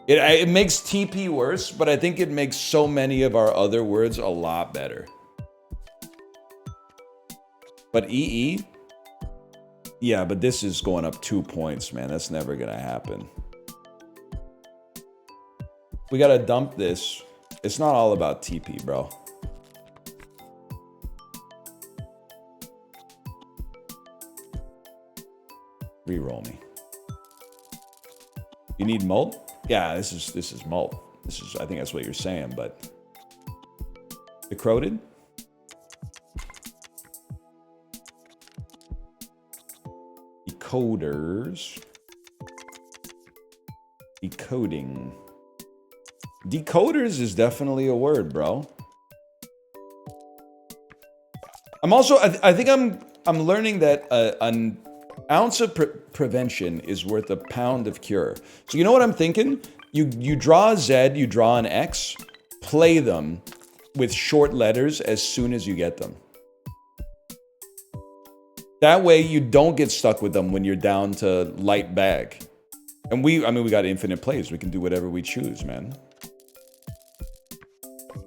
Speaker 1: It makes TP worse, but I think it makes so many of our other words a lot better. But EE? Yeah, but this is going up 2 points, man. That's never gonna happen. We gotta dump this. It's not all about TP, bro. Reroll me. You need mult? Yeah, this is mult. This is, I think that's what you're saying, but decoded? Decoders. Decoding. Decoders is definitely a word, bro. I'm also, I think I'm learning that an ounce of prevention is worth a pound of cure. So you know what I'm thinking? You draw a Z, you draw an X, play them with short letters as soon as you get them. That way you don't get stuck with them when you're down to light bag. And we got infinite plays. We can do whatever we choose, man.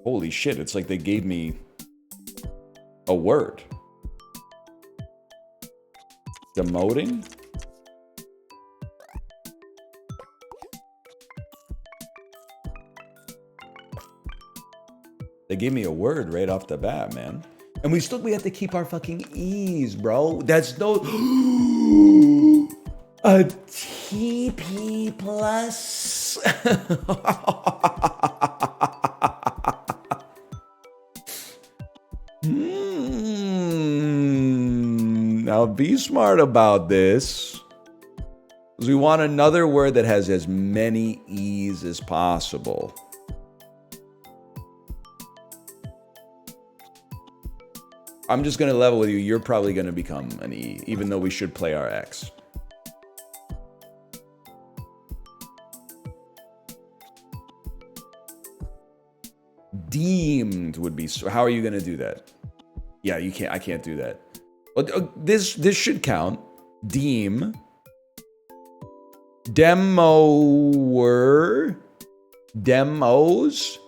Speaker 1: Holy shit, it's like they gave me a word. Demoting? They gave me a word right off the bat, man. And we have to keep our fucking E's, bro. That's no... A TP plus. Now be smart about this. Because we want another word that has as many E's as possible. I'm just going to level with you. You're probably going to become an E, even though we should play our X. Deemed would be... How are you going to do that? Yeah, you can't. I can't do that. This should count. Deem. Demoer. Demos.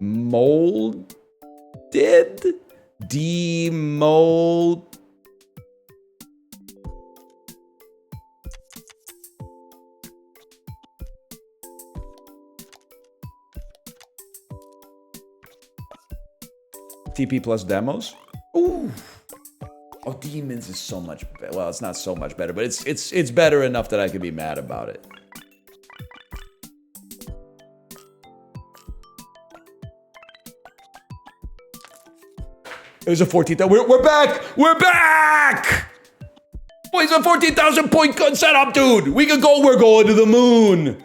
Speaker 1: Molded. Demold. TP plus demos. Ooh. Oh, demons is so much better. Well, it's not so much better, but it's better enough that I could be mad about it. It was a 14,000. We're back! We're back! Boy, it's a 14,000 point setup, dude! We could go, we're going to the moon!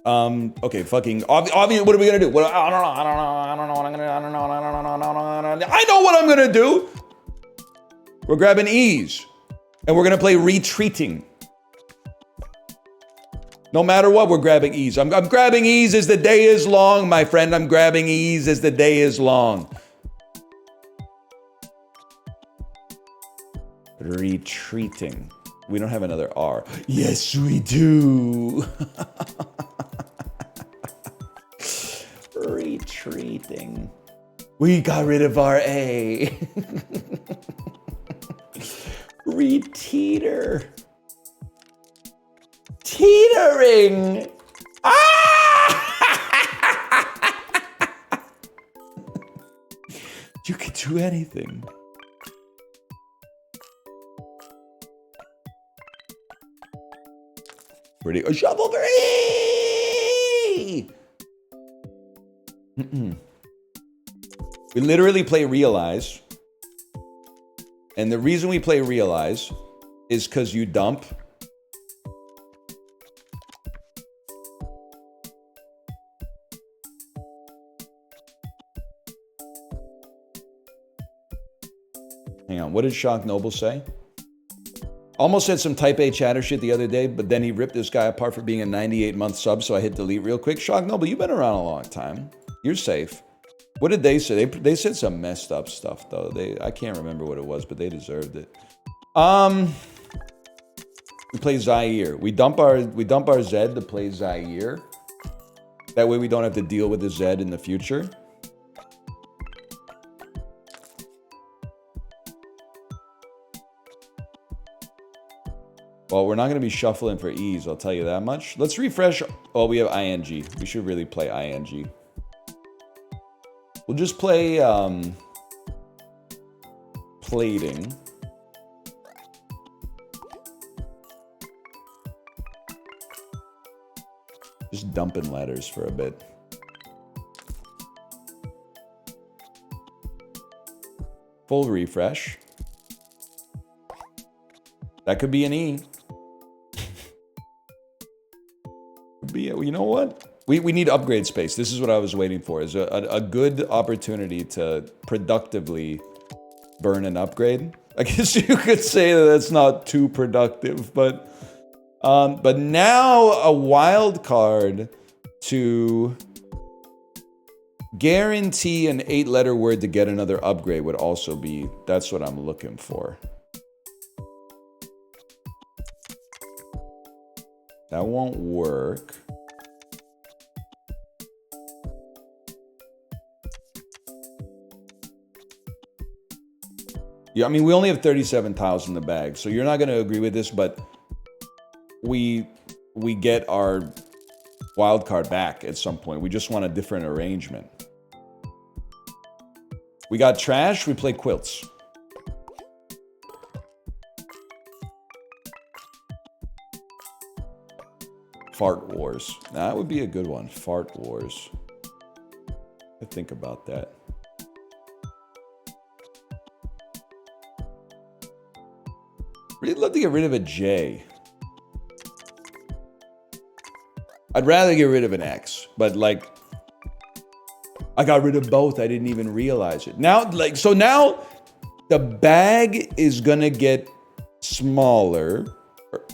Speaker 1: Okay, fucking, obviously, what are we gonna do? I don't know what I'm gonna do. I know what I'm gonna do! We're grabbing E's. And we're gonna play retreating. No matter what, we're grabbing ease. I'm grabbing ease as the day is long, my friend. I'm grabbing ease as the day is long. Retreating. We don't have another R. Yes, we do. Retreating. We got rid of our A. Reteeter. Teetering. Ah! You can do anything. Pretty. A shovel for E! We literally play Realize. And the reason we play Realize is because you dump. Hang on, what did Shock Noble say? Almost said some type A chatter shit the other day, but then he ripped this guy apart for being a 98-month sub, so I hit delete real quick. Shock Noble, you've been around a long time. You're safe. What did they say? They said some messed up stuff though. I can't remember what it was, but they deserved it. We play Zaire. We dump our Zed to play Zaire. That way we don't have to deal with the Zed in the future. Well, we're not going to be shuffling for ease, I'll tell you that much. Let's refresh. Oh, we have ING. We should really play ING. We'll just play plating. Just dumping letters for a bit. Full refresh. That could be an E. You know what? We need upgrade space. This is what I was waiting for. Is a good opportunity to productively burn an upgrade. I guess you could say that that's not too productive, but now a wild card to guarantee an 8-letter word to get another upgrade would also be. That's what I'm looking for. That won't work. Yeah, I mean, we only have 37 tiles in the bag, so you're not going to agree with this, but we get our wild card back at some point. We just want a different arrangement. We got trash, we play quilts. Fart Wars. That would be a good one. Fart Wars. I think about that. Really love to get rid of a J. I'd rather get rid of an X, but like, I got rid of both. I didn't even realize it. Now, so now the bag is gonna get smaller.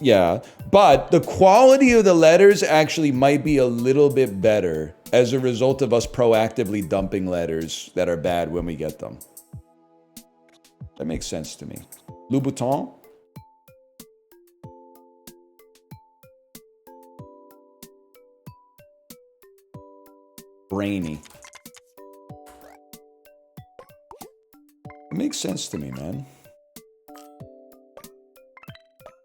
Speaker 1: Yeah, but the quality of the letters actually might be a little bit better as a result of us proactively dumping letters that are bad when we get them. That makes sense to me. Louboutin. Brainy. It makes sense to me, man.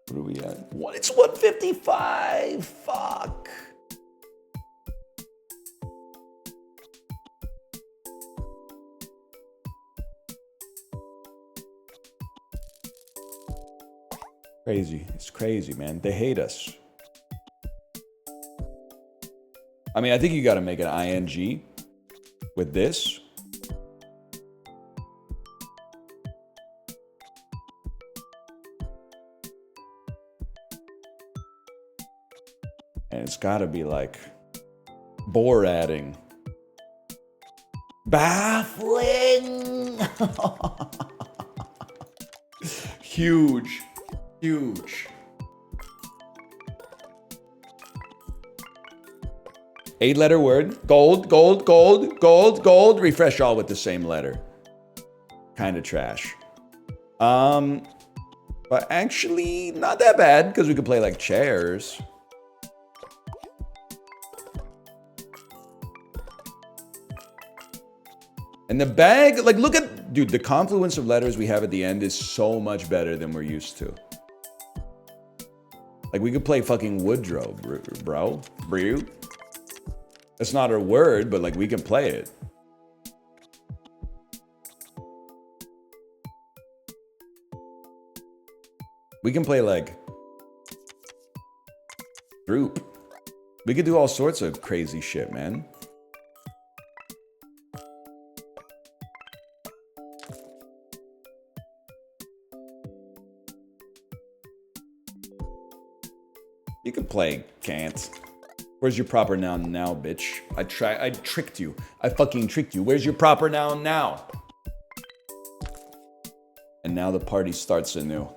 Speaker 1: What are we at? What? It's 155. Fuck. Crazy. It's crazy, man. They hate us. I mean, I think you got to make an ING with this. And it's got to be like Borating. Baffling. Huge. Huge. 8-letter word. Gold, gold, gold, gold, gold. Refresh all with the same letter. Kind of trash. But actually, not that bad, because we could play like chairs. And the bag, like, look at, dude, the confluence of letters we have at the end is so much better than we're used to. Like, we could play fucking Woodrow, bro. Brew. That's not a word, but, like, we can play it. We can play, like, group. We could do all sorts of crazy shit, man. You can play can't. Where's your proper noun now, bitch? I tricked you. I fucking tricked you. Where's your proper noun now? And now the party starts anew.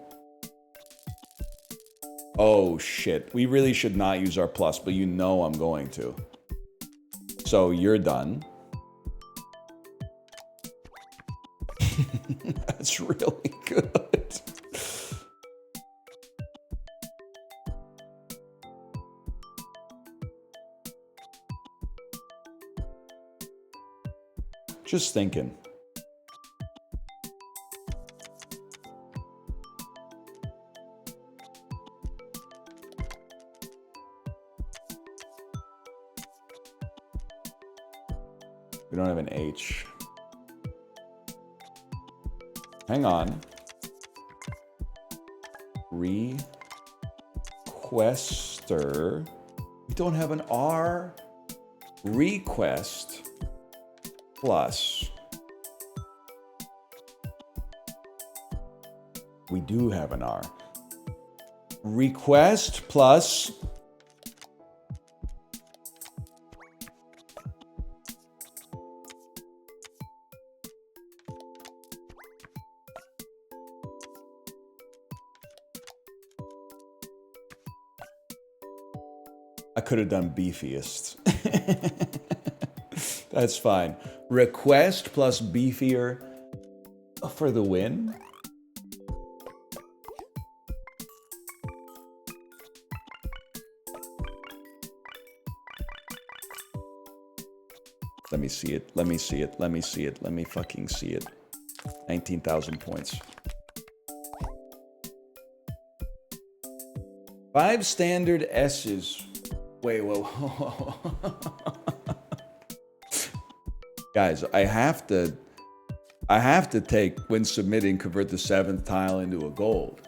Speaker 1: Oh shit. We really should not use our plus, but you know I'm going to. So you're done. That's really good. Just thinking. We don't have an H. Hang on. Requester. We don't have an R. Request plus. We do have an R. Request plus. I could have done beefiest. That's fine. Request plus beefier for the win. Let me see it. Let me see it. Let me see it. Let me fucking see it. 19,000 points. 5 standard S's. Wait, whoa. Guys, I have to take, when submitting, convert the 7th tile into a gold.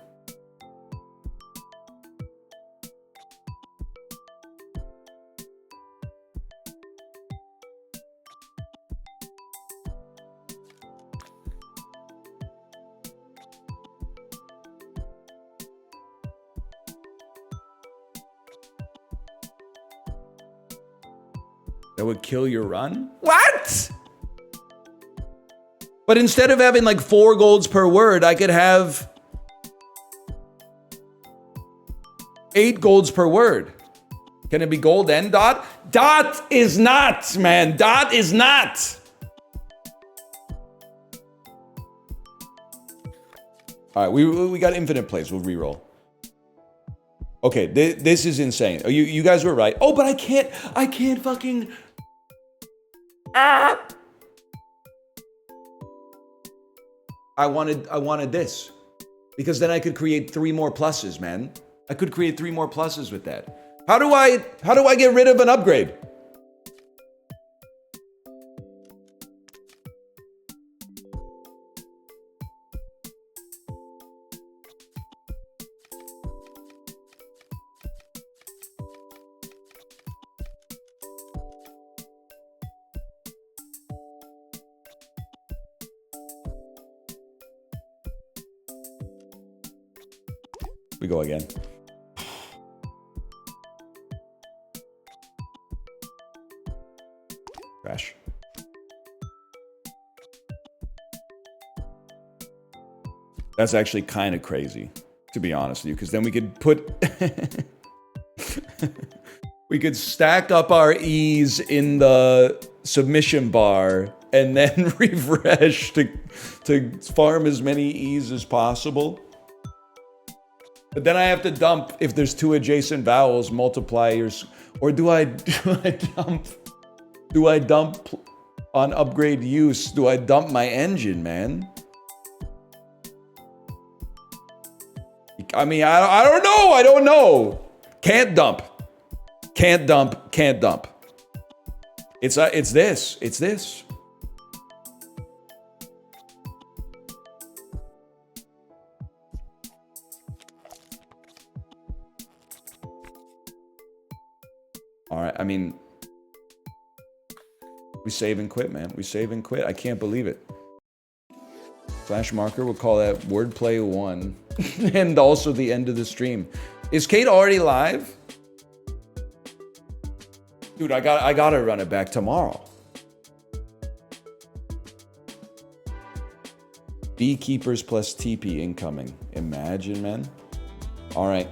Speaker 1: That would kill your run? What? But instead of having like 4 golds per word, I could have 8 golds per word. Can it be gold and dot? Dot is not, man. Dot is not. All right, we got infinite plays. We'll reroll. Okay, this is insane. Oh, you guys were right. Oh, but I can't fucking. Ah! I wanted this, because then I could create 3 more pluses, man. I could create 3 more pluses with that. How do I get rid of an upgrade? We go again. Crash. That's actually kind of crazy, to be honest with you, because then we could put We could stack up our E's in the submission bar and then refresh to farm as many E's as possible. But then I have to dump if there's two adjacent vowels, multipliers, or do I dump on upgrade use? Do I dump my engine, man? I mean, I don't know. I don't know. Can't dump. Can't dump. Can't dump. It's this. It's this. All right. I mean, we save and quit, man. We save and quit. I can't believe it. Flash marker. We'll call that wordplay 1. And also the end of the stream. Is Kate already live? Dude, I gotta run it back tomorrow. Beekeepers plus TP incoming. Imagine, man. All right.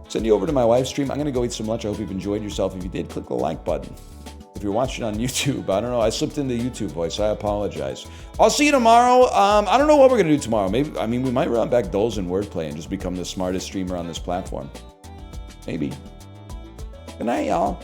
Speaker 1: Send you over to my wife's stream. I'm gonna go eat some lunch. I hope you've enjoyed yourself. If you did, click the like button. If you're watching on YouTube, I don't know. I slipped into YouTube voice. I apologize. I'll see you tomorrow. I don't know what we're gonna do tomorrow. Maybe, I mean, we might run back Doles and Wordplay and just become the smartest streamer on this platform. Maybe. Good night, y'all.